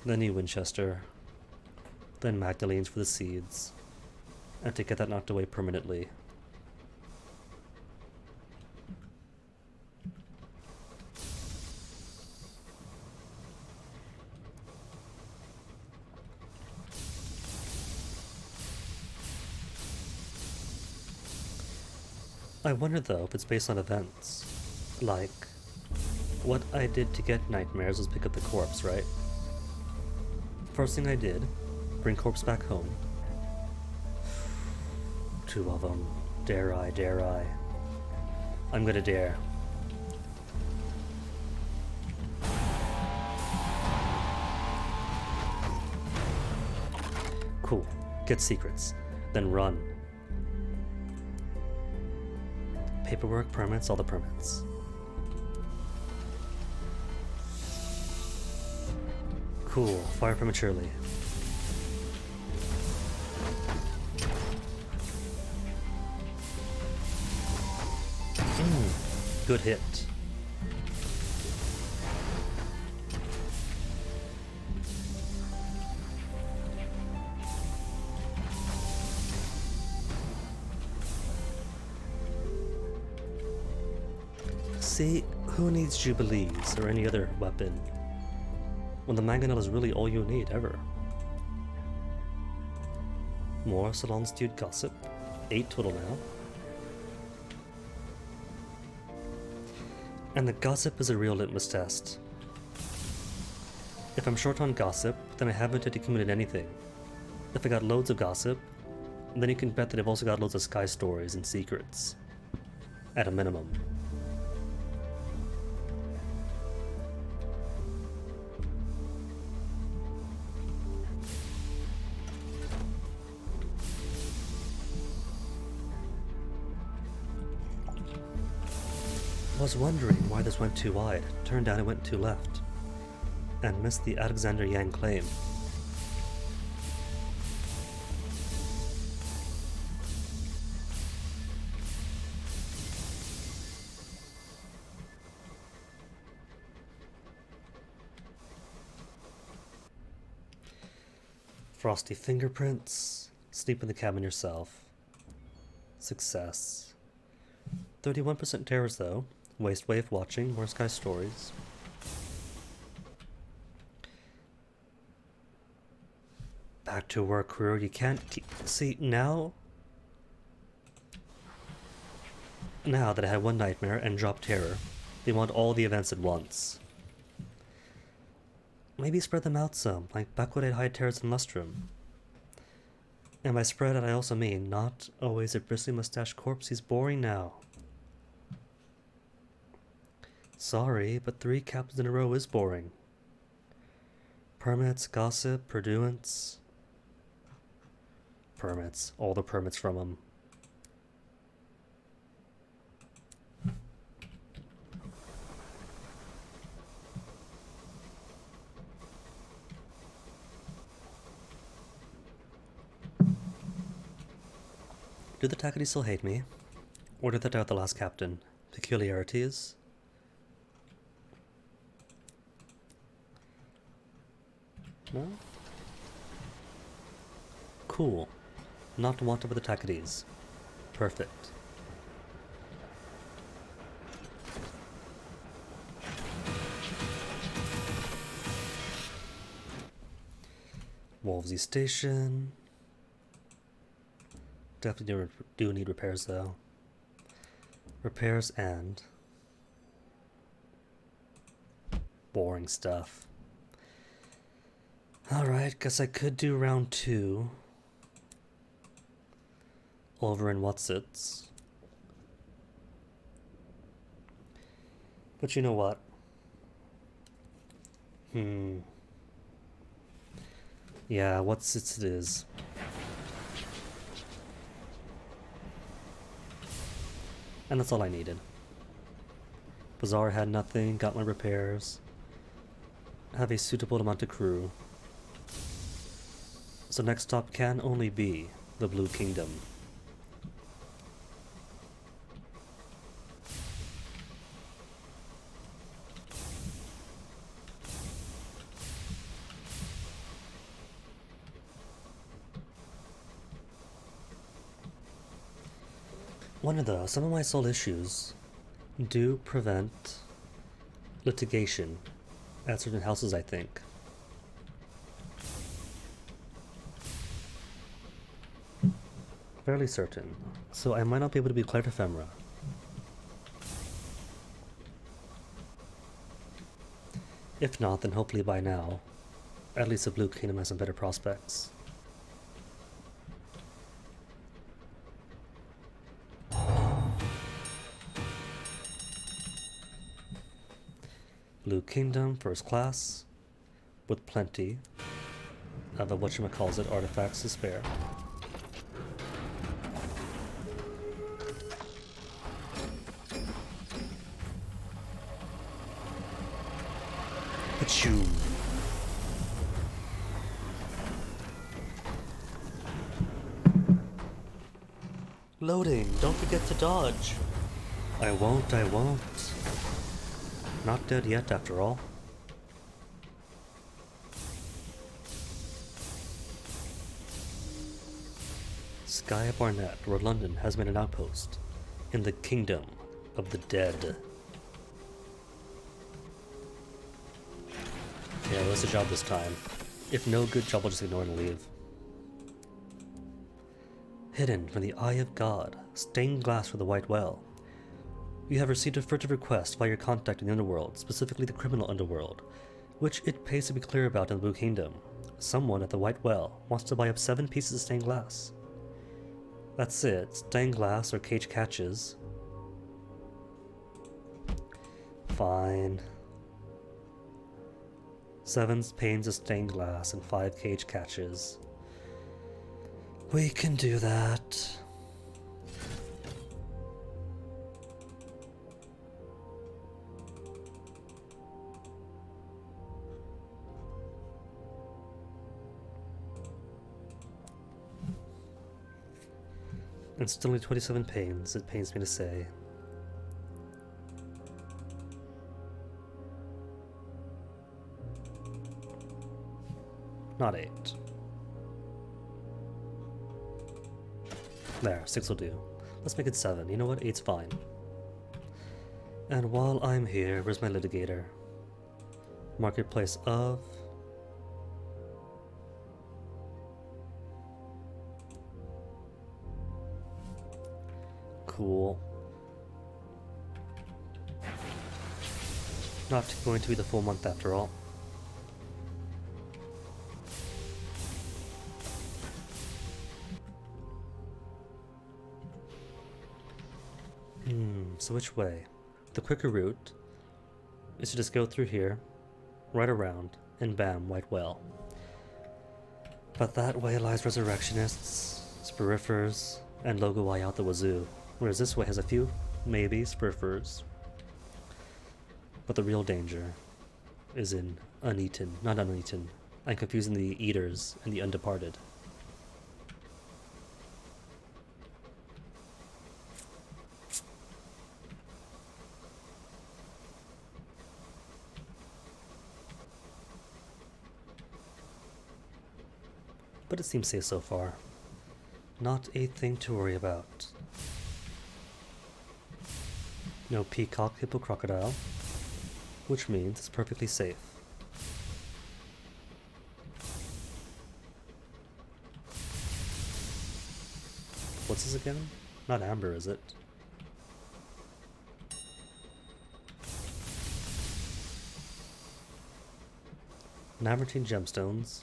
Then New Winchester. Then Magdalene's for the seeds. And to get that knocked away permanently. I wonder though if it's based on events. Like, what I did to get nightmares was pick up the corpse, right? First thing I did, bring corpse back home. 2 of them. Dare I, dare I. I'm gonna dare. Cool. Get secrets. Then run. Paperwork, permits, all the permits. Cool, fire prematurely. Good hit. See, who needs Jubilees or any other weapon when the Mangonel is really all you need ever? More Salon Stewed Gossip. 8 total now. And the Gossip is a real litmus test. If I'm short on Gossip, then I haven't accumulated anything. If I got loads of Gossip, then you can bet that I've also got loads of Sky Stories and Secrets. At a minimum. I was wondering why this went too wide. Turned out it went too left. And missed the Alexander Yang claim. Frosty fingerprints. Sleep in the cabin yourself. Success. 31% terrors though. Waste Wave watching, more Sky Stories. Back to work, crew. You can't see now. Now that I had one nightmare and dropped terror, they want all the events at once. Maybe spread them out some, like Backwood High Terrace and Lustrum. And by spread out I also mean not always a bristly mustache corpse. He's boring now. Sorry, but 3 captains in a row is boring. Permits, gossip, purduance. Permits. All the permits from them. Do the Takati still hate me? Or did they doubt the last captain? Peculiarities? No? Cool. Not wanted with the Takatis. Perfect. Wolvesy Station. Definitely do need repairs though. Repairs and boring stuff. Alright, guess I could do round 2 over in Whatsits. But you know what? Yeah, Whatsits it is. And that's all I needed. Bazaar had nothing, got my repairs. Have a suitable amount of crew. So next stop can only be the Blue Kingdom. Some of my sole issues do prevent litigation at certain houses, I think. Fairly certain. So I might not be able to be declared ephemera. If not, then hopefully by now, at least the Blue Kingdom has some better prospects. Blue Kingdom, first class, with plenty of a whatchamacallit artifacts to spare. Achoo. Loading, don't forget to dodge. I won't, I won't. Not dead yet, after all. Sky Barnett, where London has made an outpost in the kingdom of the dead. Yeah, what's the job this time? If no good job, I'll just ignore and leave. Hidden from the eye of God, stained glass for the White Well. You have received a furtive request via your contact in the underworld, specifically the criminal underworld, which it pays to be clear about in the Blue Kingdom. Someone at the White Well wants to buy up 7 pieces of stained glass. That's it. Stained glass or cage catches. Fine. 7 panes of stained glass and 5 cage catches. We can do that. And still only 27 panes, it pains me to say. Not 8. There, 6 will do. Let's make it 7. You know what? 8's fine. And while I'm here, where's my litigator? Marketplace of... Cool. Not going to be the full month after all. So which way? The quicker route is to just go through here, right around, and bam, White Well. But that way lies Resurrectionists, Spiriffers, and Logowai out the wazoo, whereas this way has a few, maybe, Spiriffers. But the real danger is in Uneaten, not Uneaten. I'm confusing the Eaters and the Undeparted. But it seems safe so far. Not a thing to worry about. No peacock, hippo, crocodile, which means it's perfectly safe. What's this again? Not amber, is it? Namertine gemstones.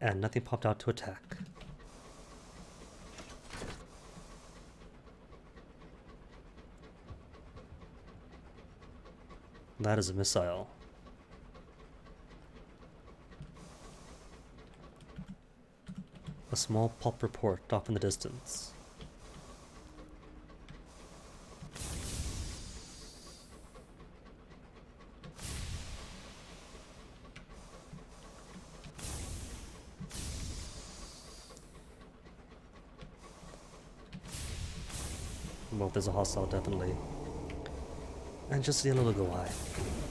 And nothing popped out to attack. That is a missile. A small pulp report off in the distance. Well, there's a hostile, definitely. And just the yellow Logowai.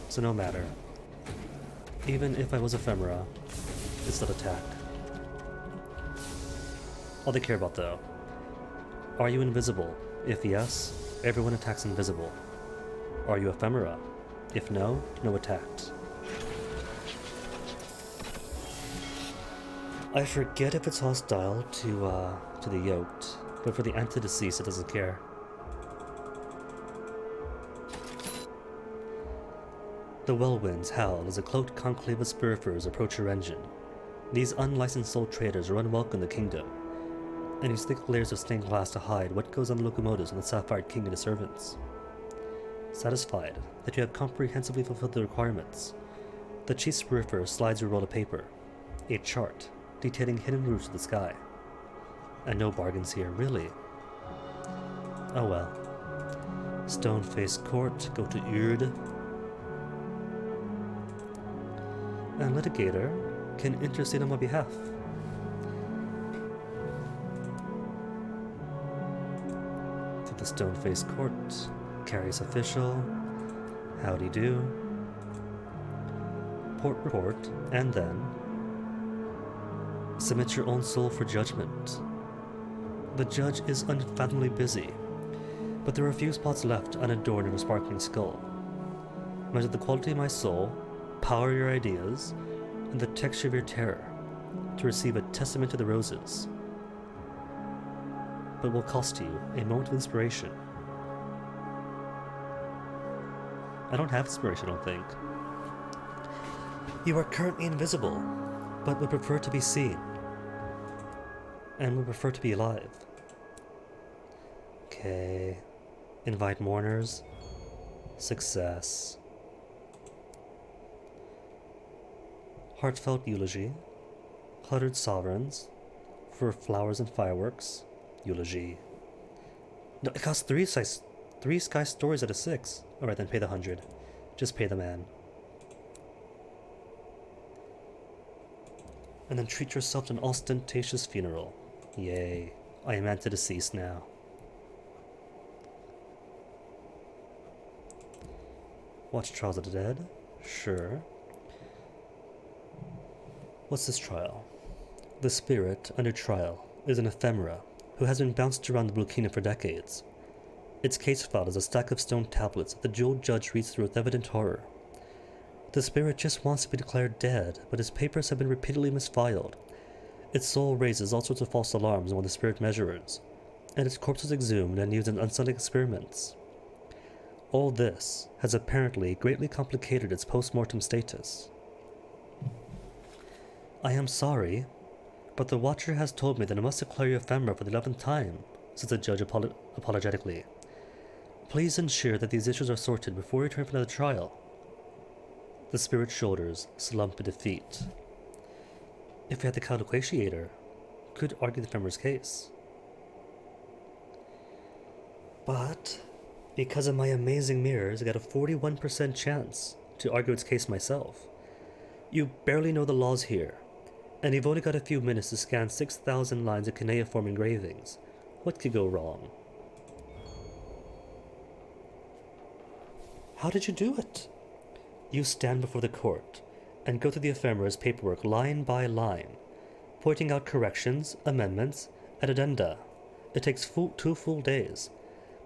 So no matter. Even if I was ephemera, it's still attack. All they care about, though. Are you invisible? If yes, everyone attacks invisible. Are you ephemera? If no, no attacks. I forget if it's hostile to the yoked, but for the anti-deceased, it doesn't care. The whirlwinds howl as a cloaked conclave of Spiriffers approach your engine. These unlicensed soul traders are unwelcome in the kingdom, and use thick layers of stained glass to hide what goes on the locomotives of the Sapphire King and his servants. Satisfied that you have comprehensively fulfilled the requirements, the chief Spiriffer slides you a roll of paper, a chart detailing hidden routes of the sky. And no bargains here, really. Oh well. Stone-faced court, go to Urd. And litigator can intercede on my behalf. To the stone-faced court. Carries official. Howdy do. Port report, and then submit your own soul for judgment. The judge is unfathomably busy, but there are a few spots left unadorned in a sparkling skull. Measure the quality of my soul, power your ideas, and the texture of your terror to receive a testament to the roses. But will cost you a moment of inspiration. I don't have inspiration, I don't think. You are currently invisible, but would prefer to be seen. And would prefer to be alive. Okay. Invite mourners. Success. Heartfelt eulogy. Cluttered sovereigns. For flowers and fireworks. Eulogy. No, it costs three sky stories out of 6. Alright, then pay the 100. Just pay the man. And then treat yourself to an ostentatious funeral. Yay. I am antedeceased now. Watch Trials of the Dead? Sure. What's this trial? The spirit under trial is an ephemera who has been bounced around the Blue Kingdom for decades. Its case file is a stack of stone tablets that the jeweled judge reads through with evident horror. The spirit just wants to be declared dead, but his papers have been repeatedly misfiled. Its soul raises all sorts of false alarms when the spirit measures, and its corpse is exhumed and used in unsettling experiments. All this has apparently greatly complicated its post-mortem status. I am sorry, but the Watcher has told me that I must declare you ephemera for the 11th time, says the judge apologetically. Please ensure that these issues are sorted before you return for another trial. The spirit's shoulders slump in defeat. If we had the Count Equatiator, could argue the ephemera's case. But because of my amazing mirrors, I got a 41% chance to argue its case myself. You barely know the laws here, and you've only got a few minutes to scan 6,000 lines of cuneiform engravings. What could go wrong? How did you do it? You stand before the court and go through the ephemera's paperwork line by line, pointing out corrections, amendments, and addenda. It takes 2 full days,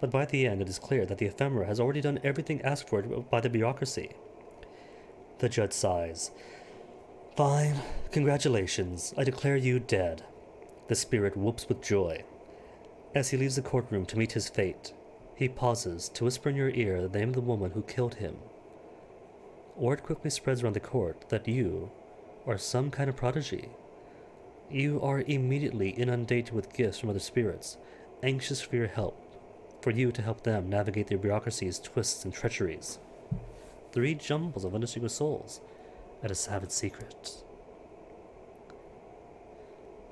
but by the end it is clear that the ephemera has already done everything asked for it by the bureaucracy. The judge sighs. Fine, congratulations, I declare you dead. The spirit whoops with joy. As he leaves the courtroom to meet his fate, he pauses to whisper in your ear the name of the woman who killed him. Word quickly spreads around the court that you are some kind of prodigy. You are immediately inundated with gifts from other spirits, anxious for your help, for you to help them navigate their bureaucracy's twists and treacheries. 3 jumbles of undistinguished souls, and a savage secret.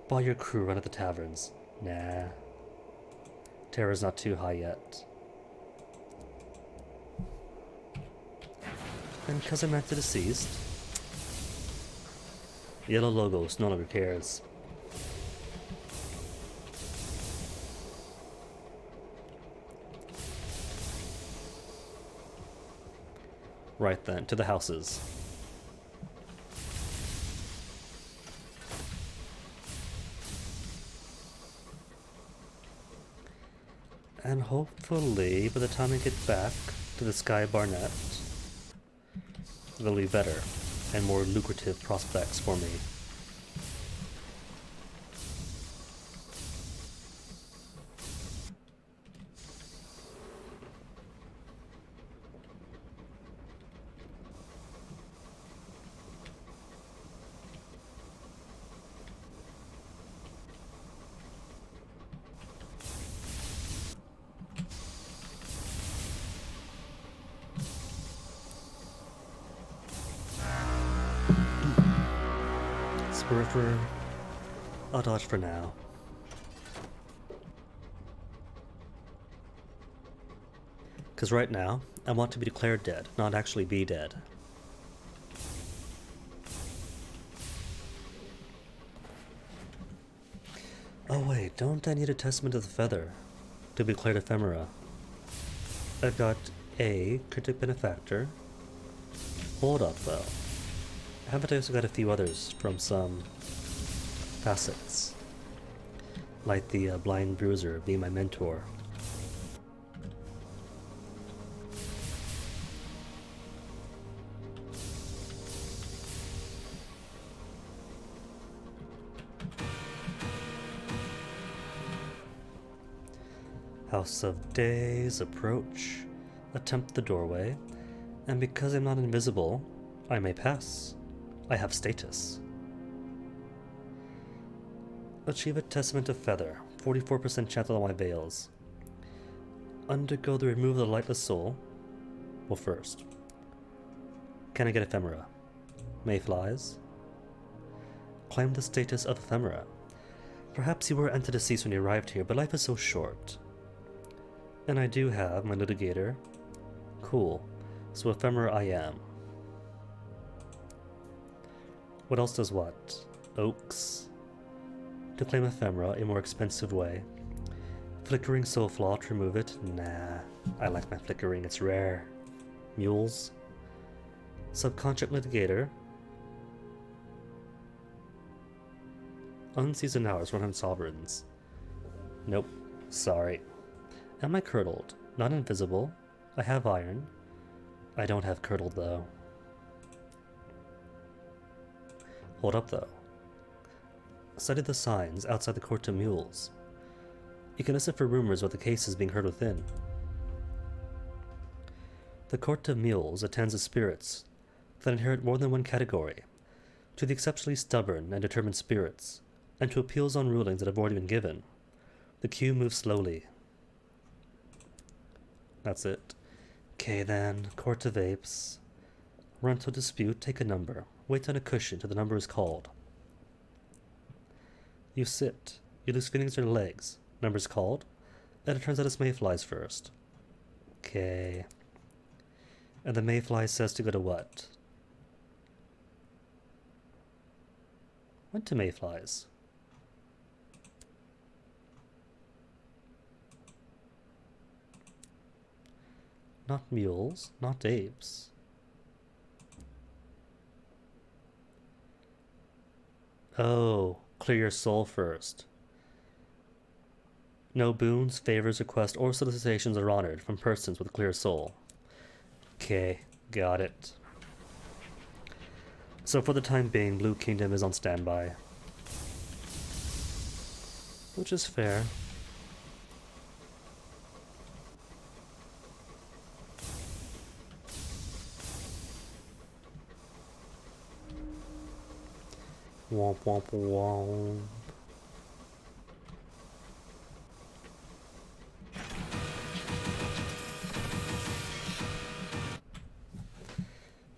While your crew run at the taverns, nah. Terror's not too high yet. And because I'm antedeceased, Yellow Logos no longer cares. Right then, to the houses. And hopefully, by the time I get back to the Sky Barnet, there'll be better and more lucrative prospects for me. Spirifer, I'll dodge for now. Because right now, I want to be declared dead, not actually be dead. Oh wait, don't I need a testament of the feather to be declared ephemera? I've got a Cryptic Benefactor. Hold up, though. Haven't I also got a few others from some facets? Like the Blind Bruiser being my mentor. House of Days approach, attempt the doorway, and because I'm not invisible, I may pass. I have status. Achieve a Testament of Feather, 44% chance on all my veils. Undergo the removal of the lightless soul. Well, first, can I get ephemera? Mayflies? Claim the status of ephemera. Perhaps you were antedeceased when you arrived here, but life is so short. And I do have my litigator. Cool. So ephemera I am. What else does what? Oaks. To claim ephemera, a more expensive way. Flickering soul flaw to remove it? Nah. I like my flickering, it's rare. Mules. Subconscious litigator. Unseasoned hours, 100 sovereigns. Nope. Sorry. Am I curdled? Not invisible. I have iron. I don't have curdled, though. Hold up, though. Study the signs outside the Court of Mules. You can listen for rumors about the cases being heard within. The Court of Mules attends to spirits that inherit more than one category, to the exceptionally stubborn and determined spirits, and to appeals on rulings that have already been given. The queue moves slowly. That's it. Okay then, Court of Apes. Run to a dispute, take a number. Wait on a cushion till the number is called. You sit. You lose feelings in your legs. Number's called. And it turns out it's Mayflies first. Okay. And the Mayfly says to go to what? Went to Mayflies. Not mules, not apes. Oh, clear your soul first. No boons, favors, requests, or solicitations are honored from persons with a clear soul. Okay, got it. So for the time being, Blue Kingdom is on standby. Which is fair. Womp womp womp.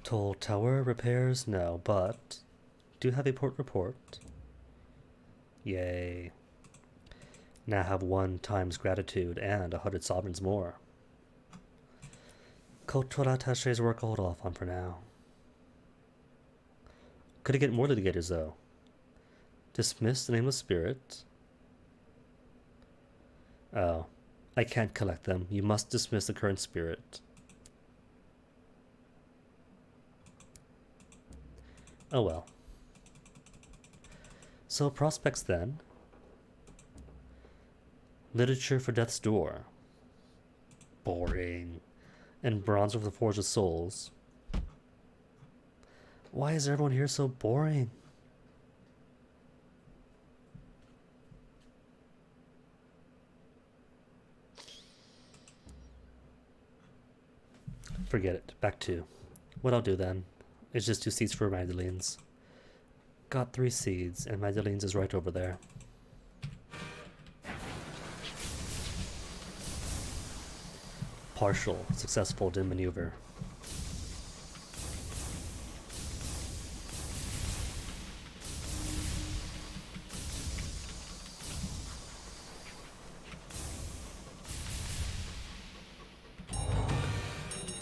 Toll Tower repairs? No, but do have a port report. Yay. Now have 1 times gratitude and 100 sovereigns more. Cultural attaches work hold off on for now. Could I get more litigators though? Dismiss the nameless spirit. Oh, I can't collect them. You must dismiss the current spirit. Oh well. So prospects then. Literature for Death's Door. Boring. And Bronze of the Forge of Souls. Why is everyone here so boring? Forget it. Back to. What I'll do then is just 2 seeds for Magdalene's. Got 3 seeds, and Magdalene's is right over there. Partial, successful dim maneuver.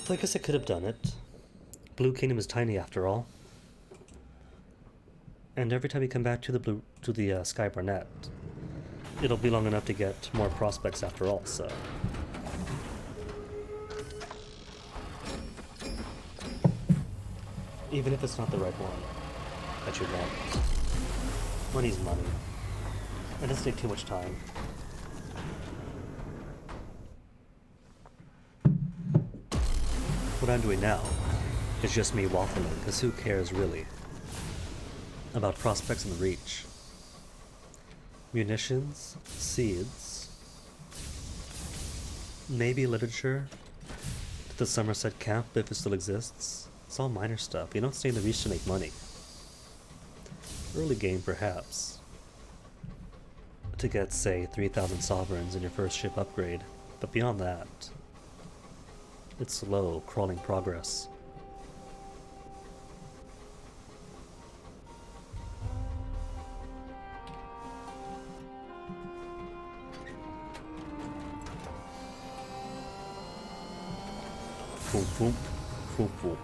So I guess I could have done it. Blue Kingdom is tiny after all. And every time you come back to the Sky Barnet, it'll be long enough to get more prospects after all, so. Even if it's not the right one that you want. Money's money. It doesn't take too much time. What I'm doing now is just me waffling, because who cares really about prospects in the Reach? Munitions, seeds, maybe literature to the Somerset camp if it still exists. It's all minor stuff. You don't stay in the Reach to make money. Early game perhaps. To get, say, 3,000 sovereigns in your first ship upgrade, but beyond that, it's slow, crawling progress. Whoop whoop, whoop whoop.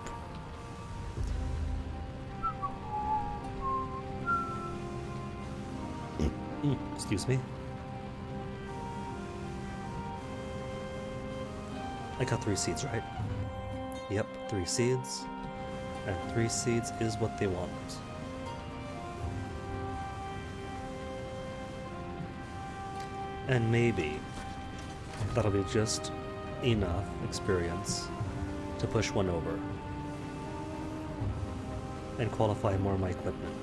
Excuse me. I got 3 seeds, right? Yep, 3 seeds. And 3 seeds is what they want. And maybe that'll be just enough experience to push one over and qualify more of my equipment.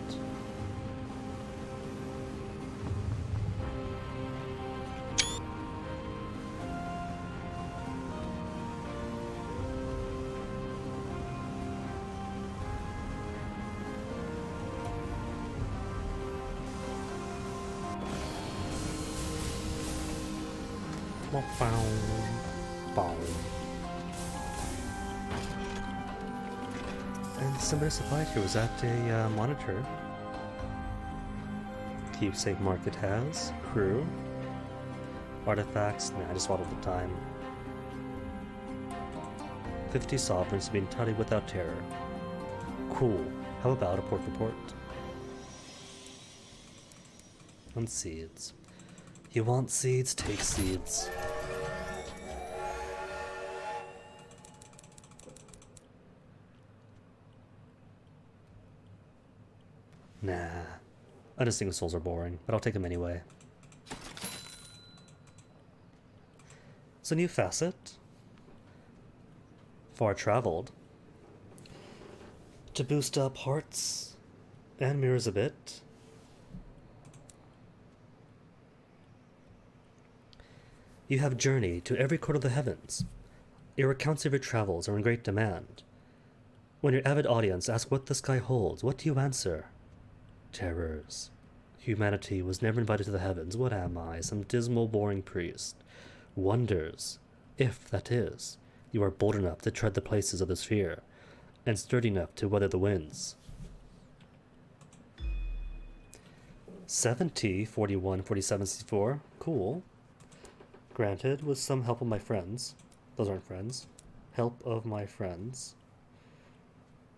And somebody supplied here, was that a monitor? Keepsake market has. Crew. Artifacts, nah, I just waddled the time. 50 sovereigns to be entirely without terror. Cool. How about a port report? And seeds. You want seeds? Take seeds. Nah. I just think souls are boring, but I'll take them anyway. It's a new facet. Far traveled. To boost up hearts and mirrors a bit. You have journeyed to every court of the heavens. Your accounts of your travels are in great demand. When your avid audience asks what the sky holds, what do you answer? Terrors. Humanity was never invited to the heavens. What am I? Some dismal, boring priest. Wonders. If, that is, you are bold enough to tread the places of the sphere, and sturdy enough to weather the winds. 70, 41, 47, 64. Cool. Granted, with some help of my friends. Those aren't friends. Help of my friends.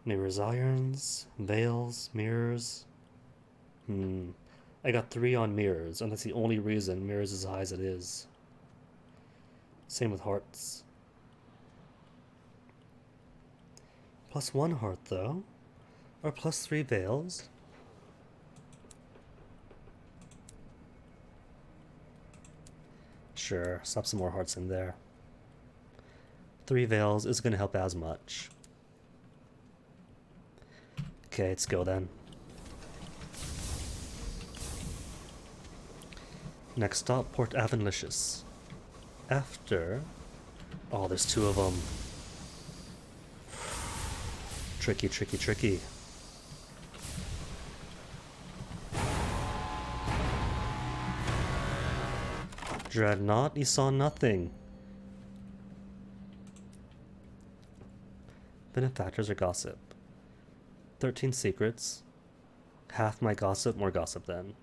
Mirrors, irons, veils, mirrors. I got 3 on mirrors, and that's the only reason mirrors is as high as it is. Same with hearts. +1 heart, though. Or +3 veils. Sure, slap some more hearts in there. 3 veils isn't going to help as much. Okay, let's go then. Next stop, Port Avonlicious. After... Oh, there's 2 of them. Tricky, tricky, tricky. Dreadnought, you saw nothing. Benefactors or gossip? 13 secrets. Half my gossip, more gossip then.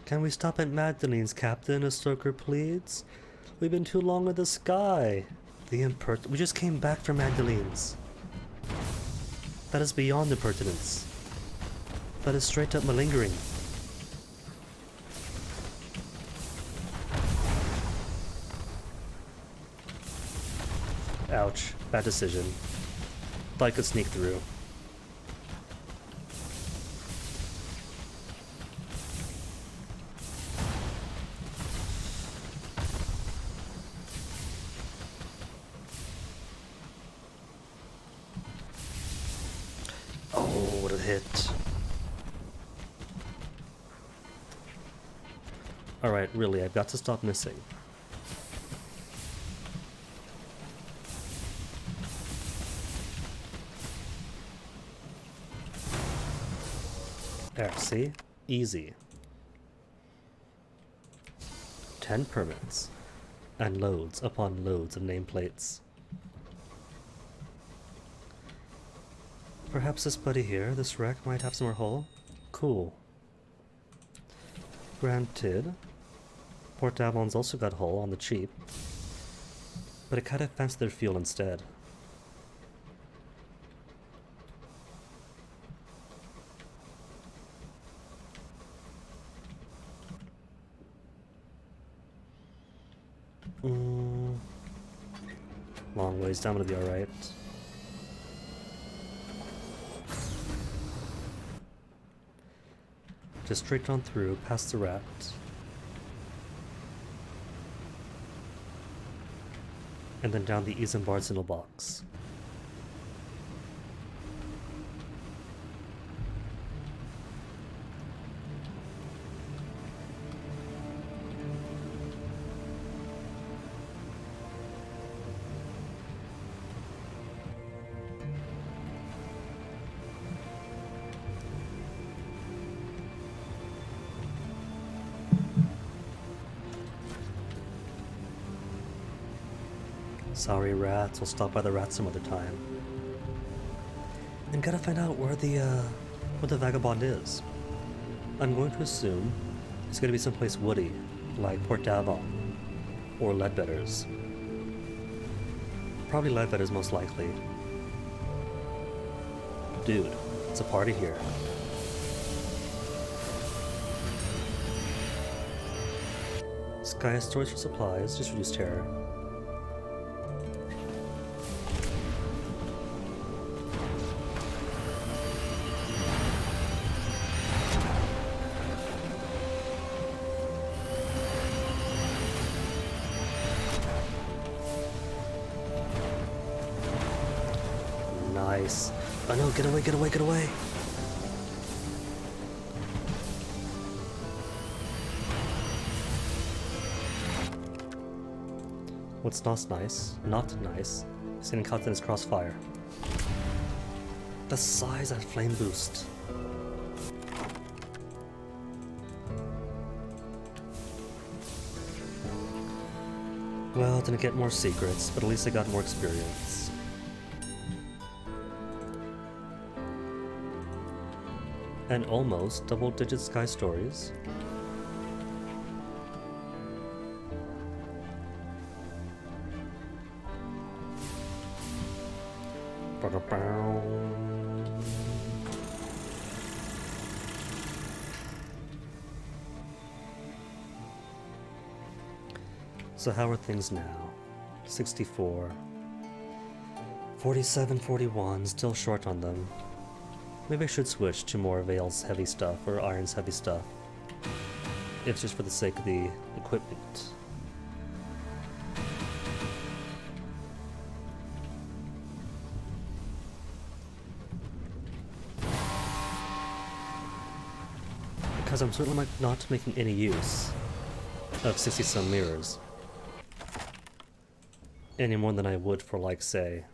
Can we stop at Magdalene's, Captain? A stoker pleads. We've been too long in the sky. The we just came back from Magdalene's. That is beyond impertinence. That is straight up malingering. Ouch. Bad decision. Thought I could sneak through. Oh, what a hit. Alright, really, I've got to stop missing. There, see? Easy. 10 permits. And loads upon loads of nameplates. Perhaps this buddy here, this wreck, might have some more hull? Cool. Granted, Port Avon's also got hull on the cheap, but I kinda fancy their fuel instead. Long ways down, gonna be alright. Just straight on through, past the rat. And then down the Isambard signal box. Sorry, rats. We'll stop by the rats some other time. And gotta find out where the vagabond is. I'm going to assume it's gonna be someplace woody, like Port Avon or Leadbetter's. Probably Leadbetter's most likely. Dude, it's a party here. Sky storage for supplies, just reduce terror. Nice. Oh no, get away, get away, get away! What's not nice, is getting caught in his crossfire. The size of that flame boost. Well, didn't get more secrets, but at least I got more experience. And almost double-digit Sky Stories. So how are things now? 64. 47, 41, still short on them. Maybe I should switch to more Veil's heavy stuff or Iron's heavy stuff. If just for the sake of the equipment. Because I'm certainly not making any use of 60-some mirrors. Any more than I would for, like, say,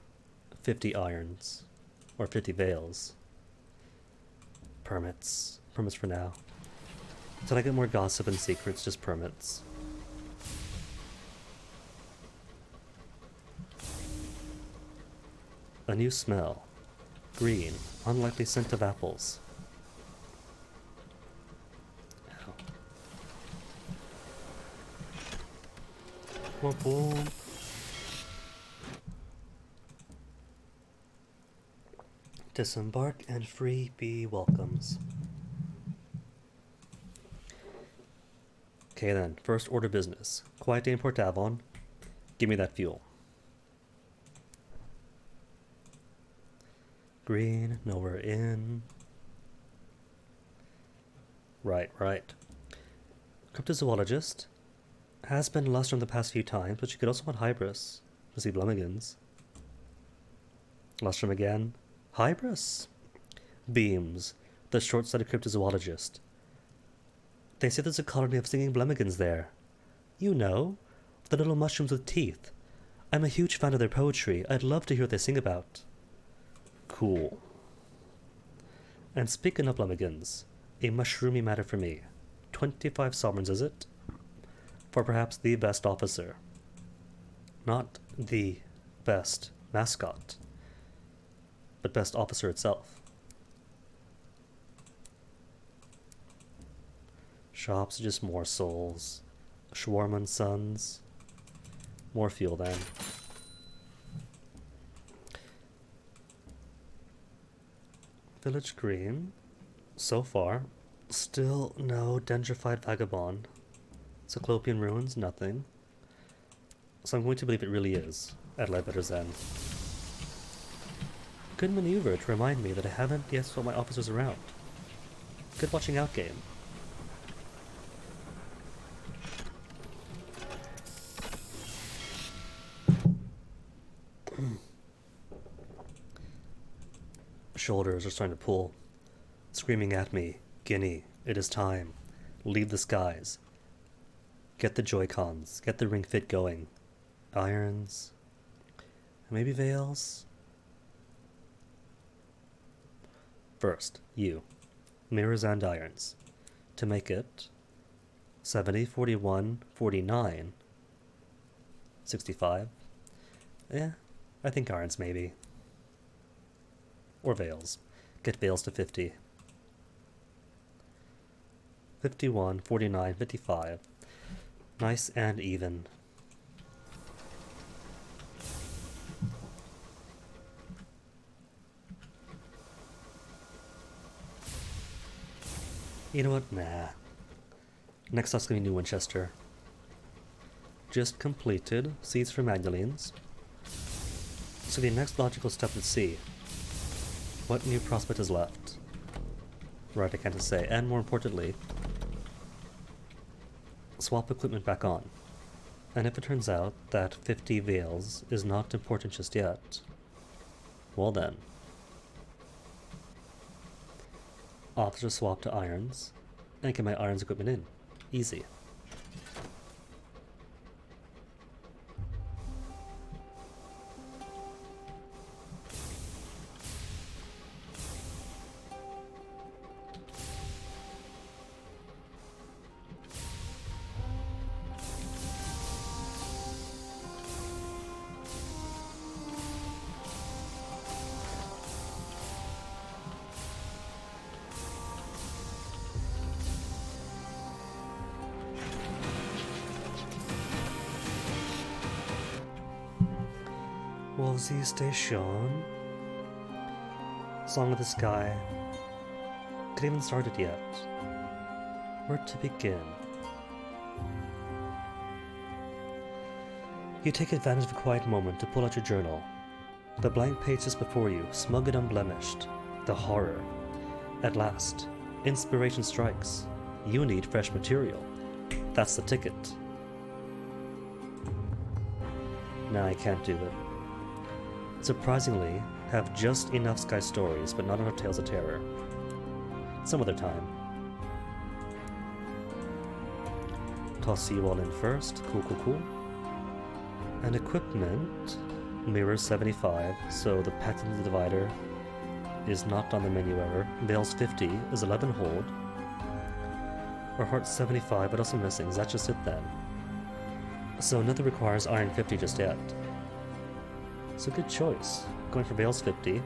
50 irons or 50 veils. Permits for now. Till I get more gossip and secrets, just permits. A new smell. Green, unlikely scent of apples. Ow. Womp womp. Disembark and free bee welcomes. Okay then, first order business. Quiet day in Port Avon. Give me that fuel. Green, nowhere in. Right. Cryptozoologist. Has been Lustrum the past few times, but you could also want Hybris to see Blummigans. Lustrum again. Hybris. Beams, the short-sighted cryptozoologist. They say there's a colony of singing Blummigans there. You know, the little mushrooms with teeth. I'm a huge fan of their poetry. I'd love to hear what they sing about. Cool. And speaking of Blummigans, a mushroomy matter for me. 25 sovereigns, is it? For perhaps the best officer. Not the best mascot, but best officer itself. Shops, just more souls. Schwarman Sons. More fuel then. Village Green. So far, still no dendrified vagabond. Cyclopean ruins, nothing. So I'm going to believe it really is at Ledbetter's End. Good maneuver to remind me that I haven't yet swapped my officers around. Good watching out game. Shoulders are starting to pull, screaming at me, Guinea, it is time. Leave the skies. Get the Joy-Cons, get the Ring Fit going. Irons, maybe Veils? First, you. Mirrors and irons. To make it 70, 41, 49, 65. Yeah, I think irons maybe. Or Veils. Get Veils to 50. 51, 49, 55. Nice and even. You know what? Nah. Next up's gonna be New Winchester. Just completed Seeds for Magdalenes. So the next logical step is C. What new prospect is left? Right, I can't say. And more importantly, swap equipment back on. And if it turns out that 50 Veils is not important just yet, well then. Officer swap to irons, and get my irons equipment in. Easy. Wolsey Station. Song of the Sky. Could even started yet. Where to begin? You take advantage of a quiet moment to pull out your journal. The blank page is before you, smug and unblemished. The horror. At last, inspiration strikes. You need fresh material. That's the ticket. Nah, I can't do it. Surprisingly, have just enough Sky stories, but not enough Tales of Terror. Some other time. Toss you all in first. Cool. And equipment, Mirror 75, so the Patent of the Divider is not on the menu ever. Veils 50 is 11 hold. Or Heart 75, what else am I missing? Is that just it then? So nothing requires Iron 50 just yet. It's a good choice. Going for Veils 50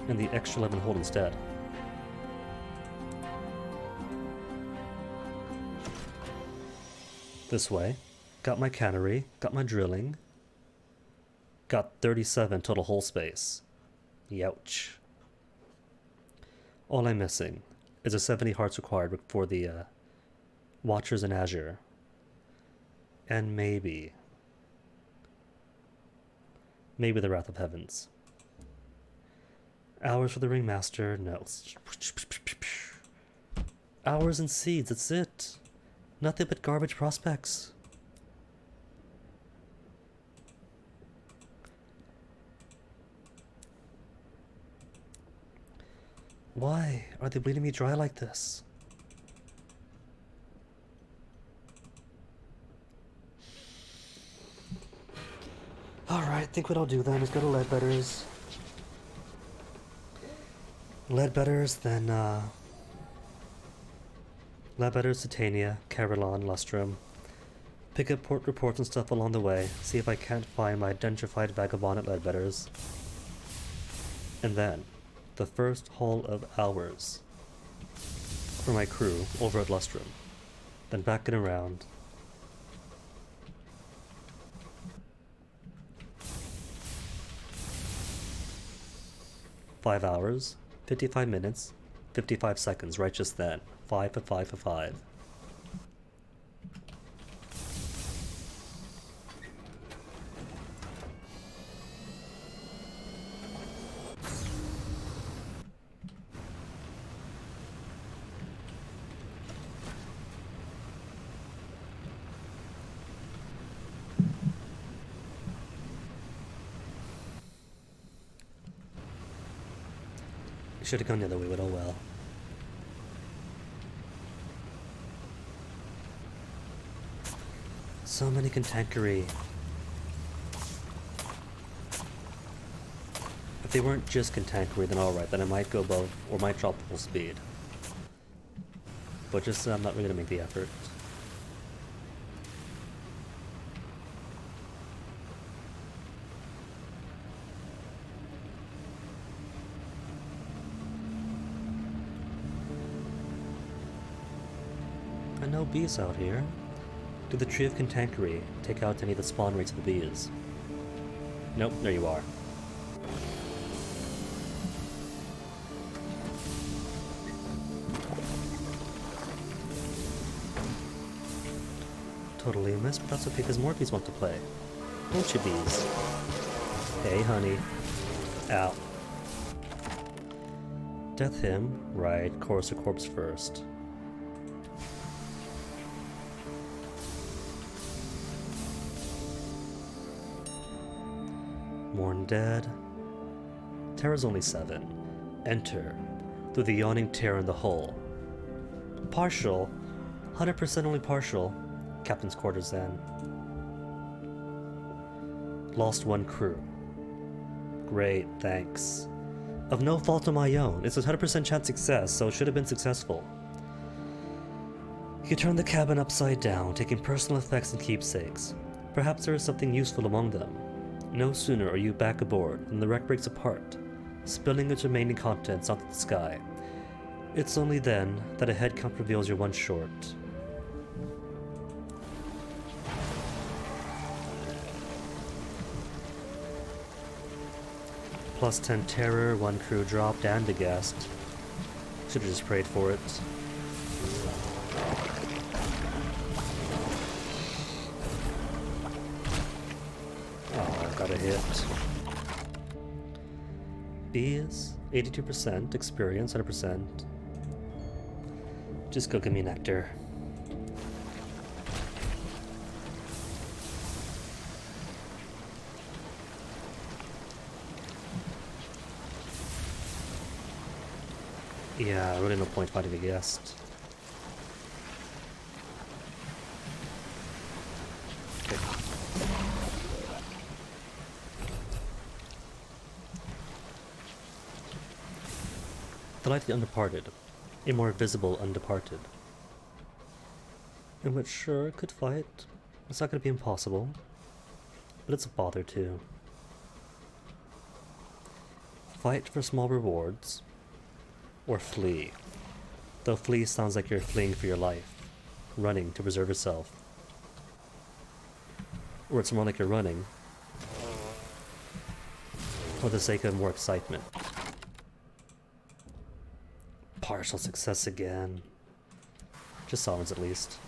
and the extra 11 hold instead. This way. Got my cannery, got my drilling. Got 37 total hole space. Youch. All I'm missing is a 70 hearts required for the Watchers in Azure. And maybe the Wrath of Heavens. Hours for the ringmaster, no. Hours and seeds, that's it. Nothing but garbage prospects. Why are they bleeding me dry like this? Alright, think what I'll do then is go to Leadbetter's. Leadbetter's, then Leadbetter's, Titania, Carillon, Lustrum. Pick up port reports and stuff along the way, see if I can't find my identified vagabond at Leadbetter's. And then, the first haul of hours for my crew over at Lustrum. Then back and around. "5 hours, 55 minutes, 55 seconds, right just then. 5 for 5 for 5. Should have gone the other way, but oh well. So many cantankerous. If they weren't just cantankerous, then alright, then I might go above, or might drop full speed. But just, I'm not really gonna make the effort. No bees out here. Did the tree of Cantankerous take out any of the spawn rates of the bees? Nope, there you are. Totally missed, but that's okay because more bees want to play. Don't you, bees? Hey, honey. Ow. Death hymn, right, chorus or corpse first. Mourn dead. Terror's only 7. Enter through the yawning tear in the hull. Partial. 100% only partial. Captain's quarters then. Lost 1 crew. Great, thanks. Of no fault of my own. It's a 100% chance success, so it should have been successful. You turn the cabin upside down, taking personal effects and keepsakes. Perhaps there is something useful among them. No sooner are you back aboard than the wreck breaks apart, spilling its remaining contents onto the sky. It's only then that a head count reveals you're 1 short. Plus 10 terror, 1 crew dropped, and a guest. Should've just prayed for it. Got a hit. Bees, 82%, experience, 100%. Just go give me nectar. Yeah, really no point fighting a guest. The light of the undeparted, a more visible undeparted. In which, sure, it could fight. It's not going to be impossible, but it's a bother too. Fight for small rewards, or flee. Though flee sounds like you're fleeing for your life, running to preserve yourself. Or it's more like you're running for the sake of more excitement. Partial success again. Just sovereigns at least.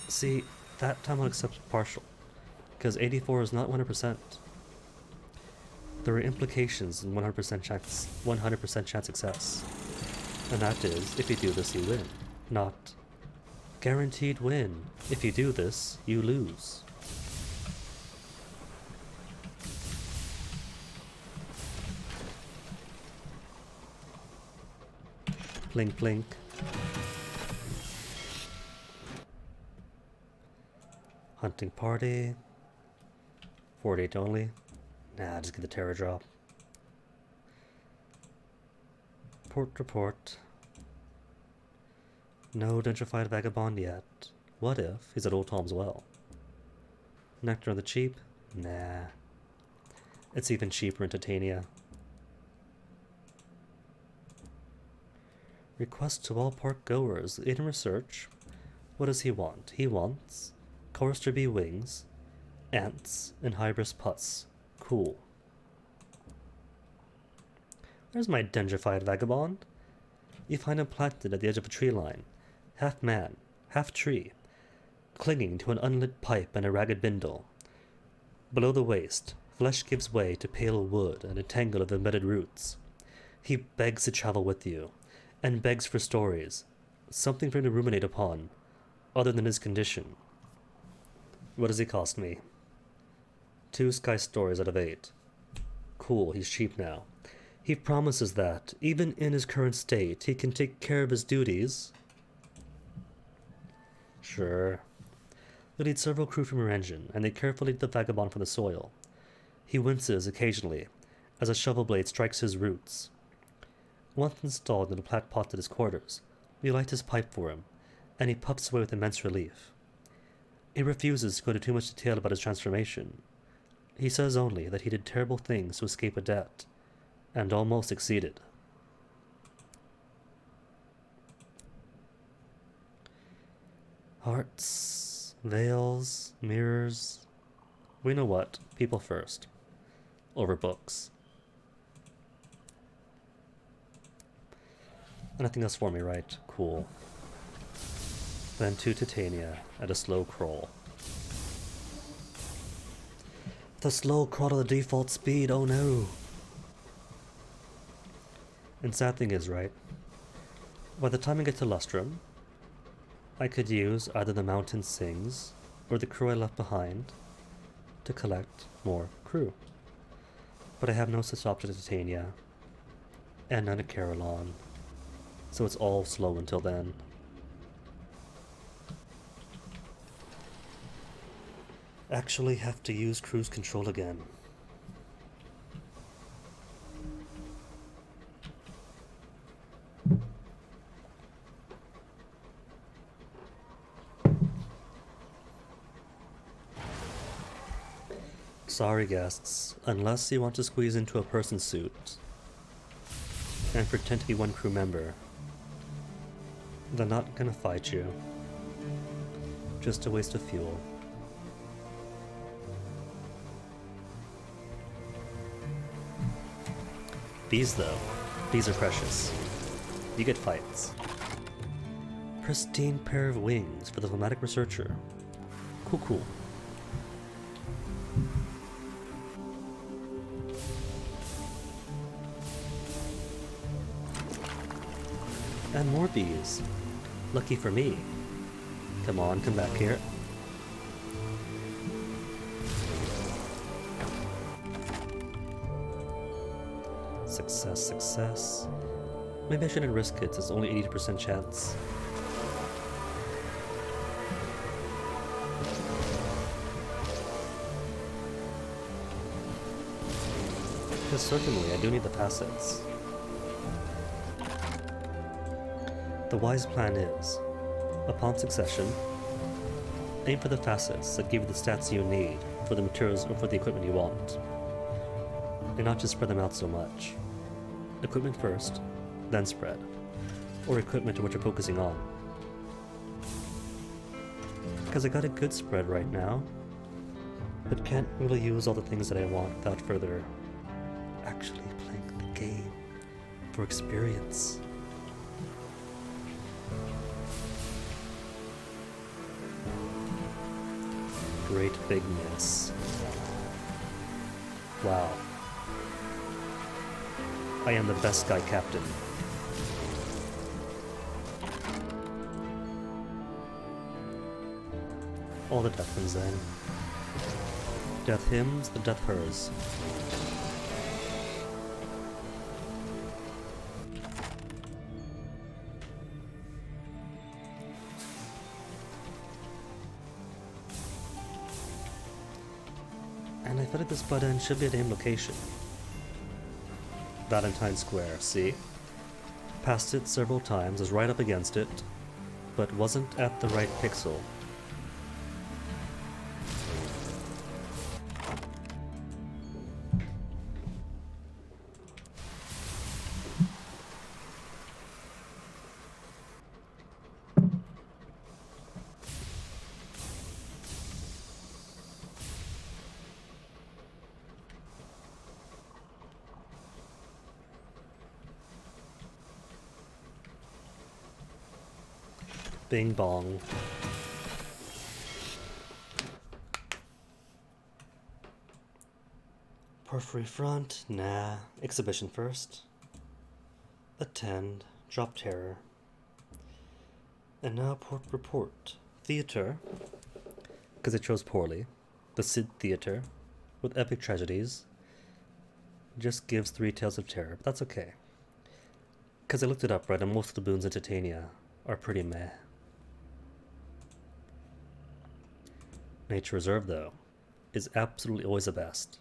See, that time I'll accept partial, because 84 is not 100%. There are implications in 100% chance success. And that is, if you do this, you win. Not guaranteed win. If you do this, you lose. Blink, blink. Hunting party. 48 only. Nah, just get the terror drop. Port report. No gentrified vagabond yet. What if he's at Old Tom's Well? Nectar on the cheap? Nah. It's even cheaper in Titania. Request to all park goers. In research. What does he want? He wants Chorister bee wings, ants, and hybris pus. Cool. Where's my dendrified vagabond? You find him planted at the edge of a tree line, half man, half tree, clinging to an unlit pipe and a ragged bindle. Below the waist, flesh gives way to pale wood and a tangle of embedded roots. He begs to travel with you, and begs for stories, something for him to ruminate upon, other than his condition. What does he cost me? 2 sky stories out of 8. Cool, he's cheap now. He promises that, even in his current state, he can take care of his duties. Sure. You'll need several crew from your engine, and they carefully dig the vagabond from the soil. He winces occasionally, as a shovel blade strikes his roots. Once installed in a flat pot at his quarters, you light his pipe for him, and he puffs away with immense relief. He refuses to go into too much detail about his transformation. He says only that he did terrible things to escape a debt, and almost succeeded. Hearts, veils, mirrors. We know what. People first. Over books. Nothing else for me, right? Cool. Then to Titania at a slow crawl. The slow crawl at the default speed, oh no! And sad thing is, right, by the time I get to Lustrum, I could use either the Mountain Sings or the crew I left behind to collect more crew. But I have no such option at Titania, and none at Carillon, so it's all slow until then. Actually have to use cruise control again. Sorry guests, unless you want to squeeze into a person suit and pretend to be one crew member, they're not gonna fight you. Just a waste of fuel. These though, these are precious. You get fights. Pristine pair of wings for the phlegmatic researcher. Cool, cool. And more bees. Lucky for me. Come on, come back here. Success, success. Maybe I shouldn't risk it, it's only 80% chance. Because certainly I do need the facets. The wise plan is, upon succession, aim for the facets that give you the stats you need for the materials or for the equipment you want. And not just spread them out so much. Equipment first, then spread. Or equipment to what you're focusing on. Because I got a good spread right now, but can't really use all the things that I want without further actually playing the game for experience. Great big miss. Wow. I am the best guy captain. All the death ones then. Death hymns, the death hers. And I feel like this button should be a damn location. Valentine Square, see? Passed it several times, was right up against it, but wasn't at the right pixel. Bing bong. Porphyry front? Nah. Exhibition first. Attend. Drop terror. And now port report. Theater. Because it chose poorly. The Sid Theater. With epic tragedies. Just gives 3 tales of terror, but that's okay. Because I looked it up, right, and most of the boons in Titania are pretty meh. Nature Reserve, though, is absolutely always the best.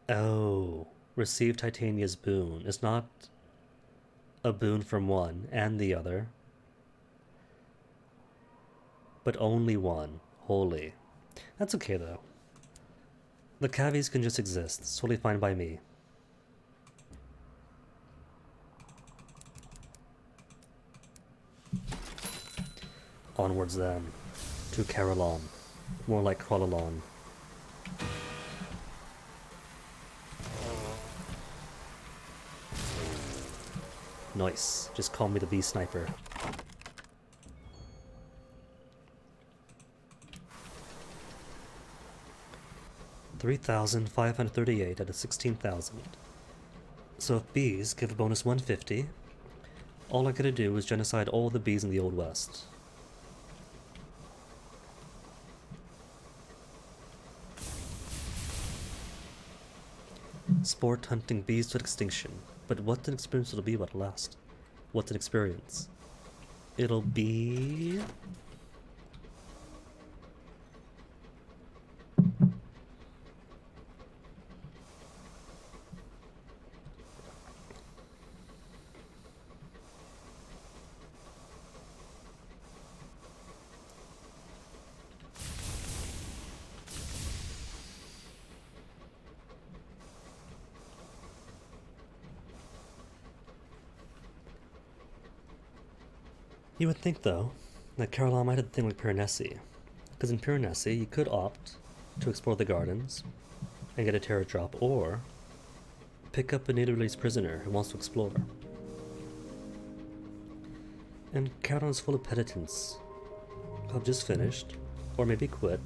Oh, receive Titania's boon. It's not a boon from one and the other, but only one. Holy. That's okay, though. The cavies can just exist. It's totally fine by me. Onwards then, to Carillon. More like Krallalon. Nice. Just call me the bee sniper. $3,538 out of 16,000. So if bees give a bonus 150, all I gotta do is genocide all the bees in the Old West. Sport hunting bees to extinction. But what an experience it'll be at last. What an experience. It'll be... You would think, though, that Carillon might have a thing like Piranesi, because in Piranesi you could opt to explore the gardens and get a terror drop, or pick up a newly released prisoner who wants to explore. And Carillon is full of penitents who have just finished, or maybe quit,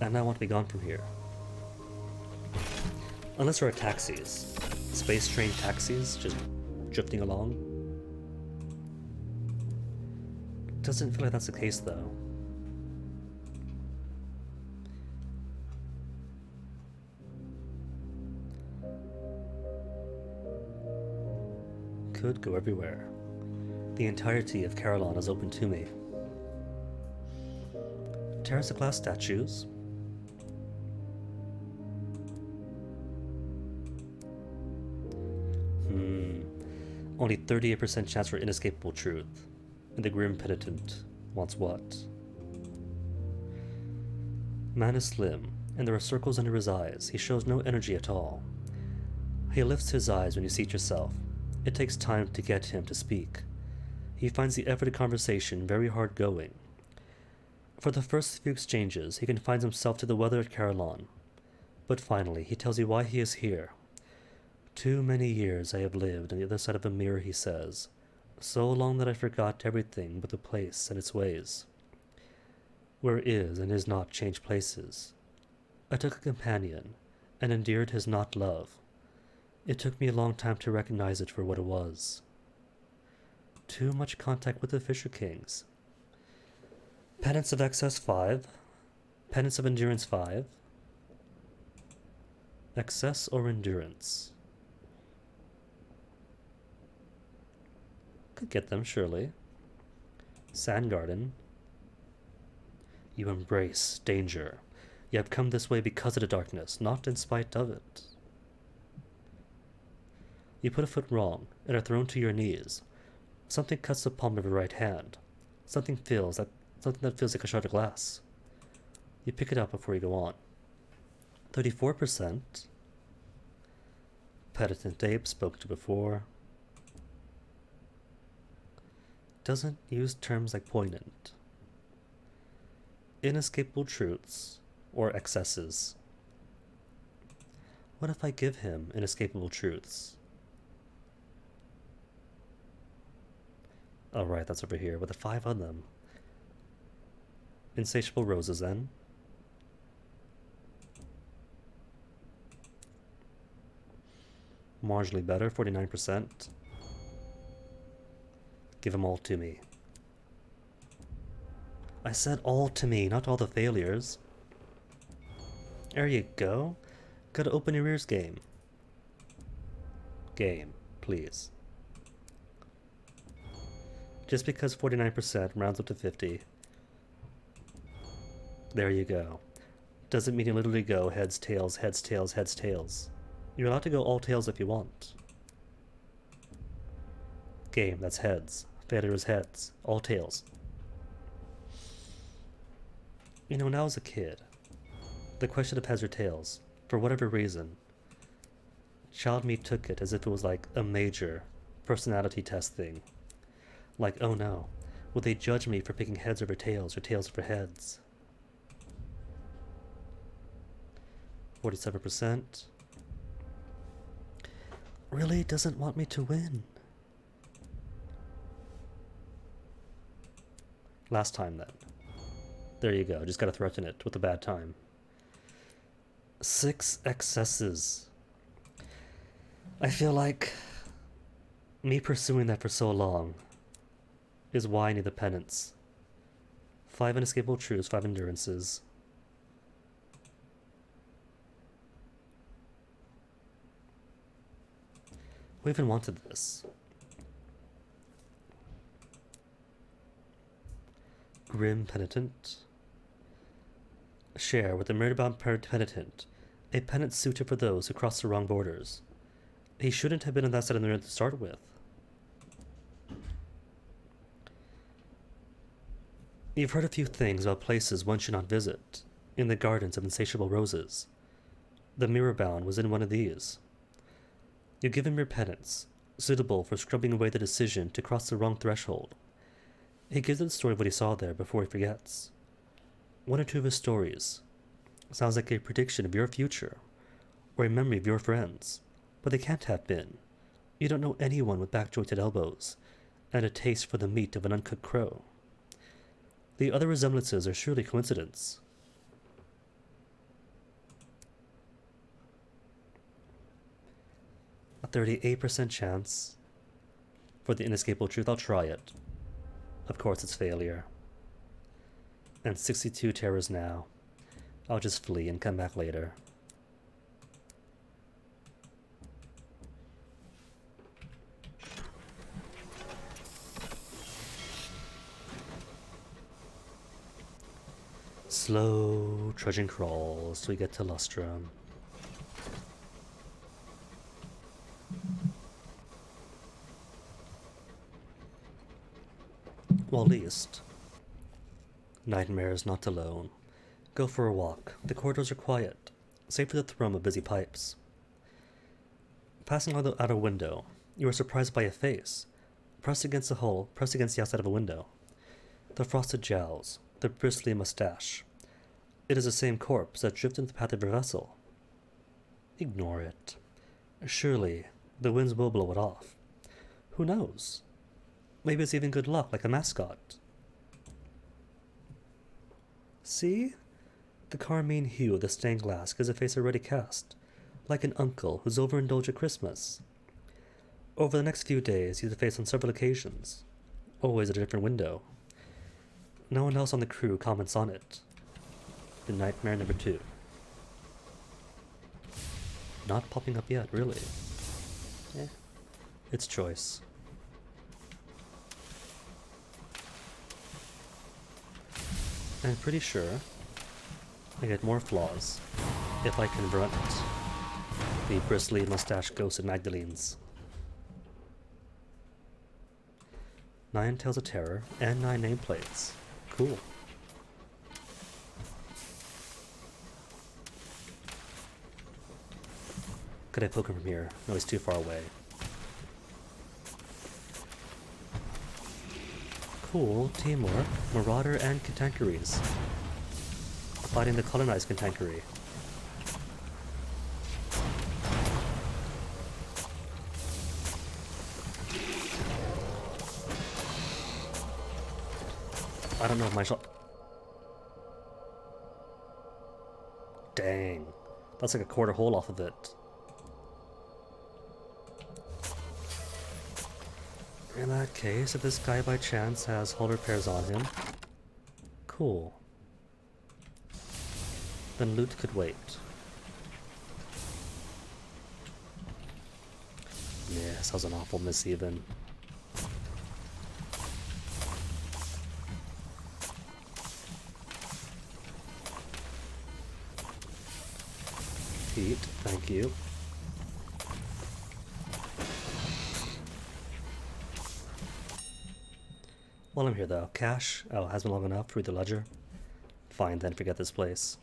and now want to be gone from here. Unless there are taxis. Space train taxis just drifting along. Doesn't feel like that's the case, though. Could go everywhere. The entirety of Carillon is open to me. Terrace of glass statues. Only 38% chance for inescapable truth. And the grim penitent wants what? Man is slim, and there are circles under his eyes. He shows no energy at all. He lifts his eyes when you seat yourself. It takes time to get him to speak. He finds the effort of conversation very hard going. For the first few exchanges, he confines himself to the weather at Carillon. But finally, he tells you why he is here. Too many years I have lived on the other side of a mirror, he says. So long that I forgot everything but the place and its ways. Where is and is not changed places. I took a companion and endured his not love. It took me a long time to recognize it for what it was. Too much contact with the Fisher Kings. Penance of Excess 5. Penance of Endurance 5. Excess or Endurance? Could get them, surely. Sand Garden. You embrace danger. You have come this way because of the darkness, not in spite of it. You put a foot wrong and are thrown to your knees. Something cuts the palm of your right hand. Something that feels like a shard of glass. You pick it up before you go on. 34%. Penitent Ape, spoke to before. Doesn't use terms like poignant. Inescapable truths, or excesses. What if I give him inescapable truths? Alright, that's over here, with the 5 on them. Insatiable roses, then. Marginally better, 49%. Give them all to me. I said all to me, not all the failures. There you go. Gotta open your ears, game. Game, please. Just because 49% rounds up to 50. There you go. Doesn't mean you literally go heads, tails, heads, tails, heads, tails. You're allowed to go all tails if you want. Game, that's heads. Failure is heads. All tails. You know, when I was a kid, the question of heads or tails, for whatever reason, child me took it as if it was like a major personality test thing. Like, oh no, will they judge me for picking heads over tails or tails over heads? 47%. Really doesn't want me to win. Last time then. There you go, just gotta threaten it with a bad time. 6 excesses. I feel like me pursuing that for so long is why I need the penance. 5 inescapable truths, 5 endurances. Who even wanted this? Grim Penitent. Share with the murder-bound penitent, a penance suited for those who cross the wrong borders. He shouldn't have been on that side of the room to start with. You've heard a few things about places one should not visit, in the gardens of insatiable roses. The mirror-bound was in one of these. You give him your penance, suitable for scrubbing away the decision to cross the wrong threshold. He gives the story of what he saw there before he forgets. 1 or 2 of his stories sounds like a prediction of your future, or a memory of your friends, but they can't have been. You don't know anyone with back-jointed elbows, and a taste for the meat of an uncooked crow. The other resemblances are surely coincidence. A 38% chance for the inescapable truth. I'll try it. Of course it's failure. And 62 terrors now. I'll just flee and come back later. Slow trudging crawls till we get to Lustrum. Well, at least Nightmare is not alone. Go for a walk. The corridors are quiet, save for the thrum of busy pipes. Passing out a window, you are surprised by a face, pressed against the outside of a window. The frosted jowls, the bristly mustache. It is the same corpse that drifted in the path of your vessel. Ignore it. Surely, the winds will blow it off. Who knows? Maybe it's even good luck, like a mascot. See? The carmine hue of the stained glass gives a face already cast, like an uncle who's overindulged at Christmas. Over the next few days, he's faced on several occasions, always at a different window. No one else on the crew comments on it. The nightmare number 2. Not popping up yet, really. It's choice. I'm pretty sure I get more flaws if I convert the bristly mustache ghost of Magdalene's. 9 Tales of Terror and 9 nameplates. Cool. Could I poke him from here? No, he's too far away. Cool, teamwork, Marauder and Cantankeries. Fighting the colonized Cantankeree. I don't know if my shot... Dang. That's like a quarter hole off of it. In that case, if this guy by chance has hull repairs on him, cool. Then loot could wait. Yes, that was an awful miss even. Heat, thank you. While I'm here though, cash, oh, has been long enough to read the ledger. Fine then, forget this place.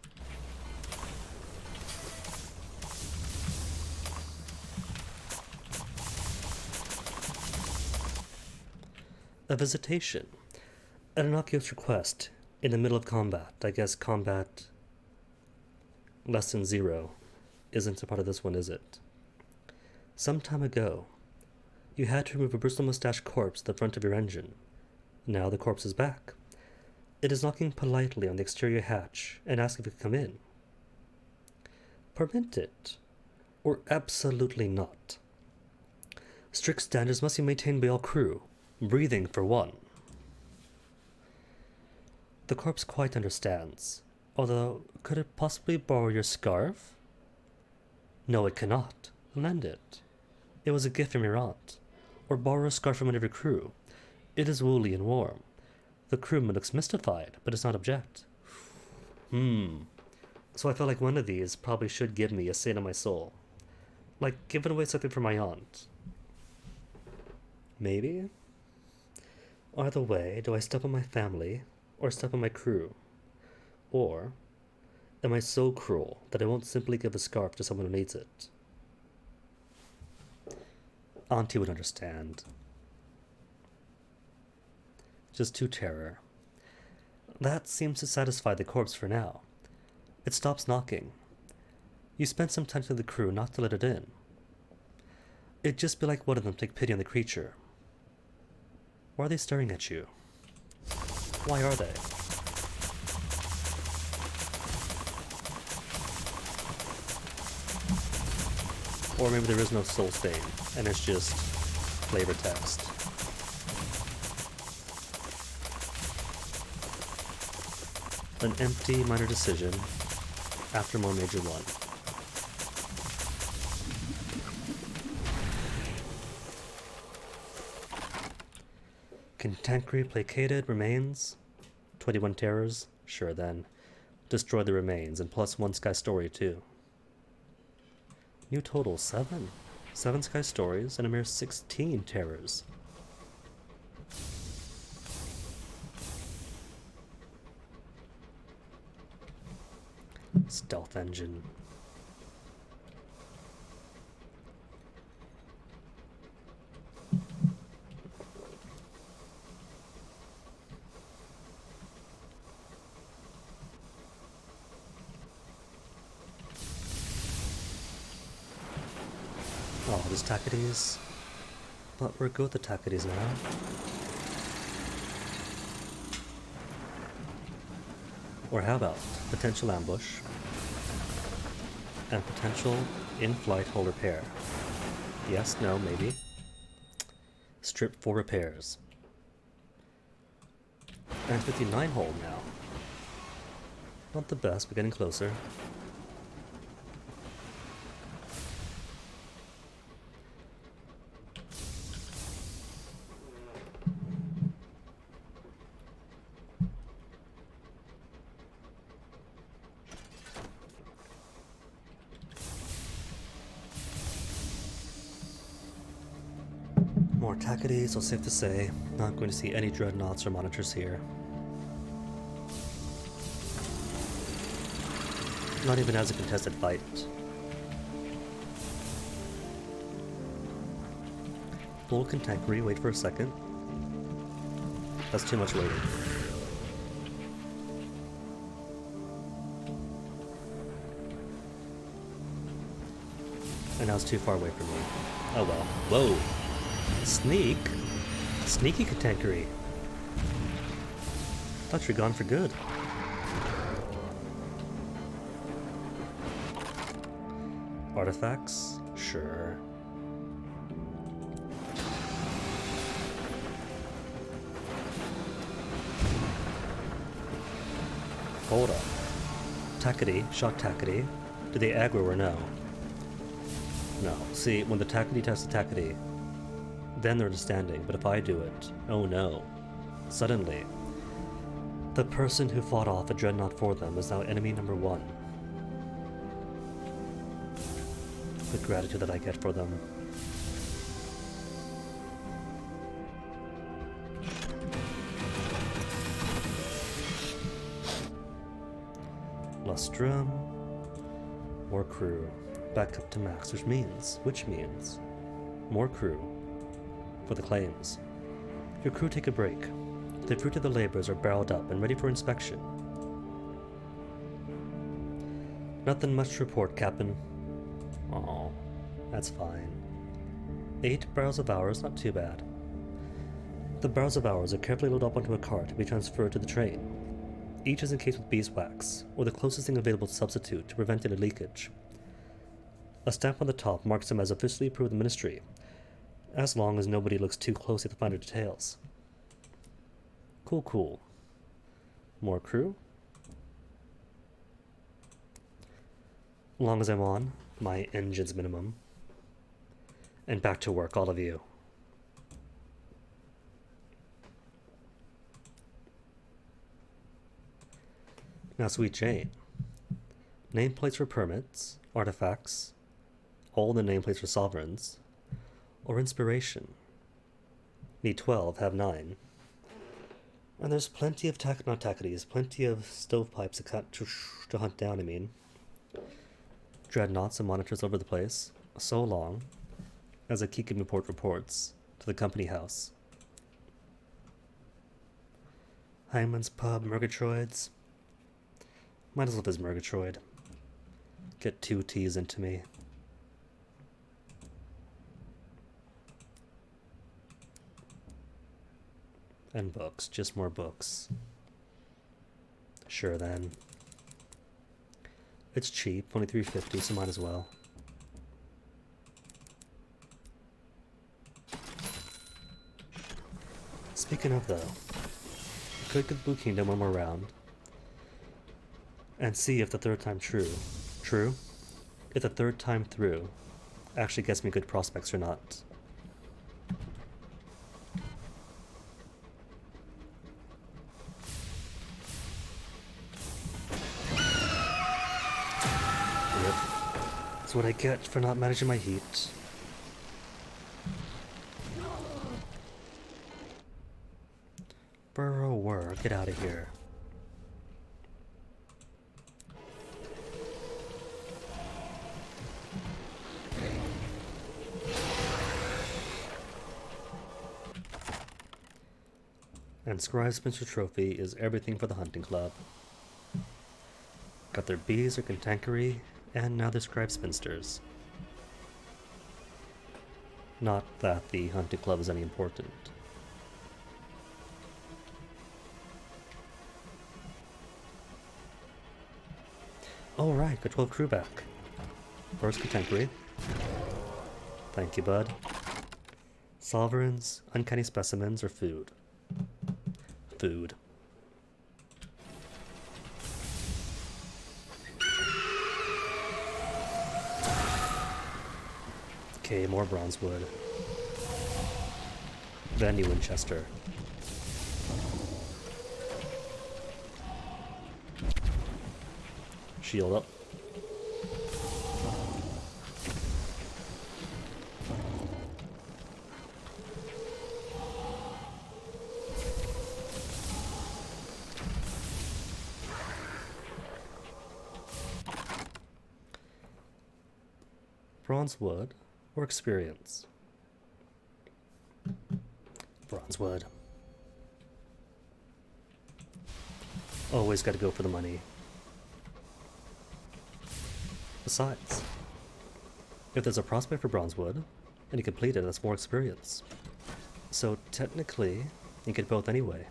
A visitation. An innocuous request in the middle of combat. I guess combat less than 0 isn't a part of this one, is it? Some time ago, you had to remove a bristle mustache corpse at the front of your engine. Now the corpse is back. It is knocking politely on the exterior hatch and asking if it can come in. Permit it, or absolutely not. Strict standards must be maintained by all crew, breathing for one. The corpse quite understands, although could it possibly borrow your scarf? No, it cannot. Lend it. It was a gift from your aunt. Or borrow a scarf from one of your crew. It is woolly and warm. The crewman looks mystified, but does not object. So I feel like one of these probably should give me a saint of my soul. Like, giving away something for my aunt. Maybe? Either way, do I step on my family, or step on my crew? Or am I so cruel that I won't simply give a scarf to someone who needs it? Auntie would understand. Just 2 terror. That seems to satisfy the corpse for now. It stops knocking. You spend some time to the crew not to let it in. It'd just be like one of them take pity on the creature. Why are they staring at you? Why are they? Or maybe there is no soul stain, and it's just flavor text. An empty minor decision after more major one. Cantankeree placated remains. 21 terrors. Sure then. Destroy the remains and plus 1 Sky Story too. New total 7. 7 Sky Stories and a mere 16 terrors. Stealth engine. Oh, there's Tackities. But we're good with the Tackities now. Or how about potential ambush and potential in-flight hull repair? Yes, no, maybe. Strip for repairs. And 59 hull now. Not the best, but getting closer. More Takati, so safe to say, not going to see any dreadnoughts or monitors here. Not even as a contested fight. Bull Contemporary, wait for a second. That's too much waiting. And now it's too far away from me. Oh well. Whoa! Sneak? Sneaky Contemporary. Thought you're gone for good. Artifacts? Sure. Hold up. Takati, shot Takati. Do they aggro or no? No. See, when the Takati tests the Takati, then they're understanding, but if I do it, oh no. Suddenly, the person who fought off a dreadnought for them is now enemy number 1. The gratitude that I get for them. Lustrum. More crew. Back up to max, which means more crew for the claims. Your crew take a break. The fruit of the labors are barreled up and ready for inspection. Nothing much to report, Captain. Oh, that's fine. 8 barrels of ours, not too bad. The barrels of ours are carefully loaded up onto a cart to be transferred to the train. Each is encased with beeswax, or the closest thing available to substitute to prevent any leakage. A stamp on the top marks them as officially approved the ministry, as long as nobody looks too closely at the finer details. Cool, cool. More crew? Long as I'm on, my engine's minimum. And back to work, all of you. Now, Sweet Jane. Nameplates for permits, artifacts, all the nameplates for sovereigns, or inspiration. Need 12, have 9. And there's plenty of not Takities, plenty of stovepipes to hunt down, I mean. Dreadnoughts and monitors over the place, so long as I keep giving reports to the company house. Hyman's Pub, Murgatroyds. Might as well as Murgatroyd. Get 2 T's into me. And books, just more books. Sure then. It's cheap, only $3.50, so might as well. Speaking of though, I could give Blue Kingdom one more round and see if the third time true, if the third time through actually gets me good prospects or not. Yep. That's what I get for not managing my heat. Burrower, get out of here. And Scribe Spencer Trophy is everything for the hunting club. Got their bees, their Contankery, and now their Scribe Spinsters. Not that the hunting club is any important. Oh right, got 12 crew back. First contemporary. Thank you, bud. Sovereigns, uncanny specimens, or food? Food. Okay, more bronzewood. Vandy Winchester. Shield up. Bronzewood or experience? Bronzewood. Always gotta go for the money. Besides, if there's a prospect for bronzewood, and you complete it, that's more experience. So technically, you get both anyway.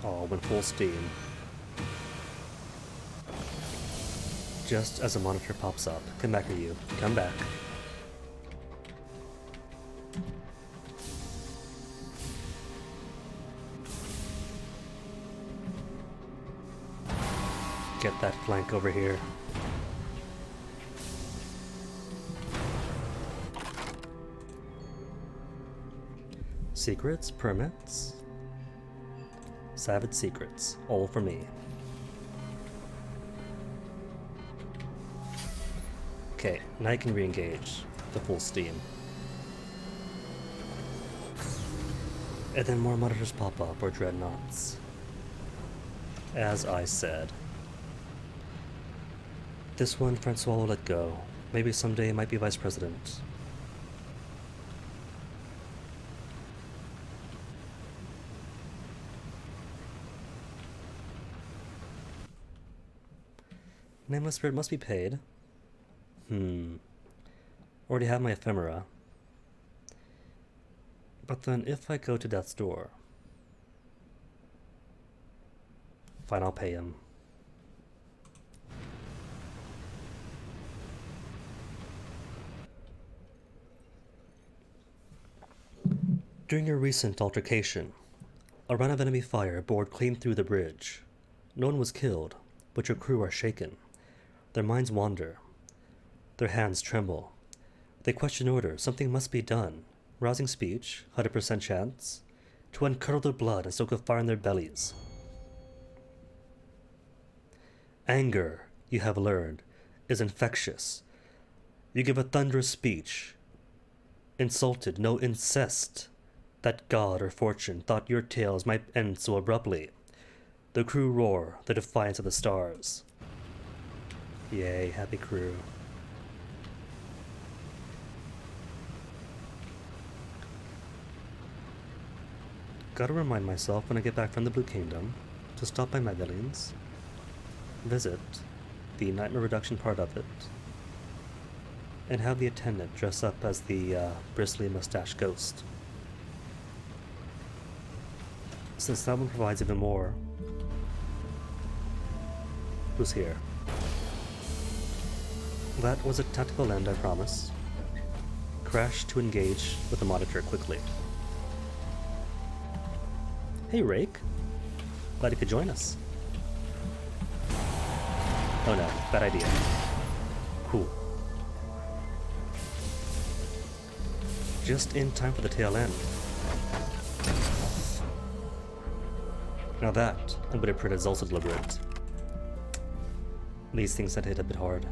Oh, went full steam. Just as a monitor pops up. Come back, or you. Come back. Get that flank over here. Secrets, permits. Savage secrets, all for me. Okay, now I can re-engage the full steam. And then more monitors pop up, or dreadnoughts. As I said. This one, Francois will let go. Maybe someday it might be vice president. Nameless Spirit must be paid. Already have my ephemera. But then if I go to Death's Door... Fine, I'll pay him. During a recent altercation, a run of enemy fire bored clean through the bridge. No one was killed, but your crew are shaken. Their minds wander. Their hands tremble. They question orders. Something must be done. Rousing speech, 100% chance, to uncurdle their blood and soak a fire in their bellies. Anger, you have learned, is infectious. You give a thunderous speech. Insulted, no incest. That God or fortune thought your tales might end so abruptly. The crew roar, the defiance of the stars. Yay, happy crew. Gotta remind myself when I get back from the Blue Kingdom to stop by Magdalene's, visit the Nightmare Reduction part of it, and have the attendant dress up as the bristly mustache ghost. Since that one provides even more. Who's here? That was a tactical end, I promise. Crash to engage with the monitor quickly. Hey, Rake. Glad you could join us. Oh no, bad idea. Cool. Just in time for the tail end. Now that, I'm gonna print is also deliberate. These things that hit a bit hard.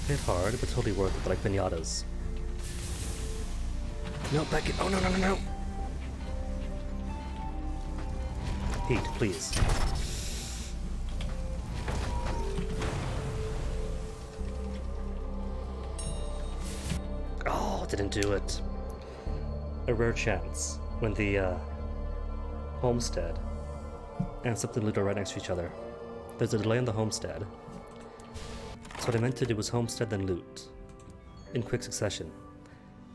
Hit hard, but totally worth it, like pinatas. No, back it. Oh, no, no, no, no. Heat, please. didn't do it. A rare chance when the homestead and something loot are right next to each other. There's a delay on the homestead. So what I meant to do was homestead then loot in quick succession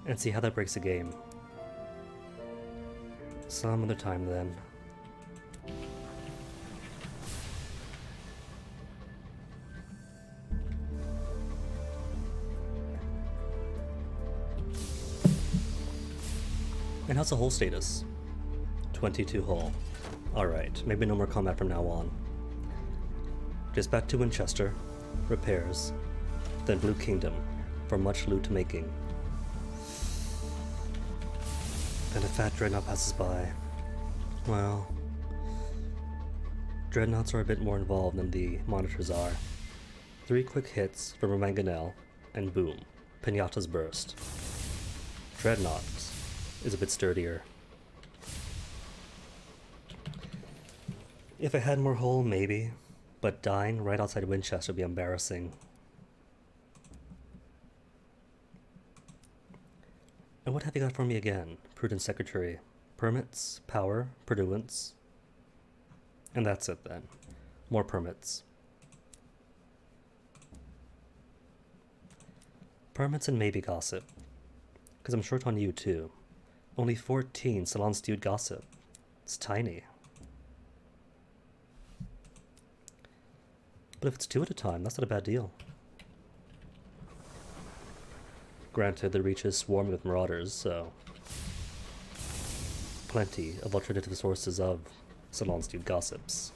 and see how that breaks the game. Some other time then. And how's the hull status? 22 hull. Alright, maybe no more combat from now on. Just back to Winchester, repairs, then Blue Kingdom for much loot making. And a fat dreadnought passes by. Well, dreadnoughts are a bit more involved than the monitors are. 3 quick hits from a mangonel, and boom, Pinatas burst. Dreadnought is a bit sturdier. If I had more hull, maybe, but dying right outside Winchester would be embarrassing. And what have you got for me again? Prudent Secretary. Permits, power, purduance. And that's it then. More permits. Permits and maybe gossip. Because I'm short on you too. Only 14 Salon Stewed Gossip. It's tiny. But if it's 2 at a time, that's not a bad deal. Granted, the reach is swarming with marauders, so plenty of alternative sources of Salon Stewed Gossips.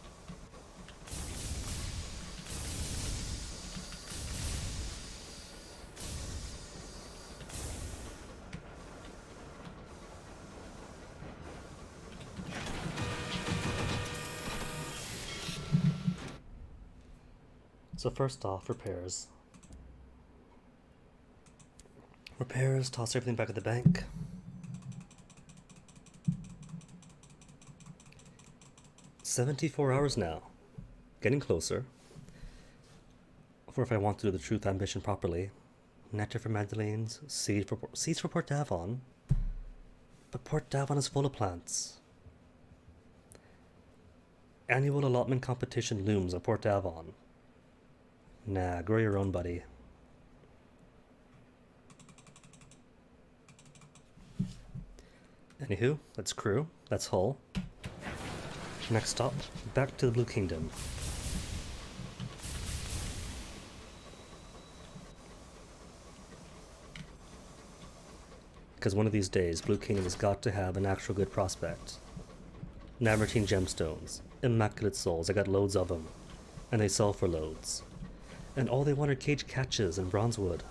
So first off, repairs. Repairs, toss everything back at the bank. "74 hours now. Getting closer. For if I want to do the Truth Ambition properly. Nectar for Magdalene's, seeds for Port Davon. But Port Davon is full of plants. Annual allotment competition looms at Port Davon. Nah, grow your own, buddy. Anywho, that's crew, that's hull. Next stop, back to the Blue Kingdom. Because one of these days, Blue Kingdom has got to have an actual good prospect. Namertine gemstones, immaculate souls, I got loads of them. And they sell for loads. And all they want are cage catches and bronzewood.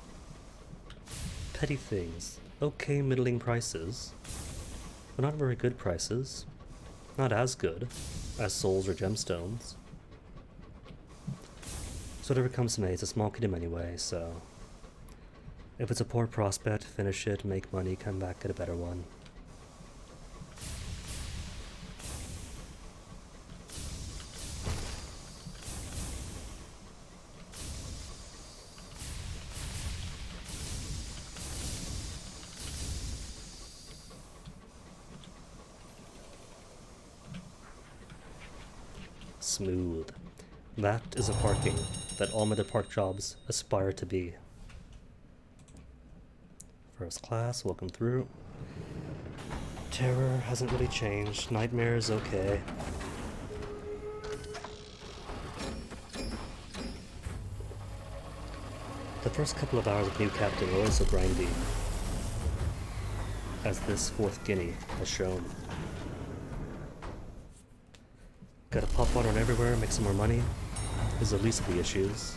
Petty things. Okay middling prices. But not very good prices. Not as good as souls or gemstones. So whatever comes may, it's a small kingdom anyway, so if it's a poor prospect, finish it, make money, come back, get a better one. Smooth. That is a parking that all Mother Park jobs aspire to be. First class, welcome through. Terror hasn't really changed. Nightmare's okay. The first couple of hours of New Captain were always so grindy, as this 4th Guinea has shown. Gotta pop water on everywhere, make some more money, is the least of the issues.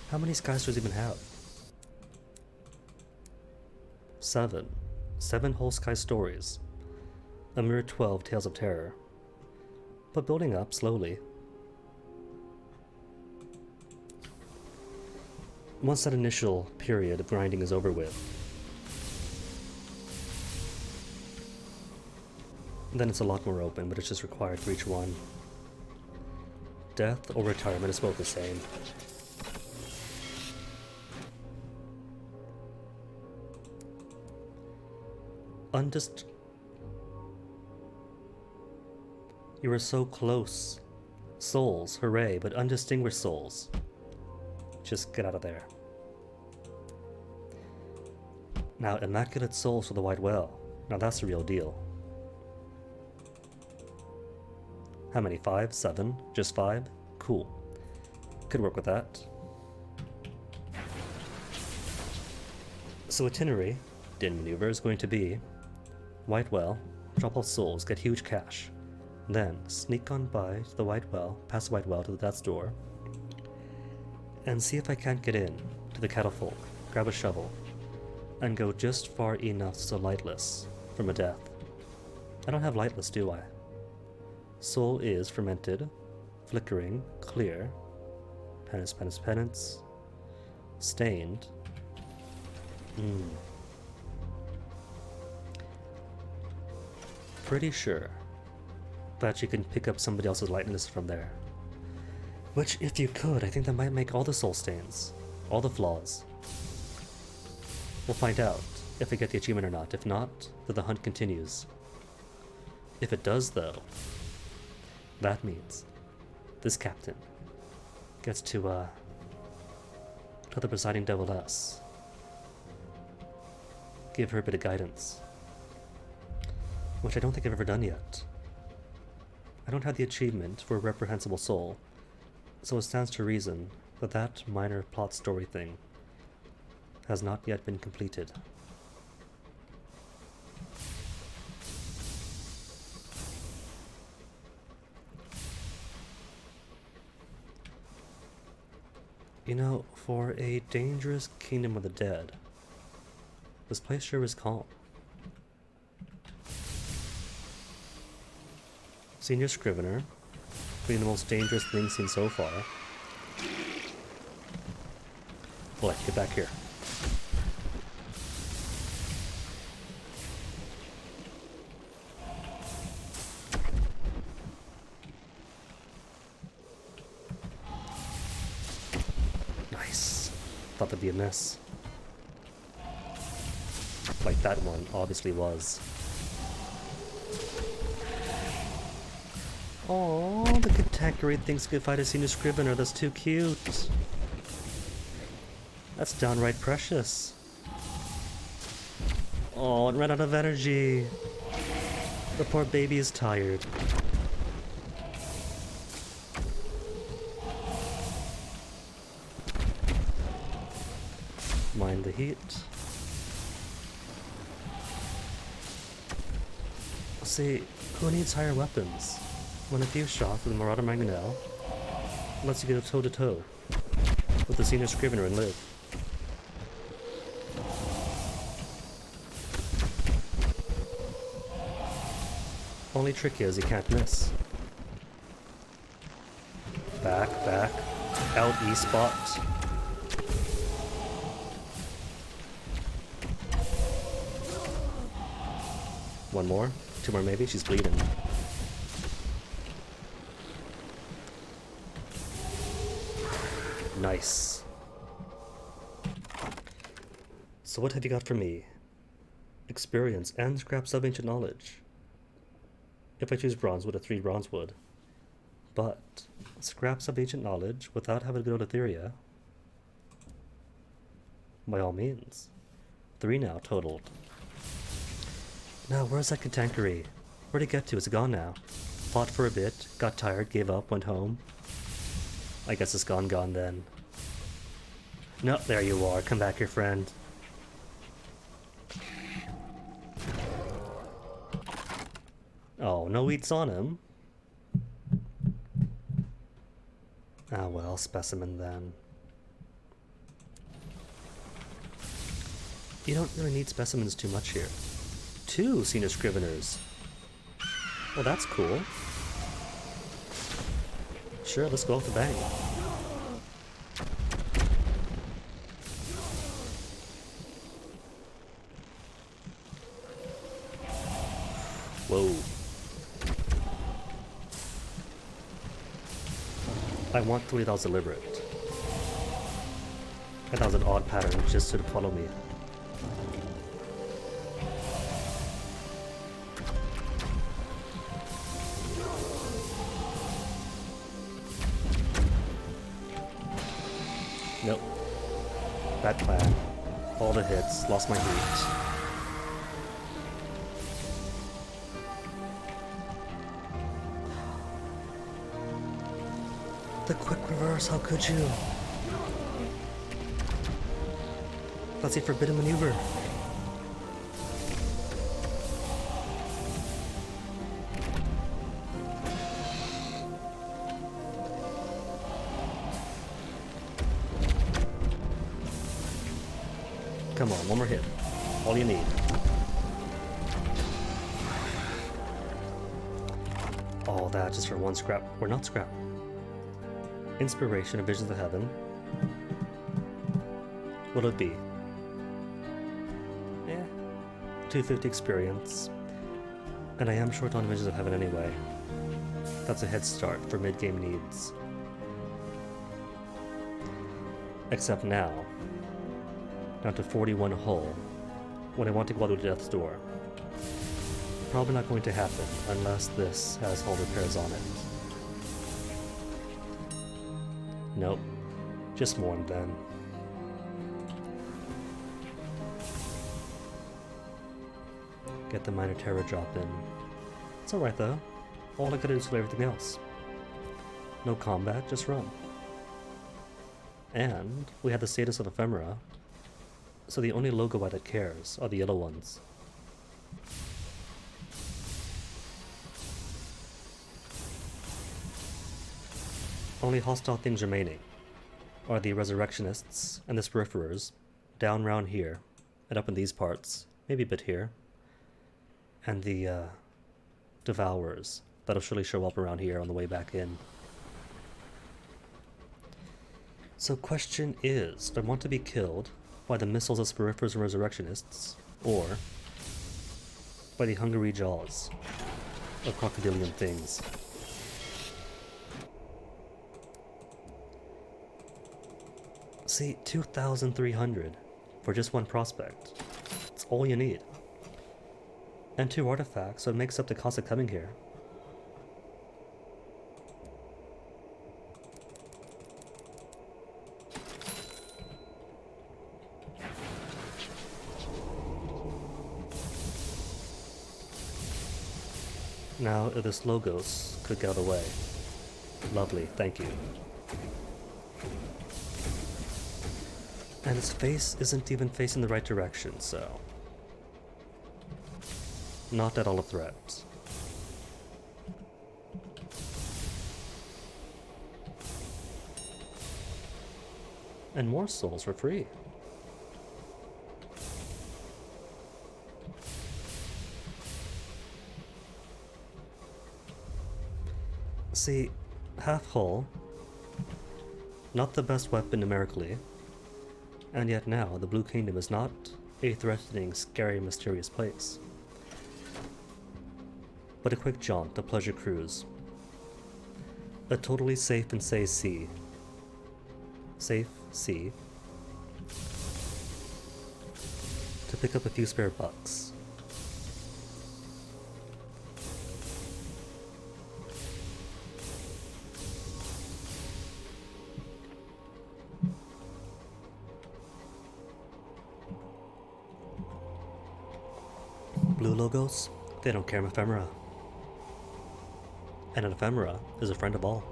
How many Skystores even have? 7. 7 whole Sky Stories. A mere 12 Tales of Terror. But building up slowly. Once that initial period of grinding is over with, then it's a lot more open, but it's just required for each one. Death or retirement is both the same. You were so close. Souls, hooray, but undistinguished souls. Just get out of there. Now, immaculate souls for the White Well. Now that's the real deal. How many? 5? 7? Just 5? Cool. Could work with that. So itinerary, Din maneuver, is going to be White Well, drop off souls, get huge cash. Then sneak on by to the White Well, past the White Well to the Death's Door, and see if I can't get in to the Cattlefolk, grab a shovel, and go just far enough so lightless from a death. I don't have lightless, do I? Soul is fermented, flickering, clear, penance, penance, penance, stained. Pretty sure that you can pick up somebody else's lightness from there. Which, if you could, I think that might make all the soul stains, all the flaws. We'll find out if I get the achievement or not. If not, then the hunt continues. If it does, though, that means this captain gets to tell the presiding deviless, give her a bit of guidance, which I don't think I've ever done yet. I don't have the achievement for a reprehensible soul, so it stands to reason that that minor plot story thing has not yet been completed. You know, for a dangerous kingdom of the dead, this place sure is calm. Senior Scrivener, being the most dangerous thing seen so far. Boy, get back here. Nice. Thought that'd be a mess. Like that one obviously was. Oh, the Katakuri thinks he could fight a Senior Scrivener. That's too cute. That's downright precious. Oh, it ran out of energy. The poor baby is tired. Mind the heat. See, who needs higher weapons when a few shots with Marauder Mangonel lets you get a toe-to-toe with the Senior Scrivener and live? Only trick is you can't miss. Back, back, out E-spot. One more, 2 more maybe, she's bleeding. Nice. So what have you got for me? Experience and scraps of ancient knowledge. If I choose bronze wood, a 3 bronze wood. But scraps of ancient knowledge without having to go to Etheria, by all means. 3 now totaled. Now, where's that Katakuri? Where'd it get to? Is it gone now? Fought for a bit, got tired, gave up, went home. I guess it's gone then. No, there you are. Come back here, friend. Oh, no eats on him. Ah well, specimen then. You don't really need specimens too much here. 2 Senior Scriveners. Well, that's cool. Sure, let's go off the bang. Whoa. I want 3 that was deliberate. And that was an odd pattern just to follow me. Nope. Bad plan. All the hits. Lost my heat. The quick reverse, how could you? That's a forbidden maneuver. Come on, one more hit. All you need. All that just for one scrap. Or not scrap. Inspiration of Visions of Heaven. What'll it be? Yeah. 250 experience. And I am short on Visions of Heaven anyway. That's a head start for mid-game needs. Except now, down to 41 hull, when I want to go out to Death's Door. Probably not going to happen unless this has hull repairs on it. Nope, just Morn then. Get the minor terror drop in. It's alright though, all I gotta do is do everything else. No combat, just run. And we had the status of Ephemera, so the only Logoite that cares are the yellow ones. Only hostile things remaining are the Resurrectionists and the Spiriferers down round here and up in these parts, maybe a bit here, and the Devourers that'll surely show up around here on the way back in. So question is, do I want to be killed by the missiles of Spiriferers and Resurrectionists, or by the hungry jaws of crocodilian things? See, 2,300 for just one prospect. It's all you need. And 2 artifacts, so it makes up the cost of coming here. Now, if this Logos could get out of the way. Lovely, thank you. And his face isn't even facing the right direction, so... not at all a threat. And more souls for free. See, half hull, not the best weapon numerically, and yet now the Blue Kingdom is not a threatening, scary, mysterious place, but a quick jaunt, a pleasure cruise, a totally safe and safe sea, to pick up a few spare bucks. Blue Logos, they don't care. An Ephemera. And an Ephemera is a friend of all.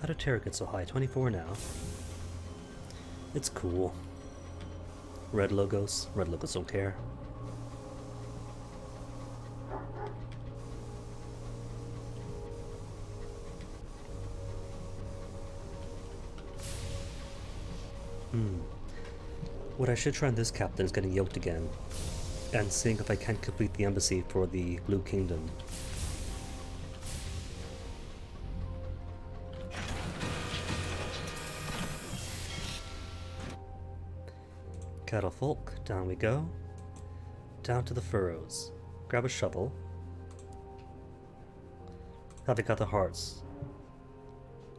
How did Terra get so high? 24 now. It's cool. Red Logos don't care. What I should try on this captain is getting yoked again, and seeing if I can complete the embassy for the Blue Kingdom. Catafalque, down we go. Down to the furrows. Grab a shovel. Have they got the hearts?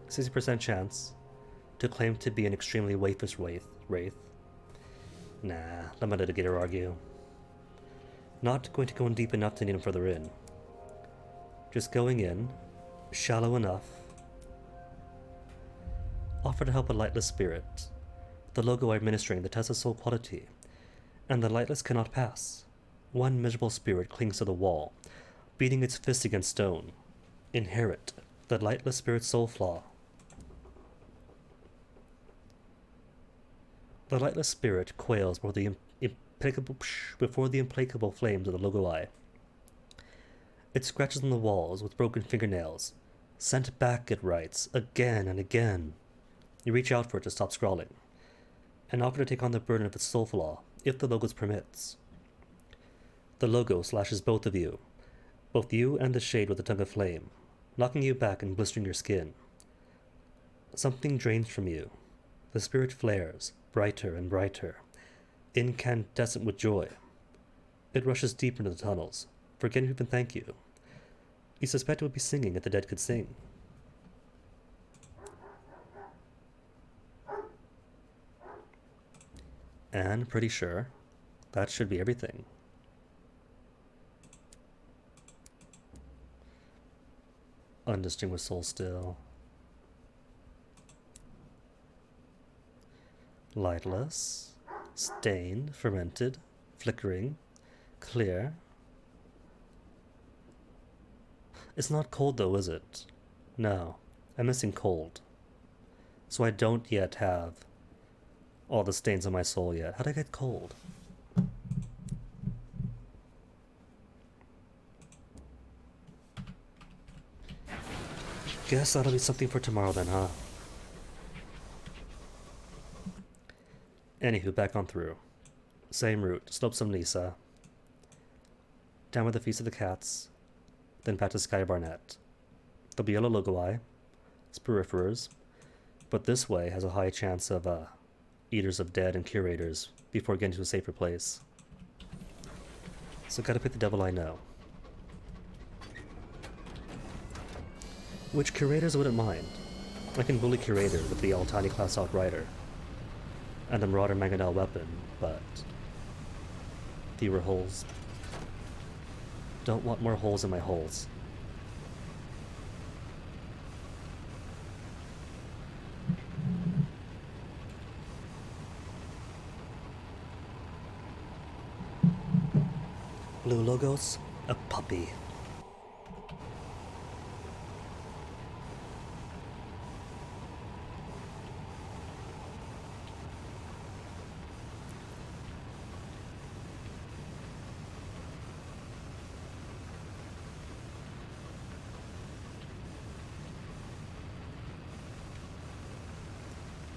60% chance to claim to be an extremely waifish wraith. Nah, let my litigator argue. Not going to go in deep enough to need him further in. Just going in, shallow enough. Offer to help a lightless spirit. The logo administering the test of soul quality, and the lightless cannot pass. One miserable spirit clings to the wall, beating its fist against stone. Inherit the lightless spirit's soul flaw. The lightless spirit quails before the implacable flames of the logo eye. It scratches on the walls with broken fingernails. Sent back, it writes, again and again. You reach out for it to stop scrawling, and offer to take on the burden of its soul flaw, if the logo permits. The logo slashes both you and the shade with a tongue of flame, knocking you back and blistering your skin. Something drains from you. The spirit flares, brighter and brighter, incandescent with joy. It rushes deeper into the tunnels, forgetting to even thank you. You suspect it would be singing if the dead could sing. And pretty sure that should be everything. Undistinguished soul still. Lightless, stained, fermented, flickering, clear. It's not cold though, is it? No, I'm missing cold. So I don't yet have all the stains on my soul yet. How'd I get cold? Guess that'll be something for tomorrow then, huh? Anywho, back on through. Same route, slope some Lisa. Down with the Feast of the Cats, then back to Sky Barnet. There'll be yellow logo eye, spiriferers, but this way has a high chance of eaters of dead and curators before getting to a safer place. So gotta pick the devil I know. Which curators wouldn't mind? I can bully curator with the Altani class outrider and the Marauder Mangonel weapon, but fewer holes. Don't want more holes in my holes. Blue logos, a puppy.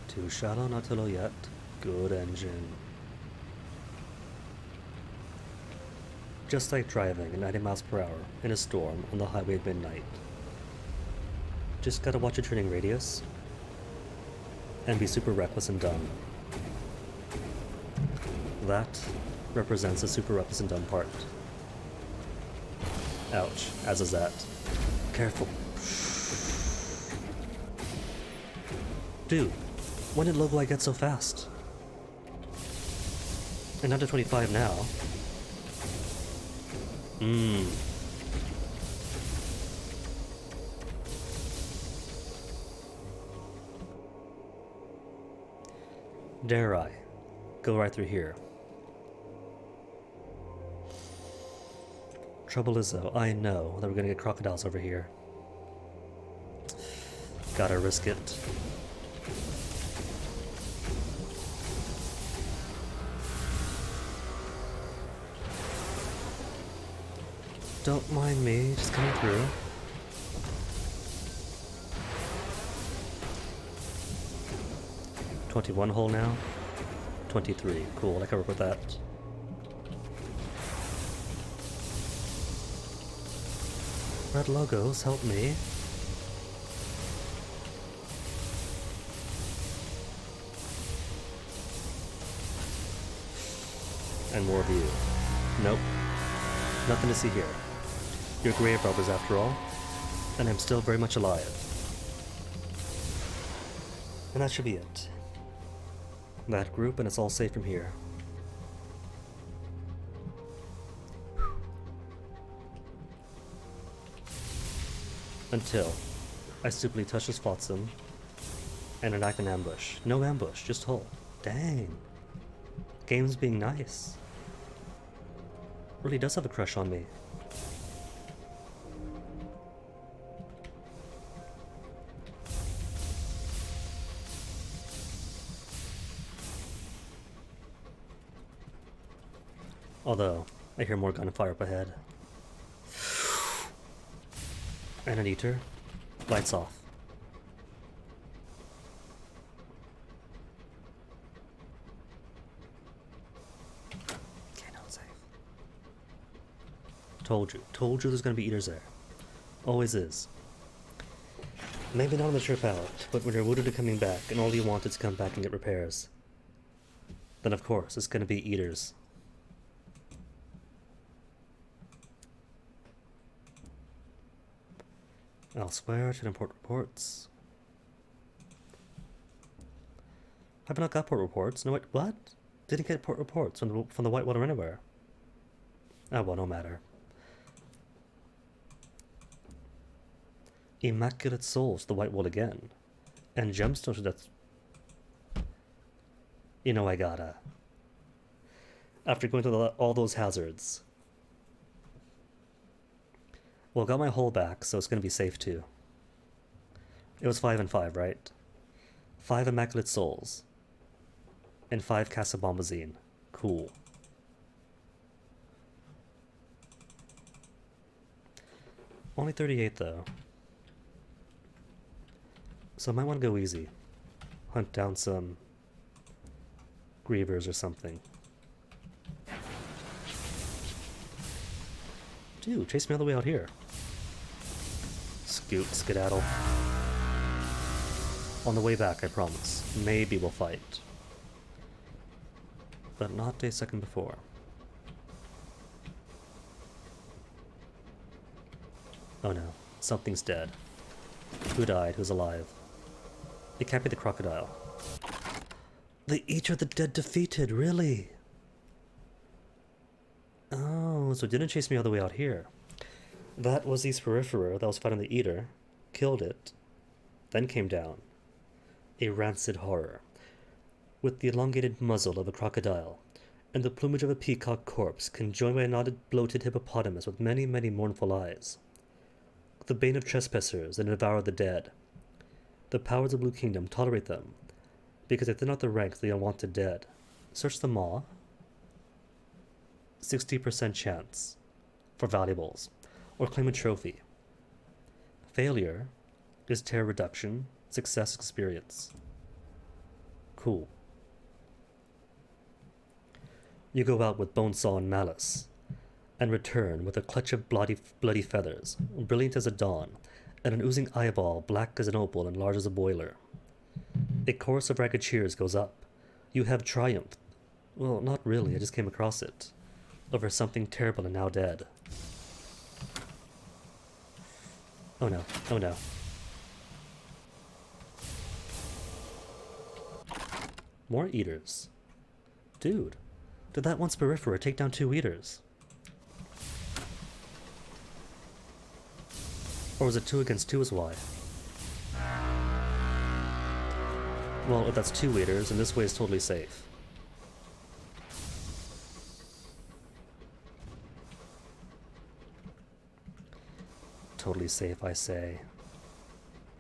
Too shallow, not too low yet. Good engine. Just like driving at 90 miles per hour in a storm on the highway at midnight. Just gotta watch your turning radius and be super reckless and dumb. That represents the super reckless and dumb part. Ouch, as is that. Careful. Dude, when did Logo I get so fast? And under 25 now. Dare I go right through here? Trouble is though, I know that we're gonna get crocodiles over here. Gotta risk it. Don't mind me, just coming through. $21 hole now. 23. Cool, I can work with that. Red logos, help me. And more of you. Nope. Nothing to see here. You're grave robbers after all, and I'm still very much alive. And that should be it. That group, and it's all safe from here. until I stupidly touch this flotsam and enact an ambush. No ambush, just hull. Dang. Game's being nice. Really does have a crush on me. Although, I hear more gunfire up ahead. And an eater. Lights off. Okay, now it's safe. Told you there's gonna be eaters there. Always is. Maybe not on the trip out, but when you're wounded and coming back, and all you want is to come back and get repairs, then of course it's gonna be eaters. Elsewhere to import reports. Have I not got port reports? No, wait, what? Didn't get port reports from the Whitewater anywhere. Oh, well, no matter. Immaculate Souls, the Whitewater again. And Gemstones, that's... You know I gotta. After going through all those hazards. Well, got my hull back, so it's gonna be safe too. It was 5 and 5, right? 5 Immaculate Souls. And 5 Casa Bombazine. Cool. Only 38 though. So I might want to go easy. Hunt down some Grievers or something. Dude, chase me all the way out here. Skedaddle. On the way back, I promise. Maybe we'll fight. But not a second before. Oh no, something's dead. Who died? Who's alive? It can't be the crocodile. The Eater of the Dead defeated, really? Oh, so it didn't chase me all the way out here. That was the Spiriferer that was fighting the Eater, killed it, then came down. A rancid horror, with the elongated muzzle of a crocodile, and the plumage of a peacock corpse, conjoined by a knotted, bloated hippopotamus with many, many mournful eyes. The bane of trespassers and devour the dead. The powers of the Blue Kingdom tolerate them, because they thin out the ranks of the unwanted dead. Search them all. 60% chance for valuables, or claim a trophy. Failure is terror reduction, success experience. Cool. You go out with Bonesaw and Malice, and return with a clutch of bloody feathers, brilliant as a dawn, and an oozing eyeball black as an opal and large as a boiler. A chorus of ragged cheers goes up. You have triumphed. Well, not really, I just came across it. Over something terrible and now dead. Oh no, oh no. More eaters. Dude, did that one Spiriferer take down 2 eaters? Or was it 2 against 2 is why? Well, if that's 2 eaters, then this way is totally safe. Totally safe, I say.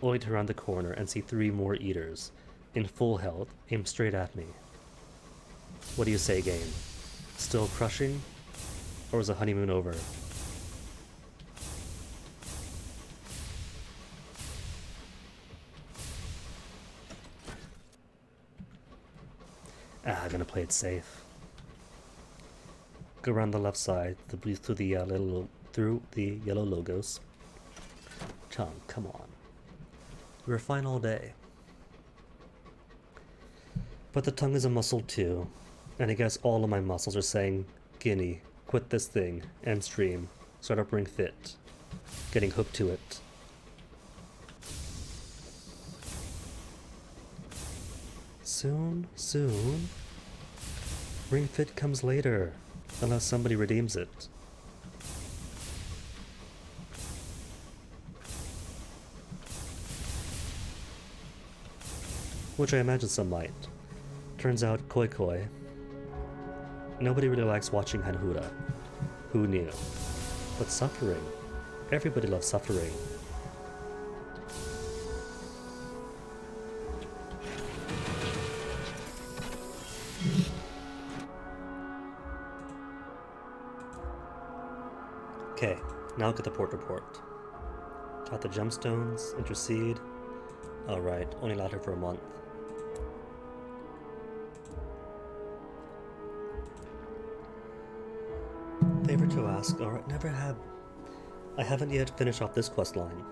Only to round the corner and see 3 more eaters, in full health, aim straight at me. What do you say, game? Still crushing? Or is the honeymoon over? I'm gonna play it safe. Go around the left side, through the yellow logos. Chong, come on. We were fine all day. But the tongue is a muscle too, and I guess all of my muscles are saying, Guinea, quit this thing, end stream, start up Ring Fit, getting hooked to it. Soon, soon. Ring Fit comes later, unless somebody redeems it. which I imagine some might. Turns out, koi koi. Nobody really likes watching Hanhura. Who knew? But suffering. Everybody loves suffering. Okay, now look at the port report. Got the gemstones, intercede. Alright, only allowed her for a month. Favor to ask, alright, I haven't yet finished off this quest line.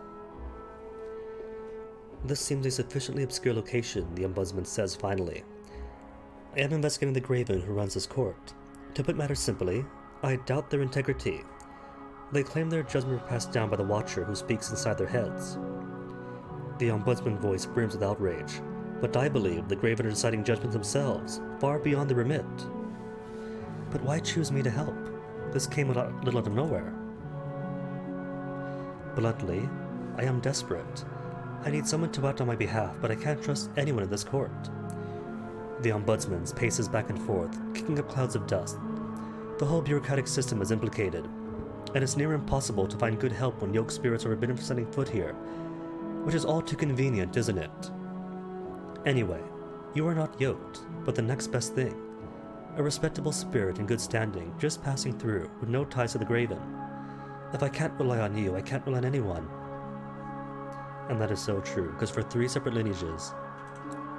This seems a sufficiently obscure location, the Ombudsman says finally. I am investigating the Graven who runs this court. To put matters simply, I doubt their integrity. They claim their judgment were passed down by the Watcher who speaks inside their heads. The Ombudsman voice brims with outrage, but I believe the Graven are deciding judgments themselves, far beyond the remit. But why choose me to help? This came a little out of nowhere. Bluntly, I am desperate. I need someone to act on my behalf, but I can't trust anyone in this court. The Ombudsman paces back and forth, kicking up clouds of dust. The whole bureaucratic system is implicated, and it's near impossible to find good help when yoked spirits are forbidden from setting foot here, which is all too convenient, isn't it? Anyway, you are not yoked, but the next best thing. A respectable spirit in good standing, just passing through, with no ties to the Graven. If I can't rely on you, I can't rely on anyone. And that is so true, because for 3 separate lineages,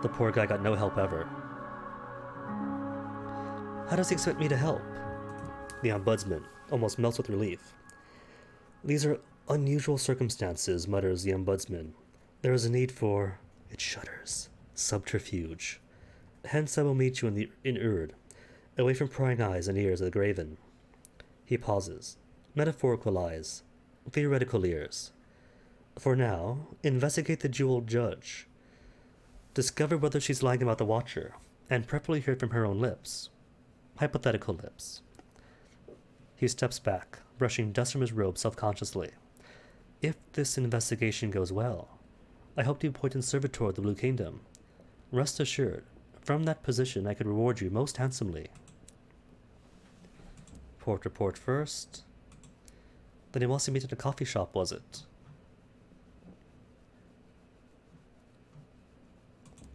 the poor guy got no help ever. How does he expect me to help? The Ombudsman almost melts with relief. These are unusual circumstances, mutters the Ombudsman. There is a need for, it shudders, subterfuge. Hence I will meet you in Urd, away from prying eyes and ears of the Graven. He pauses. Metaphorical eyes, theoretical ears. For now, investigate the jeweled judge. Discover whether she's lying about the Watcher, and preferably hear it from her own lips. Hypothetical lips. He steps back, brushing dust from his robe self-consciously. If this investigation goes well, I hope to appoint Servitor of the Blue Kingdom. Rest assured, from that position I could reward you most handsomely. Port report first. Then he wants to meet at a coffee shop, was it?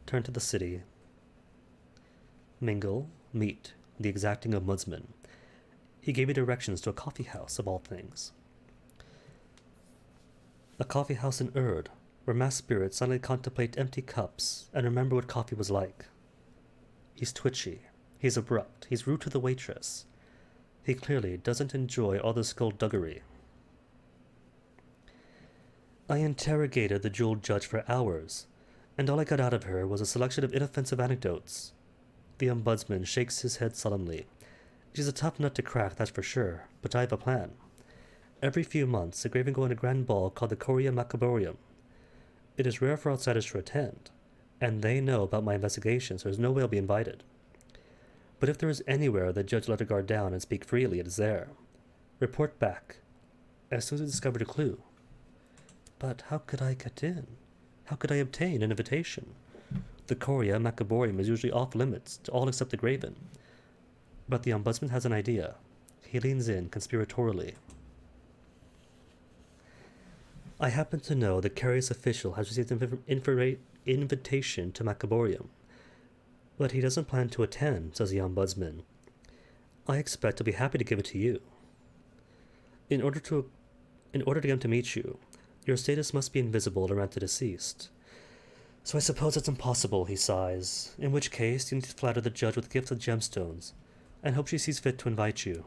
Turn to the city. Mingle, meet, the exacting Ombudsman. He gave me directions to a coffee house, of all things. A coffee house in Urd, where mass spirits suddenly contemplate empty cups and remember what coffee was like. He's twitchy, he's abrupt, he's rude to the waitress. He clearly doesn't enjoy all the skullduggery. I interrogated the jeweled judge for hours, and all I got out of her was a selection of inoffensive anecdotes. The Ombudsman shakes his head solemnly. She's a tough nut to crack, that's for sure, but I have a plan. Every few months, the Graven go on a grand ball called the Coria Macaborium. It is rare for outsiders to attend, and they know about my investigation, so there's no way I'll be invited. But if there is anywhere the judge let her guard down and speak freely, it is there. Report back, as soon as I discovered a clue. But how could I get in? How could I obtain an invitation? The Coria Macaborium is usually off limits to all except the Graven. But the Ombudsman has an idea. He leans in conspiratorially. I happen to know the Carius official has received an invitation to Macaborium, but he doesn't plan to attend, says the Ombudsman. I expect he'll be happy to give it to you. In order to get him to meet you, your status must be invisible around the deceased. So I suppose it's impossible, he sighs, in which case you need to flatter the judge with gifts of gemstones, and hope she sees fit to invite you.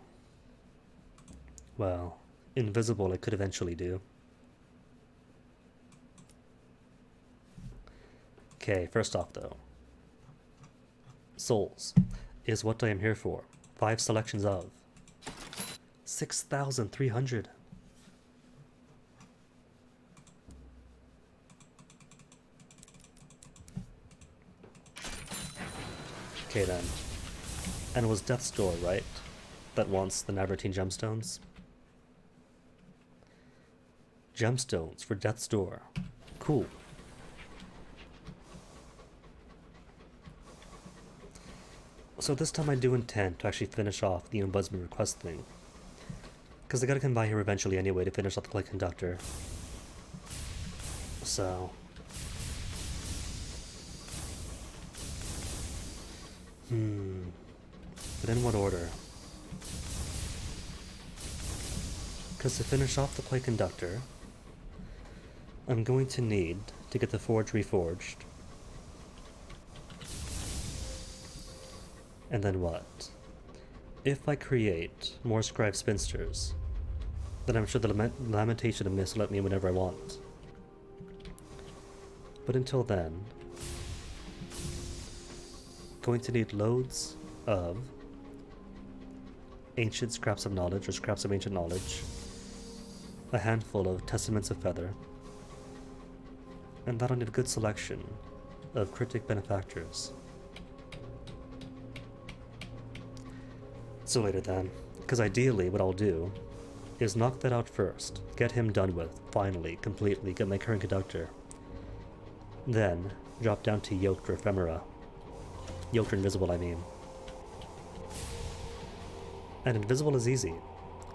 Well, invisible I could eventually do. Okay, first off though. Souls is what I am here for. 5 selections of. 6,300. Okay then. And it was Death's Door, right? That wants the Navartine gemstones? Gemstones for Death's Door. Cool. So this time I do intend to actually finish off the Ombudsman request thing. Because I gotta come by here eventually anyway to finish off the Clay Conductor. So... But in what order? Because to finish off the Clay Conductor, I'm going to need to get the Forge reforged. And then what? If I create more Scribe Spinsters, then I'm sure the Lamentation of Mist will let me whenever I want. But until then, going to need loads of ancient scraps of knowledge, or scraps of ancient knowledge, a handful of Testaments of Feather, and that'll need a good selection of Cryptic Benefactors. So later then, because ideally what I'll do is knock that out first, get him done with, finally, completely, get my current conductor, then drop down to Yoked or Ephemera. Yoked or Invisible, I mean. And Invisible is easy.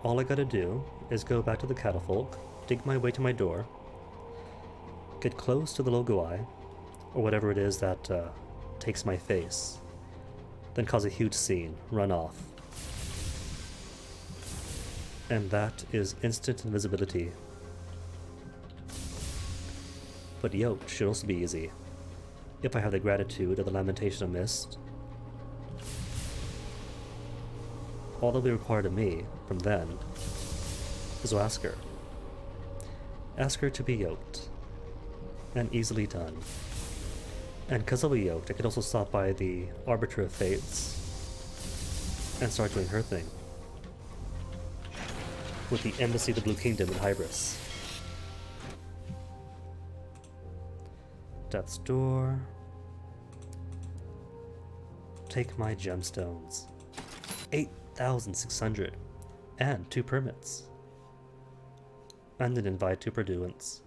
All I gotta do is go back to the Catafalque, dig my way to my door, get close to the Logo Eye, or whatever it is that takes my face, then cause a huge scene, run off. And that is instant invisibility. But Yoked should also be easy, if I have the Gratitude of the Lamentation of Mist. All that'll be required of me, from then, is to ask her. Ask her to be yoked. And easily done. And because I'll be yoked, I could also stop by the Arbiter of Fates and start doing her thing. With the Embassy of the Blue Kingdom in Hybris. Death's Door. Take my gemstones. 8,600. And 2 permits. And an invite to Purduance.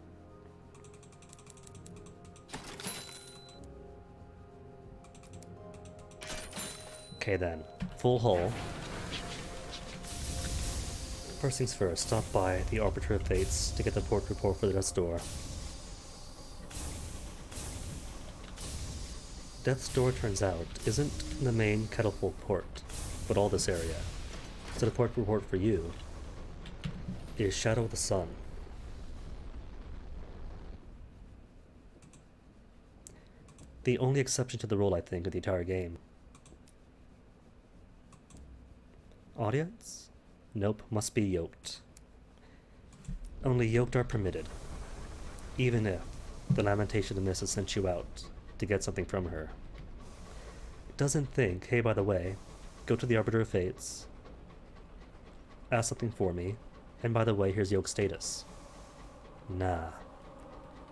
Okay then, full hull. First things first, stop by the Arbiter of Fates to get the port report for the Death's Door. Death's Door, turns out, isn't the main Catapult port, but all this area. So the port report for you is Shadow of the Sun. The only exception to the rule, I think, of the entire game. Audience? Nope, must be yoked. Only yoked are permitted. Even if the Lamentation of the Mist has sent you out to get something from her. Doesn't think, hey, by the way, go to the Arbiter of Fates, ask something for me, and by the way, here's yoke status. Nah.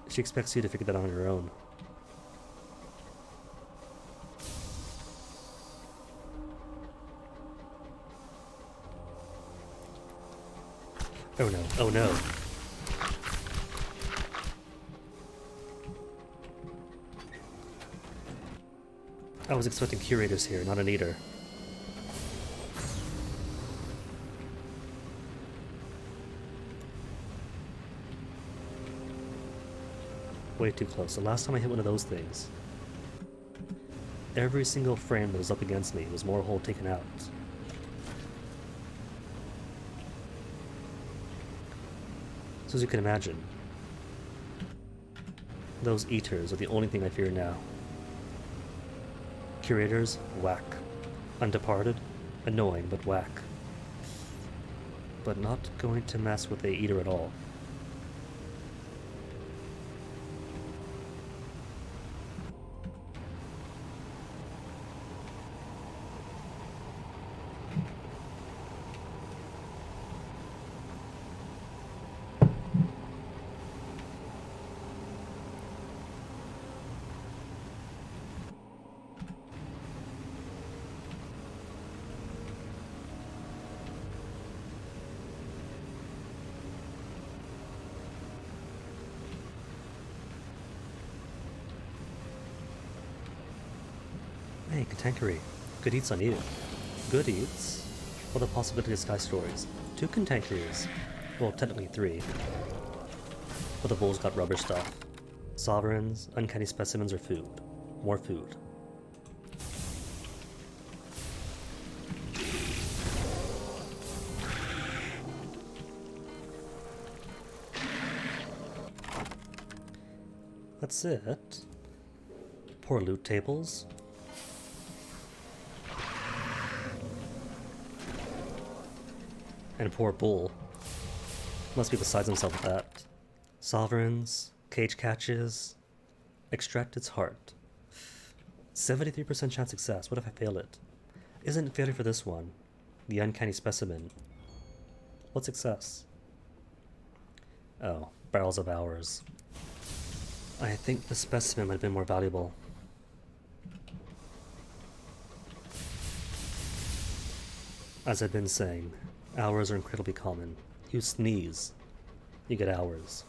She expects you to figure that out on your own. Oh no, oh no. I was expecting curators here, not an eater. Way too close. The last time I hit one of those things, every single frame that was up against me was more hole taken out. So as you can imagine, those eaters are the only thing I fear now. Curators, whack. Undeparted, annoying but whack. But not going to mess with the eater at all. Hey, Katankery. Good eats on you. Good eats. Well, the possibility of sky stories. 2 cantankeries. Well, technically 3. But the bulls got rubber stuff. Sovereigns, uncanny specimens, or food. More food. That's it. Poor loot tables. And poor bull. Must be besides himself with that. Sovereigns, cage catches, extract its heart. 73% chance success. What if I fail it? Isn't failure for this one? The uncanny specimen. What success? Oh, barrels of hours. I think the specimen might have been more valuable. As I've been saying, hours are incredibly common. You sneeze, you get hours.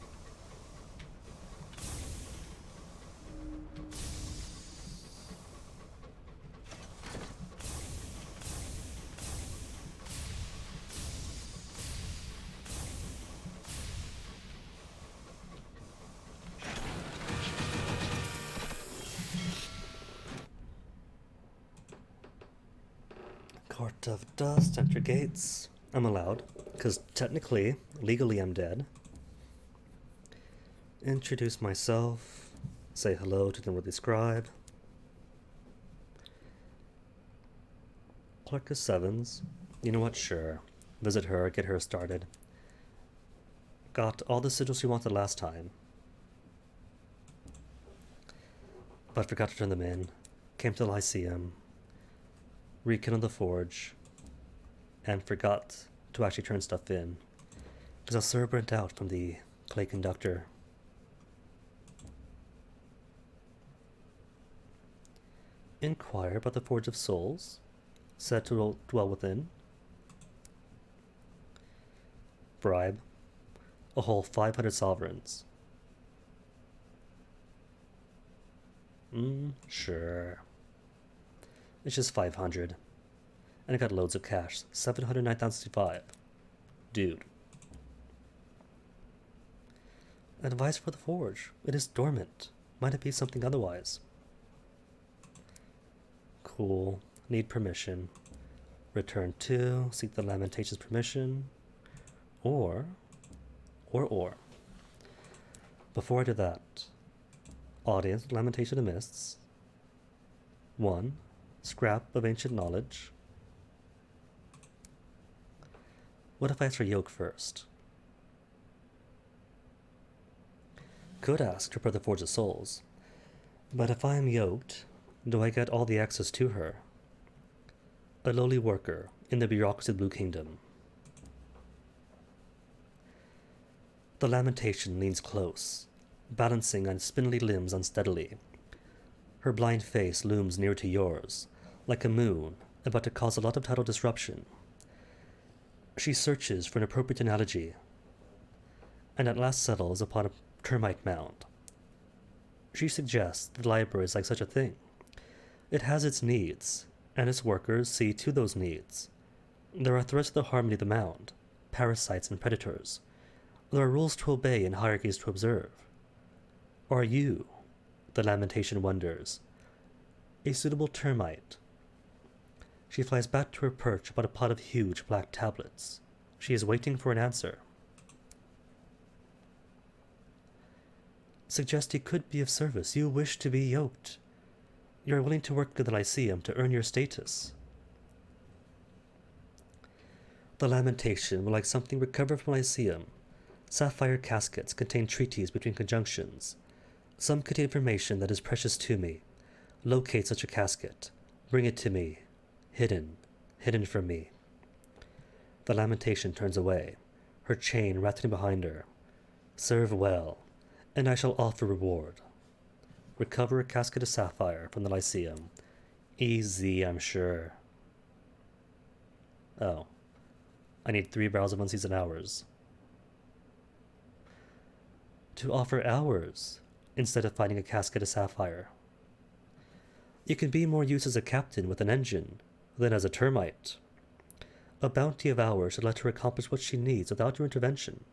Court of Dust, enter gates. I'm allowed, because technically, legally I'm dead. Introduce myself, say hello to the unworthy scribe. Clerk of Sevens. You know what, sure. Visit her, get her started. Got all the sigils she wanted last time. But forgot to turn them in. Came to the Lyceum. Rekindled the forge. And forgot to actually turn stuff in. Because I was so burnt out from the clay conductor. Inquire about the Forge of Souls. Said to dwell within. Bribe. A whole 500 sovereigns. Sure. It's just 500. And I got loads of cash. 709,065. Dude. Advice for the forge. It is dormant. Might it be something otherwise? Cool. Need permission. Return to. Seek the Lamentation's permission. Or. Before I do that. Audience, Lamentation of Mists. 1. Scrap of ancient knowledge. What if I ask for yoke first? Could ask her for the Forge of Souls. But if I am yoked, do I get all the access to her? A lowly worker in the bureaucracy of the Blue Kingdom. The Lamentation leans close, balancing on spindly limbs unsteadily. Her blind face looms near to yours, like a moon about to cause a lot of tidal disruption. She searches for an appropriate analogy, and at last settles upon a termite mound. She suggests that the library is like such a thing. It has its needs, and its workers see to those needs. There are threats to the harmony of the mound, parasites and predators. There are rules to obey and hierarchies to observe. Are you, the Lamentation wonders, a suitable termite? She flies back to her perch upon a pot of huge black tablets. She is waiting for an answer. Suggest you could be of service. You wish to be yoked. You are willing to work with the Lyceum to earn your status. The Lamentation would like something recovered from Lyceum. Sapphire caskets contain treaties between conjunctions. Some contain information that is precious to me. Locate such a casket. Bring it to me. Hidden from me. The Lamentation turns away, her chain rattling behind her. Serve well, and I shall offer reward. Recover a casket of sapphire from the Lyceum. Easy, I'm sure. Oh. I need 3 barrels of unseasoned hours. To offer hours, instead of finding a casket of sapphire. You can be more use as a captain with an engine, Then as a termite, a bounty of hours should let her accomplish what she needs without your intervention.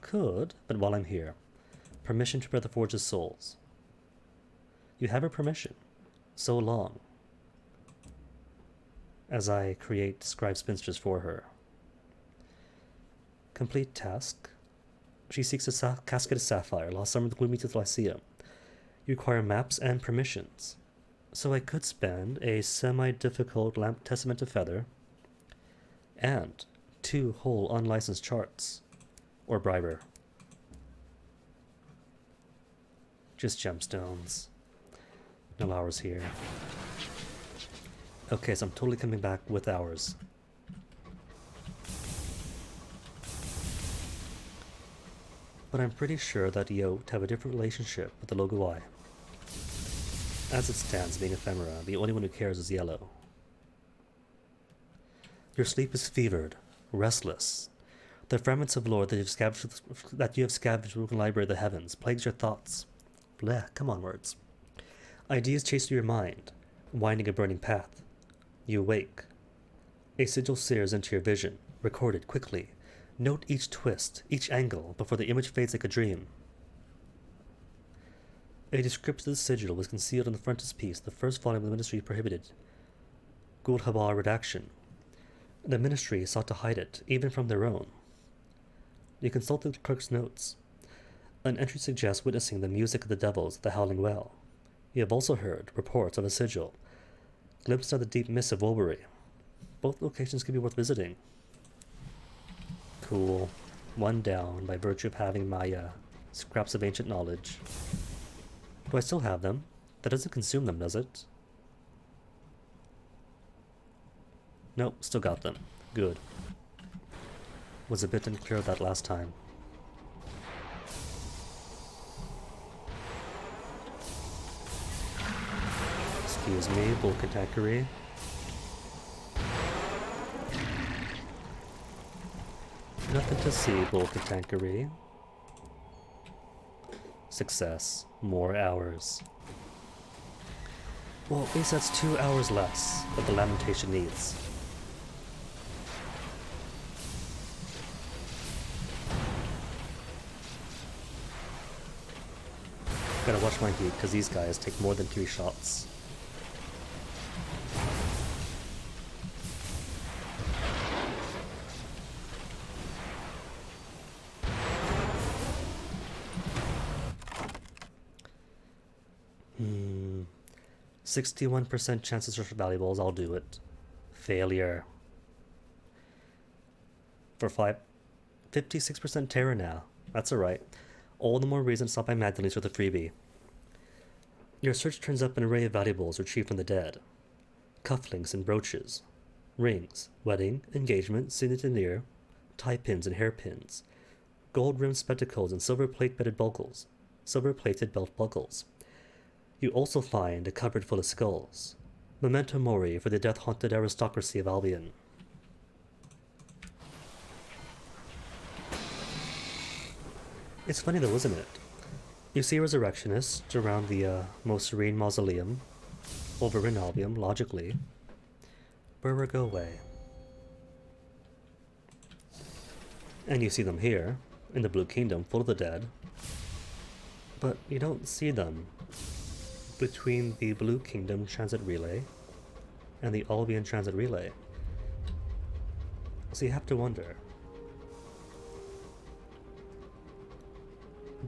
Could, but while I'm here, permission to repair the Forge's souls. You have her permission. So long as I create scribe spinsters for her. Complete task. She seeks a casket of sapphire, lost summer the gloomy to the Lyceum. You require maps and permissions. So I could spend a semi-difficult lamp testament of feather and 2 whole unlicensed charts. Or bribe her. Just gemstones. No hours here. Okay, so I'm totally coming back with hours. But I'm pretty sure that Yote have a different relationship with the Logoi. As it stands, being ephemera, the only one who cares is Yellow. Your sleep is fevered, restless. The fragments of lore that you have scavenged from the library of the heavens plagues your thoughts. Bleh, come on, words. Ideas chase through your mind, winding a burning path. You awake. A sigil sears into your vision, recorded quickly. Note each twist, each angle, before the image fades like a dream. A description of the sigil was concealed in the frontispiece, the first volume of the Ministry prohibited. Gul Habar redaction. The Ministry sought to hide it, even from their own. You consulted the clerk's notes. An entry suggests witnessing the music of the devils at the Howling Well. You have also heard reports of a sigil, glimpses of the deep mists of Wolbury. Both locations could be worth visiting. Cool. 1 down by virtue of having my scraps of ancient knowledge. Do I still have them? That doesn't consume them, does it? Nope, still got them. Good. Was a bit unclear of that last time. Excuse me, Bulkatakari. Nothing to see, Bulkatakari. Success. More hours. Well, at least that's 2 hours less that the lamentation needs. Gotta watch my heat, because these guys take more than 3 shots. Hmm. 61% chances for valuables, I'll do it. Failure. For 56% terror now. That's alright. All the more reason to stop by Magdalene's with a freebie. Your search turns up an array of valuables retrieved from the dead. Cufflinks and brooches. Rings, wedding, engagement, signature, tie pins and hairpins. Gold-rimmed spectacles and silver-plated belt buckles. You also find a cupboard full of skulls. Memento mori for the death-haunted aristocracy of Albion. It's funny though, isn't it? You see resurrectionists around the most serene mausoleum over in Albion, logically. Berwer, go away. And you see them here, in the Blue Kingdom, full of the dead. But you don't see them between the Blue Kingdom Transit Relay and the Albion Transit Relay. So you have to wonder,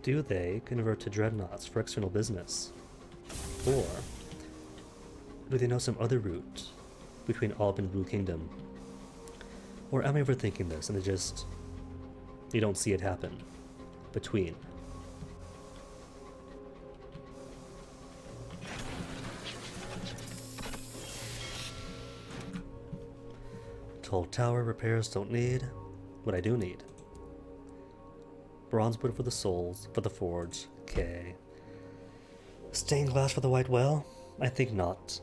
do they convert to dreadnoughts for external business? Or do they know some other route between Albion and Blue Kingdom? Or am I overthinking this and you don't see it happen between? Tall tower repairs don't need what I do need. Bronzewood for the souls, for the forge, okay. Stained glass for the white well? I think not.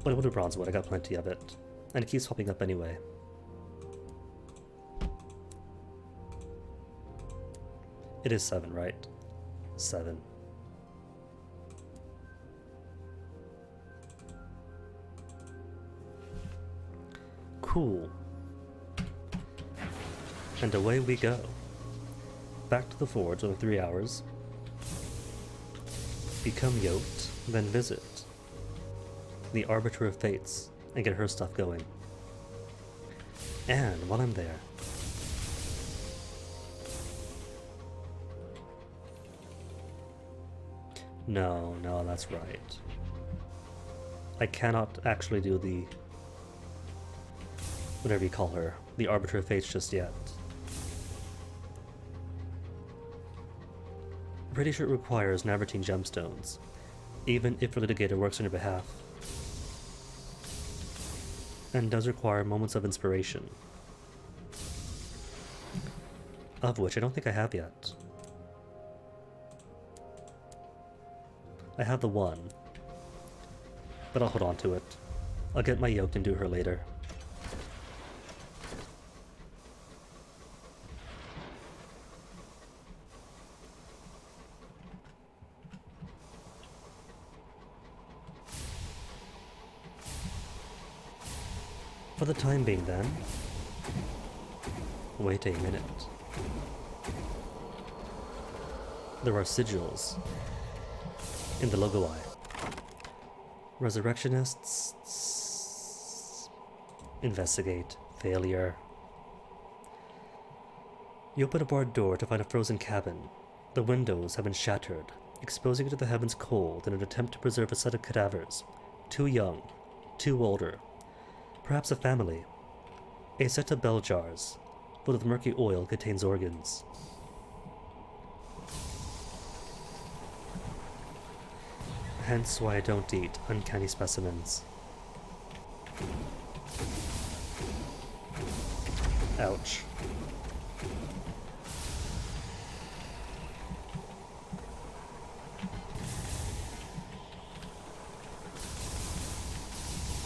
But I will do bronzewood, I got plenty of it. And it keeps popping up anyway. It is 7, right? 7. Cool. And away we go. Back to the forge in 3 hours. Become yoked, then visit the Arbiter of Fates and get her stuff going. And while I'm there, no, that's right. I cannot actually do the whatever you call her, the Arbiter of Fates just yet. Pretty sure it requires Navartine gemstones, even if the litigator works on your behalf. And does require moments of inspiration. Of which I don't think I have yet. I have the one, but I'll hold on to it. I'll get my yoked and do her later. For the time being then, wait a minute. There are sigils in the logo eye. Resurrectionists, investigate, failure. You open a barred door to find a frozen cabin. The windows have been shattered, exposing it to the heavens cold in an attempt to preserve a set of cadavers. Too young, too older. Perhaps a family. A set of bell jars, full of murky oil, contains organs. Hence why I don't eat uncanny specimens. Ouch.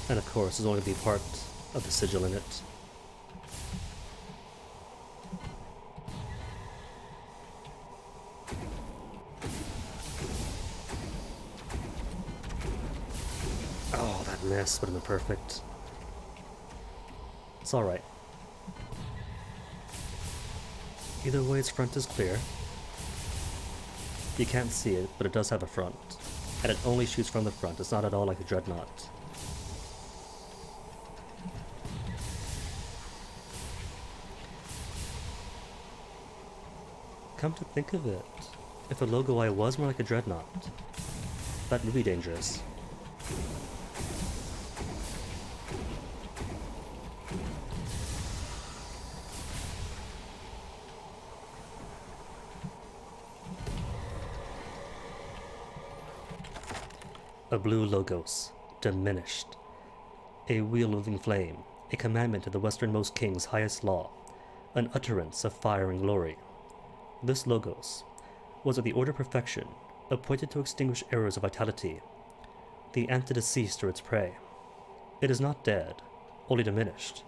And of course, there's only going to be part of the sigil in it. Oh, that miss would have been perfect. It's alright. Either way, its front is clear. You can't see it, but it does have a front. And it only shoots from the front. It's not at all like a dreadnought. Come to think of it, if the logo eye was more like a dreadnought, that would be dangerous. A blue logos, diminished. A wheel-moving flame, a commandment of the westernmost king's highest law, an utterance of fire and glory. This logos was of the order perfection, appointed to extinguish errors of vitality, the antideceased or its prey. It is not dead, only diminished.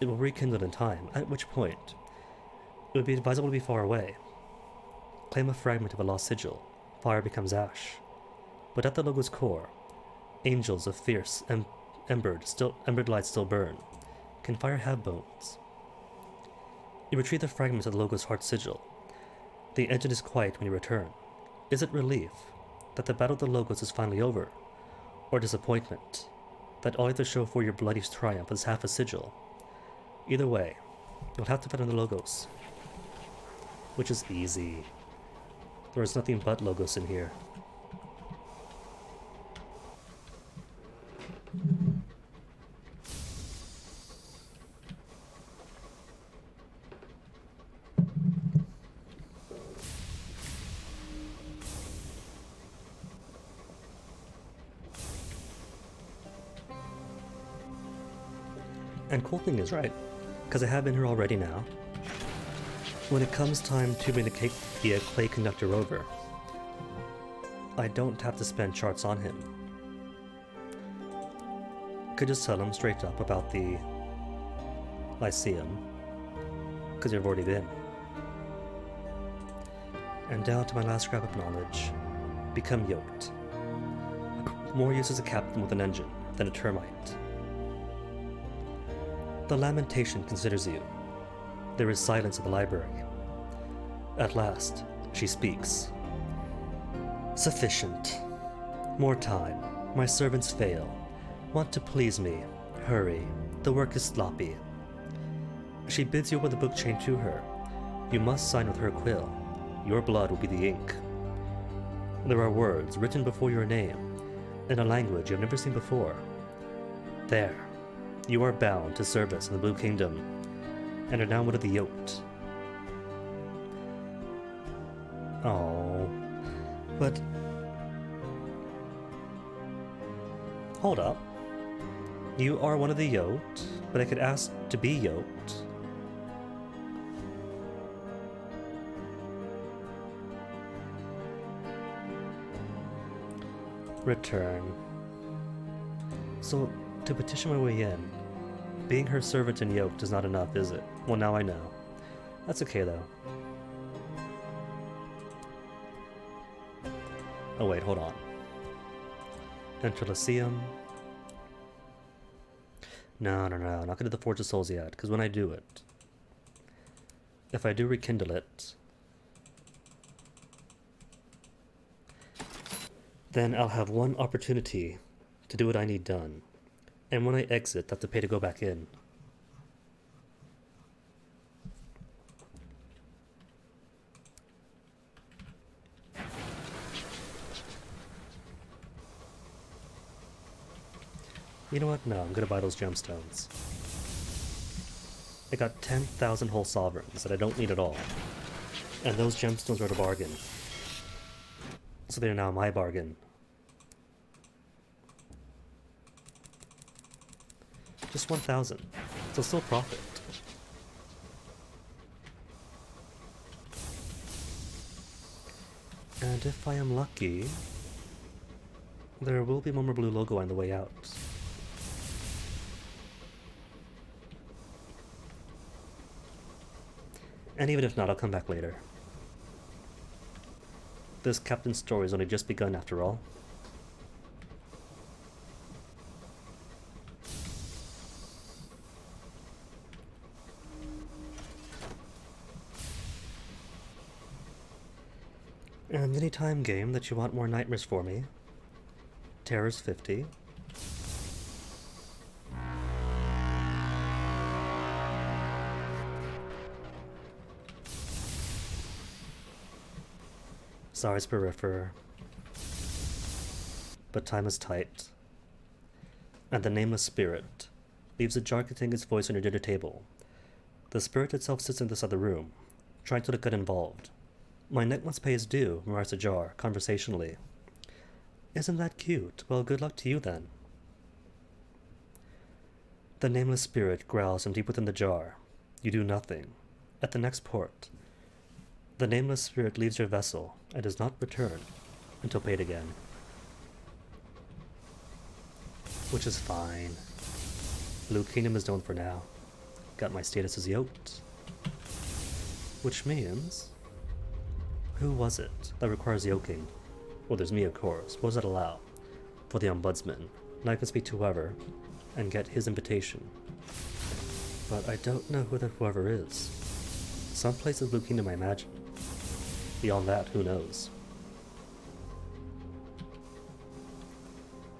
It will rekindle in time, at which point it would be advisable to be far away. Claim a fragment of a lost sigil, fire becomes ash. But at the logo's core, angels of fierce embered light still burn. Can fire have bones? You retrieve the fragment of the logo's heart sigil. The engine is quiet when you return. Is it relief that the battle of the logos is finally over? Or disappointment that all you have to show for your bloody triumph is half a sigil? Either way, you'll have to fight on the logos. Which is easy. There is nothing but logos in here. And cool thing is, right, because I have been here already now, when it comes time to bring the clay conductor over, I don't have to spend charts on him. Could just tell him straight up about the Lyceum, because you've already been. And down to my last scrap of knowledge, become yoked. More use as a captain with an engine than a termite. The lamentation considers you. There is silence in the library. At last, she speaks. Sufficient. More time. My servants fail. Want to please me. Hurry. The work is sloppy. She bids you with the book chained to her. You must sign with her quill. Your blood will be the ink. There are words written before your name, in a language you have never seen before. There. You are bound to service in the Blue Kingdom, and are now one of the yoked. Oh, but... Hold up. You are one of the yoked, but I could ask to be yoked. Return. So, to petition my way in, being her servant and yoked is not enough, is it? Well, now I know. That's okay, though. Oh wait, hold on. Enter Lyceum. No, not gonna do the Forge of Souls yet, because when I do it, if I do rekindle it, then I'll have one opportunity to do what I need done. And when I exit, I have to pay to go back in. You know what? No, I'm gonna buy those gemstones. I got 10,000 whole sovereigns that I don't need at all. And those gemstones are the bargain. So they're now my bargain. Just 1,000. So still profit. And if I am lucky, there will be one more blue logo on the way out. And even if not, I'll come back later. This captain's story has only just begun after all. And anytime game that you want more nightmares for me, Terror's 50. Sorry, Spirifer, but time is tight, and the nameless spirit leaves a jar containing its voice on your dinner table. The spirit itself sits in this other room, trying to get involved. My neck must pay its due, remarks the jar, conversationally. Isn't that cute? Well, good luck to you then. The nameless spirit growls from deep within the jar. You do nothing. At the next port, the nameless spirit leaves your vessel and does not return until paid again. Which is fine. Blue Kingdom is known for now. Got my status as yoked. Which means... Who was it that requires yoking? Well, there's me, of course. What does that allow? For the Ombudsman. And I can speak to whoever and get his invitation. But I don't know who that whoever is. Some place in Blue Kingdom, I imagine. Beyond that, who knows?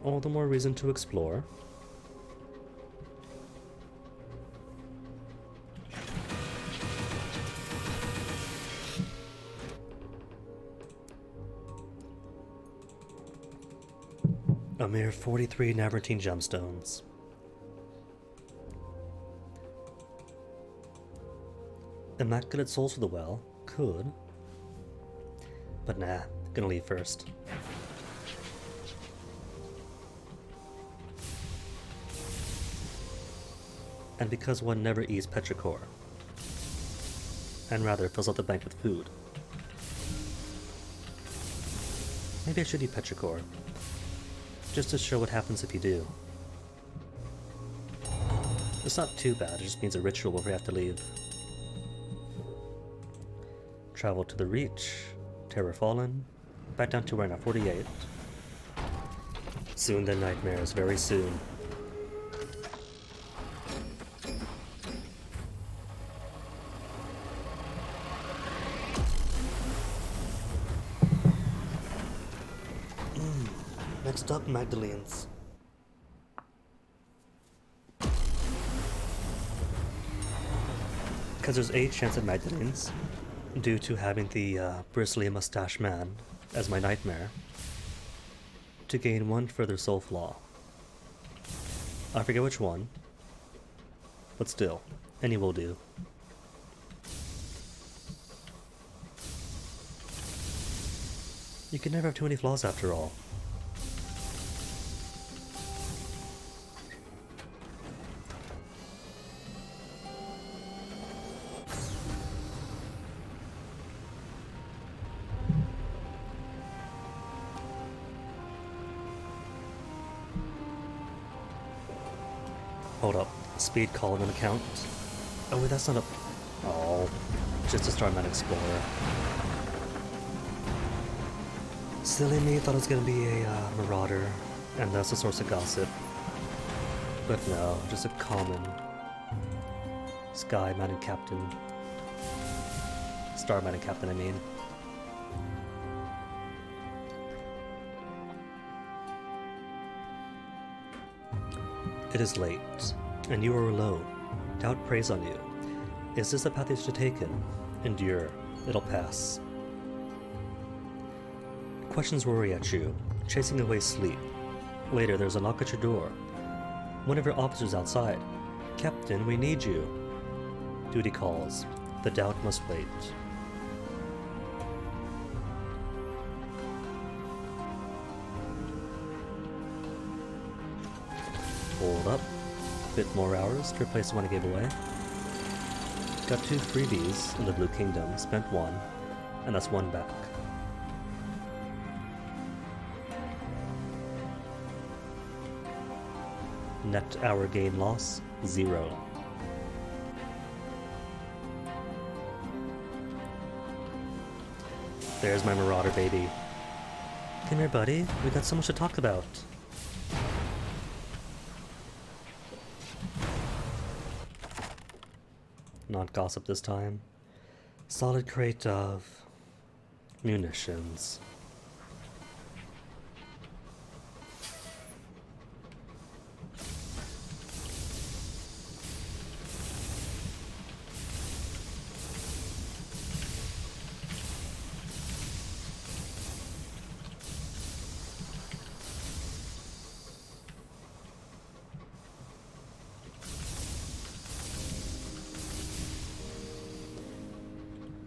All the more reason to explore. A mere 43 Navartine gemstones. Immaculate souls for the well. Could. But nah, gonna leave first. And because one never eats petrichor, and rather fills out the bank with food. Maybe I should eat petrichor, just to show what happens if you do. It's not too bad, it just means a ritual where we have to leave. Travel to the Reach, Terror Fallen, back down to where now, 48. Soon the nightmares, very soon. Next up, Magdalene's. Because there's a chance at Magdalene's, due to having the bristly mustache man as my nightmare, to gain one further soul flaw. I forget which one, but still, any will do. You can never have too many flaws after all. Hold up. Speed call in an account. Oh wait, that's not a... Oh. Just a Starman Explorer. Silly me thought it was gonna be a Marauder, and that's a source of gossip. But no, just a common Sky Mountain Captain. Star Mountain Captain, I mean. It is late, and you are alone. Doubt preys on you. Is this the path you should have taken? Endure. It'll pass. Questions worry at you, chasing away sleep. Later, there's a knock at your door. One of your officers outside. Captain, we need you. Duty calls. The doubt must wait. Hold up. Bit more hours to replace the one I gave away. Got 2 freebies in the Blue Kingdom, spent 1, and that's 1 back. Net hour gain loss, 0. There's my Marauder baby. Come here, buddy. We got so much to talk about. Not gossip this time. Solid crate of munitions.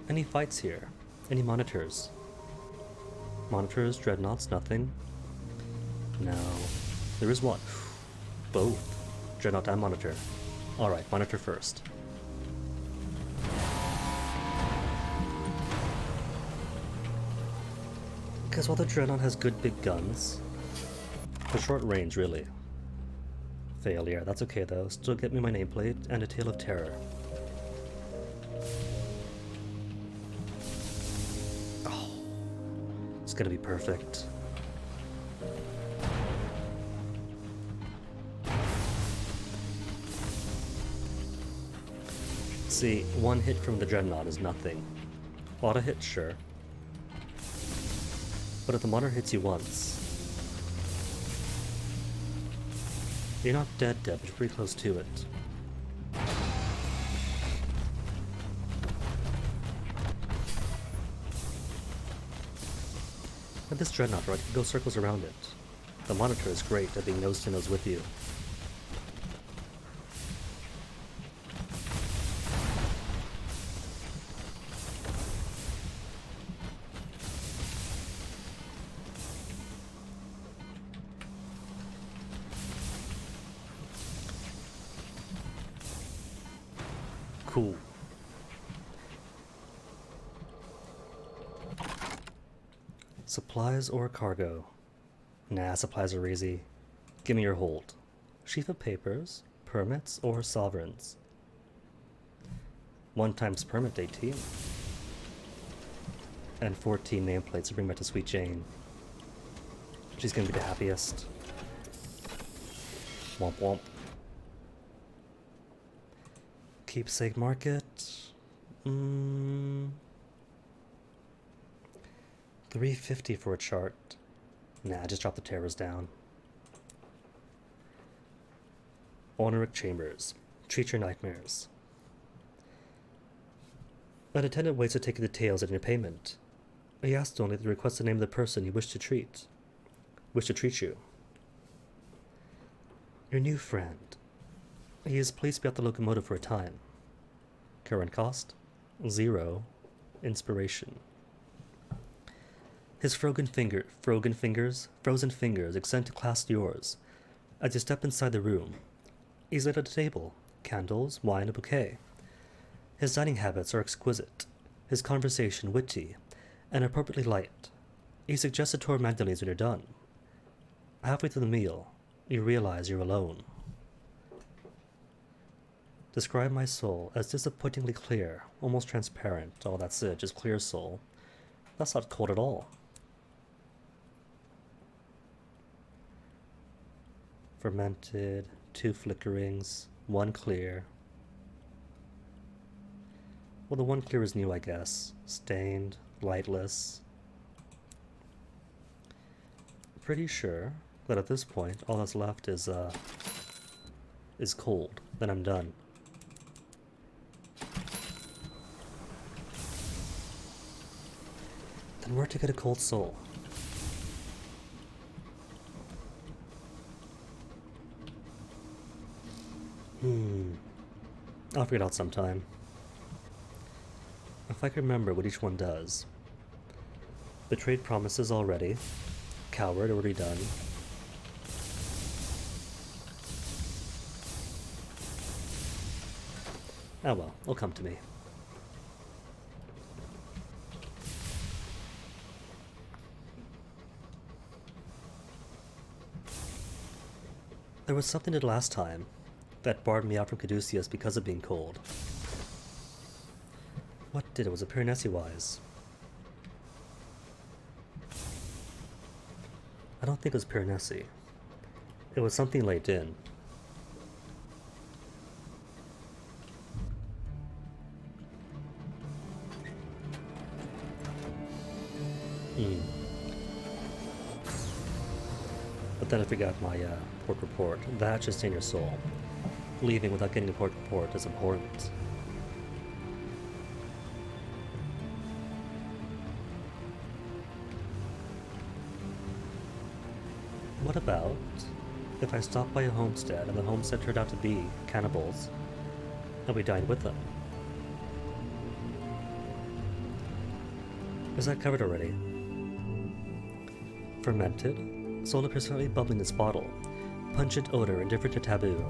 Any fights here? Any monitors? Monitors, dreadnoughts, nothing? No. There is one. Both. Dreadnought and monitor. Alright, monitor first. Because while the dreadnought has good big guns, for short range, really. Failure. That's okay though. Still get me my nameplate and a Tale of Terror. It's gonna be perfect. See, 1 hit from the Dreadnought is nothing. Auto hit, sure. But if the monitor hits you once, you're not dead, but you're pretty close to it. With this Dreadnought, right, you can go circles around it. The monitor is great at being nose to nose with you. Cool. Supplies or cargo? Nah, supplies are easy. Give me your hold. Sheaf of papers, permits, or sovereigns? 1 times permit, 18. And 14 nameplates to bring back to Sweet Jane. She's gonna be the happiest. Womp womp. Keepsake market? 350 for a chart. Nah, just drop the terrors down. Honoric Chambers. Treat your nightmares. An attendant waits to take the details in your payment. He asks only to request the name of the person you wish to treat you. Your new friend. He is pleased to be at the locomotive for a time. Current cost? 0. Inspiration. His frozen fingers extend to clasp yours. As you step inside the room, he's at a table, candles, wine, a bouquet. His dining habits are exquisite, his conversation witty, and appropriately light. He suggests a tour of Magdalene's when you're done. Halfway through the meal, you realize you're alone. Describe my soul as disappointingly clear, almost transparent. Oh, that's it, just clear soul. That's not cold at all. Fermented, 2 flickerings, 1 clear. Well, the 1 clear is new, I guess. Stained, lightless. Pretty sure that at this point, all that's left is cold. Then I'm done. Then where to get a cold soul? I'll figure it out sometime. If I can remember what each one does. Betrayed promises already. Coward already done. Oh well, it'll come to me. There was something did last time that barred me out from Caduceus because of being cold. What did it? Was it Piranesi-wise? I don't think it was Piranesi. It was something late in. But then I forgot my port report. That should stay in your soul. Leaving without getting a port report is abhorrent. What about if I stopped by a homestead and the homestead turned out to be cannibals and we dined with them? Is that covered already? Fermented? Soul appears slightly bubbling in this bottle. Pungent odor indifferent to taboo.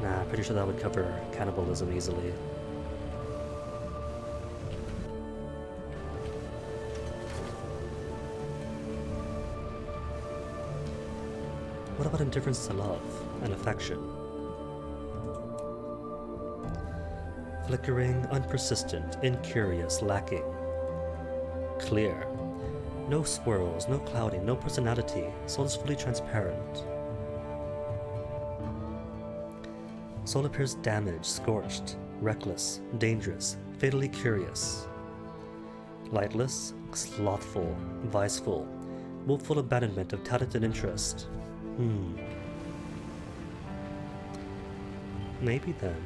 Nah, pretty sure that would cover cannibalism easily. What about indifference to love and affection? Flickering, unpersistent, incurious, lacking. Clear. No swirls, no clouding, no personality. Soul is fully transparent. Soul appears damaged, scorched, reckless, dangerous, fatally curious. Lightless, slothful, viceful, willful abandonment of talented interest. Maybe then.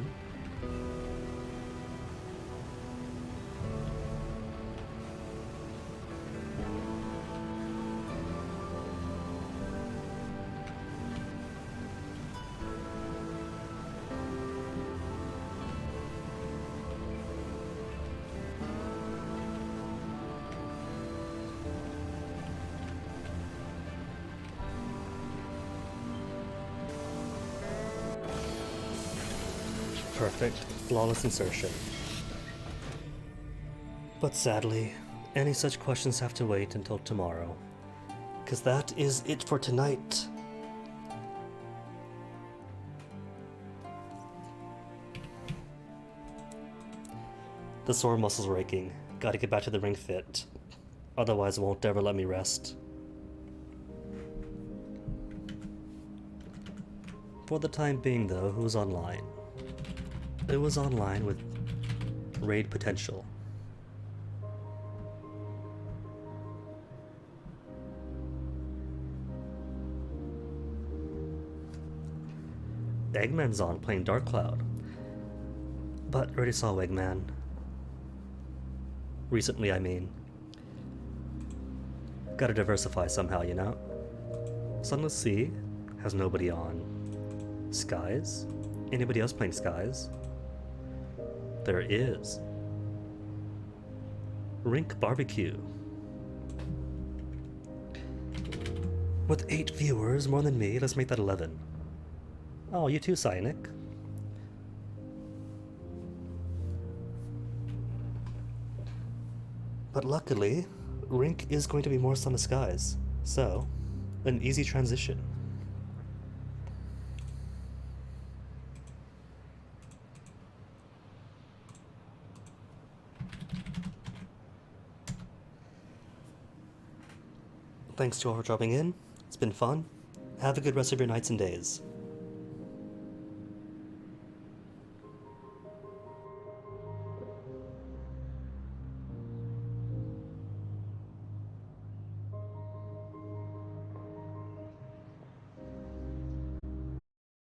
Perfect, flawless insertion. But sadly, any such questions have to wait until tomorrow. 'Cause that is it for tonight. The sore muscles are aching. Gotta get back to the ring fit. Otherwise it won't ever let me rest. For the time being though, who's online? It was online with raid potential. Eggman's on playing Dark Cloud. But already saw Eggman. Recently, I mean. Gotta diversify somehow, you know? Sunless Sea has nobody on. Skies? Anybody else playing Skies? There is. Rink Barbecue. With 8 viewers, more than me, let's make that 11. Oh, you too, Cynic. But luckily, Rink is going to be more Sunless Skies, so an easy transition. Thanks to all for dropping in. It's been fun. Have a good rest of your nights and days.